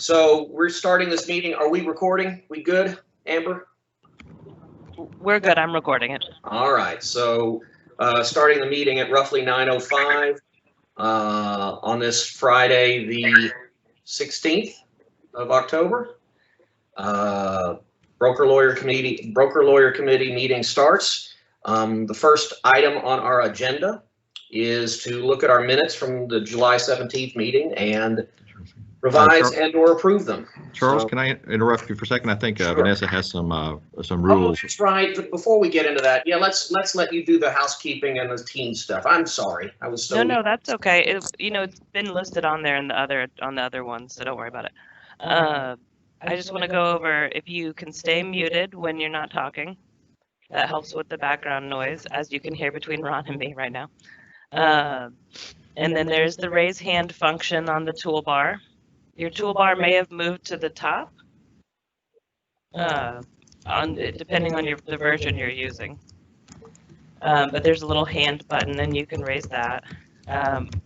So we're starting this meeting. Are we recording? We good, Amber? We're good. I'm recording it. All right. So starting the meeting at roughly 9:05 on this Friday, the 16th of October. Broker Lawyer Committee meeting starts. The first item on our agenda is to look at our minutes from the July 17th meeting and revise and or approve them. Charles, can I interrupt you for a second? I think Sure. Vanessa has some Oh, rules. that's right. But before we get into that, yeah, let's let you do the housekeeping and the team stuff. I'm sorry. I was so No, that's okay. It's been listed on there in the other ones, so don't worry about it. I just want to go over if you can stay muted when you're not talking. That helps with the background noise, as you can hear between Ron and me right now. And then there's the raise hand function on the toolbar. Your toolbar may have moved to the top, depending on the version you're using. But there's a little hand button, and you can raise that.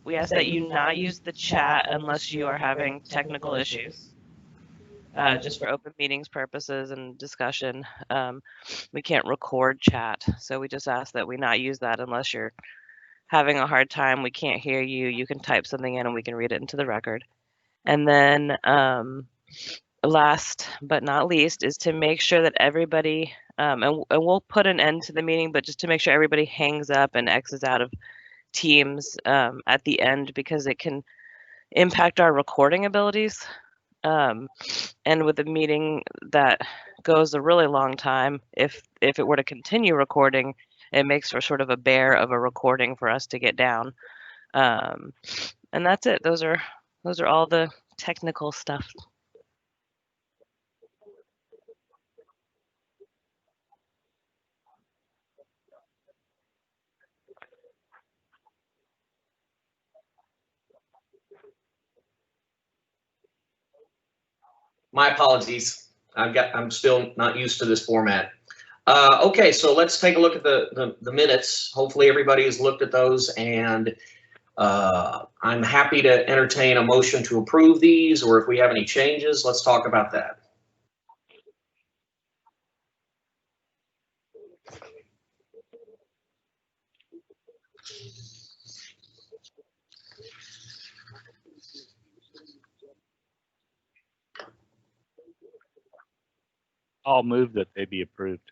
We ask that you not use the chat unless you are having technical issues. Just for open meetings purposes and discussion. We can't record chat, so we just ask that we not use that unless you're having a hard time, we can't hear you, you can type something in and we can read it into the record. And then last but not least is to make sure that everybody, and we'll put an end to the meeting, but just to make sure everybody hangs up and exits out of Teams at the end, because it can impact our recording abilities. And with a meeting that goes a really long time, if it were to continue recording, it makes for sort of a bear of a recording for us to get down. And that's it. Those are all the technical stuff. My apologies. I'm still not used to this format. Okay, so let's take a look at the minutes. Hopefully everybody has looked at those, and I'm happy to entertain a motion to approve these, or if we have any changes, let's talk about that. I'll move that they be approved.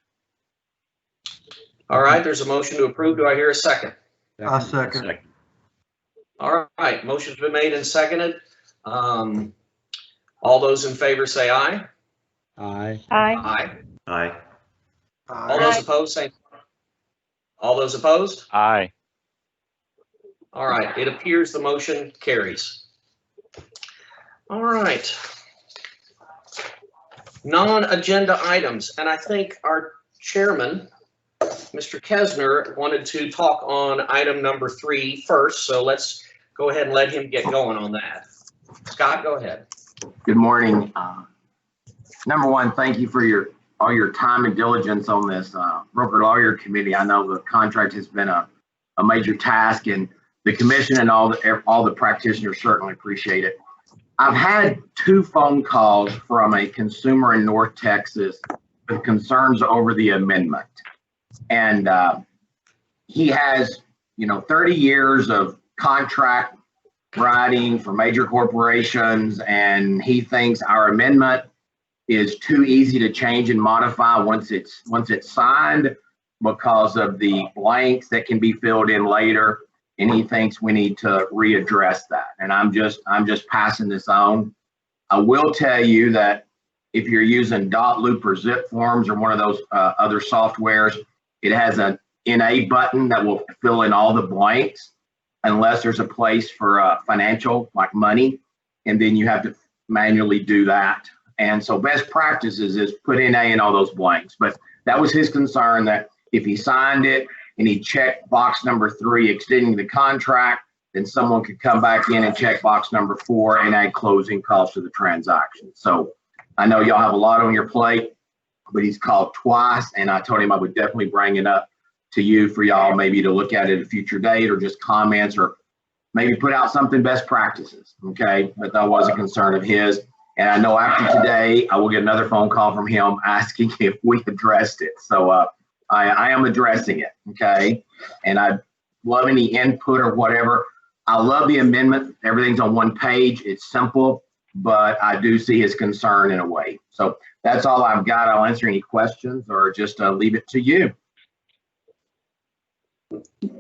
All right, there's a motion to approve. Do I hear a second? A second. All right, motion's been made and seconded. All those in favor say aye. Aye. Aye. Aye. All those opposed say. All those opposed? Aye. All right, it appears the motion carries. All right. Non-agenda items, and I think our chairman, Mr. Kesner, wanted to talk on item number 3 first, so let's go ahead and let him get going on that. Scott, go ahead. Good morning. Number one, thank you for all your time and diligence on this Broker Lawyer Committee. I know the contract has been a major task, and the commission and all the practitioners certainly appreciate it. I've had 2 phone calls from a consumer in North Texas with concerns over the amendment. And he has, 30 years of contract writing for major corporations, and he thinks our amendment is too easy to change and modify once it's signed because of the blanks that can be filled in later. And he thinks we need to readdress that. And I'm just passing this on. I will tell you that if you're using Dotloop or Zip Forms or one of those other softwares, it has an NA button that will fill in all the blanks unless there's a place for financial, like money, and then you have to manually do that. And so best practices is put NA in all those blanks. But that was his concern, that if he signed it and he checked box number 3, extending the contract, then someone could come back in and check box number 4 and add closing costs to the transaction. So I know y'all have a lot on your plate, but he's called twice, and I told him I would definitely bring it up to you for y'all maybe to look at it at a future date, or just comments, or maybe put out something best practices. Okay, but that was a concern of his. And I know after today, I will get another phone call from him asking if we addressed it. So I am addressing it, okay? And I love any input or whatever. I love the amendment. Everything's on one page. It's simple, but I do see his concern in a way. So that's all I've got. I'll answer any questions or just leave it to you.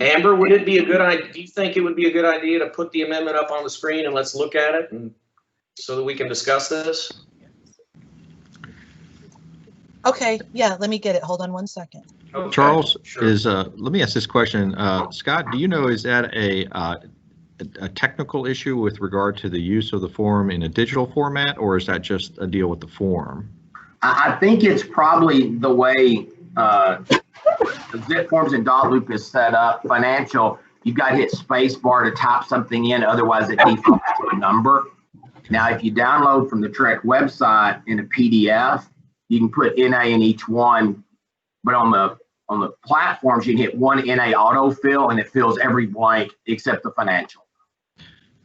Amber, would it be a good idea? Do you think it would be a good idea to put the amendment up on the screen and let's look at it and so that we can discuss this? Okay, yeah, let me get it. Hold on one second. Okay, Charles, sure. let me ask this question. Scott, do you know, is that a technical issue with regard to the use of the form in a digital format, or is that just a deal with the form? I think it's probably the way the zip forms and dot loop is set up. Financial, you've got to hit space bar to type something in, otherwise it defaults to a number. Now, if you download from the Trek website in a PDF, you can put NA in each one, but on the platforms, you can hit one NA autofill and it fills every blank except the financial.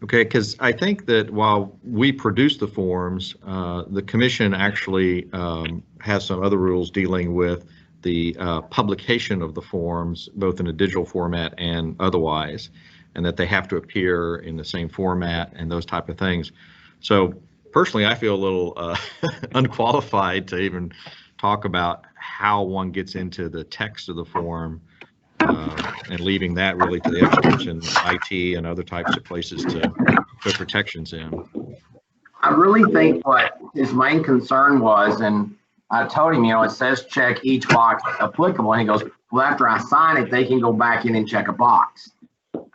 Okay, because I think that while we produce the forms, the commission actually has some other rules dealing with the publication of the forms, both in a digital format and otherwise, and that they have to appear in the same format and those type of things. So personally, I feel a little unqualified to even talk about how one gets into the text of the form, and leaving that really to the experts in IT and other types of places to put protections in. I really think what his main concern was, and I told him, it says check each box applicable, and he goes, well, after I sign it, they can go back in and check a box.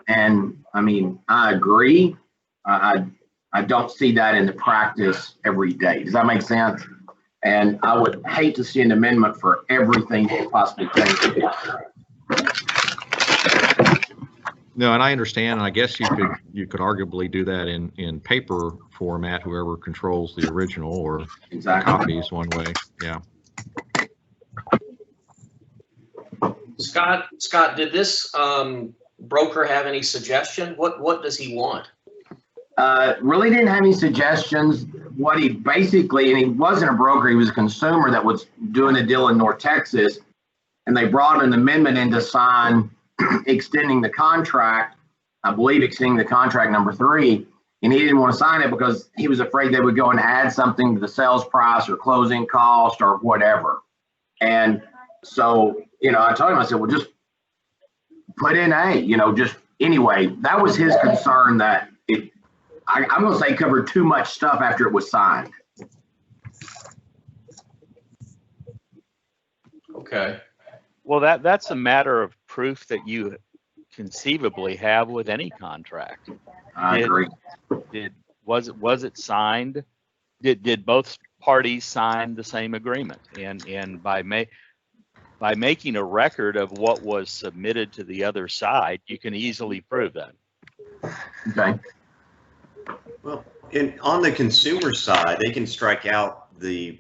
And I mean, I agree. I don't see that in the practice every day. Does that make sense? And I would hate to see an amendment for everything you possibly can. No, and I understand, and I guess you could arguably do that in paper format, whoever controls the original or Exactly. copies one way. Yeah. Scott, did this broker have any suggestion? What does he want? Really didn't have any suggestions. What he basically, and he wasn't a broker, he was a consumer that was doing a deal in North Texas, and they brought an amendment in to sign extending the contract, I believe extending the contract number 3, and he didn't want to sign it because he was afraid they would go and add something to the sales price or closing cost or whatever. And so, I told him, I said, well, just put in A, just anyway, that was his concern, that I'm going to say covered too much stuff after it was signed. Okay. Well, that's a matter of proof that you conceivably have with any contract. I agree. Was it signed? Did both parties sign the same agreement? And by making a record of what was submitted to the other side, you can easily prove that. Okay. Well, and on the consumer side, they can strike out the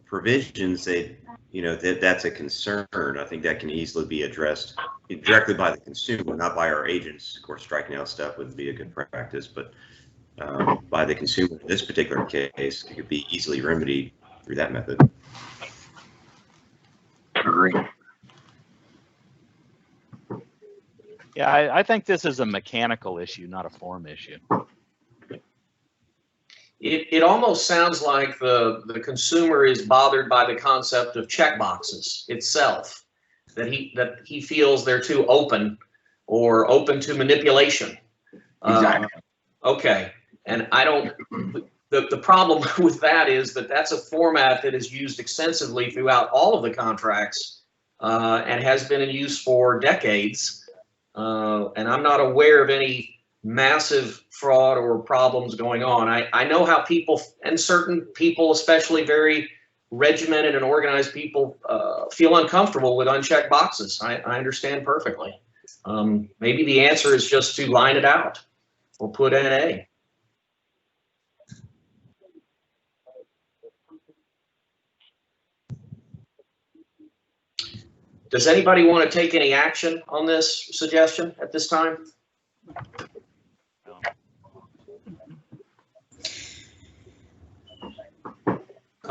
provisions that's a concern. I think that can easily be addressed directly by the consumer, not by our agents. Of course, striking out stuff would be a good practice, but by the consumer in this particular case, it could be easily remedied through that method. Agree. Yeah, I think this is a mechanical issue, not a form issue. It almost sounds like the consumer is bothered by the concept of check boxes itself, that he feels they're too open or open to manipulation. Exactly. Okay, and I don't. The problem with that is that that's a format that is used extensively throughout all of the contracts and has been in use for decades. And I'm not aware of any massive fraud or problems going on. I know how people, and certain people, especially very regimented and organized people, feel uncomfortable with unchecked boxes. I understand perfectly. Maybe the answer is just to line it out or put NA. Does anybody want to take any action on this suggestion at this time?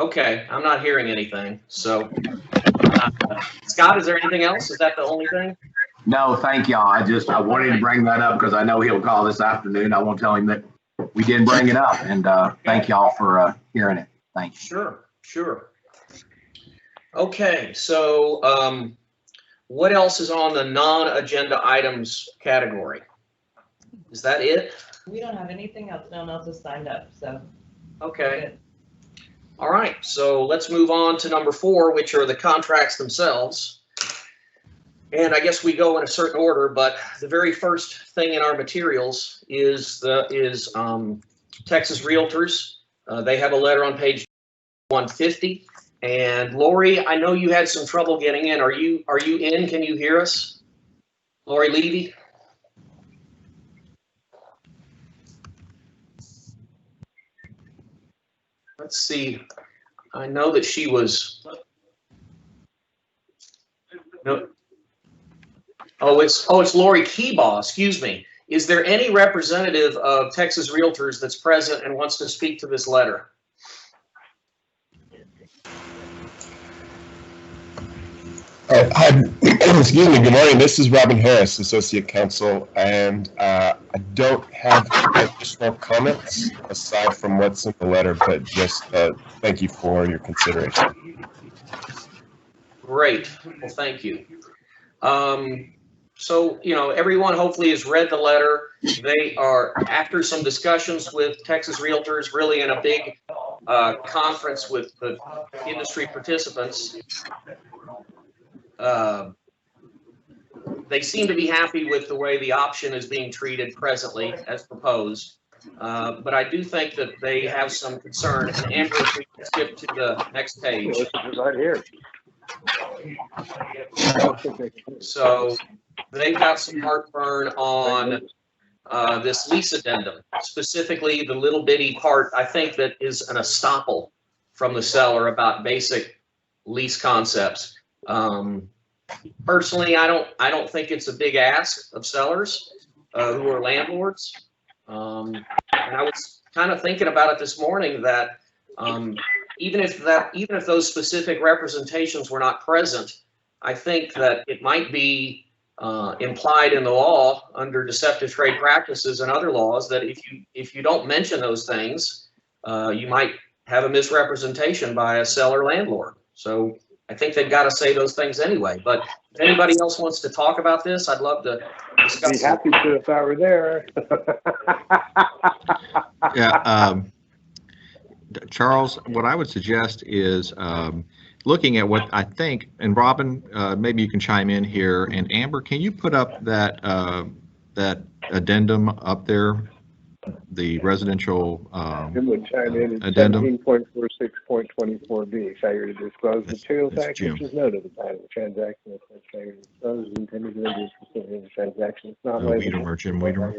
Okay, I'm not hearing anything. So, Scott, is there anything else? Is that the only thing? No, thank y'all. I wanted to bring that up because I know he'll call this afternoon. I won't tell him that we did bring it up, and thank y'all for hearing it. Thank you. Sure, sure. Okay, so what else is on the non-agenda items category? Is that it? We don't have anything else. No one else has signed up, so. Okay. All right, so let's move on to number 4, which are the contracts themselves. And I guess we go in a certain order, but the very first thing in our materials is Texas Realtors. They have a letter on page 150. And Lori, I know you had some trouble getting in. Are you in? Can you hear us? Lori Levy? Let's see. I know that she was. No. Oh, it's Lori Keebaugh. Excuse me. Is there any representative of Texas Realtors that's present and wants to speak to this letter? Hi, excuse me. Good morning. This is Robin Harris, Associate Counsel, and I don't have additional comments aside from what's in the letter, but just thank you for your consideration. Great. Well, thank you. So, everyone hopefully has read the letter. They are, after some discussions with Texas Realtors, really in a big conference with the industry participants. They seem to be happy with the way the option is being treated presently as proposed. But I do think that they have some concern. And Amber, if we can skip to the next page. Right here. So they've got some heartburn on this lease addendum, specifically the little bitty part, I think, that is an estoppel from the seller about basic lease concepts. Personally, I don't think it's a big ask of sellers who are landlords. And I was kind of thinking about it this morning that even if those specific representations were not present, I think that it might be implied in the law under deceptive trade practices and other laws that if you don't mention those things, you might have a misrepresentation by a seller landlord. So I think they've got to say those things anyway. But if anybody else wants to talk about this, I'd love to discuss. Be happy to if I were there. Yeah, Charles, what I would suggest is looking at what I think, and Robin, maybe you can chime in here, and Amber, can you put up that that addendum up there, the residential It would chime in addendum? 17.46.24B, failure to disclose material That's facts Jim. which is noted at the time of the transaction. If such failure to disclose is intended to induce the transaction, it's not labeled. Wiedemer, Jim Wiedemer.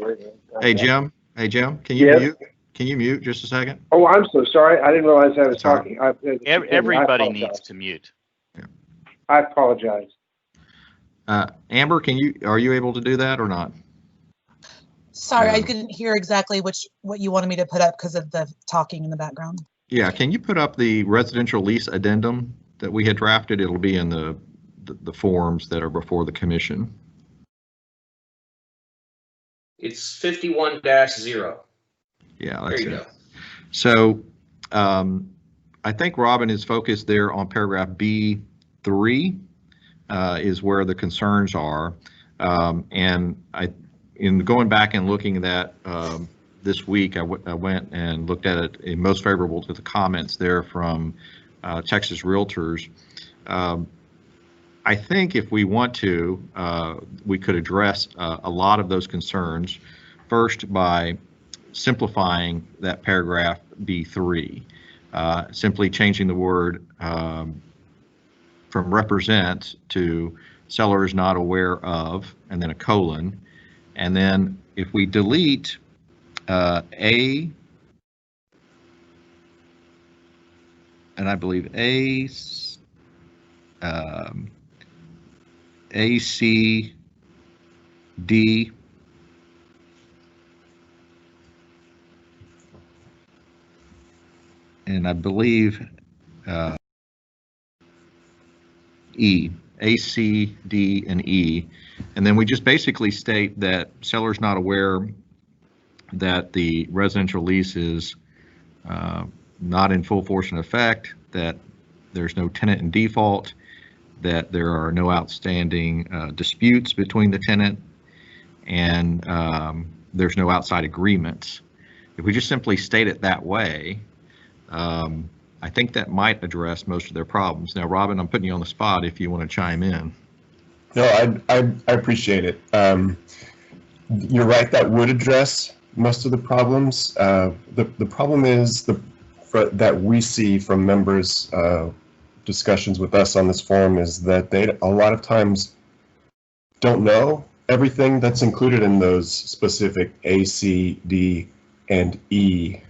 Hey, Jim, can you Yes? mute? Can you mute just a second? Oh, I'm so sorry. I didn't realize I was That's all right. talking. Everybody I needs to mute. I apologize. Amber, are you able to do that or not? Sorry, I Yeah. couldn't hear exactly what you wanted me to put up because of the talking in the background. Yeah, can you put up the residential lease addendum that we had drafted? It'll be in the forms that are before the commission. It's 51-0. Yeah, There that's you it. go. So I think Robin is focused there on paragraph B3 is where the concerns are. And in going back and looking at that this week, I went and looked at it in most favorable to the comments there from Texas Realtors. I think if we want to, we could address a lot of those concerns first by simplifying that paragraph B3, simply changing the word from represent to seller is not aware of, and then a colon. And then if we delete A, and I believe A, C, D, and I believe E, A, C, D, and E. And then we just basically state that seller's not aware that the residential lease is not in full force and effect, that there's no tenant in default, that there are no outstanding disputes between the tenant, and there's no outside agreements. If we just simply state it that way, I think that might address most of their problems. Now, Robin, I'm putting you on the spot if you want to chime in. No, I appreciate it. You're right, that would address most of the problems. The problem is that we see from members' discussions with us on this forum is that they a lot of times don't know everything that's included in those specific A, C, D, and E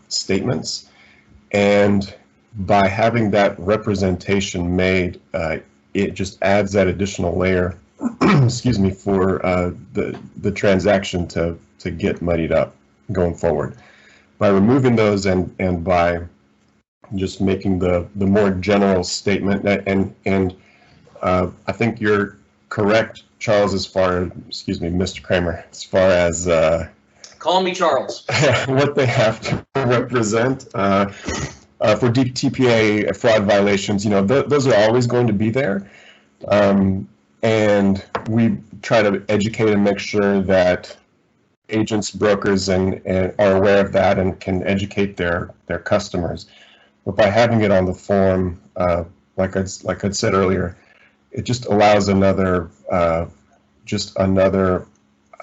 statements. And by having that representation made, it just adds that additional layer, excuse me, for the transaction to get muddied up going forward. By removing those and by just making the more general statement, and I think you're correct, Charles, as far as, excuse me, Mr. Kramer, as far as Call me Charles. what they have to represent for DTPA fraud violations. You know, those are always going to be there, and we try to educate and make sure that agents, brokers, and are aware of that and can educate their customers. But by having it on the form, like I'd said earlier, it just allows another, I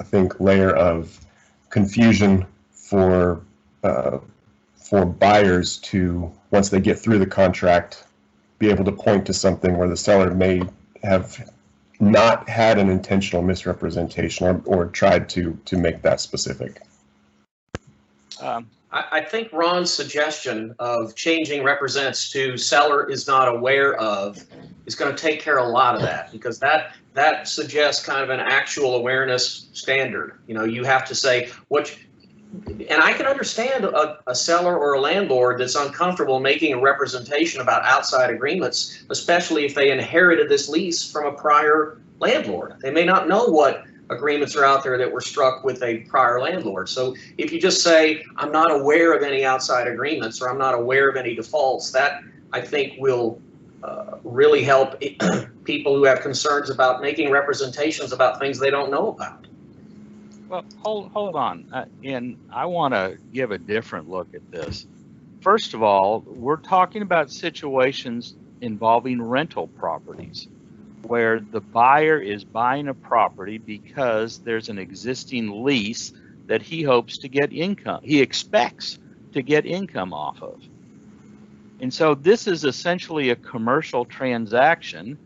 think, layer of confusion for buyers to, once they get through the contract, be able to point to something where the seller may have not had an intentional misrepresentation or tried to make that specific. I think Ron's suggestion of changing represents to seller is not aware of is going to take care of a lot of that, because that suggests kind of an actual awareness standard. You know, you have to say and I can understand a seller or a landlord that's uncomfortable making a representation about outside agreements, especially if they inherited this lease from a prior landlord. They may not know what agreements are out there that were struck with a prior landlord. So if you just say, I'm not aware of any outside agreements, or I'm not aware of any defaults, that I think will really help people who have concerns about making representations about things they don't know about. Well, hold on. And I want to give a different look at this. First of all, we're talking about situations involving rental properties, where the buyer is buying a property because there's an existing lease that he hopes to get income, he expects to get income off of. And so this is essentially a commercial transaction.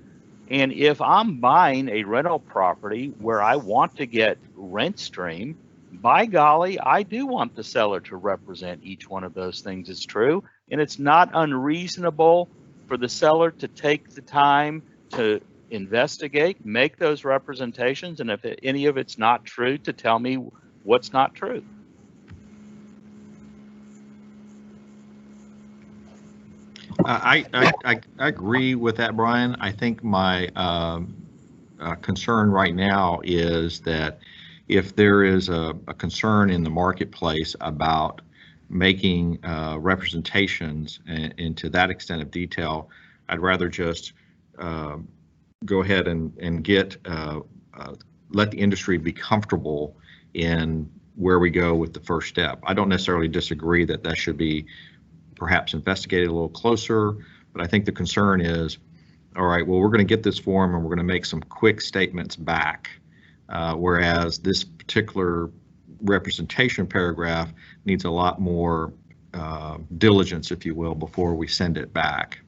And if I'm buying a rental property where I want to get rent stream, by golly, I do want the seller to represent each one of those things as true. And it's not unreasonable for the seller to take the time to investigate, make those representations, and if any of it's not true, to tell me what's not true. I agree with that, Brian. I think my concern right now is that if there is a concern in the marketplace about making representations and to that extent of detail, I'd rather just go ahead and get let the industry be comfortable in where we go with the first step. I don't necessarily disagree that should be perhaps investigated a little closer, but I think the concern is, all right, well, we're going to get this form and we're going to make some quick statements back, whereas this particular representation paragraph needs a lot more diligence, if you will, before we send it back.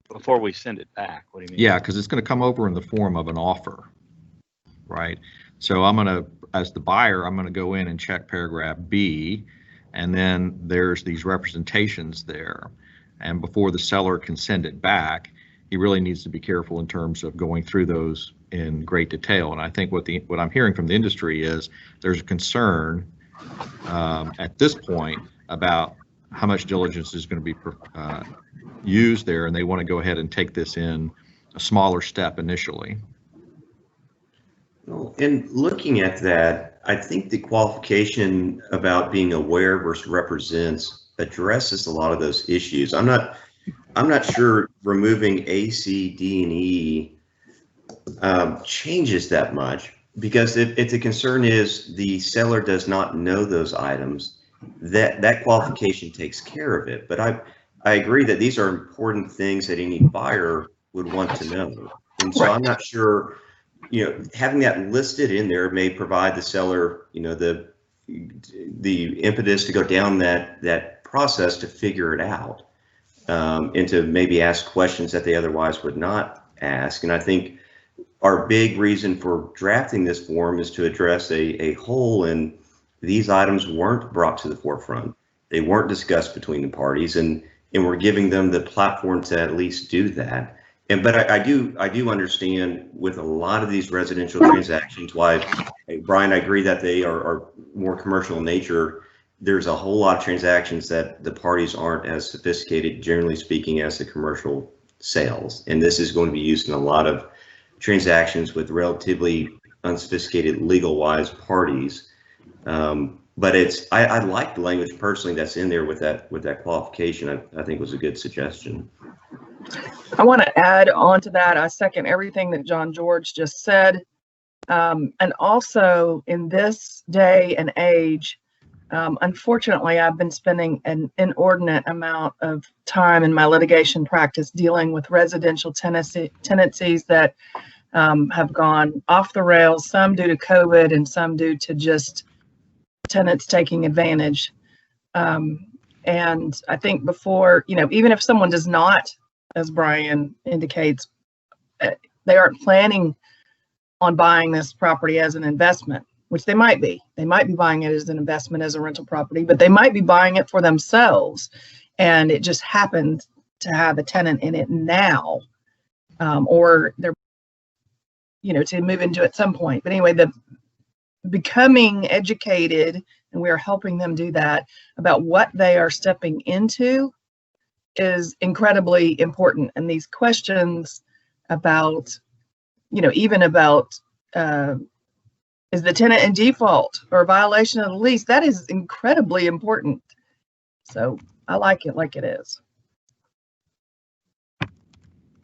Before we send it back, what do you mean? Yeah, because it's going to come over in the form of an offer, right? So I'm going to, as the buyer, I'm going to go in and check paragraph B, and then there's these representations there. And before the seller can send it back, he really needs to be careful in terms of going through those in great detail. And I think what I'm hearing from the industry is there's a concern at this point about how much diligence is going to be used there, and they want to go ahead and take this in a smaller step initially. Well, in looking at that, I think the qualification about being aware versus represents addresses a lot of those issues. I'm not sure removing A, C, D, and E changes that much, because if the concern is the seller does not know those items, that qualification takes care of it. But I agree that these are important things that any buyer would want to know. And so I'm not sure, having that listed in there may provide the seller, the impetus to go down that process to figure it out, and to maybe ask questions that they otherwise would not ask. And I think our big reason for drafting this form is to address a hole in these items weren't brought to the forefront. They weren't discussed between the parties, and we're giving them the platform to at least do that. But I do understand with a lot of these residential transactions why, Brian, I agree that they are more commercial in nature. There's a whole lot of transactions that the parties aren't as sophisticated, generally speaking, as the commercial sales. And this is going to be used in a lot of transactions with relatively unsophisticated legal-wise parties. But I like the language personally that's in there with that qualification. I think was a good suggestion. I want to add on to that. I second everything that John George just said. And also in this day and age, unfortunately, I've been spending an inordinate amount of time in my litigation practice dealing with residential tenancies that have gone off the rails, some due to COVID and some due to just tenants taking advantage. And I think before, even if someone does not, as Brian indicates, they aren't planning on buying this property as an investment, which they might be. They might be buying it as an investment, as a rental property, but they might be buying it for themselves. And it just happened to have a tenant in it now, or they're, to move into at some point. But anyway, the becoming educated, and we are helping them do that, about what they are stepping into is incredibly important. And these questions about, even about, is the tenant in default or violation of the lease, that is incredibly important. So I like it like it is.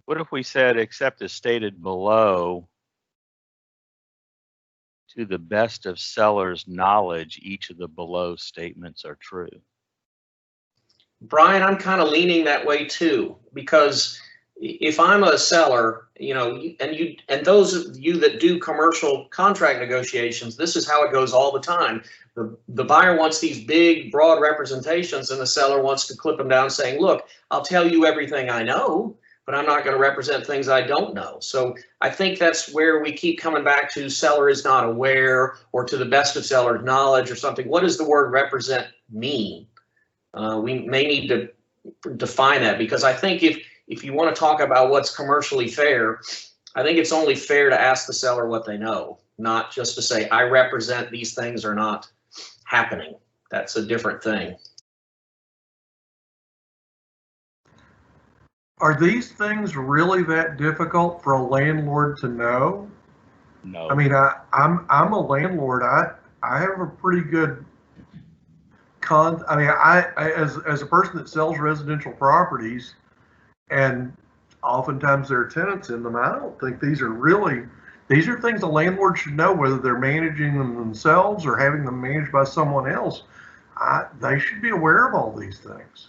What if we said, except as stated below, to the best of seller's knowledge, each of the below statements are true? Brian, I'm kind of leaning that way too, because if I'm a seller, and those of you that do commercial contract negotiations, this is how it goes all the time. The buyer wants these big, broad representations, and the seller wants to clip them down saying, look, I'll tell you everything I know, but I'm not going to represent things I don't know. So I think that's where we keep coming back to seller is not aware, or to the best of seller's knowledge or something. What does the word represent mean? We may need to define that, because I think if you want to talk about what's commercially fair, I think it's only fair to ask the seller what they know, not just to say, I represent these things are not happening. That's a different thing. Are these things really that difficult for a landlord to know? No. I mean, I'm a landlord. I have a pretty good as a person that sells residential properties, and oftentimes there are tenants in them, I don't think these are things a landlord should know, whether they're managing them themselves or having them managed by someone else. They should be aware of all these things.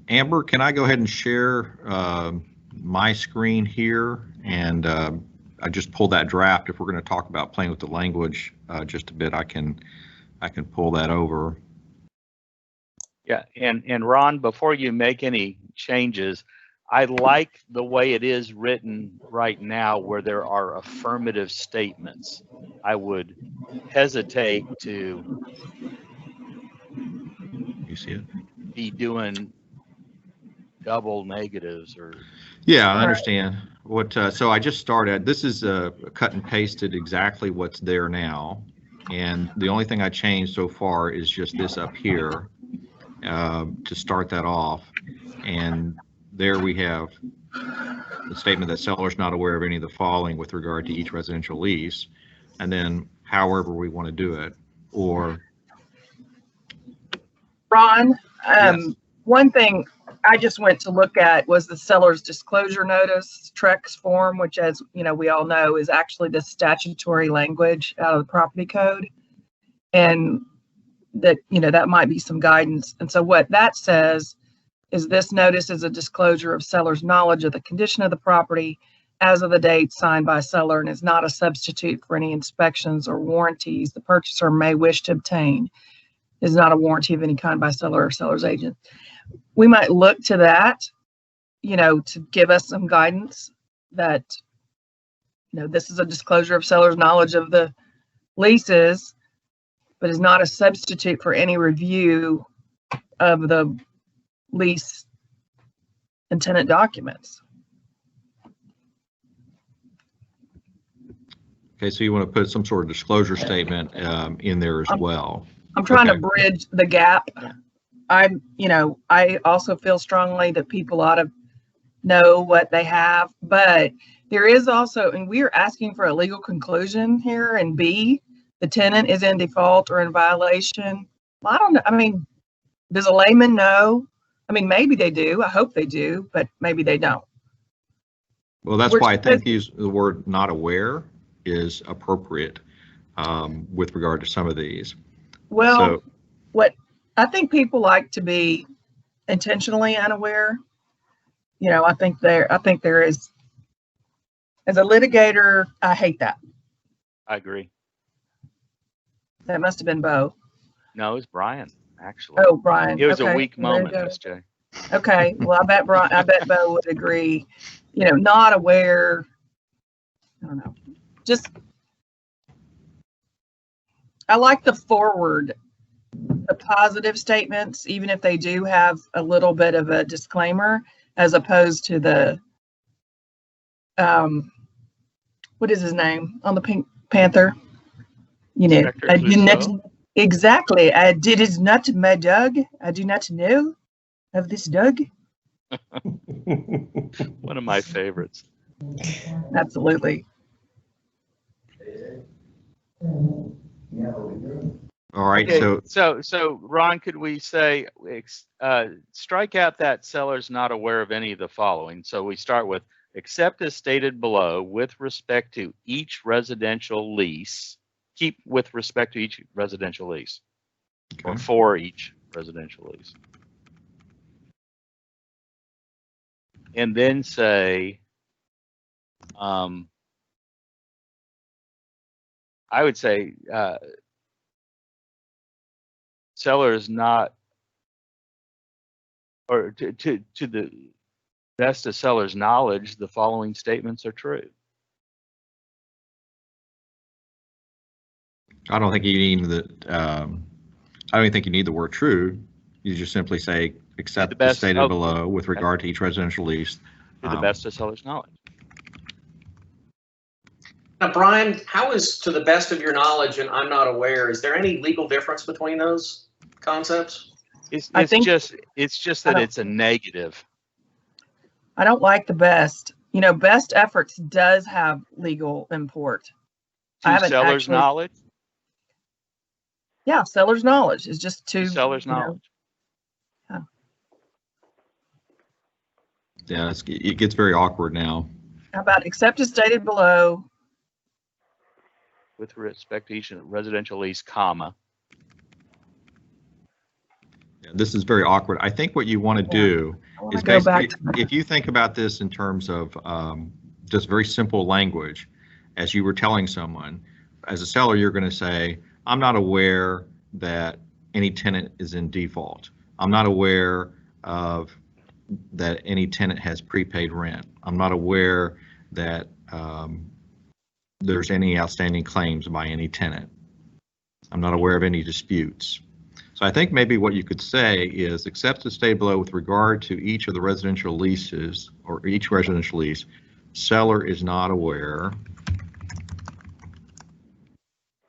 Amber, can I go ahead and share my screen here? And I just pulled that draft. If we're going to talk about playing with the language just a bit, I can pull that over. Yeah, and Ron, before you make any changes, I like the way it is written right now, where there are affirmative statements. I would hesitate to be doing double negatives or. Yeah, I understand. So I just started, this is cut and pasted exactly what's there now. And the only thing I changed so far is just this up here to start that off. And there we have the statement that seller's not aware of any of the following with regard to each residential lease. And then however we want to do it, or. Ron, Yes. one thing I just went to look at was the seller's disclosure notice, Trex form, which, as you know, we all know is actually the statutory language out of the property code. And that, that might be some guidance. And so what that says is this notice is a disclosure of seller's knowledge of the condition of the property as of the date signed by seller and is not a substitute for any inspections or warranties the purchaser may wish to obtain. Is not a warranty of any kind by seller or seller's agent. We might look to that, to give us some guidance that, this is a disclosure of seller's knowledge of the leases, but is not a substitute for any review of the lease and tenant documents. Okay, so you want to put some sort of disclosure statement in there as well. I'm trying Okay. to bridge the gap. I also feel strongly that people ought to know what they have, but there is also, and we are asking for a legal conclusion here, and B, the tenant is in default or in violation. Well, I don't know. I mean, does a layman know? I mean, maybe they do. I hope they do, but maybe they don't. Well, that's We're why I think supposed- use the word not aware is appropriate with regard to some of these. Well, So- what I think people like to be intentionally unaware. I think there is, as a litigator, I hate that. I agree. That must have been Bo. No, it's Brian, actually. Oh, Brian. It was Okay, a weak well, there you moment, go. SJ. Okay, well, I bet Bo would agree. Not aware. I don't know. Just, I like the forward, the positive statements, even if they do have a little bit of a disclaimer, as opposed to the, what is his name on the Pink Panther? Inspector I did not, Clouseau? exactly. I did is not my dog. I do not know of this dog. One of my favorites. Absolutely. All right, Okay, so so Ron, could we say, strike out that seller's not aware of any of the following? So we start with, except as stated below, with respect to each residential lease, keep with respect to each residential lease, or Okay. for each residential lease. And then say, I would say, seller is not, or to the best of seller's knowledge, the following statements are true. I don't think you need I don't think you need the word true. You just simply say, except the as best stated of- below with regard to each residential lease. To the best of seller's knowledge. Now, Brian, how is to the best of your knowledge and I'm not aware, is there any legal difference between those concepts? It's I think- just I that don't- it's a negative. I don't like the best. Best efforts does have legal import. I To haven't seller's actually- knowledge. Yeah, seller's knowledge is just To to seller's you know, knowledge. Yeah, it gets very awkward now. How about except as stated below? With respect to each residential lease, comma. Yeah, this is very awkward. I think what you want to do I want is to go back basically, to if you think about this in terms of just very simple language, as you were telling someone, as a seller, you're going to say, I'm not aware that any tenant is in default. I'm not aware of that any tenant has prepaid rent. I'm not aware that there's any outstanding claims by any tenant. I'm not aware of any disputes. So I think maybe what you could say is, except as stated below with regard to each of the residential leases or each residential lease, seller is not aware.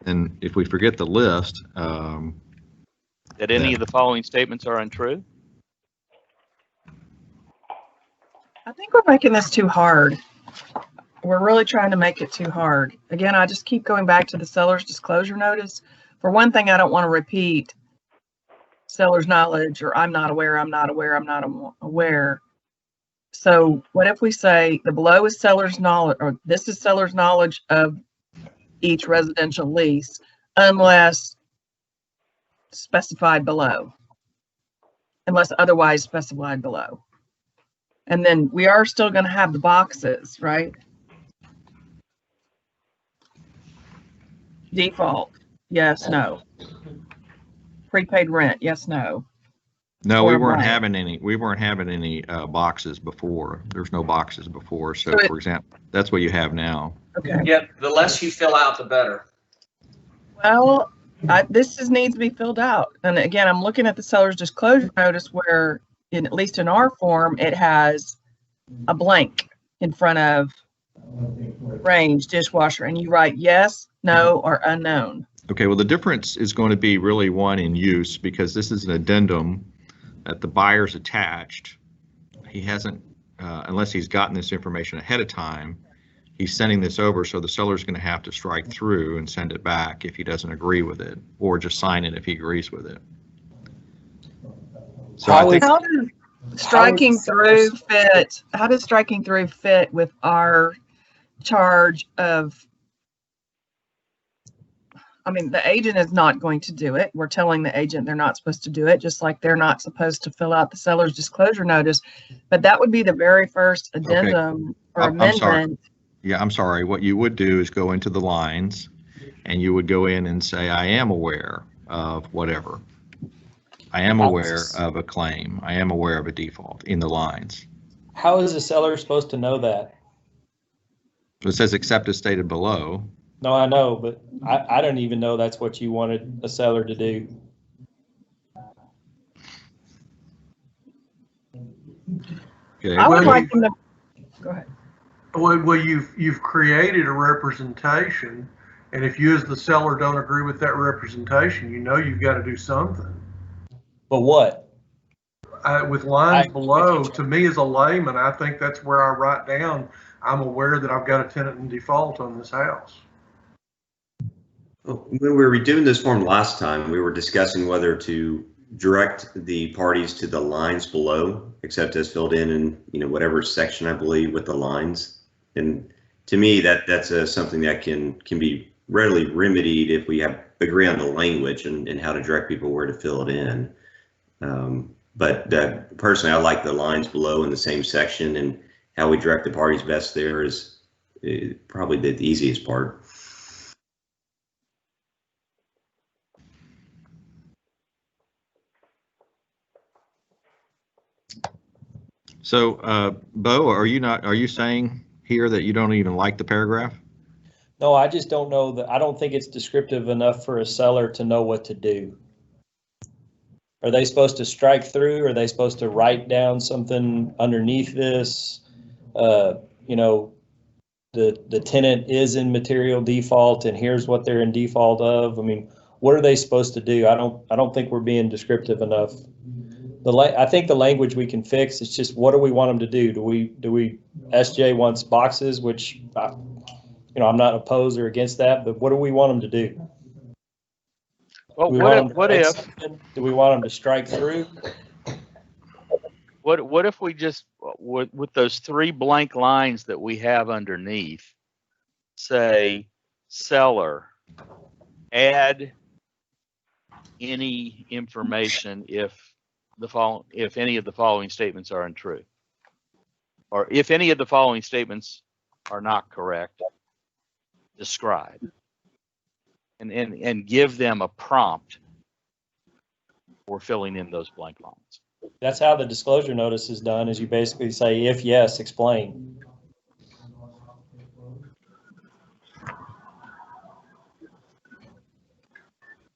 And if we forget the list, That any of the following statements are untrue? I think we're making this too hard. We're really trying to make it too hard. Again, I just keep going back to the seller's disclosure notice. For one thing, I don't want to repeat seller's knowledge or I'm not aware, I'm not aware, I'm not aware. So what if we say the below is seller's knowledge, or this is seller's knowledge of each residential lease unless specified below, unless otherwise specified below. And then we are still going to have the boxes, right? Default, yes, no. Prepaid rent, yes, no. no, we Or weren't blank. having any. We weren't having any boxes before. There's no boxes before. So, So it- for example, that's what you have now. Okay. Yeah, the less you fill out, the better. Well, needs to be filled out. And again, I'm looking at the seller's disclosure notice where, at least in our form, it has a blank in front of range, dishwasher, and you write yes, no, or unknown. Okay, well, the difference is going to be really one in use because this is an addendum that the buyer's attached. He hasn't, unless he's gotten this information ahead of time, he's sending this over, so the seller's going to have to strike through and send it back if he doesn't agree with it, or just sign it if he agrees with it. So I think How does striking through fit? How does striking through fit with our charge of? I mean, the agent is not going to do it. We're telling the agent they're not supposed to do it, just like they're not supposed to fill out the seller's disclosure notice. But that would be the very first addendum or I'm sorry. amendment. Yeah, I'm sorry. What you would do is go into the lines and you would go in and say, I am aware of whatever. I am aware of a claim. I am aware of a default in the lines. How is the seller supposed to know that? It says except as stated below. No, I know, but I don't even know that's what you wanted a seller to do. Okay. I would Well, like them to, go ahead. Well, you've created a representation, and if you as the seller don't agree with that representation, you know you've got to do something. But what? With lines below, to me as a layman, I think that's where I write down, I'm aware that I've got a tenant in default on this house. When we were redoing this form last time, we were discussing whether to direct the parties to the lines below, except as filled in, whatever section I believe with the lines. And to me, that's something that can be readily remedied if we agree on the language and how to direct people where to fill it in. But personally, I like the lines below in the same section, and how we direct the parties best there is probably the easiest part. So, Bo, are you saying here that you don't even like the paragraph? No, I just don't know that. I don't think it's descriptive enough for a seller to know what to do. Are they supposed to strike through? Are they supposed to write down something underneath this? The tenant is in material default and here's what they're in default of. I mean, what are they supposed to do? I don't think we're being descriptive enough. I think the language we can fix. It's just, what do we want them to do? Do we SJ wants boxes, which I'm not opposed or against that, but what do we want them to do? Well, Do we want them to strike through? What if we just, with those three blank lines that we have underneath, say seller, add any information if any of the following statements are untrue, or if any of the following statements are not correct, describe, and give them a prompt for filling in those blank lines. That's how the disclosure notice is done, is you basically say, if yes, explain.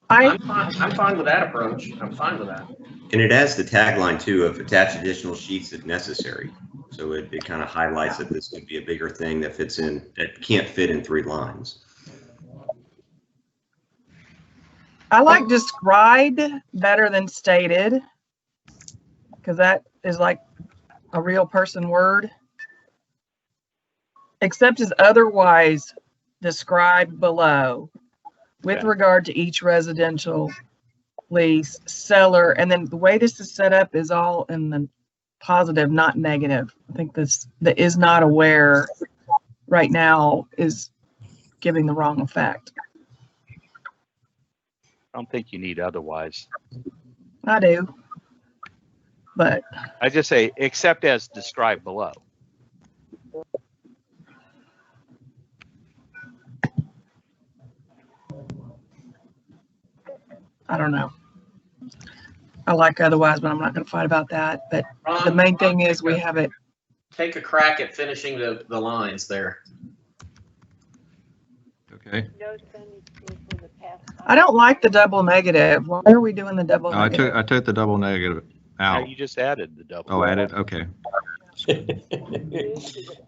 I'm fine with that approach. I'm fine with that. And it has the tagline too of attach additional sheets if necessary. So it kind of highlights that this could be a bigger thing that fits in, that can't fit in 3 lines. I like described better than stated, because that is like a real person word. Except as otherwise described below with Okay. regard to each residential lease, seller, and then the way this is set up is all in the positive, not negative. I think this, the is not aware right now is giving the wrong effect. I don't think you need otherwise. I do. But I just say, except as described below. I don't know. I like otherwise, but I'm not going to fight about that. But the Ron, main thing is we have it. take a crack at finishing the lines there. Okay. I don't like the double negative. Why are we doing the double I negative? took the double negative Now out. you just added the double. Oh, added, okay.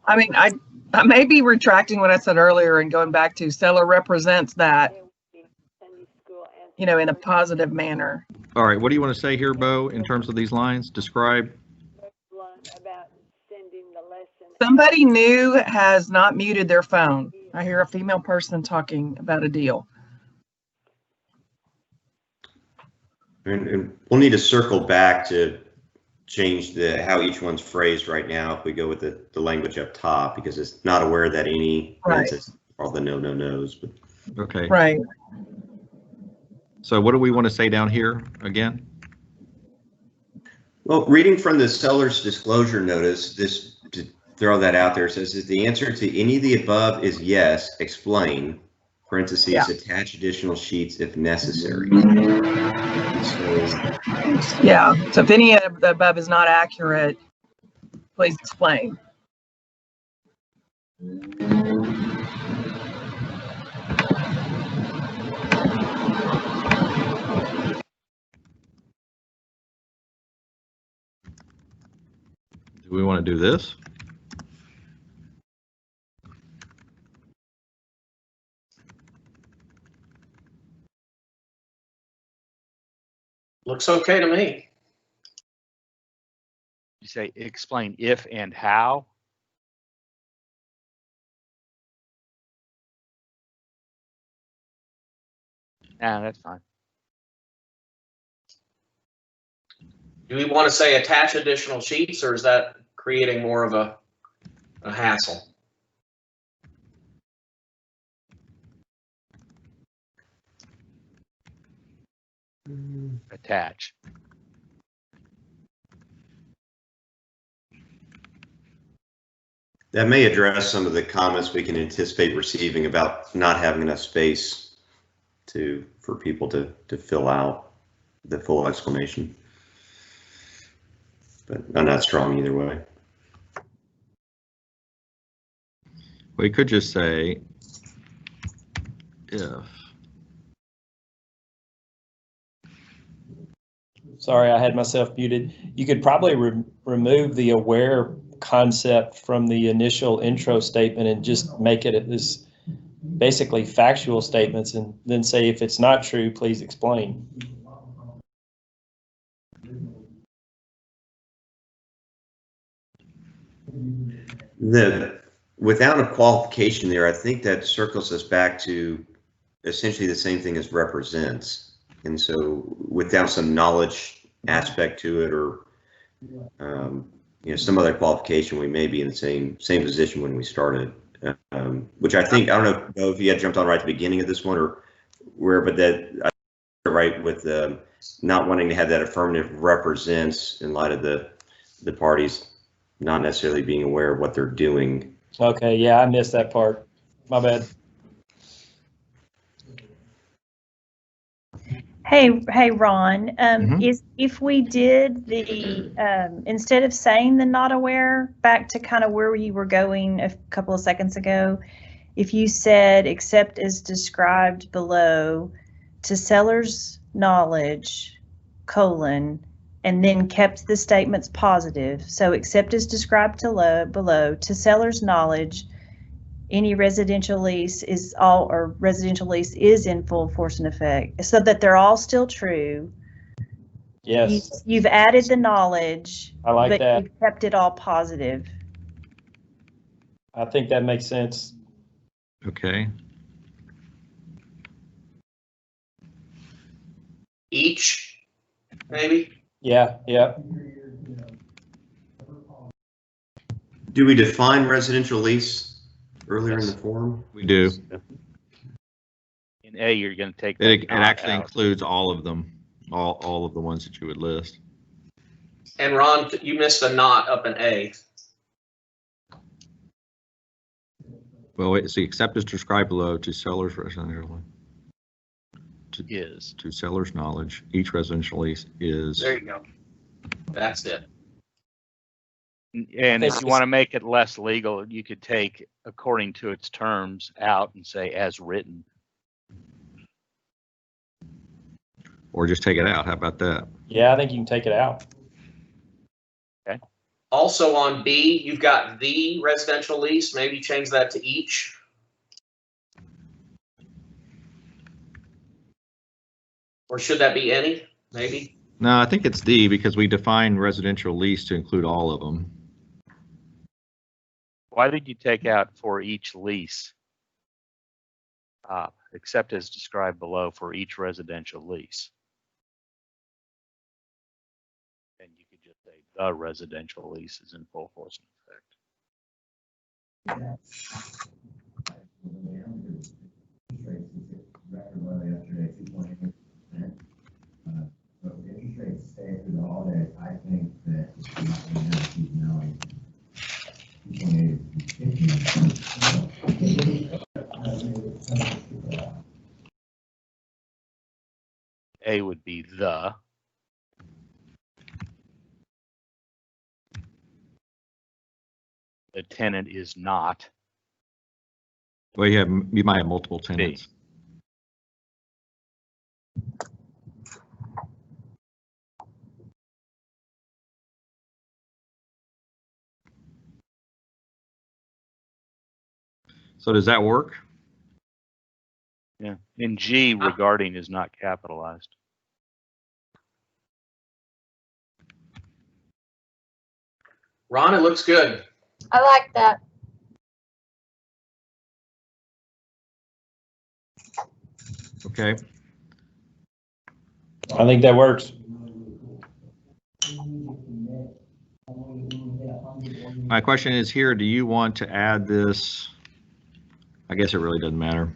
I mean, I may be retracting what I said earlier and going back to seller represents that, you know, in a positive manner. All right, what do you want to say here, Bo, in terms of these lines? Describe. Somebody new has not muted their phone. I hear a female person talking about a deal. And we'll need to circle back to change how each one's phrased right now if we go with the language up top, because it's not aware that any, Right. all the no-no-nos. But Okay. Right. So what do we want to say down here again? Well, reading from the seller's disclosure notice, this, to throw that out there, says that the answer to any of the above is yes, explain, parentheses, Yeah. attach additional sheets if necessary. So, Yeah. So if any of the above is not accurate, please explain. Do we want to do this? Looks okay to me. You say explain if and how. Yeah, that's fine. Do we want to say attach additional sheets, or is that creating more of a hassle? Attach. that may address some of the comments we can anticipate receiving about not having enough space for people to fill out the full explanation. But I'm not strong either way. We could just say if. Sorry, I had myself muted. You could probably remove the aware concept from the initial intro statement and just make it this basically factual statements, and then say if it's not true, please explain. Without a qualification there, I think that circles us back to essentially the same thing as represents. And so without some knowledge aspect to it, or some other qualification, we may be in the same position when we started. Which I think, I don't know if you had jumped on right at the beginning of this one or where, but that I right with not wanting to have that affirmative represents in light of the parties not necessarily being aware of what they're doing. Okay, yeah, I missed that part. My bad. Hey, Ron, if we did the, instead of saying the not aware, back to kind of where you were going a couple of seconds ago, if you said, except as described below, to seller's knowledge, and then kept the statements positive. So except as described below, to seller's knowledge, any residential lease is in full force and effect, so that they're all still true. Yes, You've added the knowledge, I like but that. you've kept it all positive. I think that makes sense. Okay. Each, maybe? Yeah, yeah. Do we define residential lease earlier in Yes. the form? We do. In A, you're going to take It that actually out. includes all of them, all of the ones that you would list. And Ron, you missed a not up in A. Well, it's the except as described below to seller's residential. Is. To seller's knowledge, each residential lease is. There you go. That's it. And if you want to make it less legal, you could take according to its terms out and say as written. Or just take it out. How about that? Yeah, I think you can take it out. Okay. Also on B, you've got the residential lease. Maybe change that to each. Or should that be any? Maybe. No, I think it's D because we define residential lease to include all of them. Why did you take out for each lease? Except as described below for each residential lease. And you could just say the residential lease is in full force and effect. A would be the. The tenant is not. Well, you might have multiple tenants. So does that work? Yeah. In G, regarding is not capitalized. Ron, it looks good. I like that. Okay. I think that works. My question is here, do you want to add this? I guess it really doesn't matter.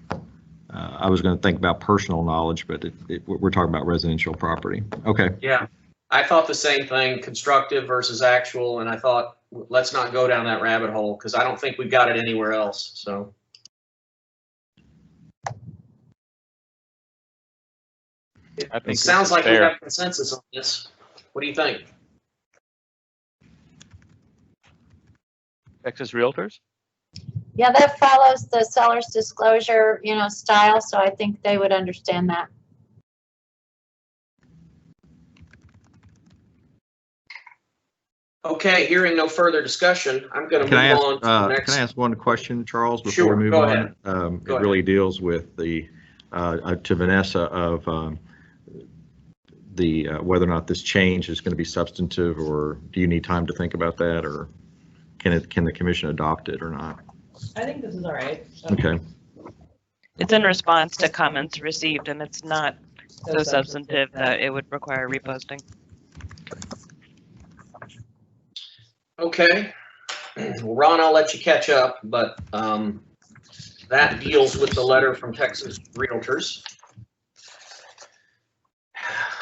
I was going to think about personal knowledge, but we're talking about residential property. Okay. Yeah, I thought the same thing, constructive versus actual, and I thought, let's not go down that rabbit hole because I don't think we've got it anywhere else, so. It sounds like we have consensus on this. What do you think? Texas Realtors? Yeah, that follows the seller's disclosure, style, so I think they would understand that. Okay, hearing no further discussion, I'm going to move on to the next. Can I ask one question, Charles, before Sure, we move go on? ahead. It really deals with the, to Vanessa of whether or not this change is going to be substantive, or do you need time to think about that, or can the commission adopt it or not? I think this is all right. Okay. It's in response to comments received, and it's not so substantive that it would require reposting. Okay. Well, Ron, I'll let you catch up, but that deals with the letter from Texas Realtors.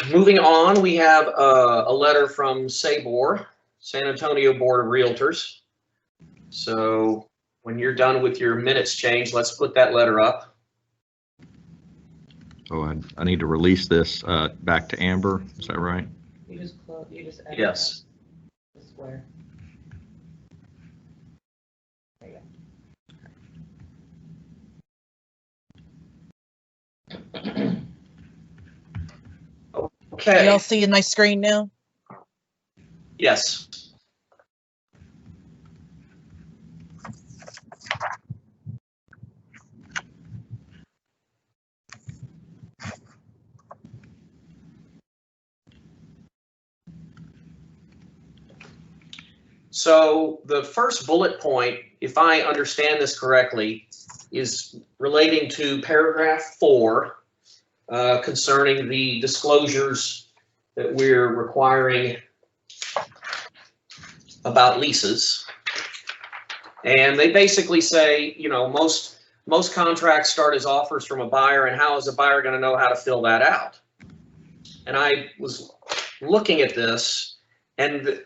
Moving on, we have a letter from SABOR, San Antonio Board of Realtors. So when you're done with your minutes change, let's put that letter up. Oh, I need to release this back to Amber. Is that right? You just add Yes. the square. There you go. Okay. Y'all see a nice screen now? All Yes. So the first bullet point, if I understand this correctly, is relating to paragraph 4 concerning the disclosures that we're requiring about leases. And they basically say, you know, most contracts start as offers from a buyer, and how is a buyer going to know how to fill that out? And I was looking at this, and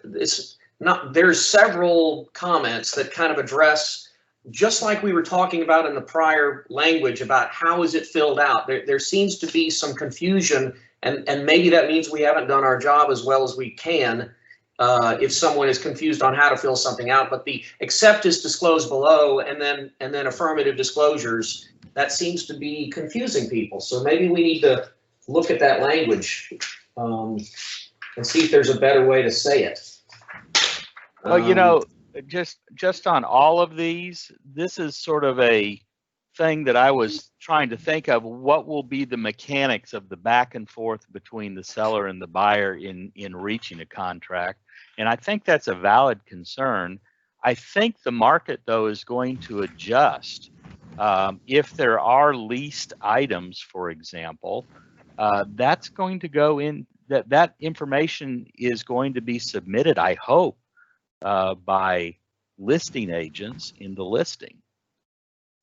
there's several comments that kind of address, just like we were talking about in the prior language about how is it filled out. There seems to be some confusion, and maybe that means we haven't done our job as well as we can if someone is confused on how to fill something out. But the except is disclosed below, and then affirmative disclosures, that seems to be confusing people. So maybe we need to look at that language and see if there's a better way to say it. Well, you know, just on all of these, this is sort of a thing that I was trying to think of. What will be the mechanics of the back and forth between the seller and the buyer in reaching a contract? And I think that's a valid concern. I think the market, though, is going to adjust. If there are leased items, for example, that's going to go in, that information is going to be submitted, I hope, by listing agents in the listing.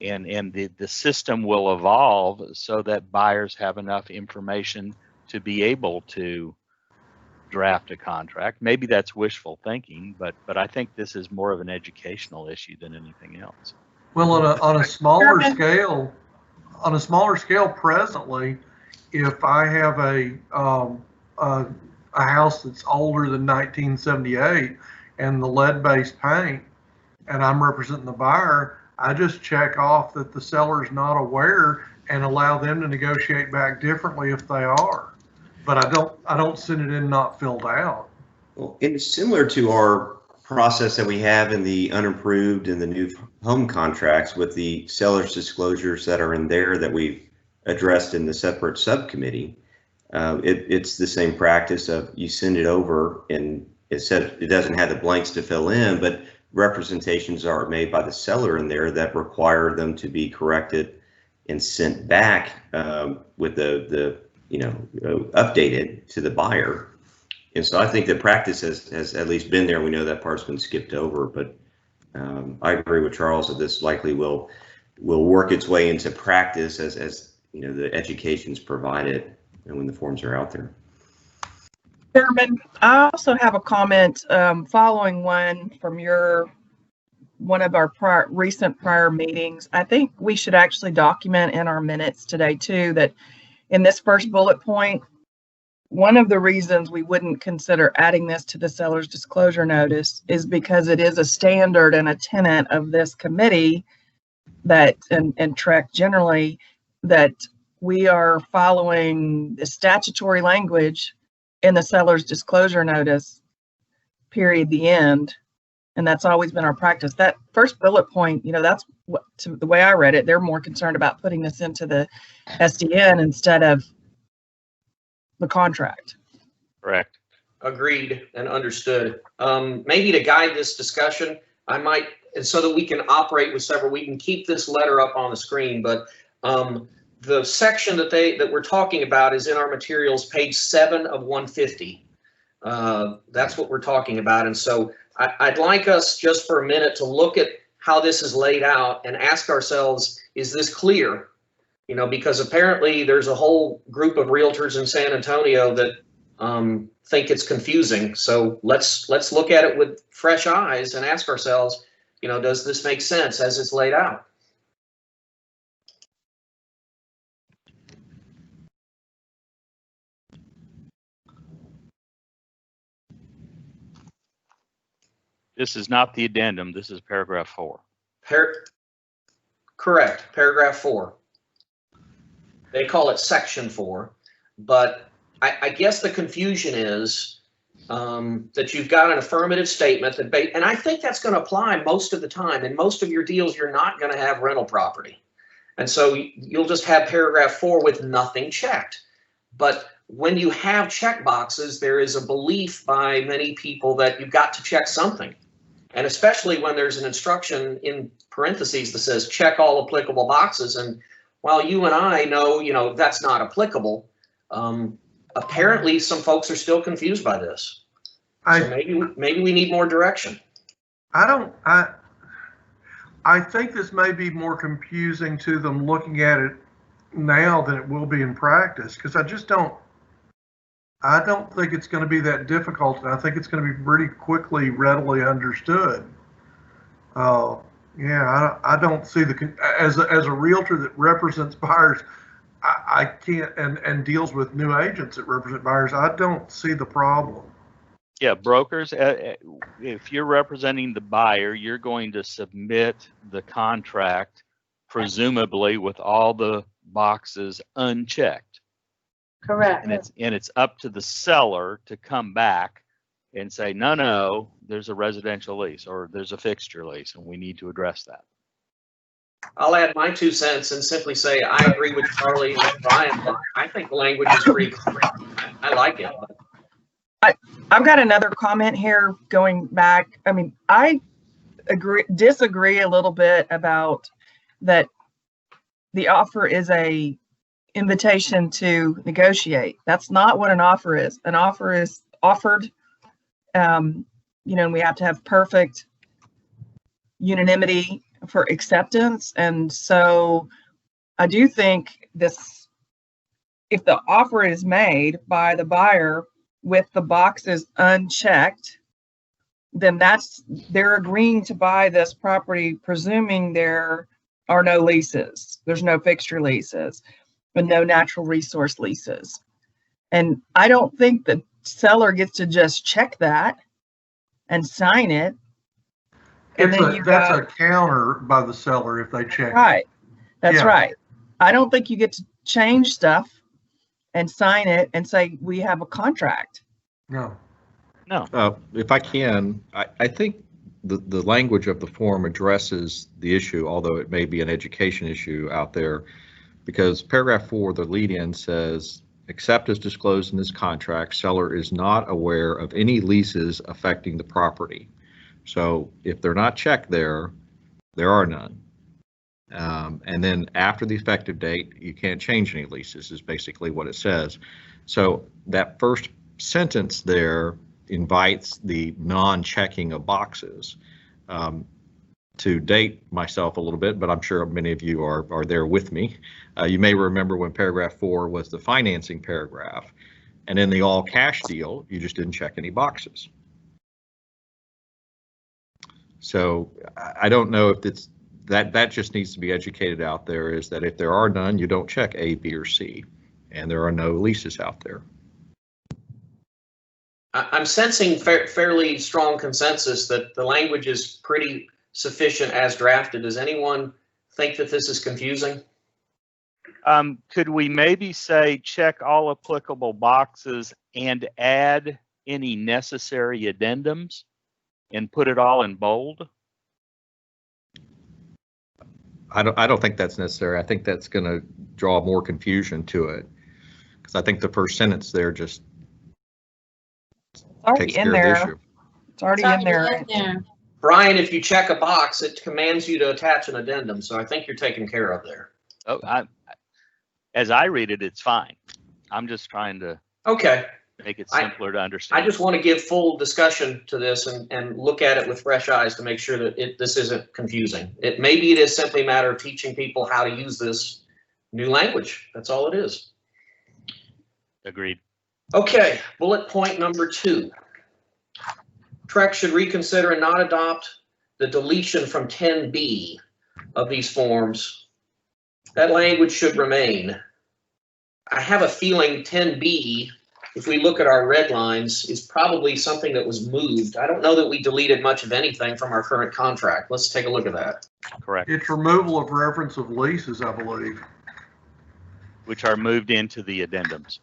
And the system will evolve so that buyers have enough information to be able to draft a contract. Maybe that's wishful thinking, but I think this is more of an educational issue than anything else. Well, on a smaller scale, presently, if I have a house that's older than 1978 and the lead-based paint, and I'm representing the buyer, I just check off that the seller's not aware and allow them to negotiate back differently if they are. But I don't send it in not filled out. Well, it's similar to our process that we have in the unapproved and the new home contracts with the seller's disclosures that are in there that we've addressed in the separate subcommittee. It's the same practice of you send it over and it says it doesn't have the blanks to fill in, but representations are made by the seller in there that require them to be corrected and sent back with the updated to the buyer. And so I think the practice has at least been there. We know that part's been skipped over, but I agree with Charles that this likely will work its way into practice as you know, the education's provided and when the forms are out there. Chairman, I also have a comment following one from one of our recent prior meetings. I think we should actually document in our minutes today too that in this first bullet point, one of the reasons we wouldn't consider adding this to the seller's disclosure notice is because it is a standard and a tenet of this committee that and TREC generally that we are following the statutory language in the seller's disclosure notice, period, the end. And that's always been our practice. That first bullet point, you know, that's what, the way I read it, they're more concerned about putting this into the SDN instead of the contract. Correct. Agreed and understood. Maybe to guide this discussion, I might, and so that we can operate with several, we can keep this letter up on the screen, but the section that we're talking about is in our materials, page 7 of 150. That's what we're talking about. And so I'd like us just for a minute to look at how this is laid out and ask ourselves, is this clear? You know, because apparently there's a whole group of realtors in San Antonio that think it's confusing. So let's look at it with fresh eyes and ask ourselves, you know, does this make sense as it's laid out? This is not the addendum. This is paragraph 4. Correct. Paragraph 4. They call it section 4, but I guess the confusion is that you've got an affirmative statement that, and I think that's going to apply most of the time. In most of your deals, you're not going to have rental property. And so you'll just have paragraph 4 with nothing checked. But when you have check boxes, there is a belief by many people that you've got to check something. And especially when there's an instruction in parentheses that says check all applicable boxes. And while you and I know, that's not applicable, apparently some folks are still confused by this. So maybe we need more direction. I think this may be more confusing to them looking at it now than it will be in practice, because I don't think it's going to be that difficult, and I think it's going to be pretty quickly readily understood. Yeah, I don't see as a realtor that represents buyers, I can't, and deals with new agents that represent buyers, I don't see the problem. Yeah, brokers, if you're representing the buyer, you're going to submit the contract, presumably with all the boxes unchecked. Correct. And it's up to the seller to come back and say, no, there's a residential lease or there's a fixture lease, and we need to address that. I'll add my 2 cents and simply say I agree with Charlie and Brian. I think the language is pretty clear. I like it. I've got another comment here going back. I mean, I disagree a little bit about that. The offer is a invitation to negotiate. That's not what an offer is. An offer is offered, and we have to have perfect unanimity for acceptance. And so I do think if the offer is made by the buyer with the boxes unchecked, then they're agreeing to buy this property, presuming there are no leases. There's no fixture leases and no natural resource leases. And I don't think the seller gets to just check that and sign it. And that's a counter by the seller if they check. Right. That's right. I don't think you get to change stuff and sign it and say, we have a contract. No. If I can, I think the language of the form addresses the issue, although it may be an education issue out there, because paragraph 4, the lead-in says, except as disclosed in this contract, seller is not aware of any leases affecting the property. So if they're not checked there are none. And then after the effective date, you can't change any leases is basically what it says. So that first sentence there invites the non-checking of boxes. To date myself a little bit, but I'm sure many of you are there with me. You may remember when paragraph 4 was the financing paragraph, and in the all cash deal, you just didn't check any boxes. So I don't know if it's that just needs to be educated out there, is that if there are none, you don't check A, B, or C, and there are no leases out there. I'm sensing fairly strong consensus that the language is pretty sufficient as drafted. Does anyone think that this is confusing? Could we maybe say check all applicable boxes and add any necessary addendums and put it all in bold? I don't think that's necessary. I think that's going to draw more confusion to it, because I think the first sentence there just takes care of the issue. It's already in there. Brian, if you check a box, it commands you to attach an addendum, so I think you're taken care of there. Oh, as I read it, it's fine. I'm just trying to make it simpler to understand. I just want to give full discussion to this and look at it with fresh eyes to make sure that this isn't confusing. Maybe it is simply a matter of teaching people how to use this new language. That's all it is. Agreed. Okay, bullet point number 2. TREC should reconsider and not adopt the deletion from 10B of these forms. That language should remain. I have a feeling 10B, if we look at our red lines, is probably something that was moved. I don't know that we deleted much of anything from our current contract. Let's take a look at that. Correct. It's removal of reference of leases, I believe. Which are moved into the addendums.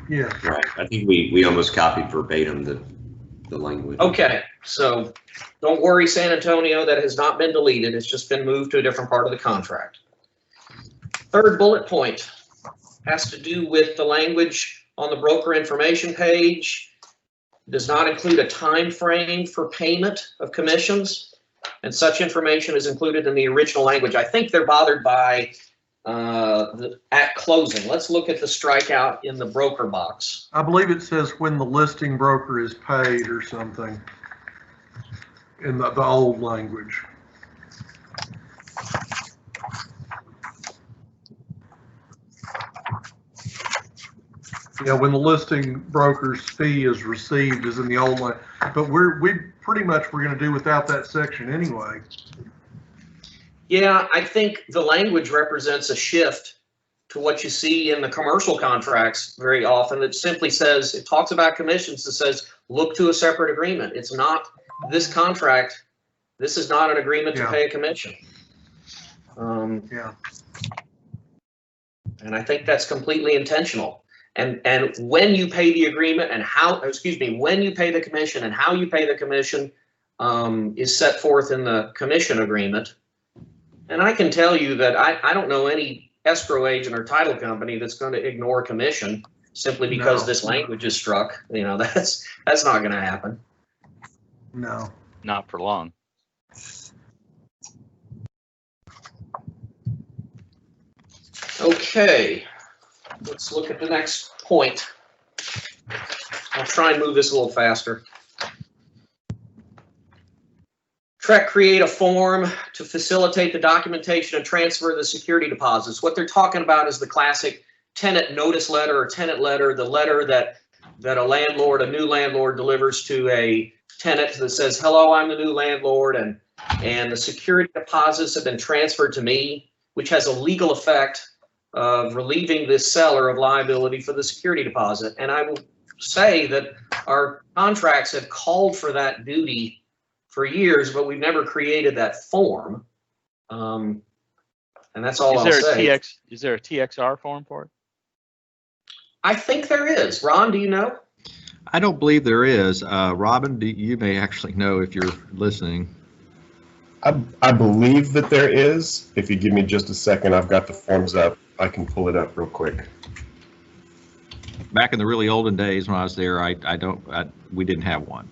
Yeah. Right. I think we almost copied verbatim the language. Okay, so don't worry, San Antonio, that has not been deleted. It's just been moved to a different part of the contract. Third bullet point has to do with the language on the broker information page. Does not include a time frame for payment of commissions, and such information is included in the original language. I think they're bothered by at closing. Let's look at the strikeout in the broker box. I believe it says when the listing broker is paid or something in the old language. Yeah, when the listing broker's fee is received is in the old one, but we pretty much we're going to do without that section anyway. Yeah, I think the language represents a shift to what you see in the commercial contracts very often. It simply says, it talks about commissions, it says, look to a separate agreement. It's not this contract. This is not an agreement to pay a commission. Yeah. And I think that's completely intentional. And when you pay the agreement and how, when you pay the commission and how you pay the commission is set forth in the commission agreement. And I can tell you that I don't know any escrow agent or title company that's going to ignore commission simply because this language is struck. You know, that's not going to happen. No. Not for long. Okay, let's look at the next point. I'll try and move this a little faster. Create a form to facilitate the documentation and transfer of the security deposits. What they're talking about is the classic tenant notice letter or tenant letter, the letter that a new landlord delivers to a tenant that says, hello, I'm the new landlord, and the security deposits have been transferred to me, which has a legal effect of relieving this seller of liability for the security deposit. And I will say that our contracts have called for that duty for years, but we've never created that form. And that's all I'll say. Is there a TXR form for it? I think there is. Ron, do you know? I don't believe there is. Robin, you may actually know if you're listening. I believe that there is. If you give me just a second, I've got the forms up. I can pull it up real quick. Back in the really olden days when I was there, we didn't have one.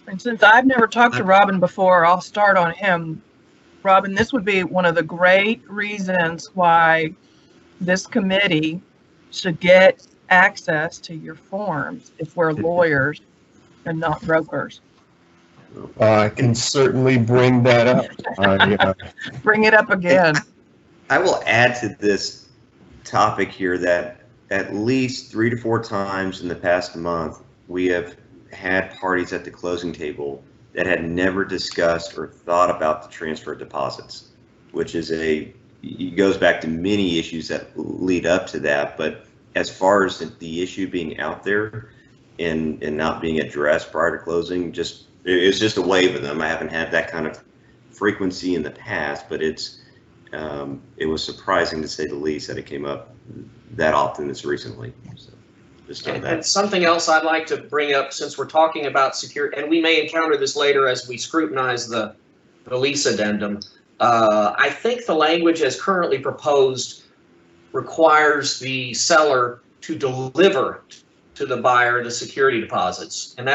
And since I've never talked to Robin before, I'll start on him. Robin, this would be one of the great reasons why this committee should get access to your forms if we're lawyers and not brokers. I can certainly bring that up. Bring it up again. I will add to this topic here that at least 3 to 4 times in the past month, we have had parties at the closing table that had never discussed or thought about the transfer of deposits, which is it goes back to many issues that lead up to that. But as far as the issue being out there and not being addressed prior to closing, it's just a wave of them. I haven't had that kind of frequency in the past, but it was surprising to say the least that it came up that often as recently. So just on that. And something else I'd like to bring up, since we're talking about security, and we may encounter this later as we scrutinize the lease addendum. I think the language as currently proposed requires the seller to deliver to the buyer the security deposits, and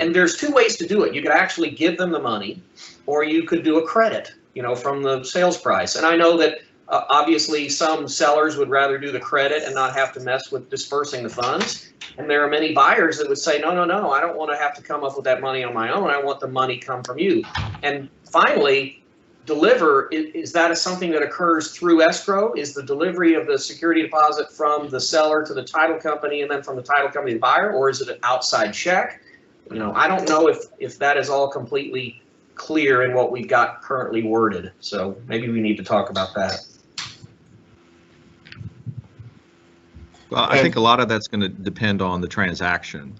and there's 2 ways to do it. You could actually give them the money, or you could do a credit, from the sales price. And I know that obviously some sellers would rather do the credit and not have to mess with dispersing the funds. And there are many buyers that would say, no, I don't want to have to come up with that money on my own. I want the money come from you. And finally, deliver, is that something that occurs through escrow? Is the delivery of the security deposit from the seller to the title company and then from the title company to the buyer, or is it an outside check? I don't know if that is all completely clear in what we've got currently worded. So maybe we need to talk about that. Well, I think a lot of that's going to depend on the transaction.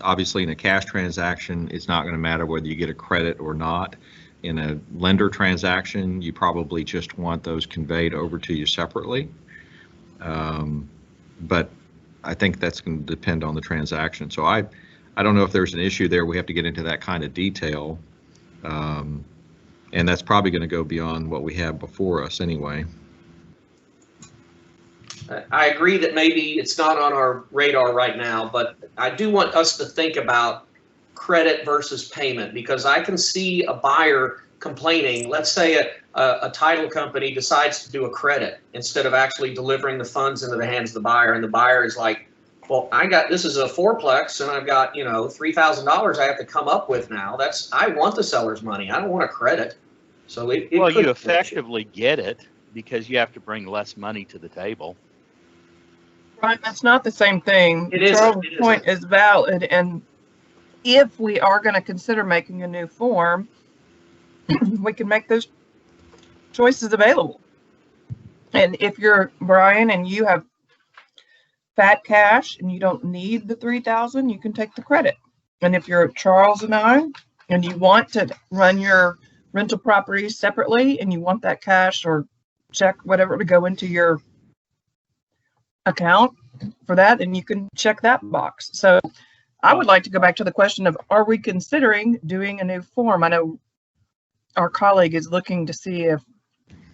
Obviously, in a cash transaction, it's not going to matter whether you get a credit or not. In a lender transaction, you probably just want those conveyed over to you separately. But I think that's going to depend on the transaction. So I don't know if there's an issue there. We have to get into that kind of detail. And that's probably going to go beyond what we have before us anyway. I agree that maybe it's not on our radar right now, but I do want us to think about credit versus payment, because I can see a buyer complaining. Let's say a title company decides to do a credit instead of actually delivering the funds into the hands of the buyer, and the buyer is like, well, this is a fourplex and I've got, $3,000 I have to come up with now. I want the seller's money. I don't want a credit. So well, you effectively get it because you have to bring less money to the table. Right, that's not the same thing. Charles' point is valid, and if we are going to consider making a new form, we can make those choices available. And if you're Brian and you have fat cash and you don't need the $3,000, you can take the credit. And if you're Charles and I, and you want to run your rental properties separately and you want that cash or check, whatever, to go into your account for that, and you can check that box. So I would like to go back to the question of, are we considering doing a new form? I know our colleague is looking to see if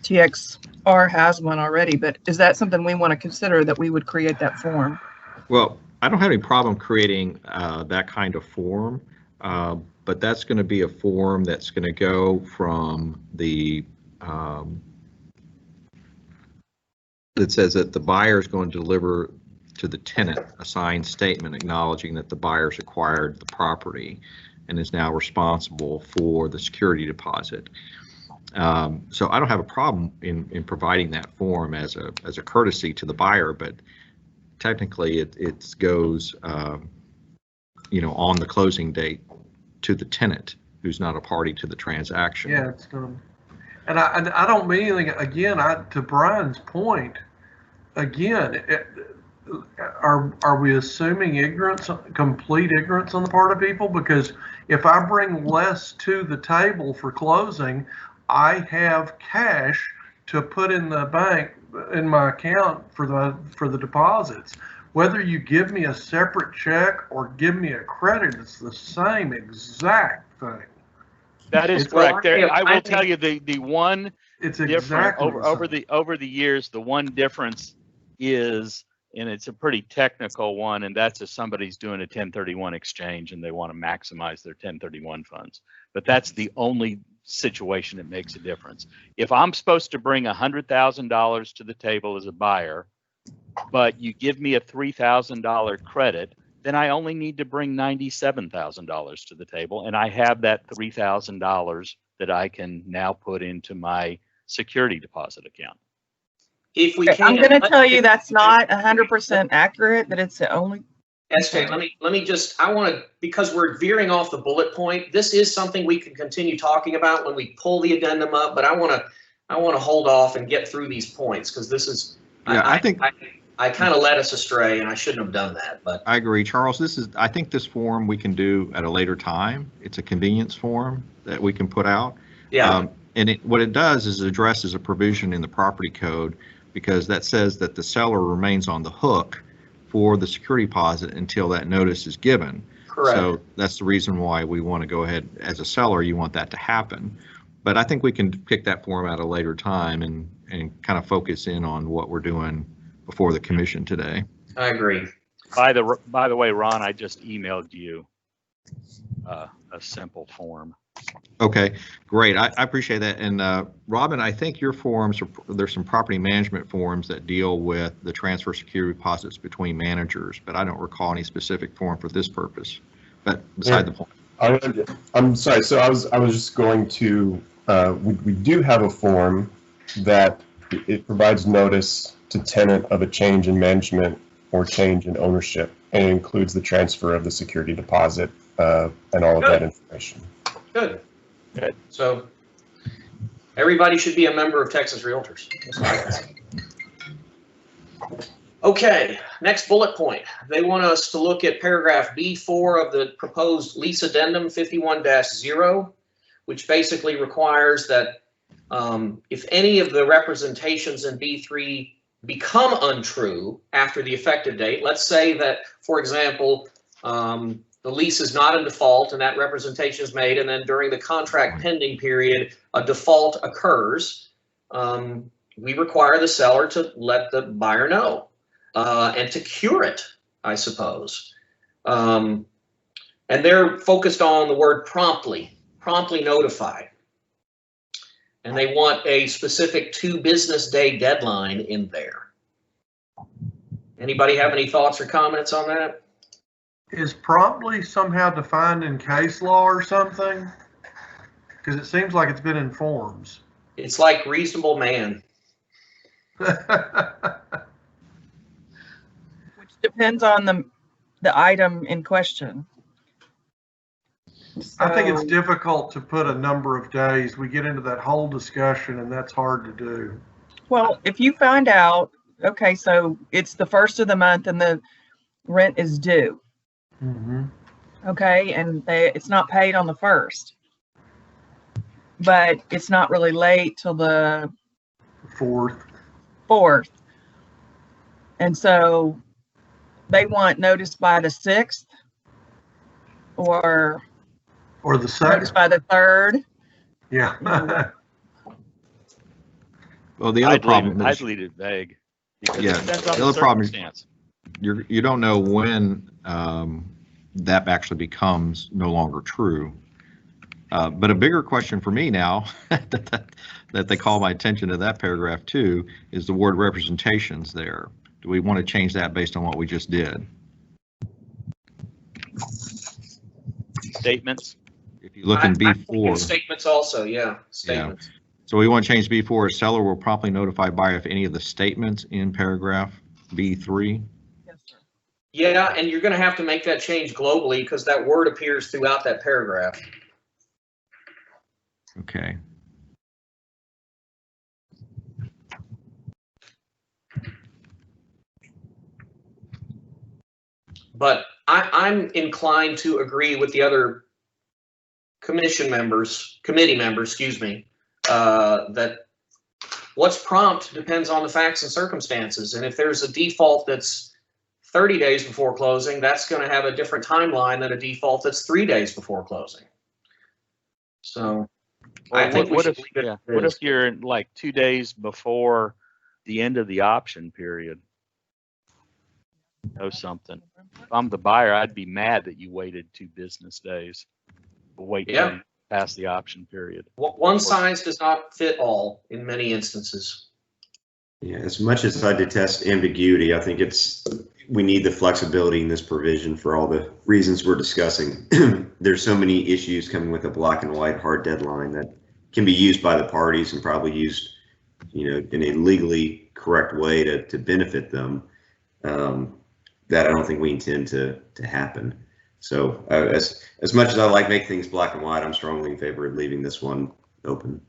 TXR has one already, but is that something we want to consider, that we would create that form? Well, I don't have any problem creating that kind of form, but that's going to be a form that's going to go from the that says that the buyer is going to deliver to the tenant a signed statement acknowledging that the buyer's acquired the property and is now responsible for the security deposit. So I don't have a problem in providing that form as a courtesy to the buyer, but technically it goes on the closing date to the tenant who's not a party to the transaction. Yeah, it's done. And I don't mean anything, again, to Brian's point, again, are we assuming ignorance, complete ignorance on the part of people? Because if I bring less to the table for closing, I have cash to put in the bank, in my account for the deposits. Whether you give me a separate check or give me a credit, it's the same exact thing. That is correct. I will tell you the one exactly over the years, the one difference is, and it's a pretty technical one, and that's if somebody's doing a 1031 exchange and they want to maximize their 1031 funds. But that's the only situation that makes a difference. If I'm supposed to bring $100,000 to the table as a buyer, but you give me a $3,000 credit, then I only need to bring $97,000 to the table, and I have that $3,000 that I can now put into my security deposit account. If we can, I'm going to tell you that's not 100% accurate, that it's the only. SJ, let me just, because we're veering off the bullet point, this is something we can continue talking about when we pull the addendum up, but I want to hold off and get through these points, because this is, yeah, I think I kind of led us astray and I shouldn't have done that, but. I agree, Charles. I think this form we can do at a later time. It's a convenience form that we can put out. Yeah. And what it does is it addresses a provision in the property code, because that says that the seller remains on the hook for the security deposit until that notice is given. Correct. So that's the reason why we want to go ahead, as a seller, you want that to happen. But I think we can pick that form at a later time and kind of focus in on what we're doing before the commission today. I agree. By the way, Ron, I just emailed you a simple form. Okay, great. I appreciate that. And Robin, I think your forms, there's some property management forms that deal with the transfer security deposits between managers, but I don't recall any specific form for this purpose. But beside the point. I'm sorry. So I was just going to, we do have a form that it provides notice to tenant of a change in management or change in ownership, and it includes the transfer of the security deposit and all of that information. Good. Good. So everybody should be a member of Texas Realtors. Okay, next bullet point. They want us to look at paragraph B4 of the proposed lease addendum 51-0, which basically requires that if any of the representations in B3 become untrue after the effective date, let's say that, for example, the lease is not in default and that representation is made, and then during the contract pending period, a default occurs, we require the seller to let the buyer know and to cure it, I suppose. And they're focused on the word promptly notify. And they want a specific 2 business day deadline in there. Anybody have any thoughts or comments on that? Is promptly somehow defined in case law or something? Because it seems like it's been in forms. It's like reasonable man. Which depends on the item in question. I think it's So- difficult to put a number of days. We get into that whole discussion and that's hard to do. Well, if you find out, okay, so it's the first of the month and the rent is due, Mm-hmm. okay, and it's not paid on the 1st, but it's not really late till the 4th. And so they want notice by the 6th or the notice 2nd. by the 3rd. Yeah. Well, the other I'd problem I'd is, leave it vague. Because yeah, it depends on the the other problem is circumstance. you don't know when that actually becomes no longer true. But a bigger question for me now that they call my attention to that paragraph too is the word representations there. Do we want to change that based on what we just did? Statements. If you look in I'm thinking B4. statements also, yeah, statements. So we want to change B4 as seller will promptly notify buyer if any of the statements in paragraph B3. Yeah, and you're going to have to make that change globally because that word appears throughout that paragraph. Okay. But I'm inclined to agree with the other committee members, excuse me, that what's prompt depends on the facts and circumstances. And if there's a default that's 30 days before closing, that's going to have a different timeline than a default that's 3 days before closing. So I think what if you're like 2 days before the end of the option period? Know something. If I'm the buyer, I'd be mad that you waited 2 business days. Wait till you pass the option period. One size does not fit all in many instances. Yeah, as much as I detest ambiguity, I think we need the flexibility in this provision for all the reasons we're discussing. There's so many issues coming with a black and white hard deadline that can be used by the parties and probably used, in a legally correct way to benefit them. That I don't think we intend to happen. So as much as I like make things black and white, I'm strongly in favor of leaving this one open.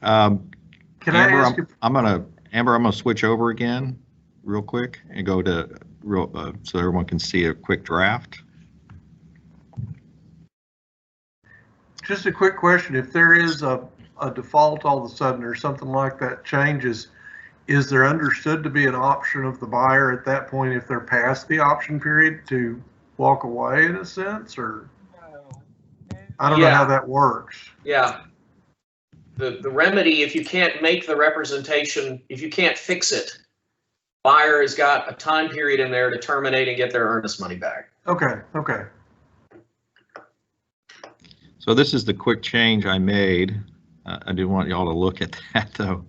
Can Amber, I ask I'm gonna switch over again real quick and go to so everyone can see a quick draft. just a quick question? If there is a default all of a sudden or something like that changes, is there understood to be an option of the buyer at that point if they're past the option period to walk away in a sense, or I don't know how that works. Yeah. The remedy, if you can't make the representation, if you can't fix it, buyer has got a time period in there to terminate and get their earnest money back. Okay, okay. So this is the quick change I made. I do want y'all to look at that though.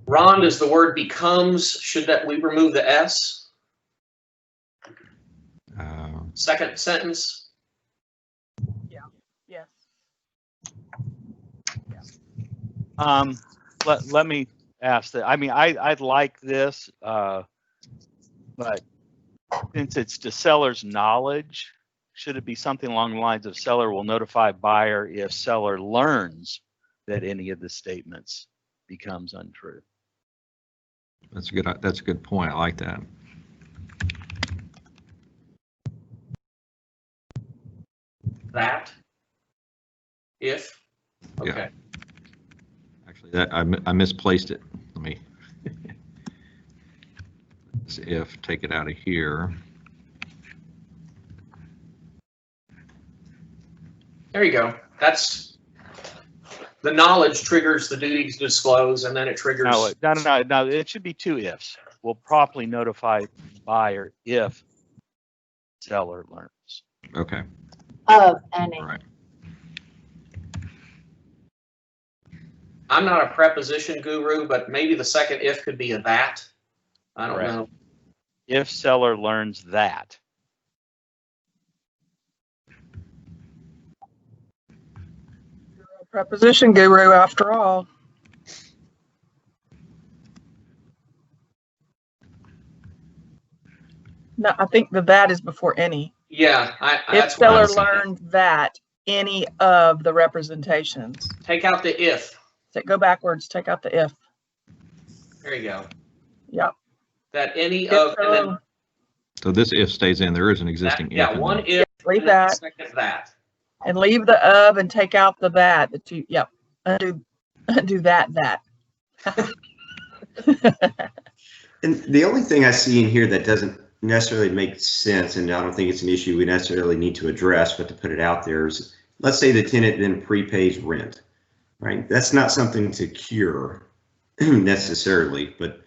Ron, does the word becomes, should that we remove the S? Second sentence. Yes. Let me ask that. I mean, I'd like this, but since it's to seller's knowledge, should it be something along the lines of seller will notify buyer if seller learns that any of the statements becomes untrue? That's a good point. I like that. that? If? Yeah. Okay. Actually, that I misplaced it. Let me. It's if, take it out of here. There you go. That's the knowledge triggers the duty to disclose, and then it triggers. No, it should be two ifs. Will promptly notify buyer if seller learns. Okay. Of any. Right. I'm not a preposition guru, but maybe the second if could be a that. I don't Correct. know. If seller learns that. Preposition guru after all. No, I think the that is before any. Yeah, If that's what I seller was thinking. learned that any of the representations. Take out the if. Go backwards, take out the if. There you go. Yep. That any If of, and seller- then So this if stays in. There is an existing that, if. yeah, in one there. if, Leave and then the that second that. and leave the of and take out the that. The two, yep. Undo that. And the only thing I see in here that doesn't necessarily make sense, and I don't think it's an issue we necessarily need to address, but to put it out there is, let's say the tenant then prepays rent, right? That's not something to cure necessarily, but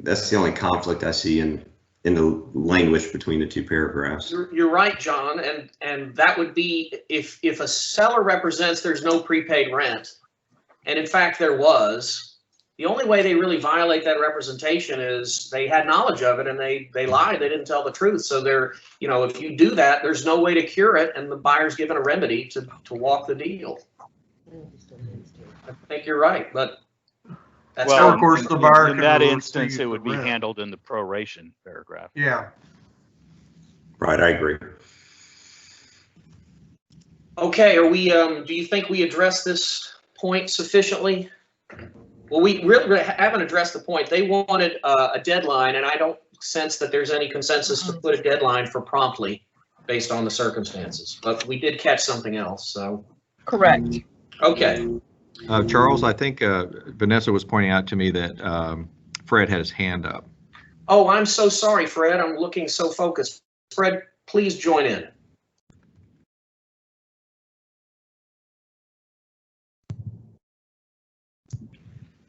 that's the only conflict I see in the language between the two paragraphs. You're right, John, and that would be if a seller represents there's no prepaid rent, and in fact there was, the only way they really violate that representation is they had knowledge of it and they lied, they didn't tell the truth. So they're, if you do that, there's no way to cure it, and the buyer's given a remedy to walk the deal. I think you're right, but that's Well, of course, the buyer in can that receive instance, it would the be rent. handled in the proration paragraph. Yeah. Right, I agree. Okay, are we, do you think we addressed this point sufficiently? Well, we really haven't addressed the point. They wanted a deadline, and I don't sense that there's any consensus to put a deadline for promptly based on the circumstances, but we did catch something else, so. Correct. Okay, Charles, I think Vanessa was pointing out to me that Fred had his hand up. oh, I'm so sorry, Fred, I'm looking so focused. Fred, please join in.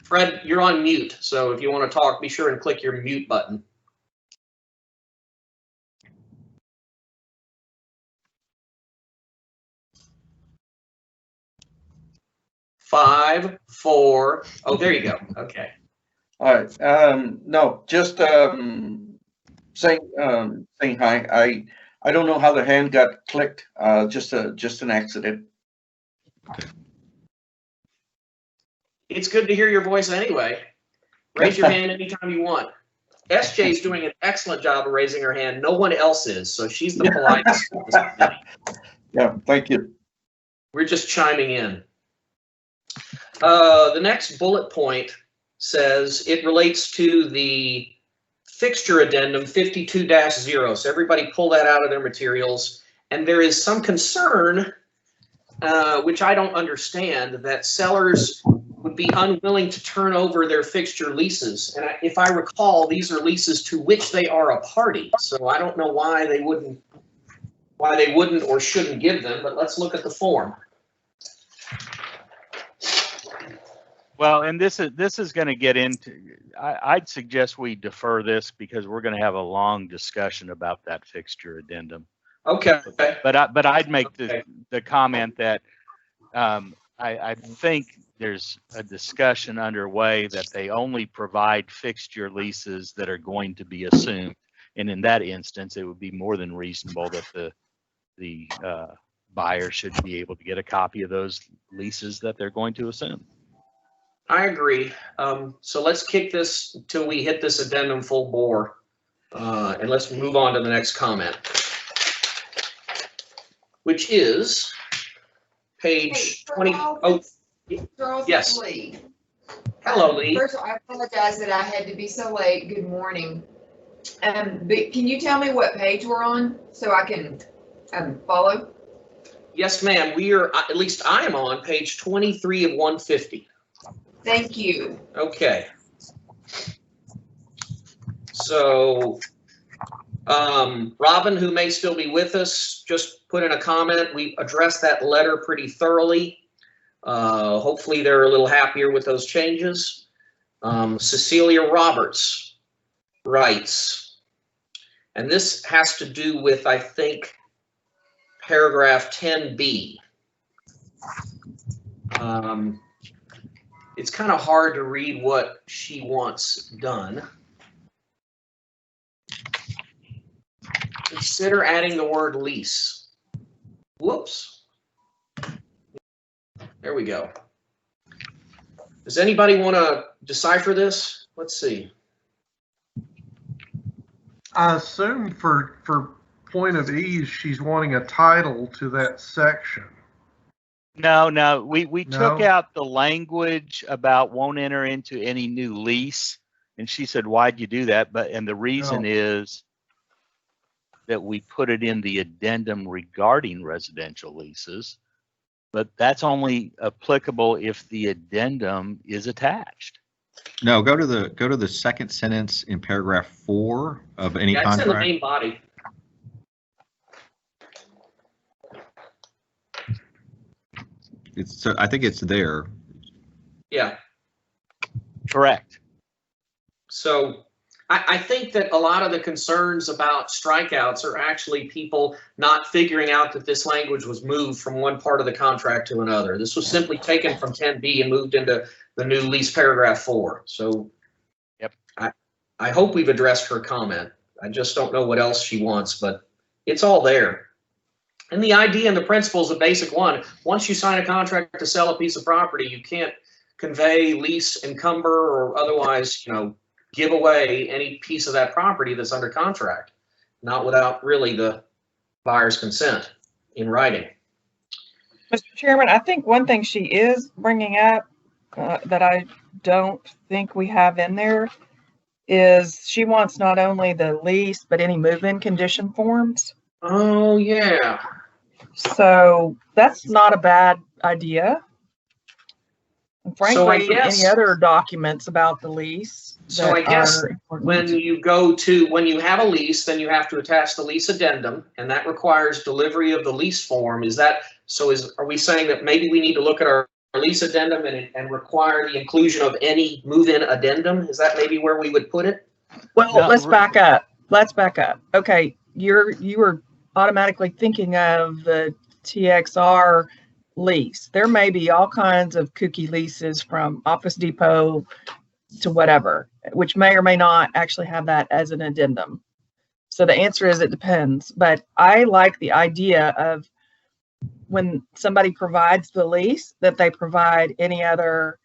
Fred, you're on mute, so if you want to talk, be sure and click your mute button. Five, four, oh, there you go, okay. All right. No, just saying hi. I don't know how the hand got clicked. Just an accident. It's good to hear your voice anyway. Raise your hand anytime you want. SJ's doing an excellent job of raising her hand. No one else is, so she's the politest. of this committee. Yeah, thank you. We're just chiming in. The next bullet point says it relates to the fixture addendum 52-0. So everybody pull that out of their materials. And there is some concern, which I don't understand, that sellers would be unwilling to turn over their fixture leases. And if I recall, these are leases to which they are a party. So I don't know why they wouldn't or shouldn't give them, but let's look at the form. Well, and this is going to get into, I'd suggest we defer this because we're going to have a long discussion about that fixture addendum. Okay. But I'd make the comment that I think there's a discussion underway that they only provide fixture leases that are going to be assumed. And in that instance, it would be more than reasonable that the buyer should be able to get a copy of those leases that they're going to assume. I agree. So let's kick this till we hit this addendum full bore. And let's move on to the next comment, which is page 20. Oh, Charles, yes. it's Lee. Hello, Lee. First of all, I apologize that I had to be so late. Good morning. But can you tell me what page we're on so I can follow? Yes, ma'am. We are, at least I am on page 23 of 150. Thank you. Okay. So, Robin, who may still be with us, just put in a comment. We addressed that letter pretty thoroughly. Hopefully they're a little happier with those changes. Cecilia Roberts writes, and this has to do with, I think, paragraph 10B. It's kind of hard to read what she wants done. Consider adding the word lease. Whoops. There we go. Does anybody want to decipher this? Let's see. I assume for point of ease, she's wanting a title to that section. No, we took No? out the language about won't enter into any new lease. And she said, why'd you do that? And the reason No. is that we put it in the addendum regarding residential leases, but that's only applicable if the addendum is attached. No, go to the second sentence in paragraph 4 of any That's in the contract. main body. I think it's there. Yeah. Correct. So I think that a lot of the concerns about strikeouts are actually people not figuring out that this language was moved from one part of the contract to another. This was simply taken from 10B and moved into the new lease paragraph 4. So yep. I hope we've addressed her comment. I just don't know what else she wants, but it's all there. And the idea and the principle is a basic one. Once you sign a contract to sell a piece of property, you can't convey, lease, encumber, or otherwise, give away any piece of that property that's under contract, not without really the buyer's consent in writing. Mr. Chairman, I think one thing she is bringing up that I don't think we have in there is she wants not only the lease, but any move-in condition forms. Oh, yeah. So that's not a bad idea. And frankly, any other documents about the lease. So I guess when you have a lease, then you have to attach the lease addendum, and that requires delivery of the lease form. Are we saying that maybe we need to look at our lease addendum and require the inclusion of any move-in addendum? Is that maybe where we would put it? Well, let's back up. Okay, you were automatically thinking of the TXR lease. There may be all kinds of kooky leases from Office Depot to whatever, which may or may not actually have that as an addendum. So the answer is it depends. But I like the idea of when somebody provides the lease, that they provide any other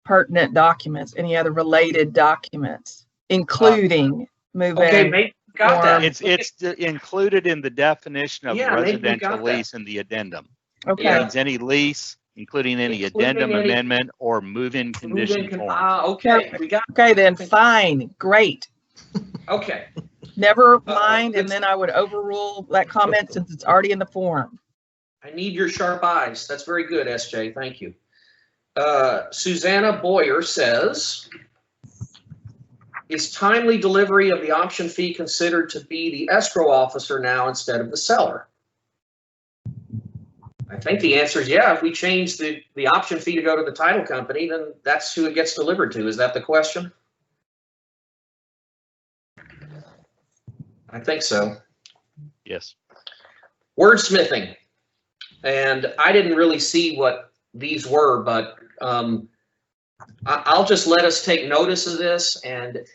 pertinent documents, any other related documents, including move-in. Okay, maybe we got that. It's included in the definition of residential lease in the addendum. Okay. It means any lease, including any addendum, amendment, or move-in condition form. Okay, we got. Okay, then fine, great. Okay. Never mind, and then I would overrule that comment since it's already in the form. I need your sharp eyes. That's very good, SJ. Thank you. Susanna Boyer says, is timely delivery of the option fee considered to be the escrow officer now instead of the seller? I think the answer is yeah. If we change the option fee to go to the title company, then that's who it gets delivered to. Is that the question? I think so. Yes. Wordsmithing. And I didn't really see what these were, but I'll just let us take notice of this. And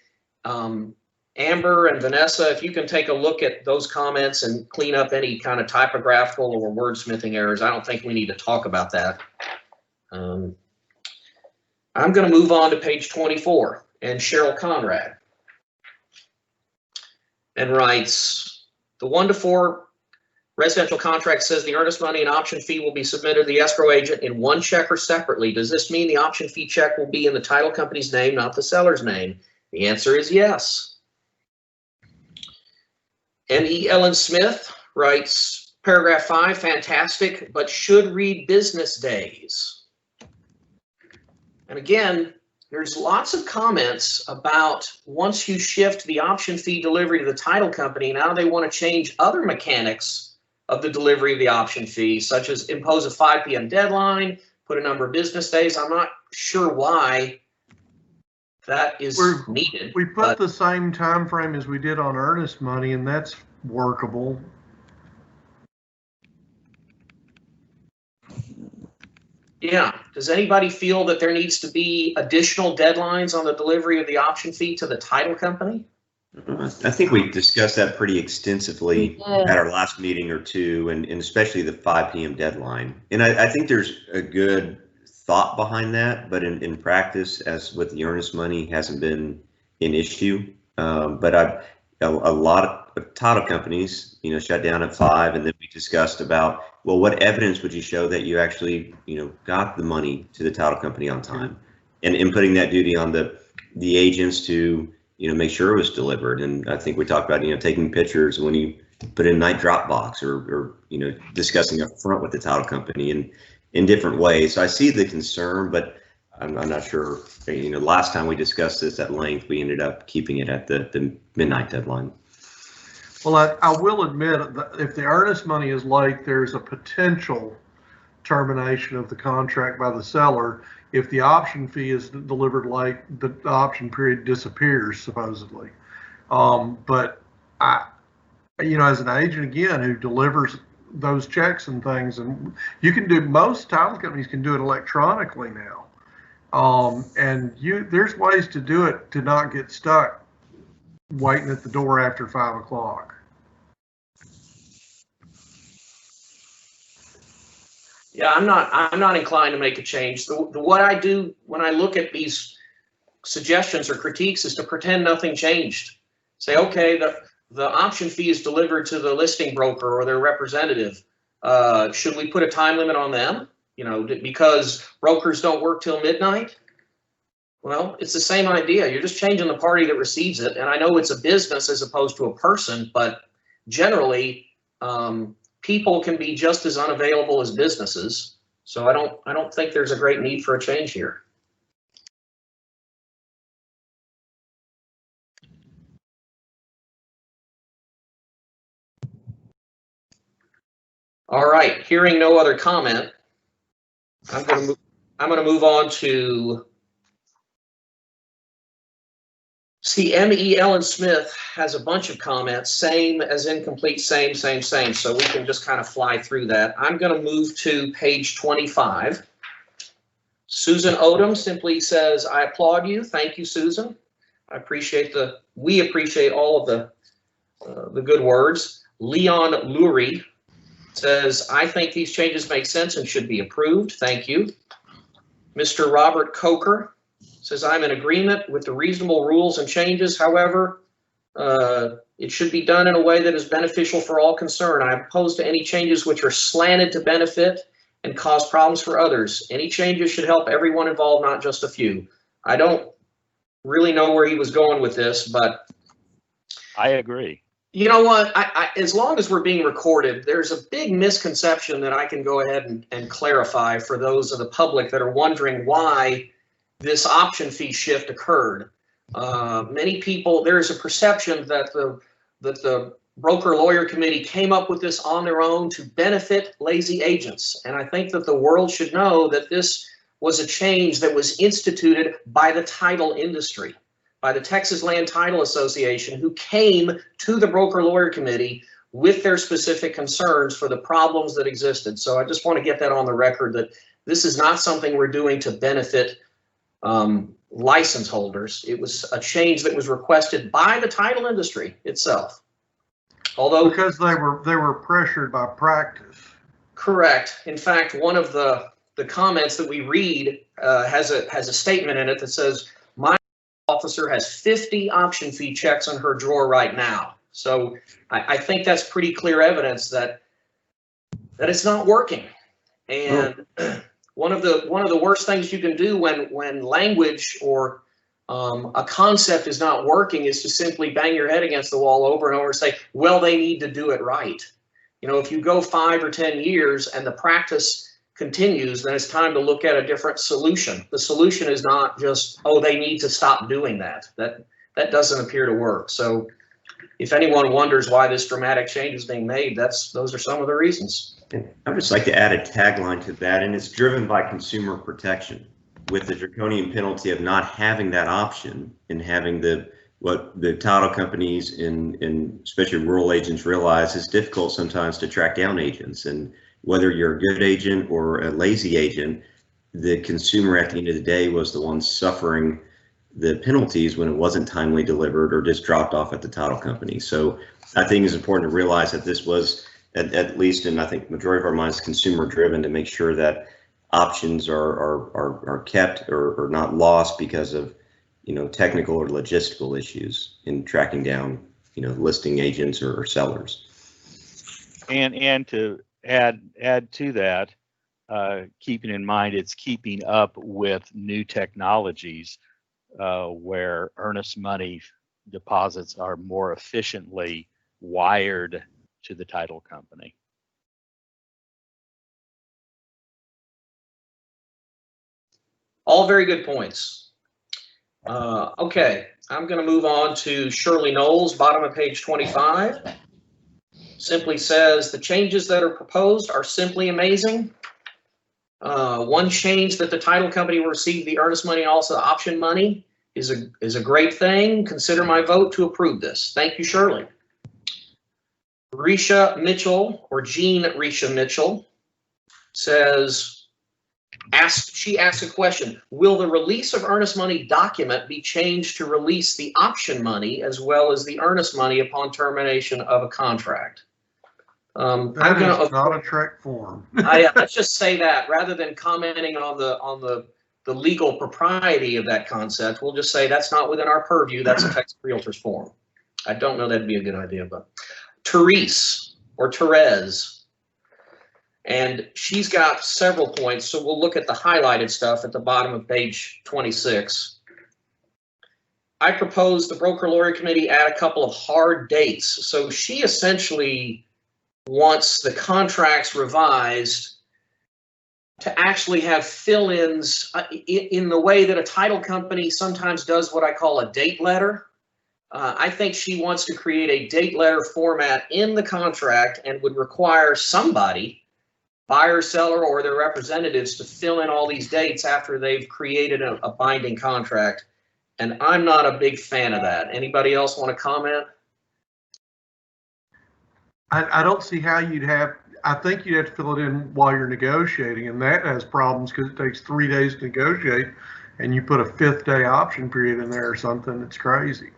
Amber and Vanessa, if you can take a look at those comments and clean up any kind of typographical or wordsmithing errors. I don't think we need to talk about that. I'm going to move on to page 24 and Cheryl Conrad. And writes, the 1 to 4 residential contract says the earnest money and option fee will be submitted to the escrow agent in one check or separately. Does this mean the option fee check will be in the title company's name, not the seller's name? The answer is yes. M.E. Ellen Smith writes, Paragraph 5, fantastic, but should read business days. And again, there's lots of comments about once you shift the option fee delivery to the title company, now they want to change other mechanics of the delivery of the option fee, such as impose a 5 p.m. deadline, put a number of business days. I'm not sure why that is needed. We put the same time frame as we did on earnest money, and that's workable. Yeah. Does anybody feel that there needs to be additional deadlines on the delivery of the option fee to the title company? I think we discussed that pretty extensively at our last meeting or two, and especially the 5 p.m. deadline. And I think there's a good thought behind that, but in practice, as with the earnest money, hasn't been an issue. But a lot of title companies, shut down at 5, and then we discussed about, well, what evidence would you show that you actually, got the money to the title company on time, and putting that duty on the agents to, make sure it was delivered. And I think we talked about, taking pictures when you put in night drop box, or discussing up front with the title company and in different ways. So I see the concern, but I'm not sure. Last time we discussed this at length, we ended up keeping it at the midnight deadline. Well, I will admit that if the earnest money is late, there's a potential termination of the contract by the seller. If the option fee is delivered late, the option period disappears supposedly. But as an agent, again, who delivers those checks and things, and you can do, most title companies can do it electronically now. And there's ways to do it to not get stuck waiting at the door after 5 o'clock. Yeah, I'm not inclined to make a change. What I do when I look at these suggestions or critiques is to pretend nothing changed. Say, okay, the option fee is delivered to the listing broker or their representative. Should we put a time limit on them? Because brokers don't work till midnight? Well, it's the same idea. You're just changing the party that receives it. And I know it's a business as opposed to a person, but generally, people can be just as unavailable as businesses. So I don't think there's a great need for a change here. All right, hearing no other comment, I'm going to move on to M.E. Ellen Smith has a bunch of comments, same as incomplete, same. So we can just kind of fly through that. I'm going to move to page 25. Susan Odom simply says, I applaud you. Thank you, Susan. We appreciate all of the good words. Leon Lurie says, I think these changes make sense and should be approved. Thank you. Mr. Robert Coker says, I'm in agreement with the reasonable rules and changes. However, it should be done in a way that is beneficial for all concerned. I'm opposed to any changes which are slanted to benefit and cause problems for others. Any changes should help everyone involved, not just a few. I don't really know where he was going with this, but I agree. You know what? As long as we're being recorded, there's a big misconception that I can go ahead and clarify for those of the public that are wondering why this option fee shift occurred. Many people, there is a perception that the broker lawyer committee came up with this on their own to benefit lazy agents. And I think that the world should know that this was a change that was instituted by the title industry, by the Texas Land Title Association, who came to the broker lawyer committee with their specific concerns for the problems that existed. So I just want to get that on the record, that this is not something we're doing to benefit license holders. It was a change that was requested by the title industry itself. Although, because they were pressured by practice. Correct. In fact, one of the comments that we read has a statement in it that says, my officer has 50 option fee checks on her drawer right now. So I think that's pretty clear evidence that it's not working. And one of the worst things you can do when language or a concept is not working is to simply bang your head against the wall over and over and say, well, they need to do it right. You know, if you go 5 or 10 years and the practice continues, then it's time to look at a different solution. The solution is not just, oh, they need to stop doing that. That doesn't appear to work. So if anyone wonders why this dramatic change is being made, those are some of the reasons. And I would just like to add a tagline to that, and it's driven by consumer protection, with the draconian penalty of not having that option and having what the title companies and especially rural agents realize is difficult sometimes to track down agents. And whether you're a good agent or a lazy agent, the consumer at the end of the day was the one suffering the penalties when it wasn't timely delivered or just dropped off at the title company. So I think it's important to realize that this was at least, and I think majority of our minds, consumer driven, to make sure that options are kept or not lost because of, you know, technical or logistical issues in tracking down, you know, listing agents or sellers. And to add to that, keeping in mind it's keeping up with new technologies where earnest money deposits are more efficiently wired to the title company. All very good points. Okay, I'm going to move on to Shirley Knowles, bottom of page 25. Simply says, the changes that are proposed are simply amazing. One change that the title company will receive the earnest money and also the option money is a great thing. Consider my vote to approve this. Thank you, Shirley. Risha Mitchell, or Jean Risha Mitchell, says, she asks a question, will the release of earnest money document be changed to release the option money as well as the earnest money upon termination of a contract? That is not a TREC form. Let's just say that rather than commenting on the legal propriety of that concept, we'll just say that's not within our purview. That's a Texas Realtors form. I don't know that'd be a good idea, but Therese or Therese, and she's got several points. So we'll look at the highlighted stuff at the bottom of page 26. I propose the broker lawyer committee add a couple of hard dates. So she essentially wants the contracts revised to actually have fill-ins in the way that a title company sometimes does what I call a date letter. I think she wants to create a date letter format in the contract and would require somebody, buyer, seller, or their representatives, to fill in all these dates after they've created a binding contract. And I'm not a big fan of that. Anybody else want to comment? I don't see how you'd have, I think you'd have to fill it in while you're negotiating, and that has problems because it takes 3 days to negotiate, and you put a 5th day option period in there or something. It's crazy.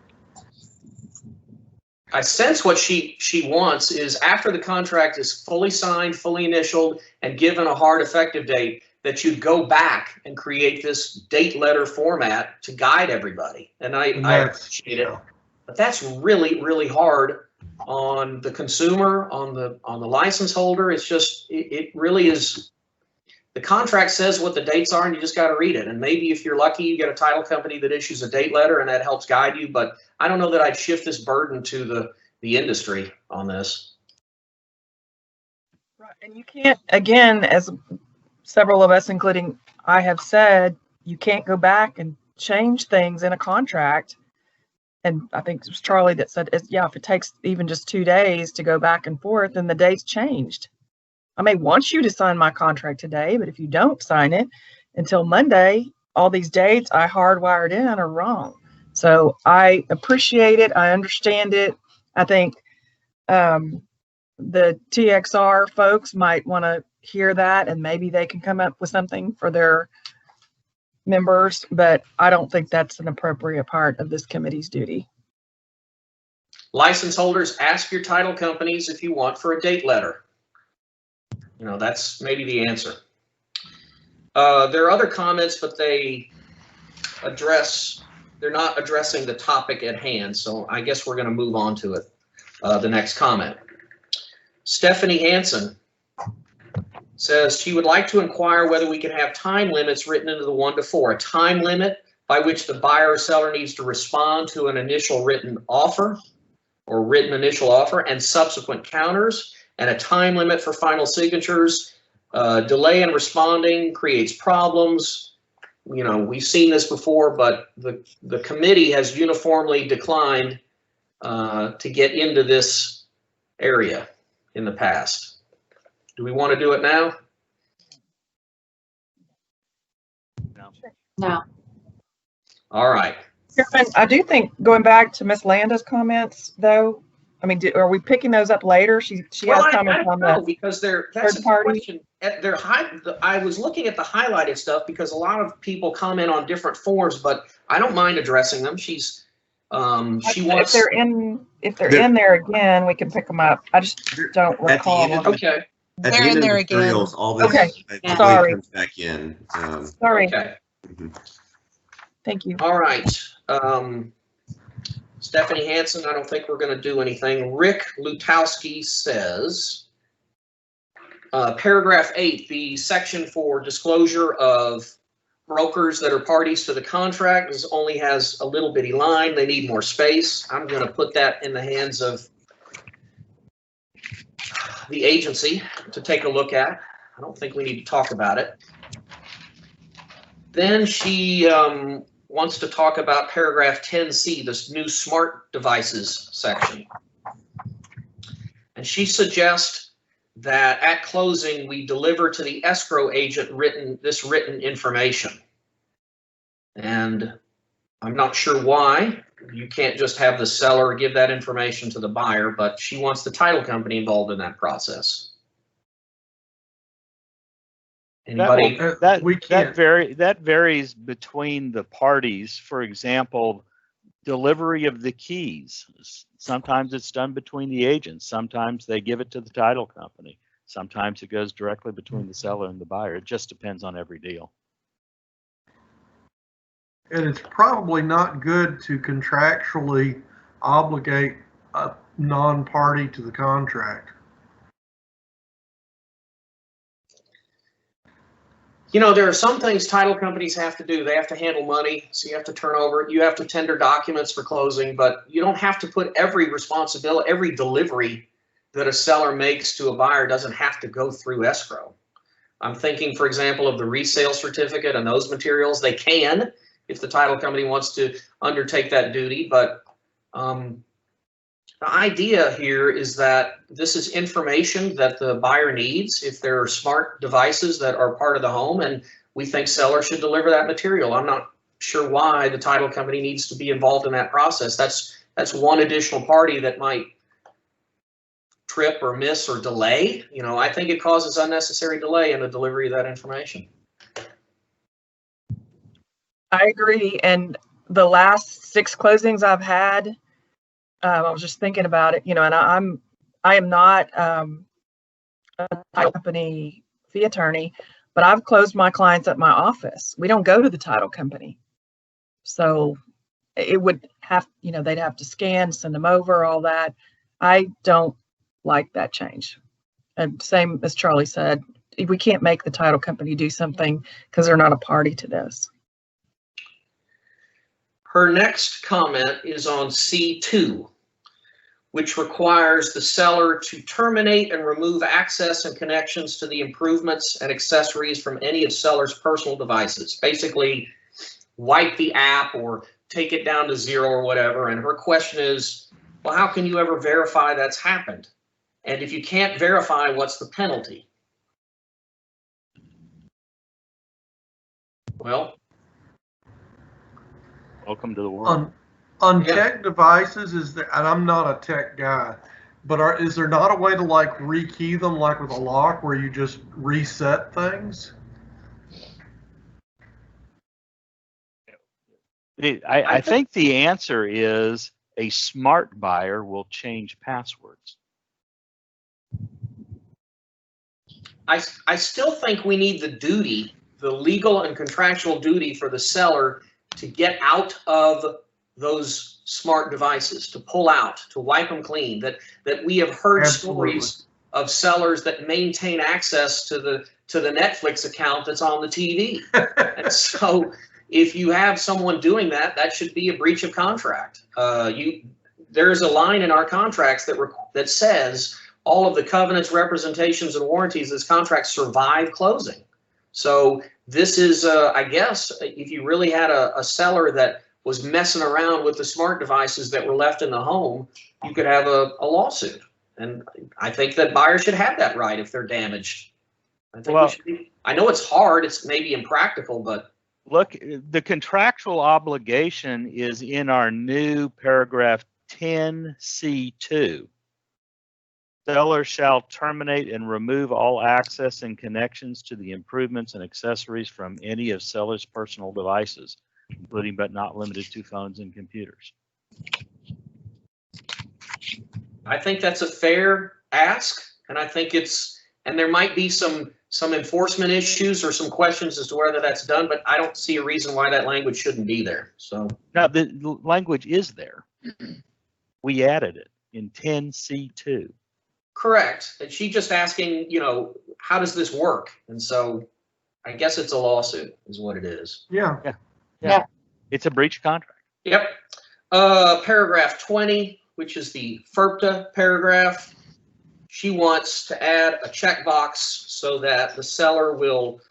I sense what she wants is after the contract is fully signed, fully initialed, and given a hard effective date, that you go back and create this date letter format to guide everybody. And I appreciate it, but that's really, really hard on the consumer, on the license holder. It's just, it really is, the contract says what the dates are and you just got to read it. And maybe if you're lucky, you get a title company that issues a date letter and that helps guide you. But I don't know that I'd shift this burden to the industry on this. Right, and you can't, again, as several of us, including I, have said, you can't go back and change things in a contract. And I think it was Charlie that said, yeah, if it takes even just 2 days to go back and forth, then the date's changed. I may want you to sign my contract today, but if you don't sign it until Monday, all these dates I hardwired in are wrong. So I appreciate it. I understand it. I think the TXR folks might want to hear that, and maybe they can come up with something for their members, but I don't think that's an appropriate part of this committee's duty. License holders, ask your title companies if you want for a date letter. You know, that's maybe the answer. There are other comments, but they're not addressing the topic at hand. So I guess we're going to move on to it. The next comment. Stephanie Hansen says she would like to inquire whether we can have time limits written into the 1 to 4, a time limit by which the buyer or seller needs to respond to an initial written offer or written initial offer and subsequent counters, and a time limit for final signatures. Delay in responding creates problems. You know, we've seen this before, but the committee has uniformly declined to get into this area in the past. Do we want to do it now? No. All right. Chairman, I do think, going back to Ms. Landa's comments, though, I mean, are we picking those up later? She Well, has comments I don't on know, the because that's third a party. question. I was looking at the highlighted stuff because a lot of people comment on different forms, but I don't mind addressing them. She If wants. they're in there again, we can pick them up. I just don't At the recall. end of the- Okay. At They're the in end of there the again. materials, all this, Okay. I believe, Sorry. comes back in. Sorry. Okay. Thank you. All right. Stephanie Hansen, I don't think we're going to do anything. Rick Lutowski says, paragraph 8, the section for disclosure of brokers that are parties to the contract only has a little bitty line. They need more space. I'm going to put that in the hands of the agency to take a look at. I don't think we need to talk about it. Then she wants to talk about paragraph 10C, this new smart devices section. And she suggests that at closing, we deliver to the escrow agent written information. And I'm not sure why. You can't just have the seller give that information to the buyer, but she wants the title company involved in that process. Anybody? That varies between the parties. For example, delivery of the keys. Sometimes it's done between the agents. Sometimes they give it to the title company. Sometimes it goes directly between the seller and the buyer. It just depends on every deal. And it's probably not good to contractually obligate a non-party to the contract. You know, there are some things title companies have to do. They have to handle money, so you have to turn over. You have to tender documents for closing, but you don't have to put every responsibility, every delivery that a seller makes to a buyer doesn't have to go through escrow. I'm thinking, for example, of the resale certificate and those materials. They can, if the title company wants to undertake that duty, but the idea here is that this is information that the buyer needs if there are smart devices that are part of the home, and we think sellers should deliver that material. I'm not sure why the title company needs to be involved in that process. That's one additional party that might trip or miss or delay. You know, I think it causes unnecessary delay in the delivery of that information. I agree. And the last 6 closings I've had, I was just thinking about it, you know, and I am not a title company fee attorney, but I've closed my clients at my office. We don't go to the title company. So it would have, you know, they'd have to scan, send them over, all that. I don't like that change. And same as Charlie said, we can't make the title company do something because they're not a party to this. Her next comment is on C2, which requires the seller to terminate and remove access and connections to the improvements and accessories from any of seller's personal devices. Basically, wipe the app or take it down to 0 or whatever. And her question is, well, how can you ever verify that's happened? And if you can't verify, what's the penalty? Well, welcome to the world. On tech devices, is there, and I'm not a tech guy, but is there not a way to like rekey them like with a lock where you just reset things? I think the answer is a smart buyer will change passwords. I still think we need the duty, the legal and contractual duty for the seller to get out of those smart devices, to pull out, to wipe them clean. That we have heard stories of sellers that maintain access to the Netflix account that's on the TV. And so if you have someone doing that, that should be a breach of contract. There's a line in our contracts that says all of the covenants, representations, and warranties of this contract survive closing. So this is, I guess, if you really had a seller that was messing around with the smart devices that were left in the home, you could have a lawsuit. And I think that buyers should have that right if they're damaged. I think we should be, I know it's hard, it's maybe impractical, but. Look, the contractual obligation is in our new paragraph 10C2. Seller shall terminate and remove all access and connections to the improvements and accessories from any of seller's personal devices, including but not limited to phones and computers. I think that's a fair ask, and I think and there might be some enforcement issues or some questions as to whether that's done, but I don't see a reason why that language shouldn't be there. So now the language is there. We added it in 10C2. Correct. And she's just asking, how does this work? And so I guess it's a lawsuit is what it is. Yeah. It's a breach of contract. Yep. Paragraph 20, which is the FERPTA paragraph. She wants to add a checkbox so that the seller will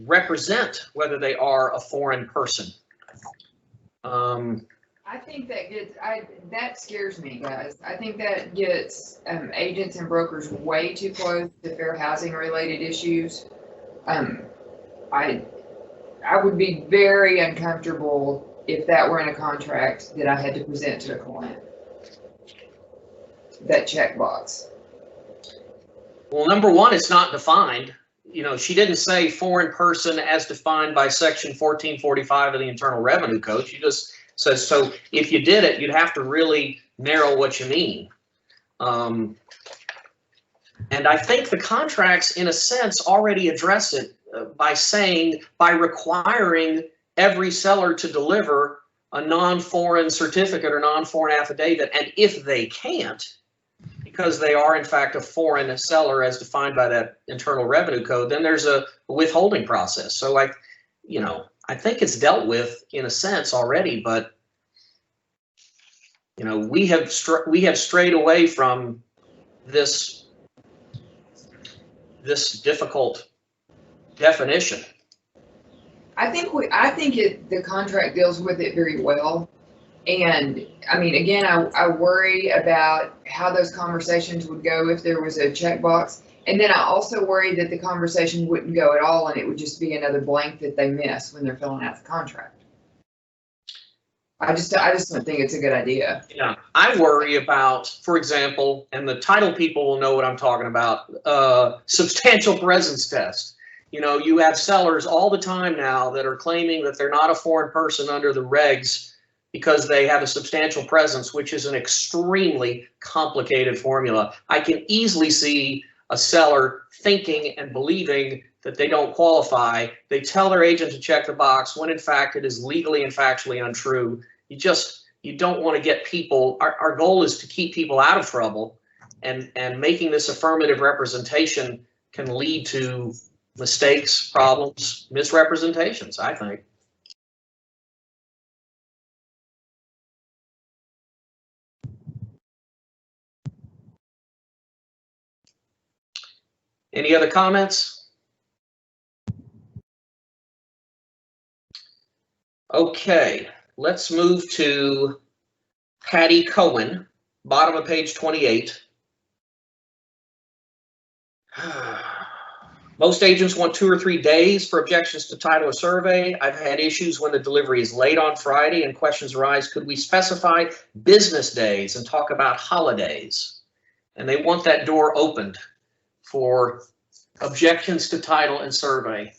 represent whether they are a foreign person. I think that scares me, guys. I think that gets agents and brokers way too close to fair housing related issues. I would be very uncomfortable if that were in a contract that I had to present to a client. That checkbox. Well, number one, it's not defined. She didn't say foreign person as defined by section 1445 of the Internal Revenue Code. She just says, so if you did it, you'd have to really narrow what you mean. And I think the contracts, in a sense, already address it by requiring every seller to deliver a non-foreign certificate or non-foreign affidavit. And if they can't, because they are in fact a foreign seller as defined by that Internal Revenue Code, then there's a withholding process. So I think it's dealt with in a sense already, but we have strayed away from this difficult definition. I think the contract deals with it very well. And I mean, again, I worry about how those conversations would go if there was a checkbox. And then I also worry that the conversation wouldn't go at all and it would just be another blank that they miss when they're filling out the contract. I just don't think it's a good idea. Yeah, I worry about, for example, and the title people will know what I'm talking about, substantial presence test. You have sellers all the time now that are claiming that they're not a foreign person under the regs because they have a substantial presence, which is an extremely complicated formula. I can easily see a seller thinking and believing that they don't qualify. They tell their agent to check the box when in fact it is legally and factually untrue. You don't want to get people, our goal is to keep people out of trouble, and making this affirmative representation can lead to mistakes, problems, misrepresentations, I think. Any other comments? Okay, let's move to Patty Cohen, bottom of page 28. Most agents want 2 or 3 days for objections to title or survey. I've had issues when the delivery is late on Friday and questions arise. Could we specify business days and talk about holidays? And they want that door opened for objections to title and survey.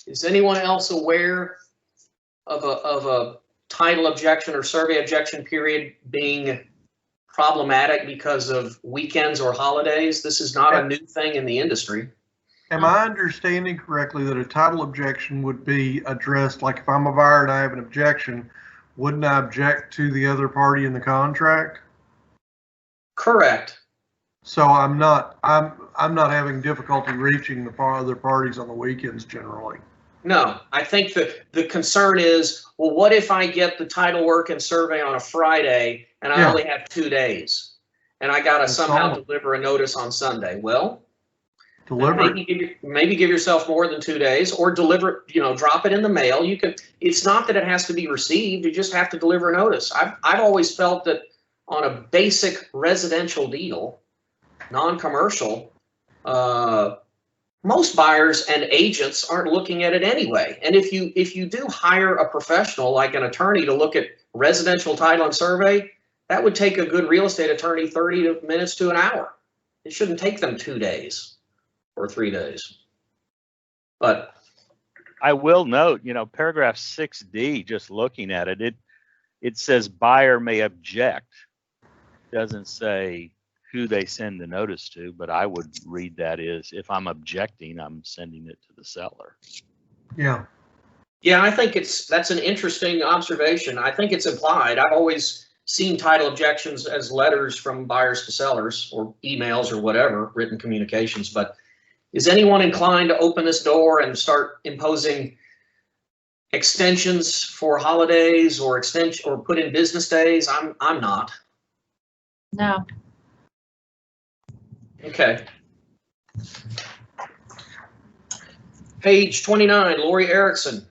Is anyone else aware of a title objection or survey objection period being problematic because of weekends or holidays? This is not a new thing in the industry. Am I understanding correctly that a title objection would be addressed, like if I'm a buyer and I have an objection, wouldn't I object to the other party in the contract? Correct. So I'm not having difficulty reaching the other parties on the weekends generally. No, I think that the concern is, well, what if I get the title work and survey on a Friday and I only have 2 days? and I gotta That's somehow all. deliver a notice on Sunday. Well, Deliver it. maybe give yourself more than 2 days, or deliver, drop it in the mail. You can, it's not that it has to be received, you just have to deliver a notice. I've always felt that on a basic residential deal, non-commercial, most buyers and agents aren't looking at it anyway. And if you do hire a professional like an attorney to look at residential title and survey, that would take a good real estate attorney 30 minutes to an hour. It shouldn't take them 2 days or 3 days. But I will note, paragraph 6D, just looking at it, it says buyer may object. Doesn't say who they send the notice to, but I would read that as if I'm objecting, I'm sending it to the seller. Yeah. yeah, I think that's an interesting observation. I think it's implied. I've always seen title objections as letters from buyers to sellers, or emails or whatever, written communications. But is anyone inclined to open this door and start imposing extensions for holidays or put in business days? I'm not. No. Okay. Page 29, Lori Erickson.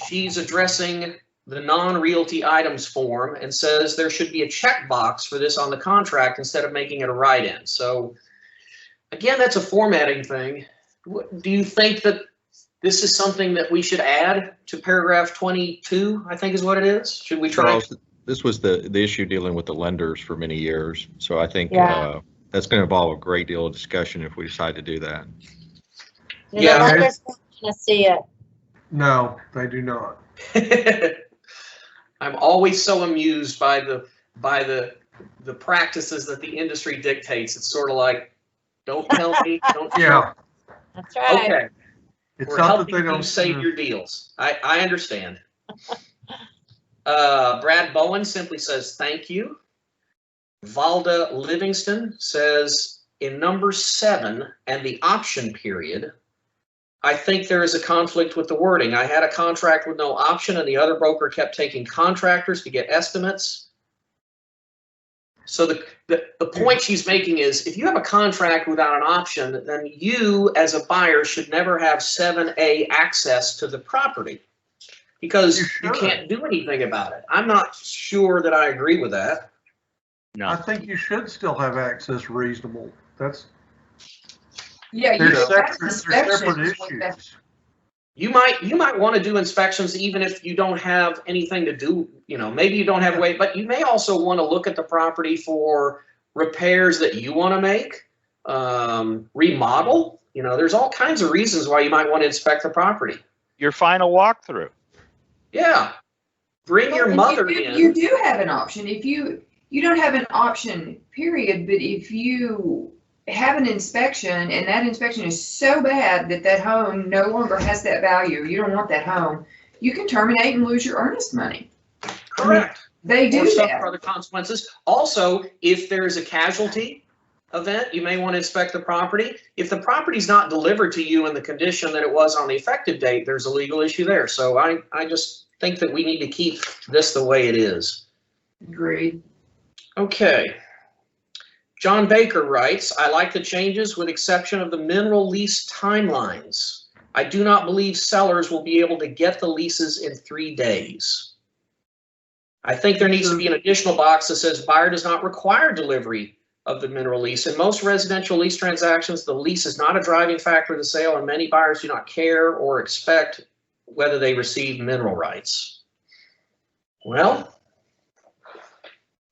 She's addressing the non-realty items form and says there should be a checkbox for this on the contract instead of making it a write-in. So again, that's a formatting thing. Do you think that this is something that we should add to paragraph 22, I think is what it is? Should we try? Charles, this was the issue dealing with the lenders for many years. So I think that's going to involve a great deal of discussion if we decide to do that. Yeah. The lenders don't want to see it. No, they do not. I'm always so amused by the practices that the industry dictates. It's sort of like, don't tell me, don't tell Yeah. me. That's right. Okay. It's We're not that helping they you don't save your deals. I understand. Brad Bowen simply says, thank you. Valda Livingston says, in number 7 and the option period, I think there is a conflict with the wording. I had a contract with no option and the other broker kept taking contractors to get estimates. So the point she's making is, if you have a contract without an option, then you as a buyer should never have 7A access to the property, because you can't do anything about it. I'm not sure that I agree with that. No. I think you should still have access reasonable. That's, Yeah, they're you separate, that's they're separate inspections. issues. You might want to do inspections even if you don't have anything to do, maybe you don't have weight, but you may also want to look at the property for repairs that you want to make, remodel. There's all kinds of reasons why you might want to inspect the property. Your final walkthrough. Yeah. Bring your mother in. You do have an option. If you don't have an option, period, but if you have an inspection and that inspection is so bad that that home no longer has that value, you don't want that home, you can terminate and lose your earnest money. Correct. They do or that. suffer other consequences. Also, if there's a casualty event, you may want to inspect the property. If the property's not delivered to you in the condition that it was on the effective date, there's a legal issue there. So I just think that we need to keep this the way it is. Agreed. Okay. John Baker writes, I like the changes with exception of the mineral lease timelines. I do not believe sellers will be able to get the leases in 3 days. I think there needs to be an additional box that says buyer does not require delivery of the mineral lease. In most residential lease transactions, the lease is not a driving factor of the sale, and many buyers do not care or expect whether they receive mineral rights. Well,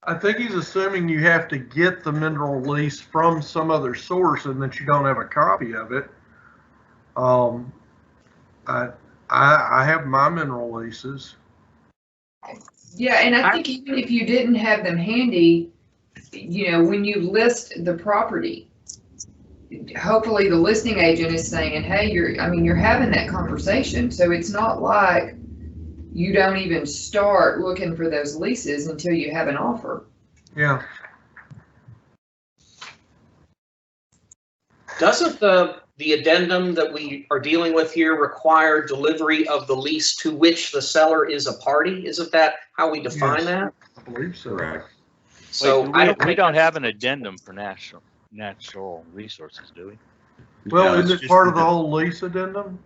I think he's assuming you have to get the mineral lease from some other source and that you don't have a copy of it. I have my mineral leases. Yeah, and I think even if you didn't have them handy, when you list the property, hopefully the listing agent is saying, hey, you're having that conversation. So it's not like you don't even start looking for those leases until you have an offer. Yeah. Doesn't the addendum that we are dealing with here require delivery of the lease to which the seller is a party? Isn't that how we define that? I believe so. Correct. So Wait, I don't we think don't have an addendum for natural resources, do we? Well, No, is it's it just part of the the- whole lease addendum?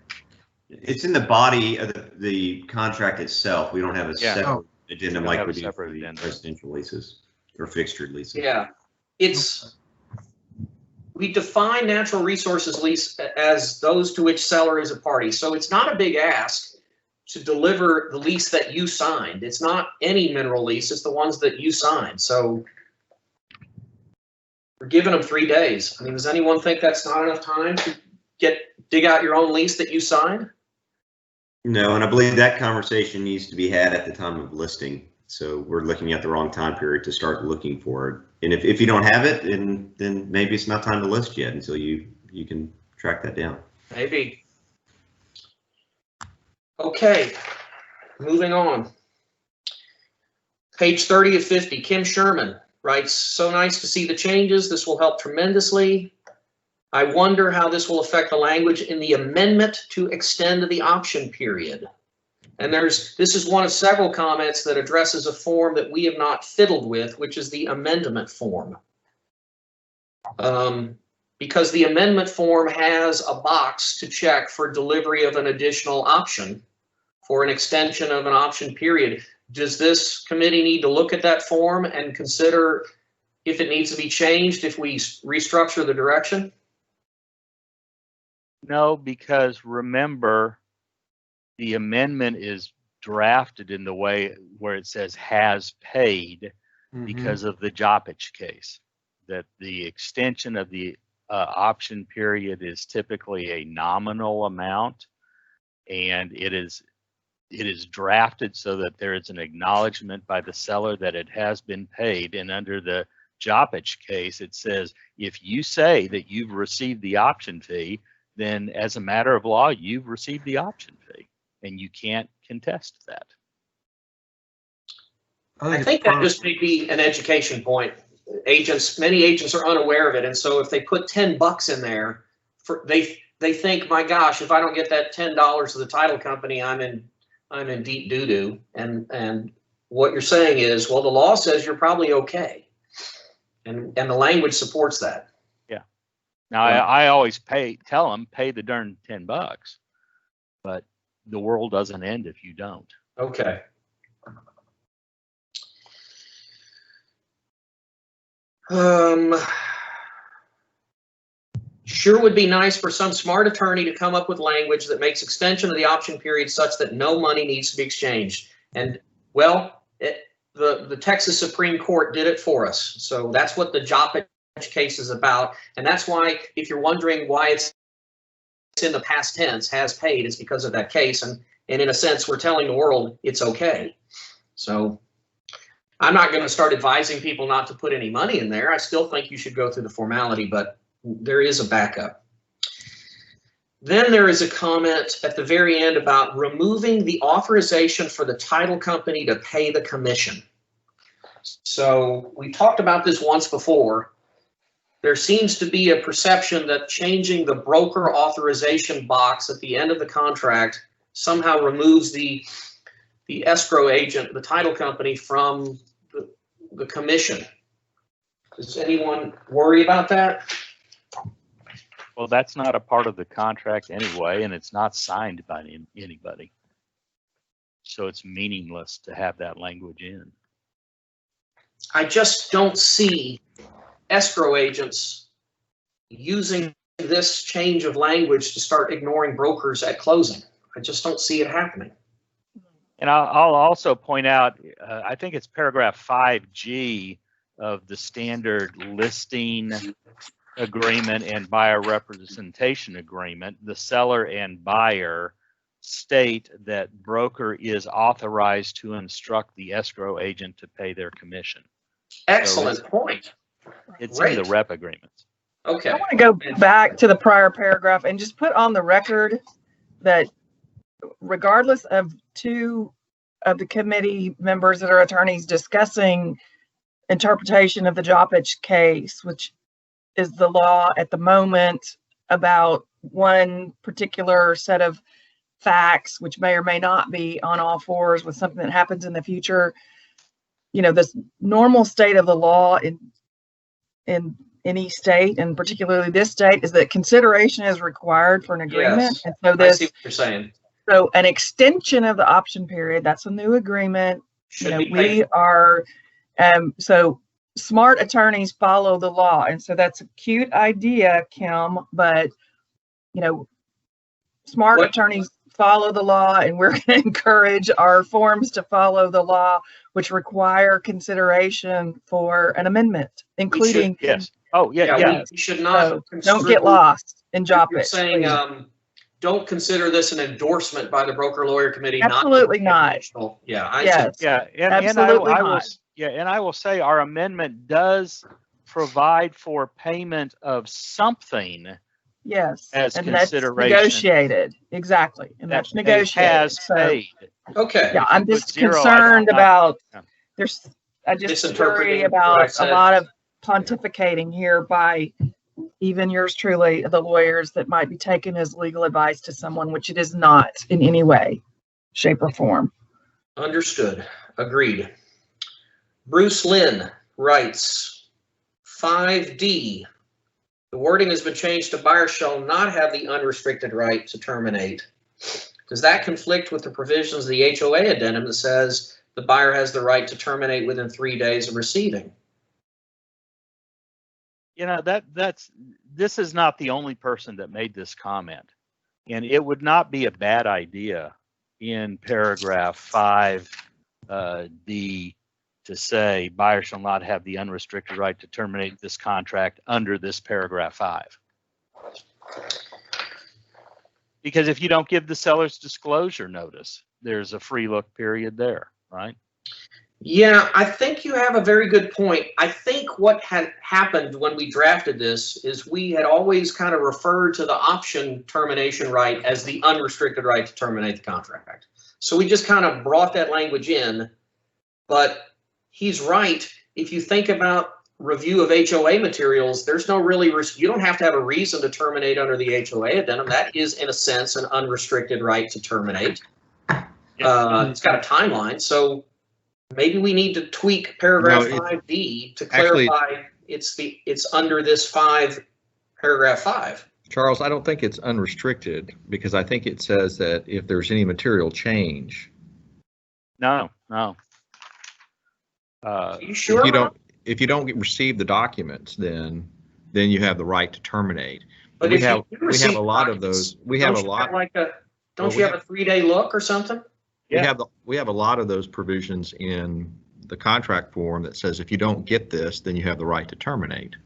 It's in the body of the contract itself. We don't have a Yeah. separate addendum We don't like have we a do separate for the addendum. residential leases or fixtured leases. Yeah, it's, we define natural resources lease as those to which seller is a party. So it's not a big ask to deliver the lease that you signed. It's not any mineral lease, it's the ones that you signed. So we're giving them 3 days. I mean, does anyone think that's not enough time to dig out your own lease that you signed? No, and I believe that conversation needs to be had at the time of listing. So we're looking at the wrong time period to start looking for it. And if you don't have it, then maybe it's not time to list yet until you can track that down. Maybe. Okay, moving on. Page 30 of 50, Kim Sherman writes, so nice to see the changes. This will help tremendously. I wonder how this will affect the language in the amendment to extend the option period. And this is one of several comments that addresses a form that we have not fiddled with, which is the amendment form. Because the amendment form has a box to check for delivery of an additional option for an extension of an option period. Does this committee need to look at that form and consider if it needs to be changed if we restructure the direction? No, because remember, the amendment is drafted in the way where it says has paid because of the Joppich case, that the extension of the option period is typically a nominal amount, and it is drafted so that there is an acknowledgement by the seller that it has been paid. And under the Joppich case, it says if you say that you've received the option fee, then as a matter of law, you've received the option fee and you can't contest that. I think that just may be an education point. Many agents are unaware of it. And so if they put $10 in there, they think, my gosh, if I don't get that $10 to the title company, I'm in deep doo-doo. And what you're saying is, well, the law says you're probably okay. And the language supports that. Now, I always tell them, pay the darn $10, but the world doesn't end if you don't. Okay. Sure would be nice for some smart attorney to come up with language that makes extension of the option period such that no money needs to be exchanged. And well, the Texas Supreme Court did it for us. So that's what the Joppich case is about. And that's why, if you're wondering why it's in the past tense, has paid, is because of that case. And in a sense, we're telling the world it's okay. So I'm not going to start advising people not to put any money in there. I still think you should go through the formality, but there is a backup. Then there is a comment at the very end about removing the authorization for the title company to pay the commission. So we talked about this once before. There seems to be a perception that changing the broker authorization box at the end of the contract somehow removes the escrow agent, the title company, from the commission. Does anyone worry about that? Well, that's not a part of the contract anyway, and it's not signed by anybody. So it's meaningless to have that language in. I just don't see escrow agents using this change of language to start ignoring brokers at closing. I just don't see it happening. And I'll also point out, I think it's paragraph 5G of the standard listing agreement and buyer representation agreement. The seller and buyer state that broker is authorized to instruct the escrow agent to pay their commission. Excellent point. It's Great. in the rep agreements. Okay. I want to go back to the prior paragraph and just put on the record that regardless of two of the committee members that are attorneys discussing interpretation of the Joppich case, which is the law at the moment about one particular set of facts, which may or may not be on all fours with something that happens in the future, this normal state of the law in any state, and particularly this state, is that consideration is required for an agreement. Yes, And so I see this, what you're saying. so an extension of the option period, that's a new agreement. Should be We paid. are, so smart attorneys follow the law. And so that's a cute idea, Kim, but, smart What- attorneys follow the law, and we're going to encourage our forms to follow the law, which require consideration for an amendment, including. Yes. Oh, yeah. We should not. So don't construe- get lost and drop You're it. saying, please. don't consider this an endorsement by the broker lawyer committee. Absolutely not. Yeah, I see. Yes. Yeah, Absolutely I will, not. and I will say our amendment does provide for payment of something Yes. as And that's consideration. negotiated. Exactly. And that that's they negotiated. has So, paid. Okay. yeah, I'm With just zero, concerned I'm not- about, yeah. I just Misinterpreting worry what I about a said. lot of pontificating here by even yours truly, the lawyers, that might be taken as legal advice to someone, which it is not in any way, shape, or form. Understood. Agreed. Bruce Lynn writes, 5D, the wording has been changed to buyer shall not have the unrestricted right to terminate. Does that conflict with the provisions of the HOA addendum that says the buyer has the right to terminate within 3 days of receiving? This is not the only person that made this comment, and it would not be a bad idea in paragraph 5D to say buyer shall not have the unrestricted right to terminate this contract under this paragraph 5. Because if you don't give the seller's disclosure notice, there's a free look period there, right? Yeah, I think you have a very good point. I think what had happened when we drafted this is we had always kind of referred to the option termination right as the unrestricted right to terminate the contract. So we just kind of brought that language in, but he's right. If you think about review of HOA materials, there's no really, you don't have to have a reason to terminate under the HOA addendum. That is, in a sense, an unrestricted right to terminate. It's got a timeline, so maybe we need to tweak paragraph 5D to clarify it's under this paragraph 5. Charles, I don't think it's unrestricted because I think it says that if there's any material change. No. You sure? If you don't receive the documents, then you have the right to terminate. But we if have you do receive a lot of those. We have a lot. Don't you have a 3-day look or something? We have a lot of those provisions in the contract form that says if you don't get this, then you have the right to terminate.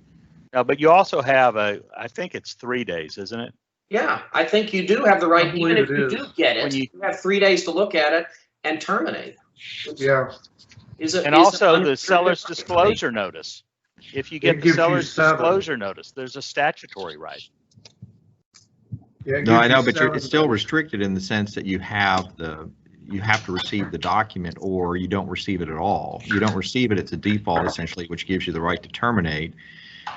No, but you also have I think it's 3 days, isn't it? Yeah, I think you do have the right, even if you it do get it, you have 3 days to look at it and terminate. Yeah. And also the seller's disclosure notice. If you get the gives you seller's 7. disclosure notice, there's a statutory right. Yeah, No, I know, but 7 it's still restricted in the sense that you have to receive the document or you don't receive it at all. You don't receive it, it's a default essentially, which gives you the right to terminate.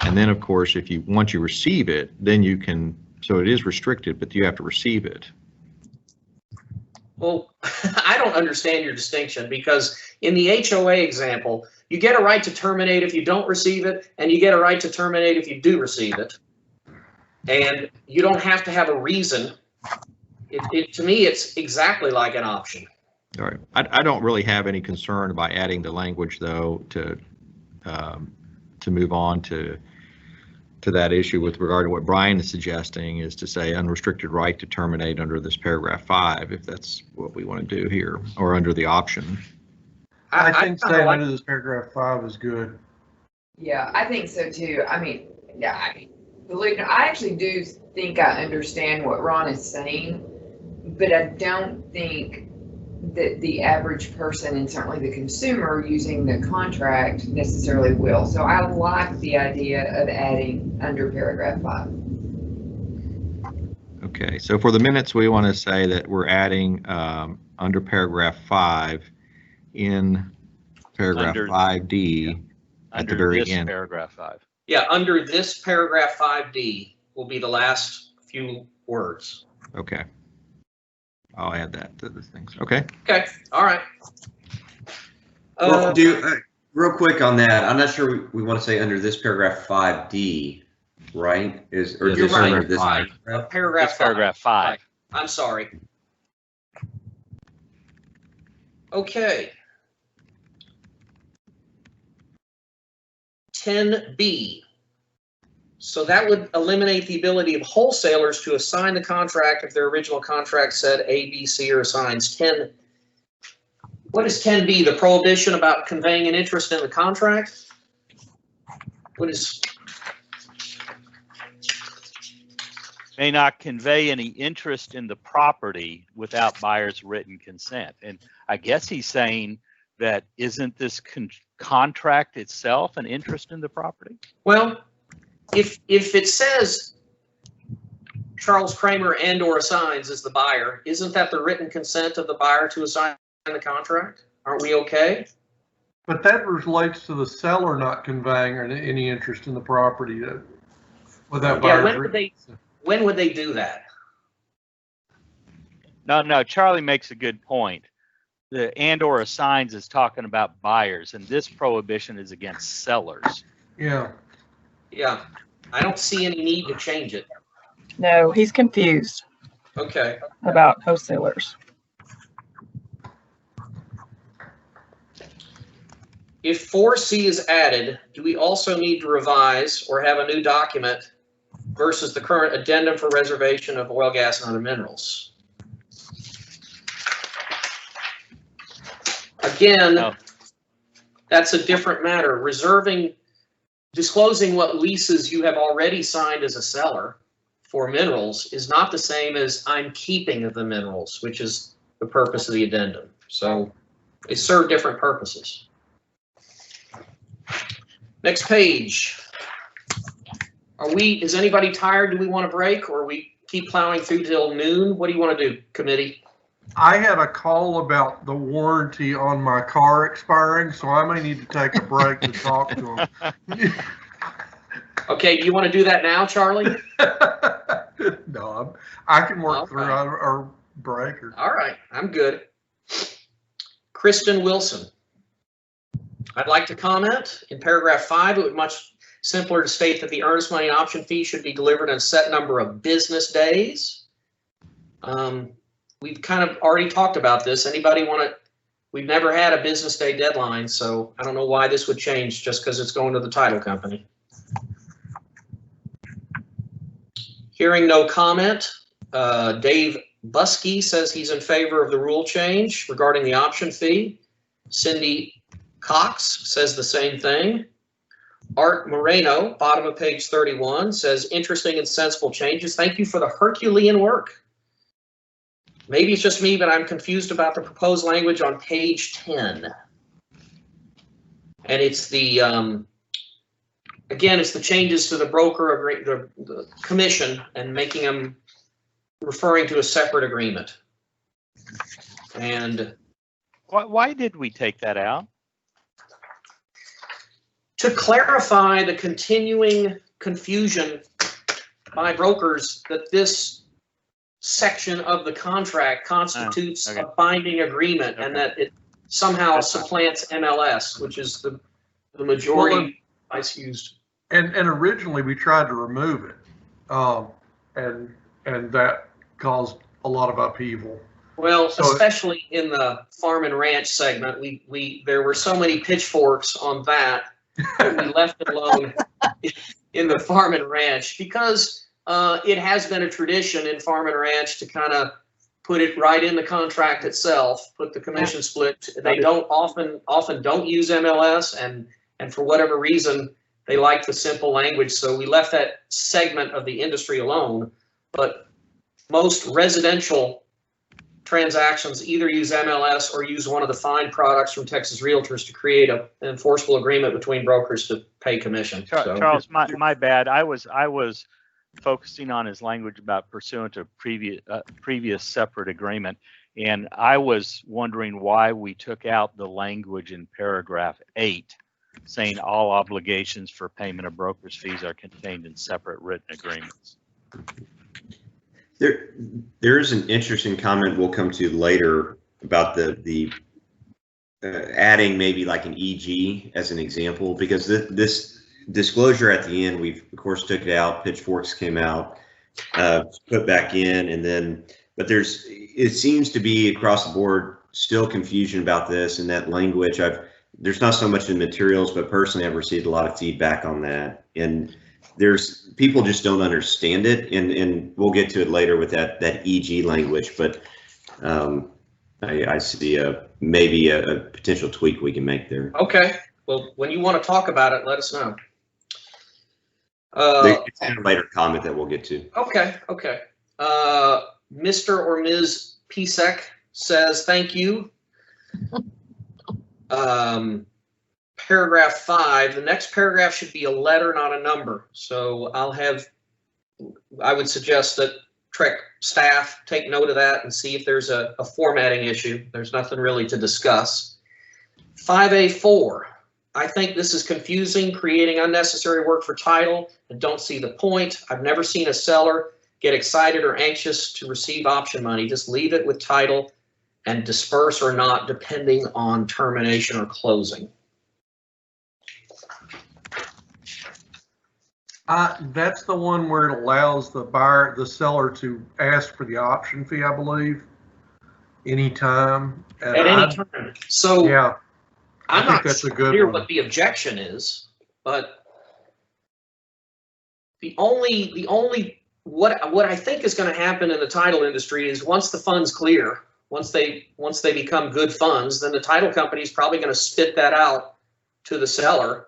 And then, of course, once you receive it, then you can, so it is restricted, but you have to receive it. Well, I don't understand your distinction because in the HOA example, you get a right to terminate if you don't receive it, and you get a right to terminate if you do receive it. And you don't have to have a reason. To me, it's exactly like an option. All right. I don't really have any concern about adding the language, though, to move on to that issue with regard to what Brian is suggesting, is to say unrestricted right to terminate under this paragraph 5, if that's what we want to do here, or under the option. I think saying under this paragraph 5 is good. Yeah, I think so too. I mean, believe me, I actually do think I understand what Ron is saying, but I don't think that the average person, and certainly the consumer using the contract, necessarily will. So I like the idea of adding under paragraph 5. Okay, so for the minutes, we want to say that we're adding under paragraph 5 in paragraph 5D at the very end. Paragraph 5. Yeah, under this paragraph 5D will be the last few words. Okay. I'll add that to the things. Okay. Okay, all right. Real quick on that, I'm not sure we want to say under this paragraph 5D, right? Or You're just right. under this Paragraph That's paragraph 5. I'm sorry. Okay. 10B. So that would eliminate the ability of wholesalers to assign the contract if their original contract said A, B, C, or assigns 10. What is 10B? The prohibition about conveying an interest in the contract? What is? May not convey any interest in the property without buyer's written consent. And I guess he's saying that isn't this contract itself an interest in the property? Well, if it says Charles Kramer and or assigns as the buyer, isn't that the written consent of the buyer to assign the contract? Aren't we okay? But that relates to the seller not conveying any interest in the property without Yeah, buyer's when would they do that? No, Charlie makes a good point. The and or assigns is talking about buyers, and this prohibition is against sellers. Yeah. Yeah, I don't see any need to change it. No, he's confused Okay. about wholesalers. If 4C is added, do we also need to revise or have a new document versus the current addendum for reservation of oil, gas, and other minerals? Again, that's a different matter. Disclosing what leases you have already signed as a seller for minerals is not the same as I'm keeping the minerals, which is the purpose of the addendum. So they serve different purposes. Next page. Is anybody tired? Do we want to break, or we keep plowing through till noon? What do you want to do, committee? I had a call about the warranty on my car expiring, so I may need to take a break to talk to them. Okay, do you want to do that now, Charlie? No, I can work through our break. All right, I'm good. Kristen Wilson. I'd like to comment. In paragraph 5, it would be much simpler to state that the earnest money option fee should be delivered in a set number of business days. We've kind of already talked about this. Anybody want to? We've never had a business day deadline, so I don't know why this would change just because it's going to the title company. Hearing no comment, Dave Buskey says he's in favor of the rule change regarding the option fee. Cindy Cox says the same thing. Art Moreno, bottom of page 31, says interesting and sensible changes. Thank you for the Herculean work. Maybe it's just me, but I'm confused about the proposed language on page 10. And it's the, again, it's the changes to the broker, the commission, and making them referring to a separate agreement. And why did we take that out? To clarify the continuing confusion by brokers that this section of the contract constitutes a binding agreement and that it somehow supplants MLS, which is the majority device used. And originally we tried to remove it, and that caused a lot of upheaval. Well, especially in the farm and ranch segment, there were so many pitchforks on that we left it alone in the farm and ranch because it has been a tradition in farm and ranch to kind of put it right in the contract itself, put the commission split. They don't often don't use MLS, and for whatever reason they like the simple language, so we left that segment of the industry alone. But most residential transactions either use MLS or use one of the fine products from Texas Realtors to create an enforceable agreement between brokers to pay commission. Charles, my bad. I was focusing on his language about pursuant to previous separate agreement, and I was wondering why we took out the language in paragraph 8 saying all obligations for payment of broker's fees are contained in separate written agreements. There is an interesting comment we'll come to later about the adding maybe like an EG as an example, because this disclosure at the end, we've of course took it out, Pitchforks came out, put back in, and then, but it seems to be across the board still confusion about this and that language. There's not so much in materials, but personally I've received a lot of feedback on that, and people just don't understand it, and we'll get to it later with that EG language, but I see maybe a potential tweak we can make there. Okay. Well, when you want to talk about it, let us know. It's a later comment that we'll get to. Okay. Okay. Mr. or Ms. Pisek says thank you. Paragraph 5. The next paragraph should be a letter, not a number. So I would suggest that Trek staff take note of that and see if there's a formatting issue. There's nothing really to discuss. 5A4. I think this is confusing, creating unnecessary work for title, and don't see the point. I've never seen a seller get excited or anxious to receive option money. Just leave it with title and disperse or not, depending on termination or closing. That's the one where it allows the seller to ask for the option fee, I believe, anytime. At any time. So yeah, I'm not that's a good clear one. what the objection is, but the only what I think is going to happen in the title industry is once the funds clear, once they become good funds, then the title company is probably going to spit that out to the seller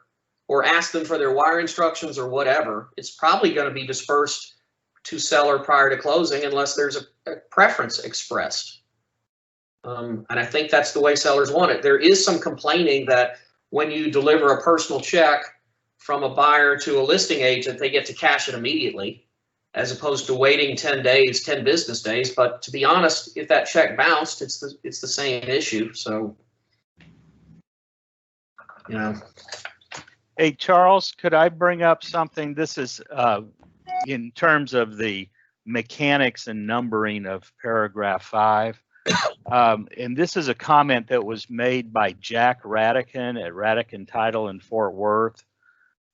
or ask them for their wire instructions or whatever. It's probably going to be dispersed to seller prior to closing unless there's a preference expressed. And I think that's the way sellers want it. There is some complaining that when you deliver a personal check from a buyer to a listing agent, they get to cash it immediately, as opposed to waiting 10 days, 10 business days. But to be honest, if that check bounced, it's the same issue. So, you know. Hey, Charles, could I bring up something? This is in terms of the mechanics and numbering of paragraph 5. And this is a comment that was made by Jack Radican at Radican Title in Fort Worth.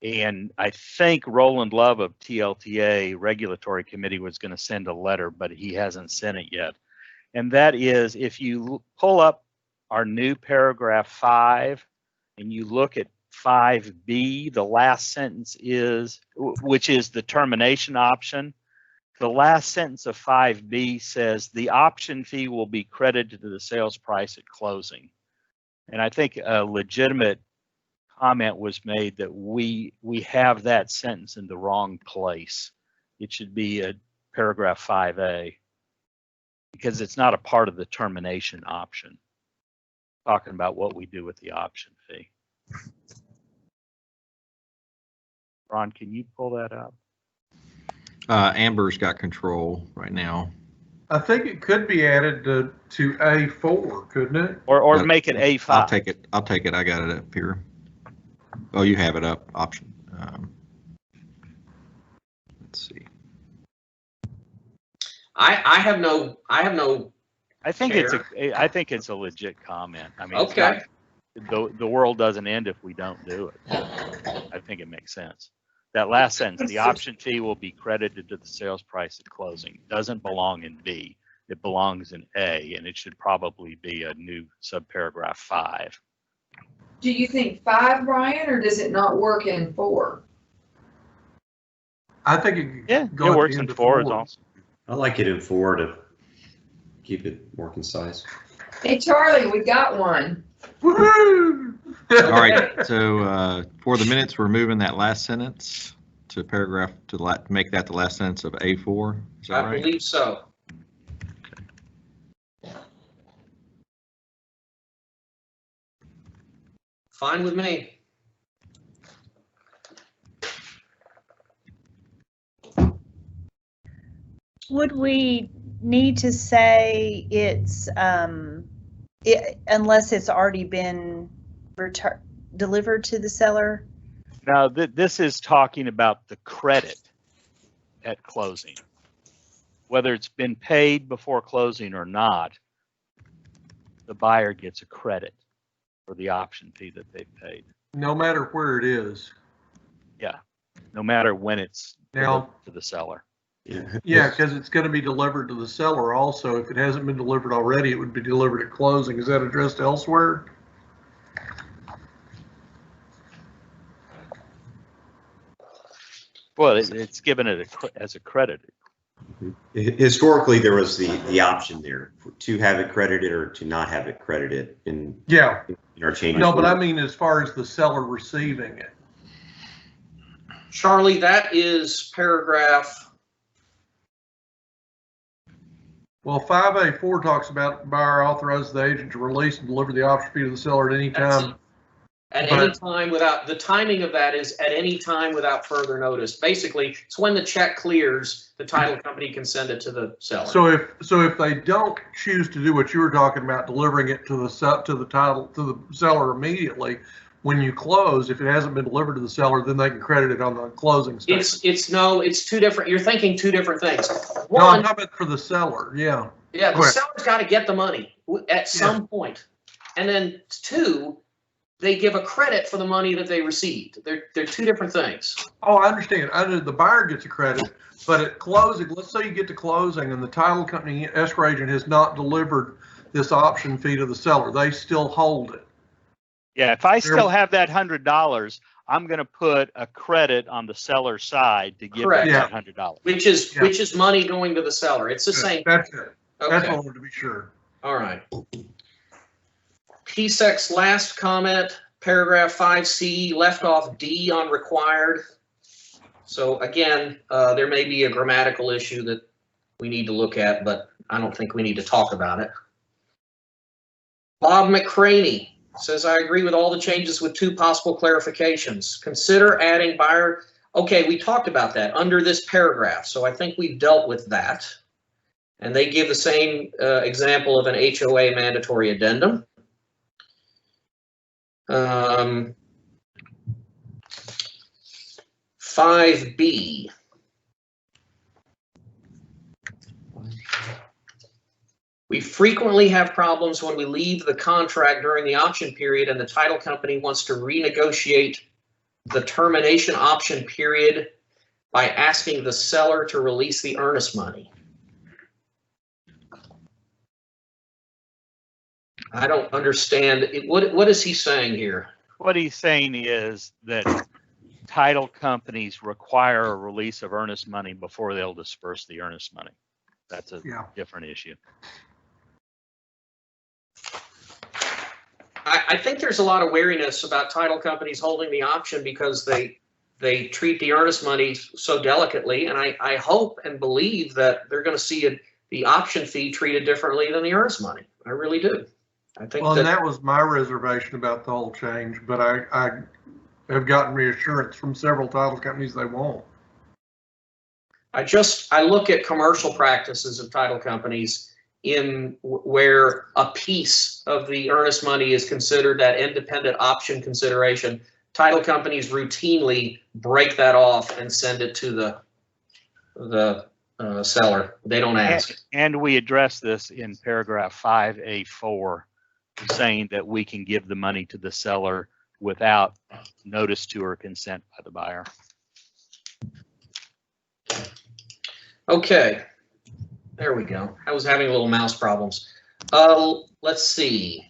And I think Roland Love of TLTA Regulatory Committee was going to send a letter, but he hasn't sent it yet. And that is, if you pull up our new paragraph 5 and you look at 5B, the last sentence is, which is the termination option. The last sentence of 5B says the option fee will be credited to the sales price at closing. And I think a legitimate comment was made that we have that sentence in the wrong place. It should be a paragraph 5A because it's not a part of the termination option. Talking about what we do with the option fee. Ron, can you pull that up? Amber's got control right now. I think it could be added to A4, couldn't it? Or make it A5. I'll take it. I got it up here. Oh, you have it up. Option. Let's see. I have no. I think it's a legit comment. I mean, okay. The world doesn't end if we don't do it. I think it makes sense. That last sentence, the option fee will be credited to the sales price at closing, doesn't belong in B. It belongs in A, and it should probably be a new subparagraph 5. Do you think 5, Brian, or does it not work in 4? I think it works in 4 is awesome. I like it in 4 to keep it more concise. Hey, Charlie, we got one. Woohoo! All right, so for the minutes, we're moving that last sentence to paragraph to make that the last sentence of A4. Is that right? I believe so. Okay. Fine with me. Would we need to say it's unless it's already been delivered to the seller? Now, this is talking about the credit at closing. Whether it's been paid before closing or not, the buyer gets a credit. for the option fee that they've paid. No matter where it is. Yeah, no matter when it's Now- delivered to the seller. Yeah, because it's going to be delivered to the seller also. If it hasn't been delivered already, it would be delivered at closing. Is that addressed elsewhere? Well, it's given it as a credit. Historically, there was the option there to have it credited or to not have it credited in our changes. No, but I mean as far as the seller receiving it. Charlie, that is paragraph. Well, 5A4 talks about buyer authorizes the agent to release and deliver the option fee to the seller at any time. At any time without, the timing of that is at any time without further notice. Basically, it's when the check clears, the title company can send it to the seller. So if they don't choose to do what you were talking about, delivering it to the seller immediately, when you close, if it hasn't been delivered to the seller, then they can credit it on the closing statement. It's two different. You're thinking two different things. No, I'm talking about for the seller. Yeah. Yeah, Go the ahead. seller's got to get the money at some point. And then two, they give a credit for the money that they received. They're two different things. Oh, I understand. The buyer gets a credit, but at closing, let's say you get to closing and the title company escrow agent has not delivered this option fee to the seller. They still hold it. Yeah, if I still have that $100, I'm going to put a credit on the seller's side to give Correct. back that $100. Which is money going to the seller. It's the same. That's it. That's Okay. what I wanted to be sure. All right. PSEC's last comment, paragraph 5C, left off D on required. So again, there may be a grammatical issue that we need to look at, but I don't think we need to talk about it. Bob McCraney says, I agree with all the changes with two possible clarifications. Consider adding buyer. Okay, we talked about that under this paragraph, so I think we've dealt with that. And they give the same example of an HOA mandatory addendum. 5B. We frequently have problems when we leave the contract during the option period and the title company wants to renegotiate the termination option period by asking the seller to release the earnest money. I don't understand. What is he saying here? What he's saying is that title companies require a release of earnest money before they'll disperse the earnest money. That's a different issue. I think there's a lot of wariness about title companies holding the option because they treat the earnest money so delicately, and I hope and believe that they're going to see the option fee treated differently than the earnest money. I really do. I think Well, and that was my reservation about the whole change, but I have gotten reassurance from several title companies they won't. I look at commercial practices of title companies in where a piece of the earnest money is considered that independent option consideration. Title companies routinely break that off and send it to the seller. They don't ask. And we address this in paragraph 5A4, saying that we can give the money to the seller without notice to or consent by the buyer. Okay, there we go. I was having a little mouse problems. Let's see.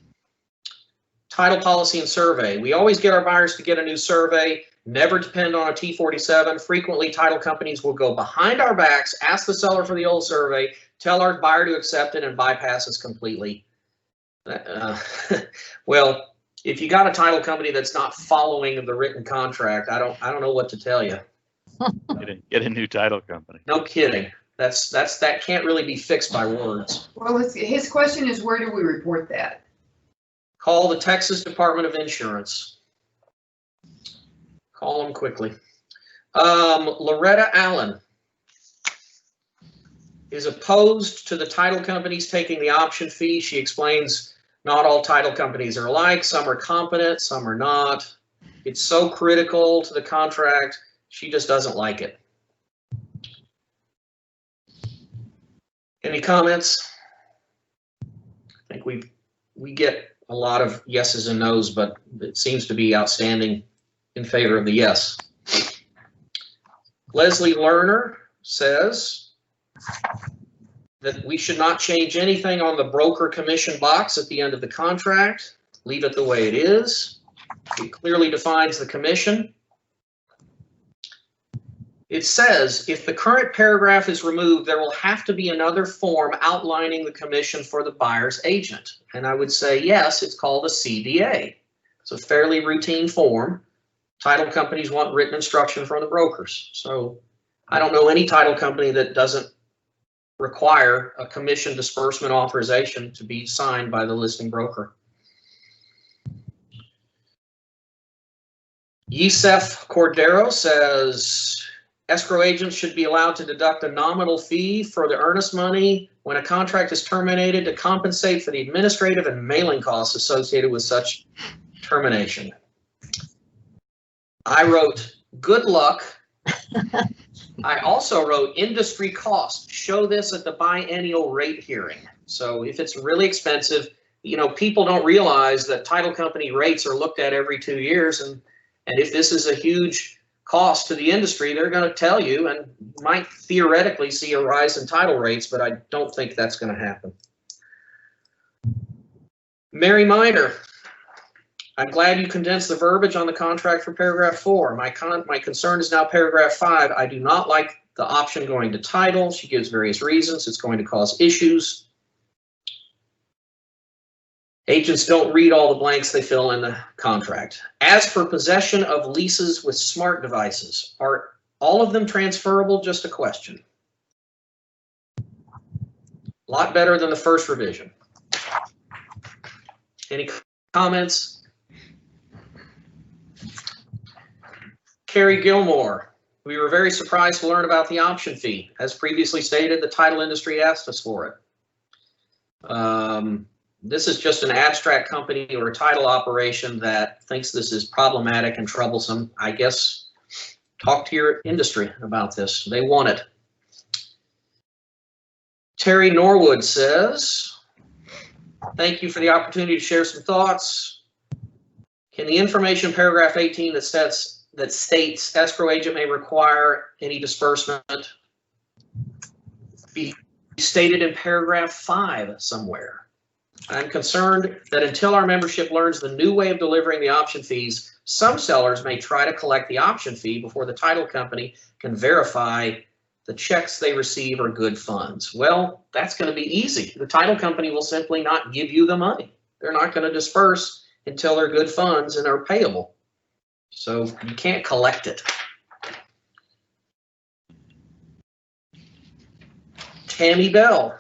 Title policy and survey. We always get our buyers to get a new survey, never depend on a T47. Frequently, title companies will go behind our backs, ask the seller for the old survey, tell our buyer to accept it, and bypass us completely. Well, if you got a title company that's not following the written contract, I don't know what to tell you. Get a new title company. No kidding. That can't really be fixed by words. Well, his question is, where do we report that? Call the Texas Department of Insurance. Call them quickly. Loretta Allen is opposed to the title companies taking the option fee. She explains not all title companies are alike. Some are competent, some are not. It's so critical to the contract. She just doesn't like it. Any comments? I think we get a lot of yeses and nos, but it seems to be outstanding in favor of the yes. Leslie Lerner says that we should not change anything on the broker commission box at the end of the contract. Leave it the way it is. It clearly defines the commission. It says if the current paragraph is removed, there will have to be another form outlining the commission for the buyer's agent. And I would say, yes, it's called a CDA. It's a fairly routine form. Title companies want written instruction from the brokers. So I don't know any title company that doesn't require a commission disbursement authorization to be signed by the listing broker. Yusef Cordero says, escrow agents should be allowed to deduct a nominal fee for the earnest money when a contract is terminated to compensate for the administrative and mailing costs associated with such termination. I wrote, good luck. I also wrote industry cost. Show this at the biennial rate hearing. So if it's really expensive, you know, people don't realize that title company rates are looked at every 2 years. And if this is a huge cost to the industry, they're going to tell you, and might theoretically see a rise in title rates, but I don't think that's going to happen. Mary Miner, I'm glad you condensed the verbiage on the contract for paragraph 4. My concern is now paragraph 5. I do not like the option going to title. She gives various reasons. It's going to cause issues. Agents don't read all the blanks they fill in the contract. As for possession of leases with smart devices, are all of them transferable? Just a question. A lot better than the first revision. Any comments? Carrie Gilmore, we were very surprised to learn about the option fee. As previously stated, the title industry asked us for it. This is just an abstract company or a title operation that thinks this is problematic and troublesome. I guess talk to your industry about this. They want it. Terry Norwood says, thank you for the opportunity to share some thoughts. Can the information in paragraph 18 that states escrow agent may require any disbursement be stated in paragraph 5 somewhere? I'm concerned that until our membership learns the new way of delivering the option fees, some sellers may try to collect the option fee before the title company can verify the checks they receive are good funds. Well, that's going to be easy. The title company will simply not give you the money. They're not going to disperse until they're good funds and are payable. So you can't collect it. Tammy Bell.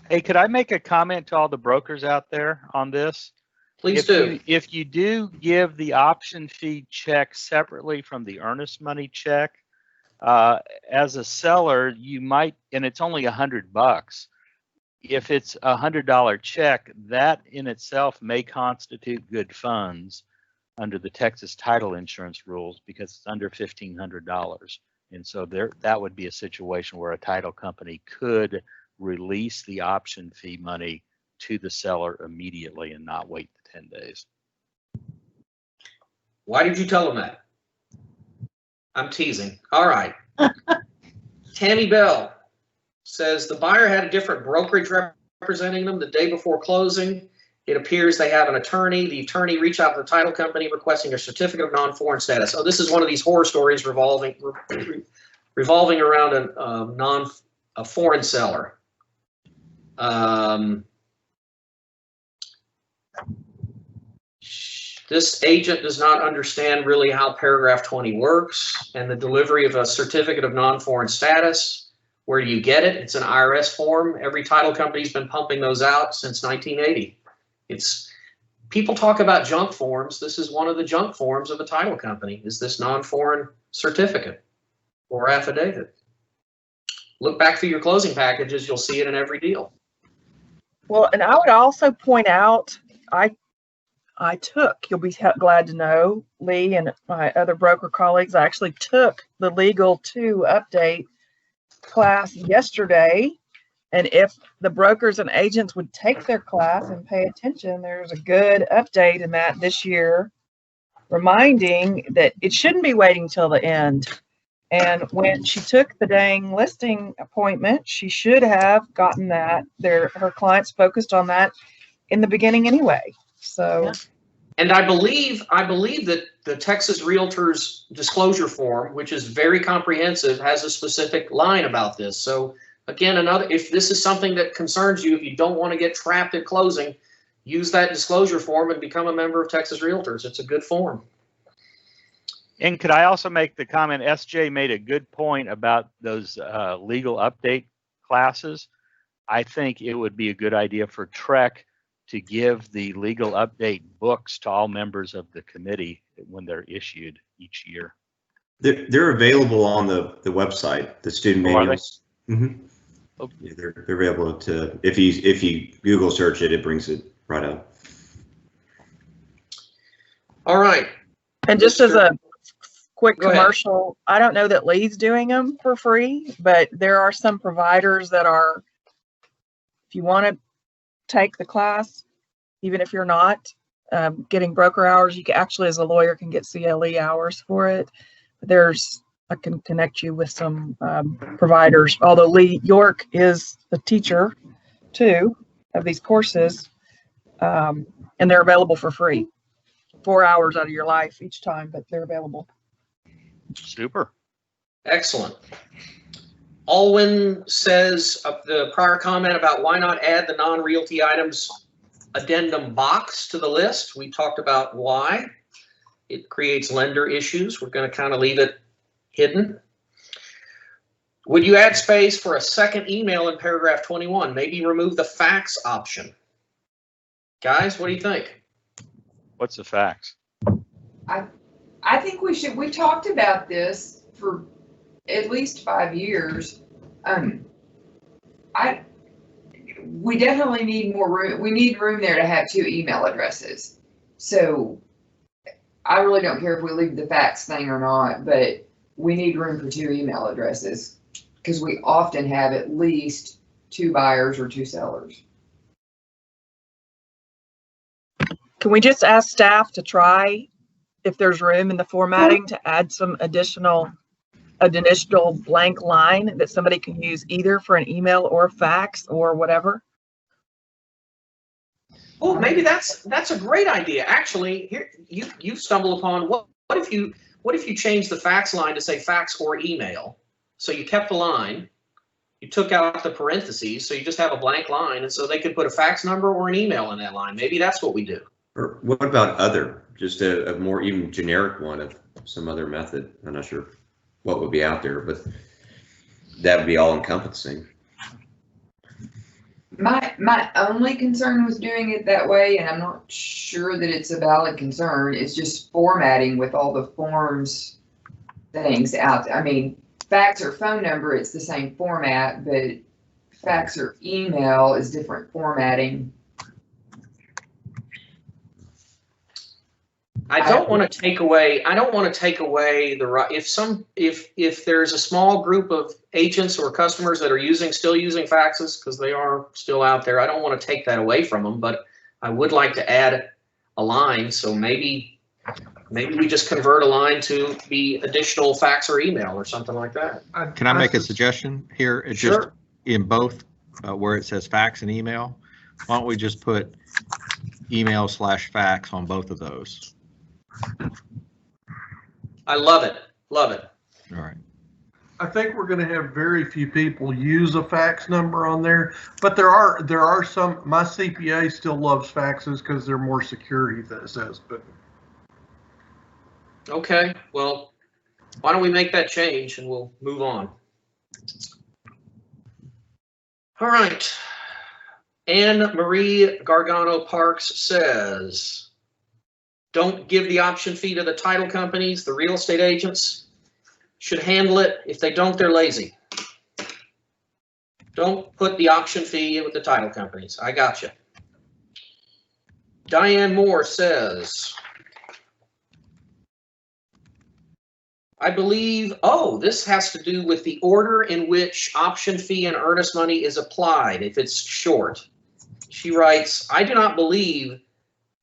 Hey, could I make a comment to all the brokers out there on this? Please do. If you do give the option fee check separately from the earnest money check, as a seller, you might, and it's only $100. If it's $100 check, that in itself may constitute good funds under the Texas title insurance rules because it's under $1,500. And so that would be a situation where a title company could release the option fee money to the seller immediately and not wait the 10 days. Why did you tell them that? I'm teasing. All right. Tammy Bell says the buyer had a different brokerage representing them the day before closing. It appears they have an attorney. The attorney reached out to the title company requesting a certificate of non-foreign status. Oh, this is one of these horror stories revolving around a foreign seller. This agent does not understand really how paragraph 20 works and the delivery of a certificate of non-foreign status. Where do you get it? It's an IRS form. Every title company's been pumping those out since 1980. People talk about junk forms. This is one of the junk forms of a title company, is this non-foreign certificate or affidavit. Look back through your closing packages, you'll see it in every deal. Well, and I would also point out, I took, you'll be glad to know, Lee and my other broker colleagues, I actually took the Legal 2 update class yesterday, And if the brokers and agents would take their class and pay attention, there's a good update in that this year, reminding that it shouldn't be waiting till the end. And when she took the dang listing appointment, she should have gotten that. Her clients focused on that in the beginning anyway. So. Yeah. And I believe that the Texas Realtors disclosure form, which is very comprehensive, has a specific line about this. So again, if this is something that concerns you, if you don't want to get trapped at closing, use that disclosure form and become a member of Texas Realtors. It's a good form. And could I also make the comment, SJ made a good point about those legal update classes. I think it would be a good idea for TREC to give the legal update books to all members of the committee when they're issued each year. They're available on the website, the student manuals. Mm-hmm. Okay. Yeah, they're available to, if you Google search it, it brings it right up. All right. And just as a quick Go ahead. commercial, I don't know that Lee's doing them for free, but there are some providers that are, if you want to take the class, even if you're not getting broker hours, you can actually, as a lawyer, can get CLE hours for it. I can connect you with some providers, although Lee York is the teacher too of these courses, and they're available for free. 4 hours out of your life each time, but they're available. Super. Excellent. Alwyn says the prior comment about why not add the non-realty items addendum box to the list. We talked about why. It creates lender issues. We're going to kind of leave it hidden. Would you add space for a second email in paragraph 21? Maybe remove the fax option. Guys, what do you think? What's the fax? I think we should. We talked about this for at least 5 years. We definitely need more room. We need room there to have 2 email addresses. So I really don't care if we leave the fax thing or not, but we need room for 2 email addresses because we often have at least 2 buyers or 2 sellers. Can we just ask staff to try, if there's room in the formatting, to add some additional blank line that somebody can use either for an email or fax or whatever? Oh, maybe that's a great idea. Actually, here you stumble upon what if you change the fax line to say fax or email? So you kept the line, you took out the parentheses, so you just have a blank line, and so they could put a fax number or an email in that line. Maybe that's what we do. Or what about other, just a more even generic one of some other method? I'm not sure what would be out there, but that would be all encompassing. My only concern with doing it that way, and I'm not sure that it's a valid concern, is just formatting with all the forms things out. I mean, fax or phone number, it's the same format, but fax or email is different formatting. I don't want to take away the right. If there's a small group of agents or customers that are still using faxes, because they are still out there, I don't want to take that away from them, but I would like to add a line. So maybe we just convert a line to be additional fax or email or something like that. Can I make a suggestion here? It's Sure. just in both where it says fax and email. Why don't we just put email/fax on both of those? I love it. Love it. All right. I think we're going to have very few people use a fax number on there, but there are some. My CPA still loves faxes because they're more security, that says. But okay, well, why don't we make that change and we'll move on. All right. Anne Marie Gargano Parks says, don't give the option fee to the title companies. The real estate agents should handle it. If they don't, they're lazy. Don't put the option fee with the title companies. I got you. Diane Moore says, I believe, oh, this has to do with the order in which option fee and earnest money is applied if it's short. She writes, I do not believe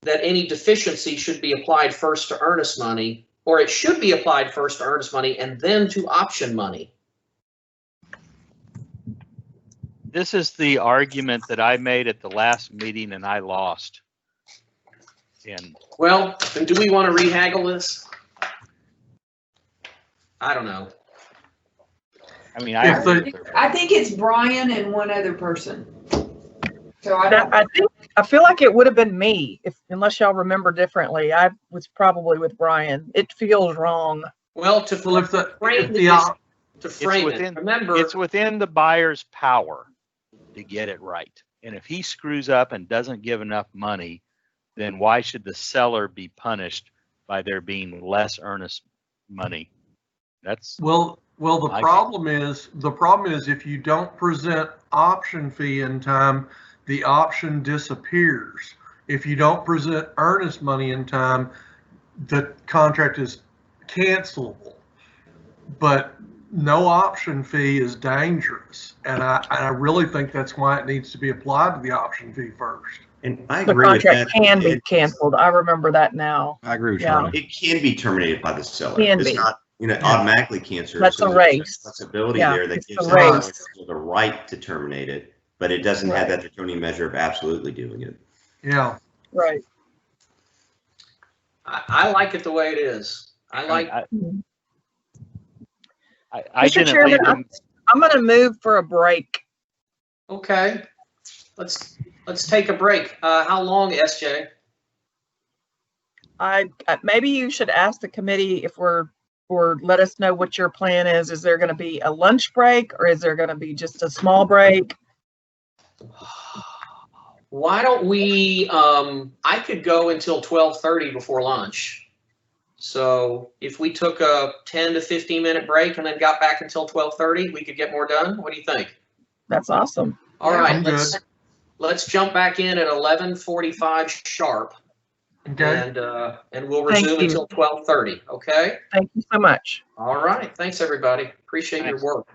that any deficiency should be applied first to earnest money, or it should be applied first to earnest money and then to option money. This is the argument that I made at the last meeting and I lost. And well, then do we want to rehaggle this? I don't know. I mean, I think it's Brian and one other person. So I feel like it would have been me, unless y'all remember differently. I was probably with Brian. It feels wrong. Well, remember, it's within the buyer's power to get it right. And if he screws up and doesn't give enough money, then why should the seller be punished by there being less earnest money? That's well. The problem is if you don't present option fee in time, the option disappears. If you don't present earnest money in time, the contract is cancelable. But no option fee is dangerous, and I really think that's why it needs to be applied to the option fee first. And I The agree with contract that. can be canceled. I remember that now. I agree with Yeah. Ronnie. It can be terminated by the seller. Can It's be. not, automatically canceled. That's So a there's race. flexibility Yeah, there that it's gives a the race. seller the right to terminate it, but it doesn't have that draconian measure of absolutely doing it. Yeah. Right. I like it the way it is. I Mr. didn't Chairman, leave them. I'm going to move for a break. Okay, let's take a break. How long, SJ? Maybe you should ask the committee or let us know what your plan is. Is there going to be a lunch break, or is there going to be just a small break? Why don't we, I could go until 12:30 before lunch. So if we took a 10 to 15 minute break and then got back until 12:30, we could get more done. What do you think? That's awesome. All Yeah, right, I'm let's jump back in at 11:45 sharp. Okay. And we'll Thank resume you. until 12:30. Okay. Thank you so much. All right. Thanks, everybody. Appreciate your work.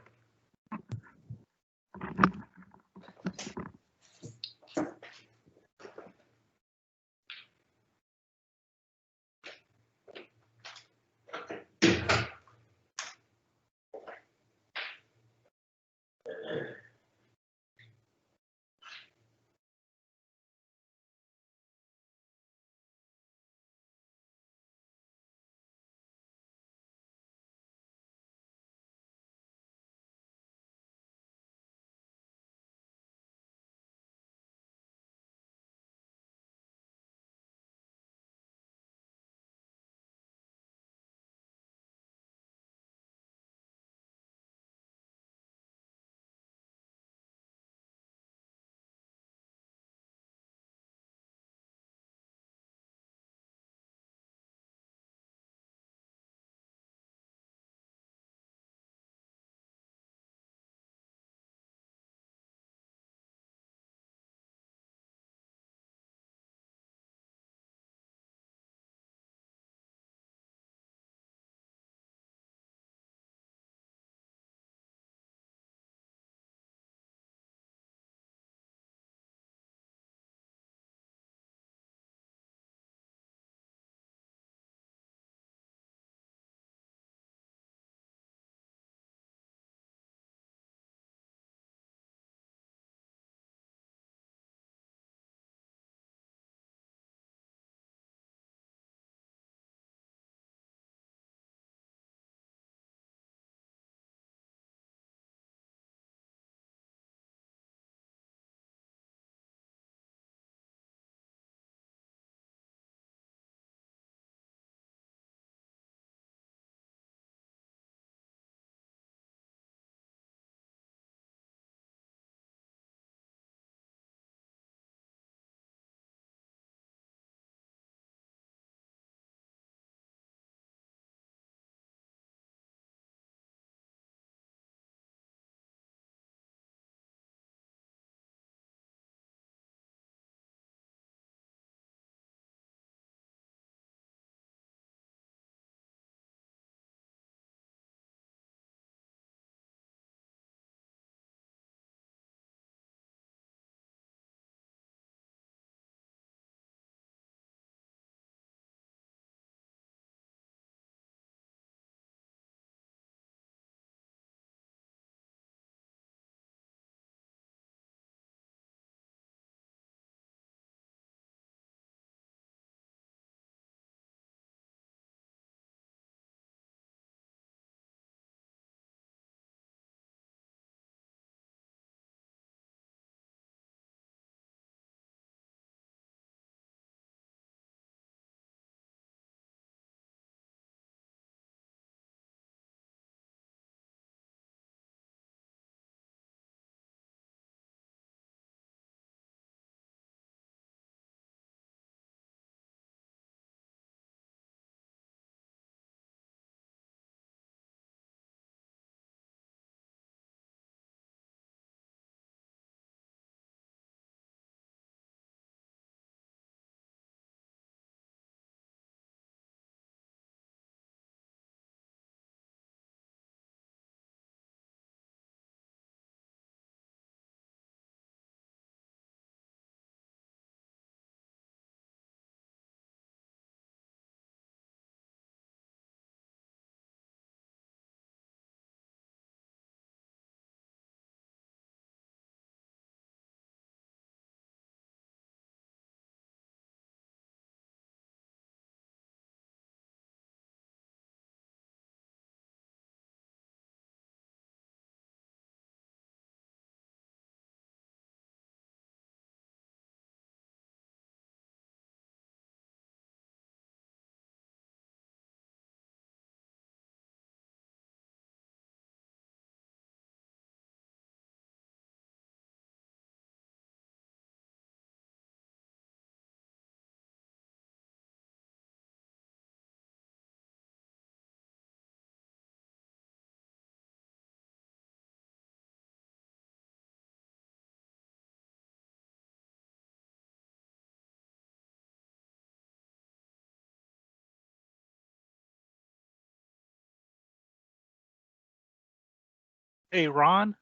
Hey, Ron?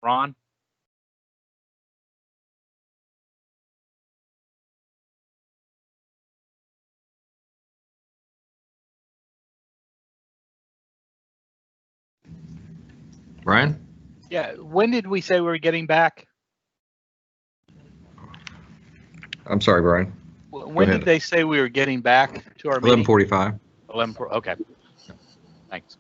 Ron? Brian? Yeah, when did we say we were getting back? I'm sorry, Brian. When ahead. did they say we were getting back to our meeting? 11:45. 11, okay. Thanks.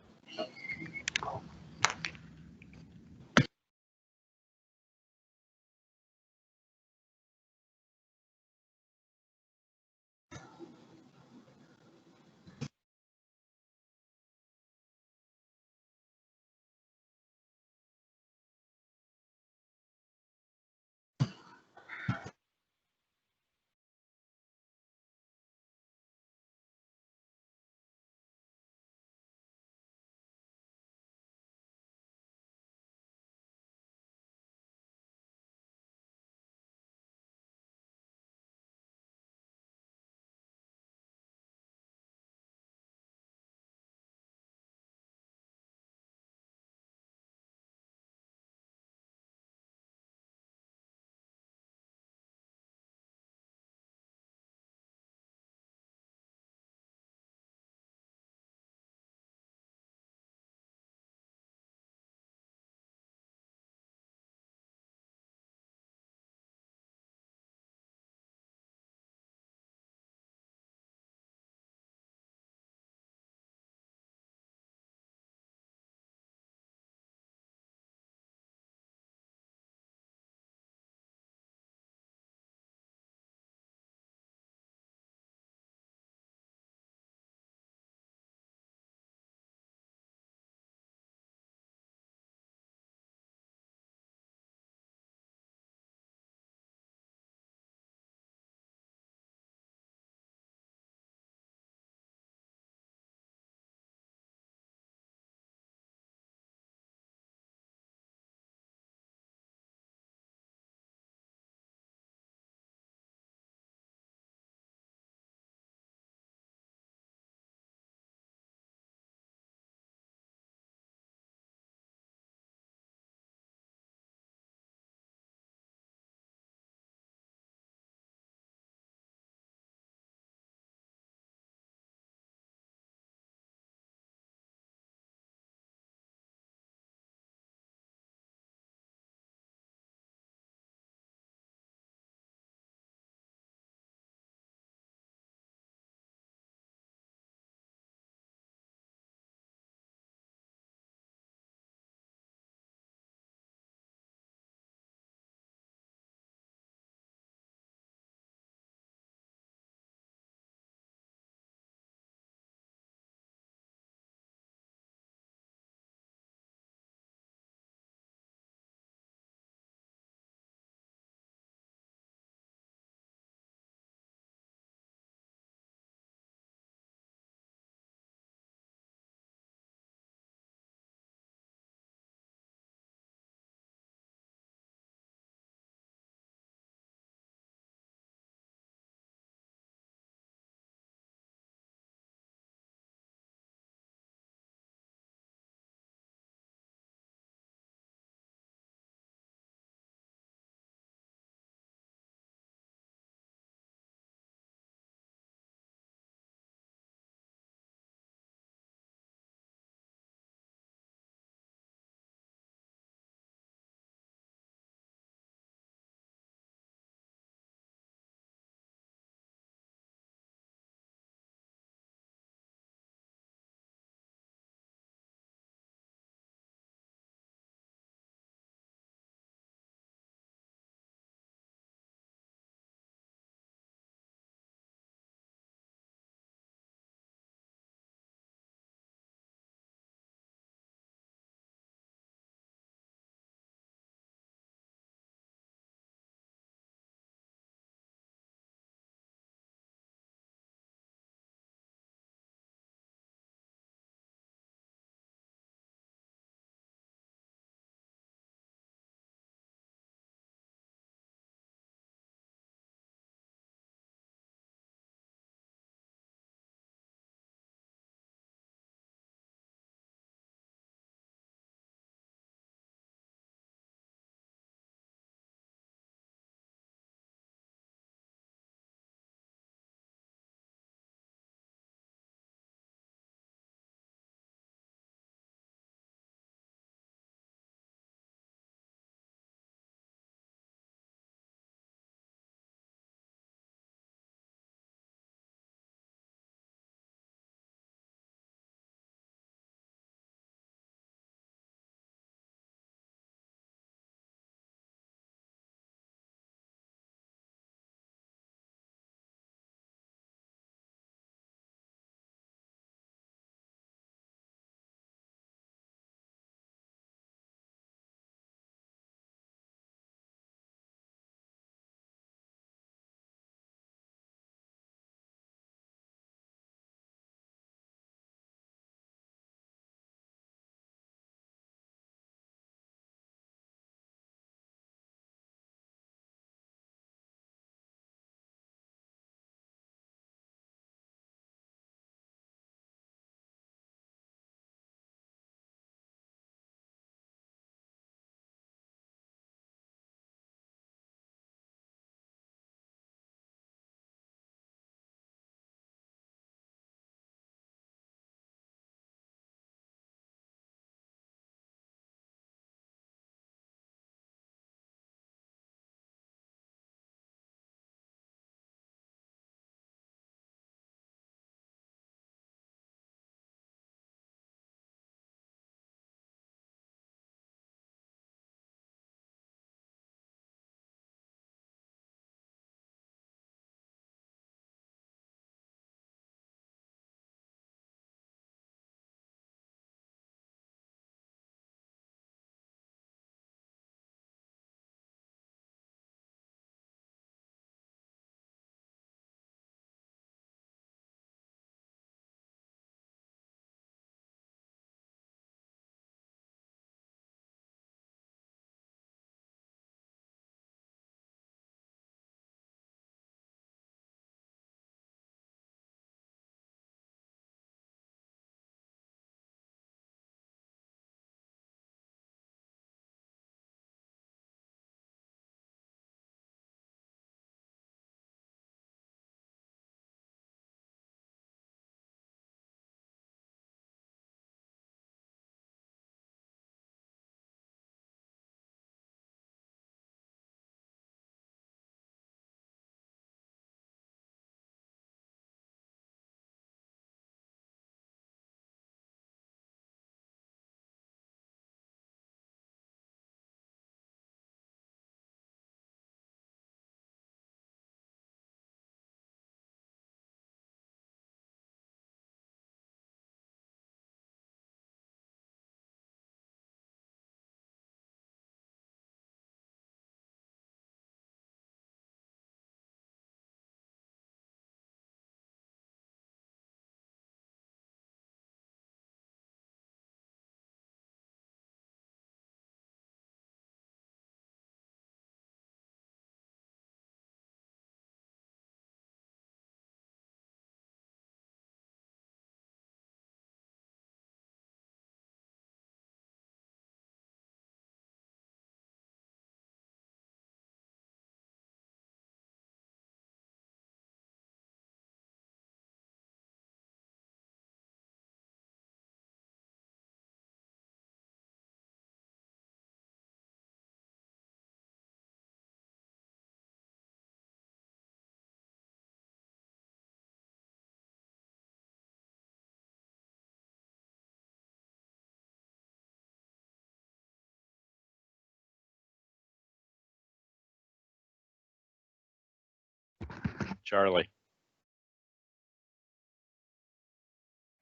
Charlie.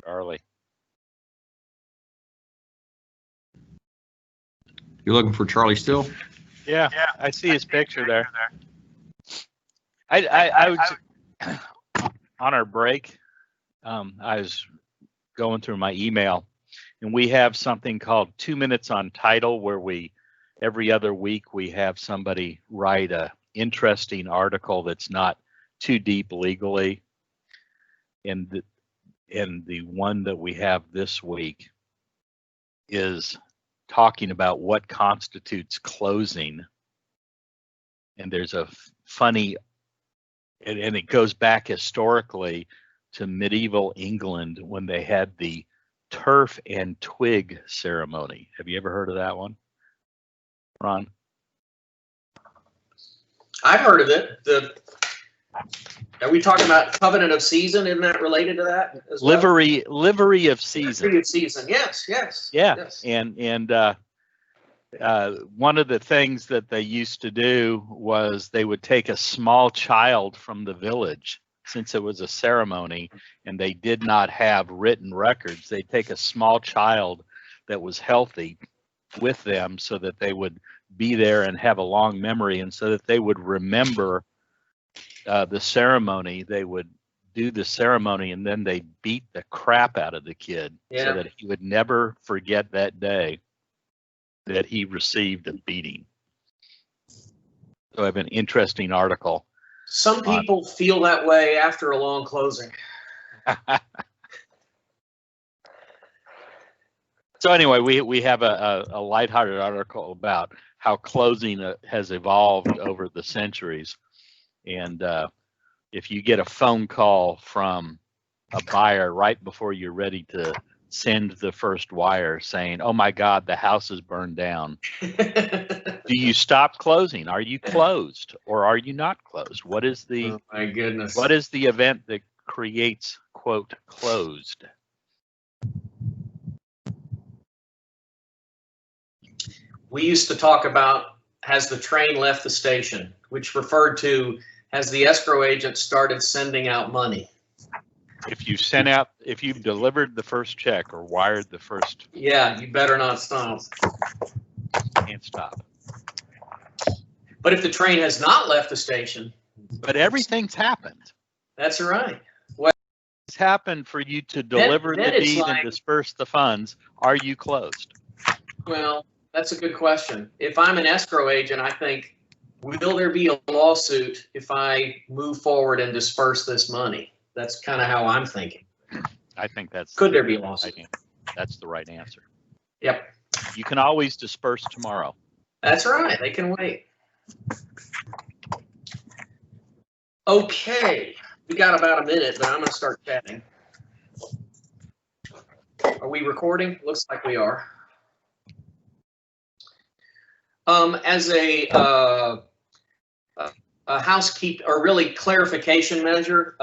Charlie. You're looking for Charlie still? Yeah, I see his picture there. I was on our break. I was going through my email, and we have something called 2 Minutes on Title, where every other week we have somebody write a interesting article that's not too deep legally. And the one that we have this week is talking about what constitutes closing. And there's a funny, and it goes back historically to medieval England when they had the turf and twig ceremony. Have you ever heard of that one, Ron? I've heard of it. Are we talking about covenant of season? Isn't that related to that as well? Livery of season. Livery of season. Yes. Yeah. Yes. And one of the things that they used to do was they would take a small child from the village, since it was a ceremony and they did not have written records. They'd take a small child that was healthy with them so that they would be there and have a long memory, and so that they would remember the ceremony. They would do the ceremony and then they beat the crap out of the kid so that he would never forget that day that he received a beating. So I have an interesting article. Some people feel that way after a long closing. So anyway, we have a lighthearted article about how closing has evolved over the centuries. And if you get a phone call from a buyer right before you're ready to send the first wire saying, "Oh my God, the house is burned down," do you stop closing? Are you closed or are you not closed? What is the Oh my goodness. What is the event that creates, quote, closed? We used to talk about, has the train left the station, which referred to, has the escrow agent started sending out money? If you've delivered the first check or wired the first. Yeah, you better not stop. Can't stop. But if the train has not left the station. But everything's happened. That's right. It's happened for you to deliver then the it's deed like, and disperse the funds. Are you closed? Well, that's a good question. If I'm an escrow agent, I think, will there be a lawsuit if I move forward and disperse this money? That's kind of how I'm thinking. I think that's. Could there be a lawsuit? I think that's the right answer. Yep. You can always disperse tomorrow. That's right. They can wait. Okay. We got about a minute, but I'm going to start chatting. Are we recording? Looks like we are. As a housekeeping, or really clarification measure,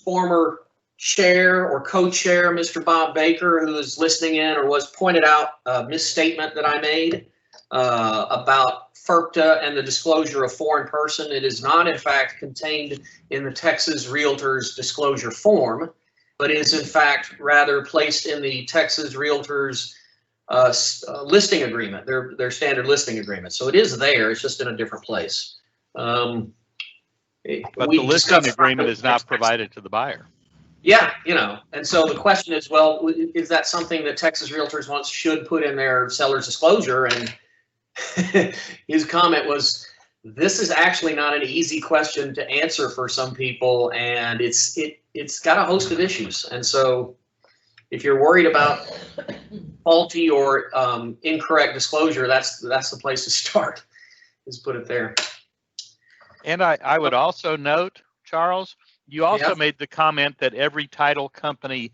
former chair or co-chair, Mr. Bob Baker, who is listening in or was pointed out a misstatement that I made about FERPTA and the disclosure of foreign person. It is not, in fact, contained in the Texas Realtors disclosure form, but is, in fact, rather placed in the Texas Realtors listing agreement, their standard listing agreement. So it is there, it's just in a different place. But the listing agreement is not provided to the buyer. Yeah, and so the question is, well, is that something that Texas Realtors should put in their seller's disclosure? And his comment was, this is actually not an easy question to answer for some people, and it's got a host of issues. And so if you're worried about faulty or incorrect disclosure, that's the place to start, is put it there. And I would also note, Charles, you also made the comment that every title company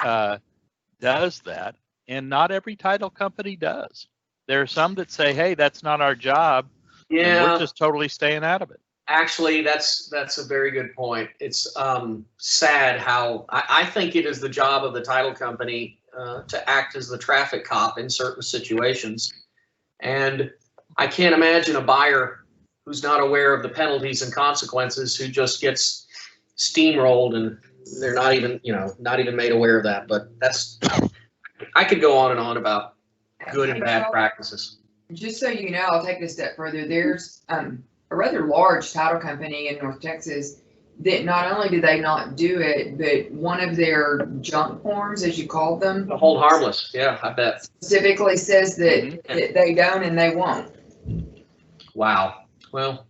does that, and not every title company does. There are some that say, hey, that's not our job. Yeah. And we're just totally staying out of it. Actually, that's a very good point. It's sad how I think it is the job of the title company to act as the traffic cop in certain situations. And I can't imagine a buyer who's not aware of the penalties and consequences, who just gets steamrolled and they're not even, not even made aware of that. But I could go on and on about good and bad practices. Just so you know, I'll take it a step further. There's a rather large title company in North Texas that not only do they not do it, but one of their junk forms, as you called them, The hold harmless. Yeah, I bet. specifically says that, that they don't and they won't. Wow. Well,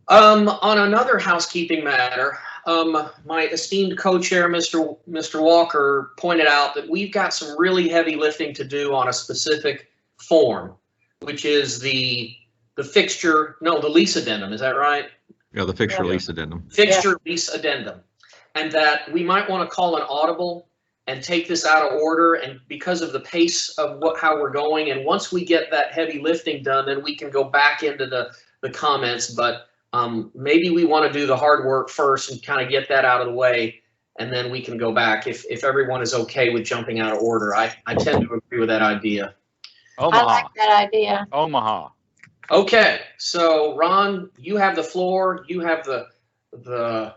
on another housekeeping matter, my esteemed co-chair, Mr. Walker, pointed out that we've got some really heavy lifting to do on a specific form, which is the lease addendum. Is that right? Yeah, the fixture lease addendum. Fixture lease addendum. And that we might want to call an audible and take this out of order, and because of the pace of how we're going, and once we get that heavy lifting done, then we can go back into the comments. But maybe we want to do the hard work first and kind of get that out of the way, and then we can go back if everyone is okay with jumping out of order. I tend to agree with that idea. I like that idea. Omaha. Okay, so Ron, you have the floor. You have the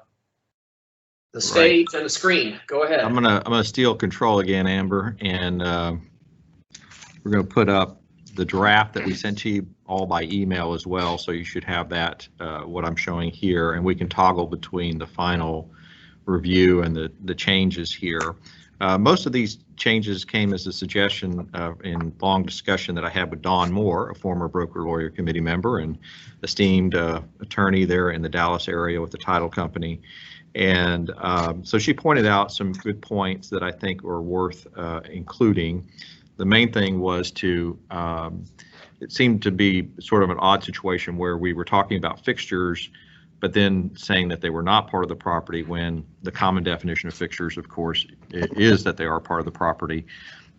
stage and the screen. Go ahead. I'm gonna steal control again, Amber, and we're gonna put up the draft that we sent to you all by email as well. So you should have that, what I'm showing here, and we can toggle between the final review and the changes here. Most of these changes came as a suggestion in long discussion that I had with Don Moore, a former broker lawyer committee member and esteemed attorney there in the Dallas area with the title company. And so she pointed out some good points that I think were worth including. The main thing was it seemed to be sort of an odd situation where we were talking about fixtures, but then saying that they were not part of the property, when the common definition of fixtures, of course, is that they are part of the property.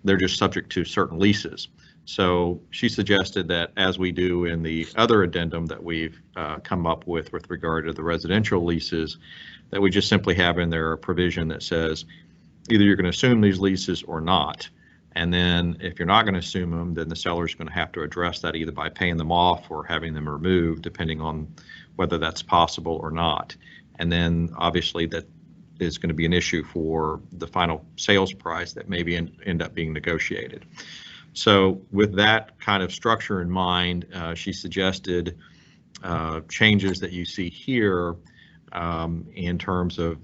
They're just subject to certain leases. So she suggested that, as we do in the other addendum that we've come up with regard to the residential leases, that we just simply have in there a provision that says either you're going to assume these leases or not. And then if you're not going to assume them, then the seller is going to have to address that either by paying them off or having them removed, depending on whether that's possible or not. And then obviously that is going to be an issue for the final sales price that maybe end up being negotiated. So with that kind of structure in mind, she suggested changes that you see here in terms of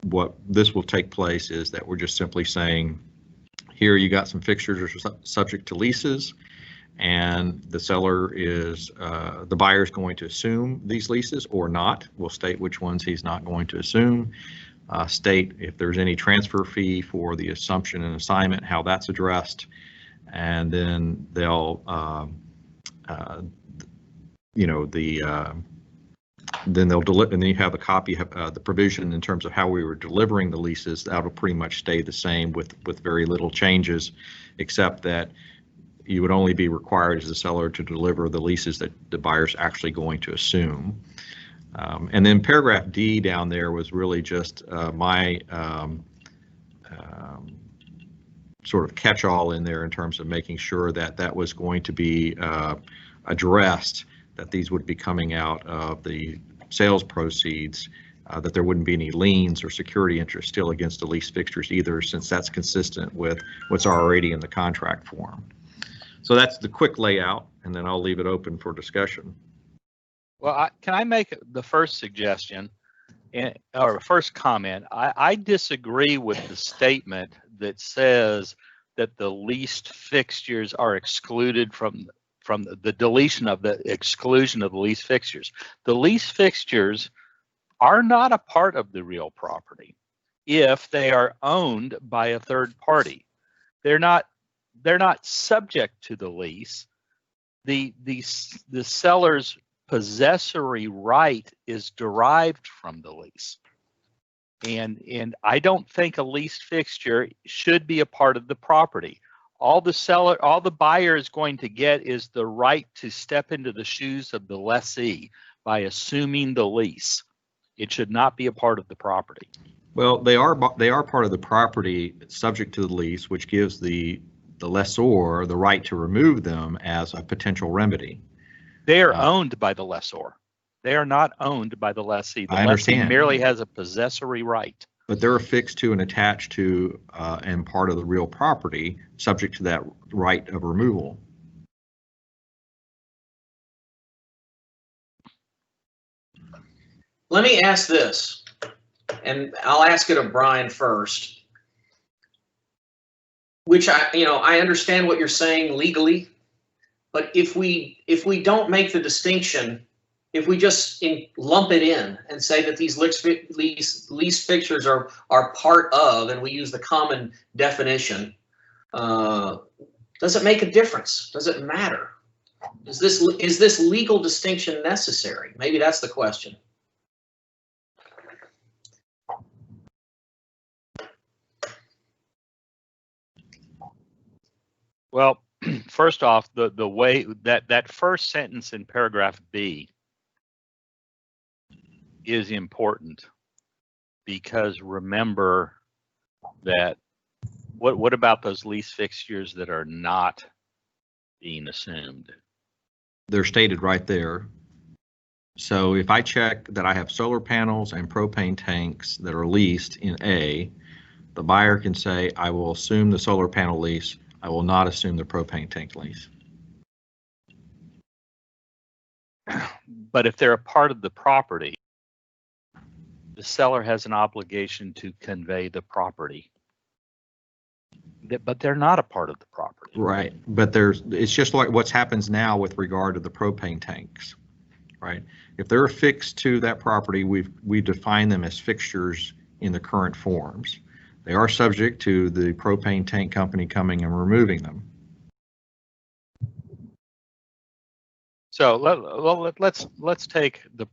what this will take place is that we're just simply saying, here you got some fixtures are subject to leases, and the seller is, the buyer is going to assume these leases or not. We'll state which ones he's not going to assume. State if there's any transfer fee for the assumption and assignment, how that's addressed, and then they'll, then they'll deliver, and then you have a copy of the provision in terms of how we were delivering the leases. That'll pretty much stay the same with very little changes, except that you would only be required as a seller to deliver the leases that the buyer's actually going to assume. And then paragraph D down there was really just my sort of catch-all in there in terms of making sure that that was going to be addressed, that these would be coming out of the sales proceeds, that there wouldn't be any liens or security interest still against the lease fixtures either, since that's consistent with what's already in the contract form. So that's the quick layout, and then I'll leave it open for discussion. Well, can I make the first suggestion or first comment? I disagree with the statement that says that the leased fixtures are excluded from the deletion of the exclusion of the lease fixtures. The lease fixtures are not a part of the real property if they are owned by a third party. They're not subject to the lease. The seller's possessory right is derived from the lease. And I don't think a leased fixture should be a part of the property. All the buyer is going to get is the right to step into the shoes of the lessee by assuming the lease. It should not be a part of the property. Well, they are part of the property subject to the lease, which gives the lessor the right to remove them as a potential remedy. They are owned by the lessor. They are not owned by the lessee. The I lessee understand. merely has a possessory right. But they're affixed to and attached to and part of the real property, subject to that right of removal. Let me ask this, and I'll ask it of Brian first. Which I understand what you're saying legally, but if we don't make the distinction, if we just lump it in and say that these lease fixtures are part of, and we use the common definition, does it make a difference? Does it matter? Is this legal distinction necessary? Maybe that's the question. Well, first off, the way that first sentence in paragraph B is important, because remember that what about those lease fixtures that are not being assumed? They're stated right there. So if I check that I have solar panels and propane tanks that are leased in A, the buyer can say, I will assume the solar panel lease. I will not assume the propane tank lease. But if they're a part of the property, the seller has an obligation to convey the property. But they're not a part of the property. Right, but it's just like what's happens now with regard to the propane tanks, right? If they're affixed to that property, we define them as fixtures in the current forms. They are subject to the propane tank company coming and removing them. So let's take the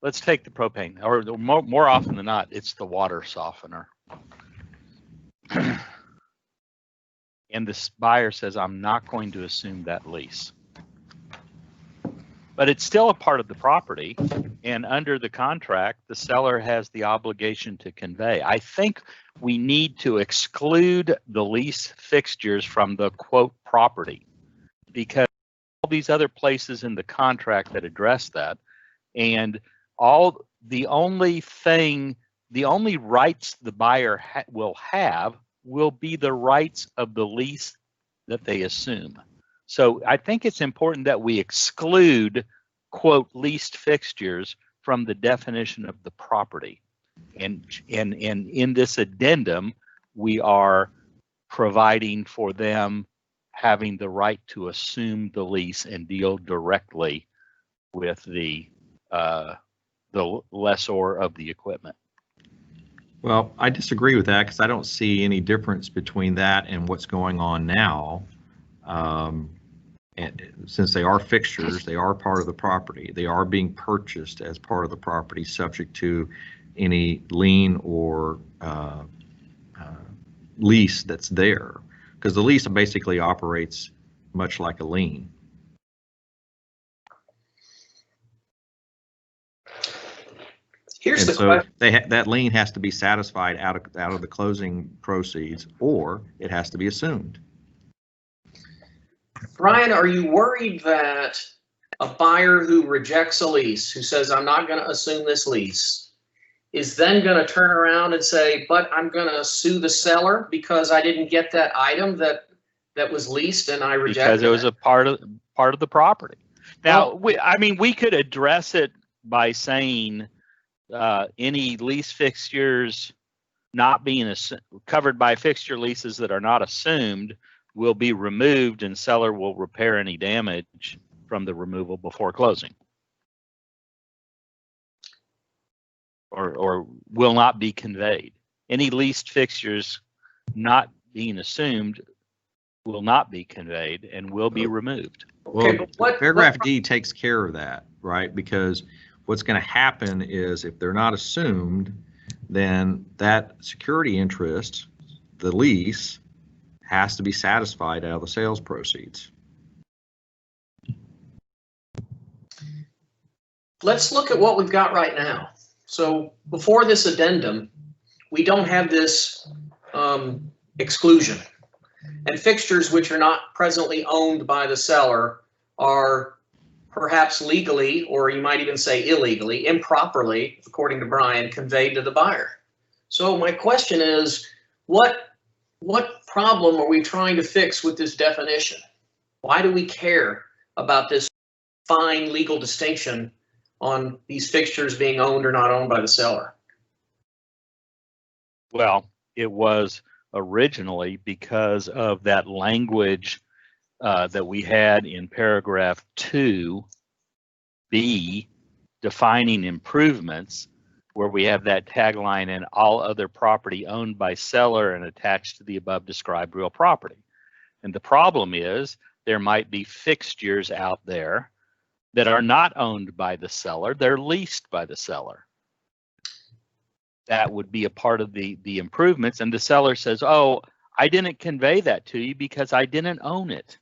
propane, or more often than not, it's the water softener. And this buyer says, I'm not going to assume that lease. But it's still a part of the property, and under the contract, the seller has the obligation to convey. I think we need to exclude the lease fixtures from the quote property, because all these other places in the contract that address that, and the only rights the buyer will have will be the rights of the lease that they assume. So I think it's important that we exclude, quote, leased fixtures from the definition of the property. And in this addendum, we are providing for them having the right to assume the lease and deal directly with the lessor of the equipment. Well, I disagree with that, because I don't see any difference between that and what's going on now. And since they are fixtures, they are part of the property. They are being purchased as part of the property, subject to any lien or lease that's there, because the lease basically operates much like a lien. Here's and the question. That lien has to be satisfied out of the closing proceeds, or it has to be assumed. Brian, are you worried that a buyer who rejects a lease, who says, I'm not going to assume this lease, is then going to turn around and say, but I'm going to sue the seller because I didn't get that item that was leased and I rejected it? Because it was a part of the property. Now, we could address it by saying any lease fixtures not being covered by fixture leases that are not assumed will be removed, and seller will repair any damage from the removal before closing, or will not be conveyed. Any leased fixtures not being assumed will not be conveyed and will be removed. Well, paragraph D takes care of that, right? Because what's going to happen is if they're not assumed, then that security interest, the lease, has to be satisfied out of the sales proceeds. Let's look at what we've got right now. So before this addendum, we don't have this exclusion. And fixtures which are not presently owned by the seller are perhaps legally, or you might even say illegally, improperly, according to Brian, conveyed to the buyer. So my question is, what problem are we trying to fix with this definition? Why do we care about this fine legal distinction on these fixtures being owned or not owned by the seller? Well, it was originally because of that language that we had in paragraph 2B defining improvements, where we have that tagline, and all other property owned by seller and attached to the above described real property. And the problem is there might be fixtures out there that are not owned by the seller, they're leased by the seller. That would be a part of the improvements, and the seller says, oh, I didn't convey that to you because I didn't own it.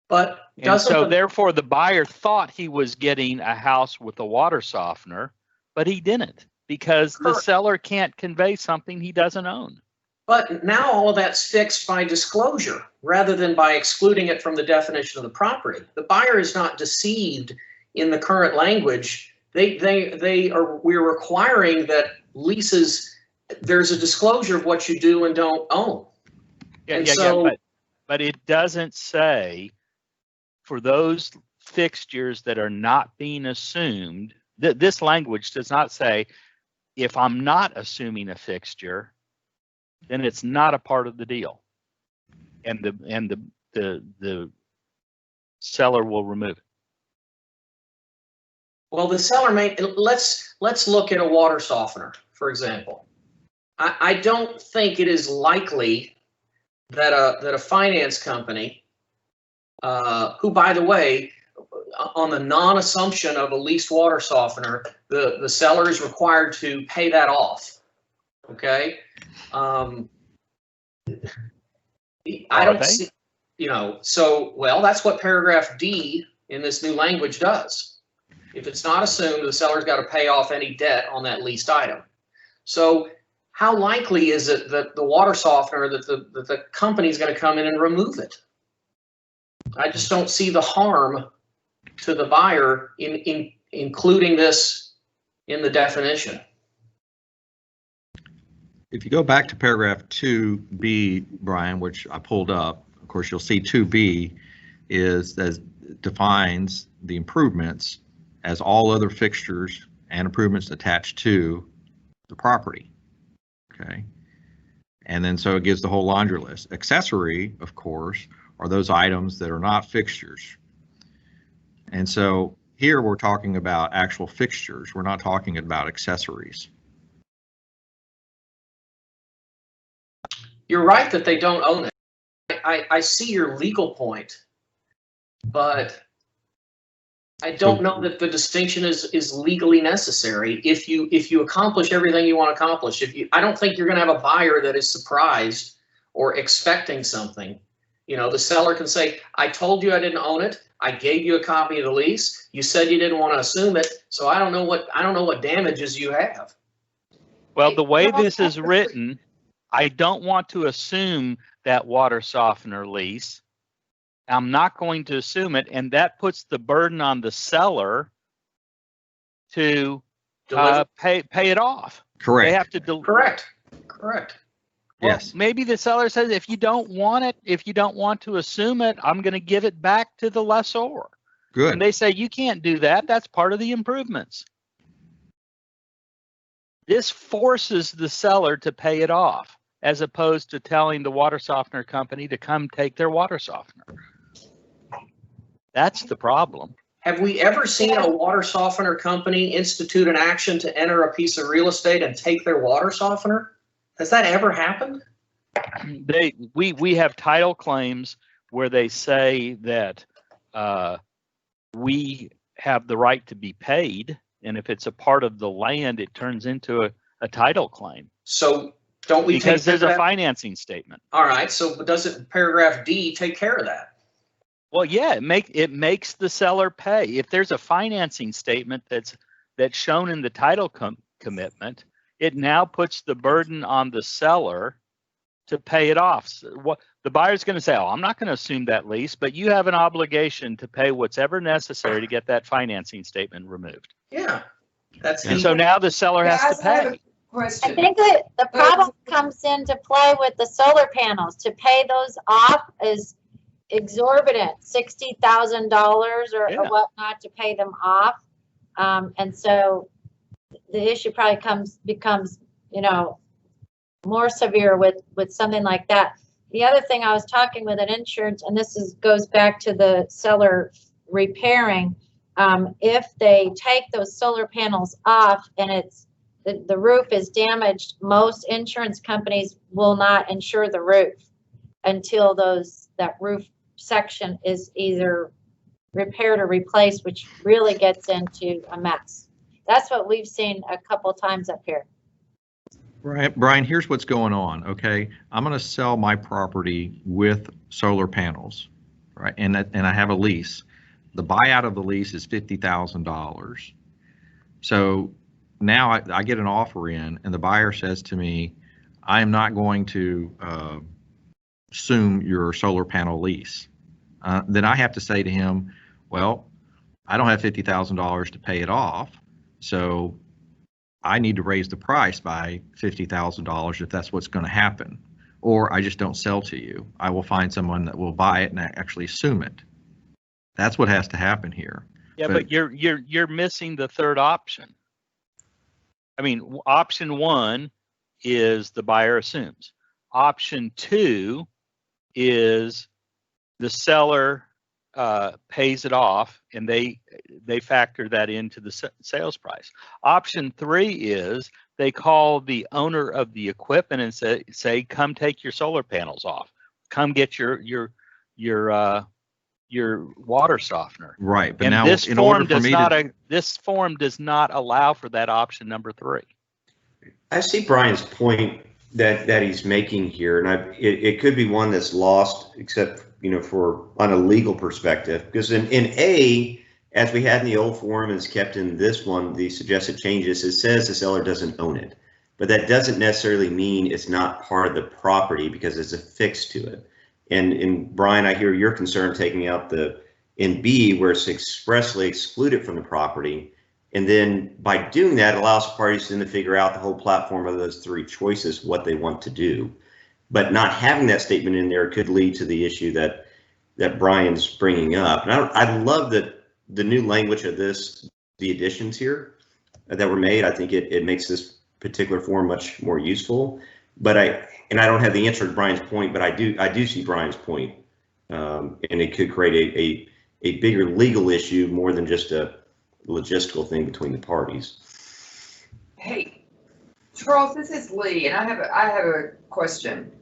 But and so therefore the buyer thought he was getting a house with a water softener, but he didn't, because the seller can't convey something he doesn't own. But now all of that's fixed by disclosure rather than by excluding it from the definition of the property. The buyer is not deceived in the current language. We're requiring that leases, there's a disclosure of what you do and don't own. But it doesn't say for those fixtures that are not being assumed, this language does not say, if I'm not assuming a fixture, then it's not a part of the deal, and the seller will remove it. Well, the seller may, let's look at a water softener, for example. I don't think it is likely that a finance company, who, by the way, on the non-assumption of a leased water softener, the seller is required to pay that off. Okay. I don't see, so, well, that's what paragraph D in this new language does. If it's not assumed, the seller's got to pay off any debt on that leased item. So how likely is it that the water softener, that the company's going to come in and remove it? I just don't see the harm to the buyer in including this in the definition. If you go back to paragraph 2B, Brian, which I pulled up, of course, you'll see 2B defines the improvements as all other fixtures and improvements attached to the property. Okay. And then so it gives the whole laundry list. Accessory, of course, are those items that are not fixtures. And so here we're talking about actual fixtures. We're not talking about accessories. You're right that they don't own it. I see your legal point, but I don't know that the distinction is legally necessary. If you accomplish everything you want to accomplish, I don't think you're going to have a buyer that is surprised or expecting something. The seller can say, I told you I didn't own it. I gave you a copy of the lease. You said you didn't want to assume it. So I don't know what damages you have. Well, the way this is written, I don't want to assume that water softener lease. I'm not going to assume it, and that puts the burden on the seller to pay it off. Correct. They have to Correct. Well, yes. Maybe the seller says, if you don't want it, if you don't want to assume it, I'm going to give it back to the lessor. Good. And they say, you can't do that. That's part of the improvements. This forces the seller to pay it off, as opposed to telling the water softener company to come take their water softener. That's the problem. Have we ever seen a water softener company institute an action to enter a piece of real estate and take their water softener? Has that ever happened? We have title claims where they say that we have the right to be paid, and if it's a part of the land, it turns into a title claim. So don't we because take there's a financing statement. All right. So doesn't paragraph D take care of that? Well, yeah, it makes the seller pay. If there's a financing statement that's shown in the title commitment, it now puts the burden on the seller to pay it off. So what the buyer's going to say, oh, I'm not going to assume that lease, but you have an obligation to pay whatever necessary to get that financing statement removed. Yeah. That's And so now the seller has to pay. I think that the problem comes into play with the solar panels. To pay those off is exorbitant, $60,000 or whatnot to pay them off. And so the issue probably becomes, you know, more severe with something like that. The other thing, I was talking with an insurance, and this goes back to the seller repairing. If they take those solar panels off and it's the roof is damaged, most insurance companies will not insure the roof until that roof section is either repaired or replaced, which really gets into a mess. That's what we've seen a couple times up here. Right, Brian, here's what's going on, okay? I'm going to sell my property with solar panels, right? And I have a lease. The buyout of the lease is $50,000. So now I get an offer in, and the buyer says to me, I am not going to assume your solar panel lease. Then I have to say to him, well, I don't have $50,000 to pay it off, so I need to raise the price by $50,000 if that's what's going to happen, or I just don't sell to you. I will find someone that will buy it and actually assume it. That's what has to happen here. Yeah, but you're missing the third option. I mean, option one is the buyer assumes. Option two is the seller pays it off, and they factor that into the sales price. Option three is they call the owner of the equipment and say, come take your solar panels off. Come get your water softener. Right, but and now this in form order for does me not to, this form does not allow for that option number three. I see Brian's point that he's making here, and it could be one that's lost, except for on a legal perspective, because in A, as we had in the old form and is kept in this one, the suggested changes, it says the seller doesn't own it, but that doesn't necessarily mean it's not part of the property because it's affixed to it. And Brian, I hear your concern taking out in B where it's expressly excluded from the property. And then by doing that, it allows parties then to figure out the whole platform of those three choices, what they want to do. But not having that statement in there could lead to the issue that Brian's bringing up. And I love that the new language of the additions here that were made. I think it makes this particular form much more useful. But I don't have the answer to Brian's point, but I do see Brian's point, and it could create a bigger legal issue more than just a logistical thing between the parties. Hey, Charles, this is Lee, and I have a question.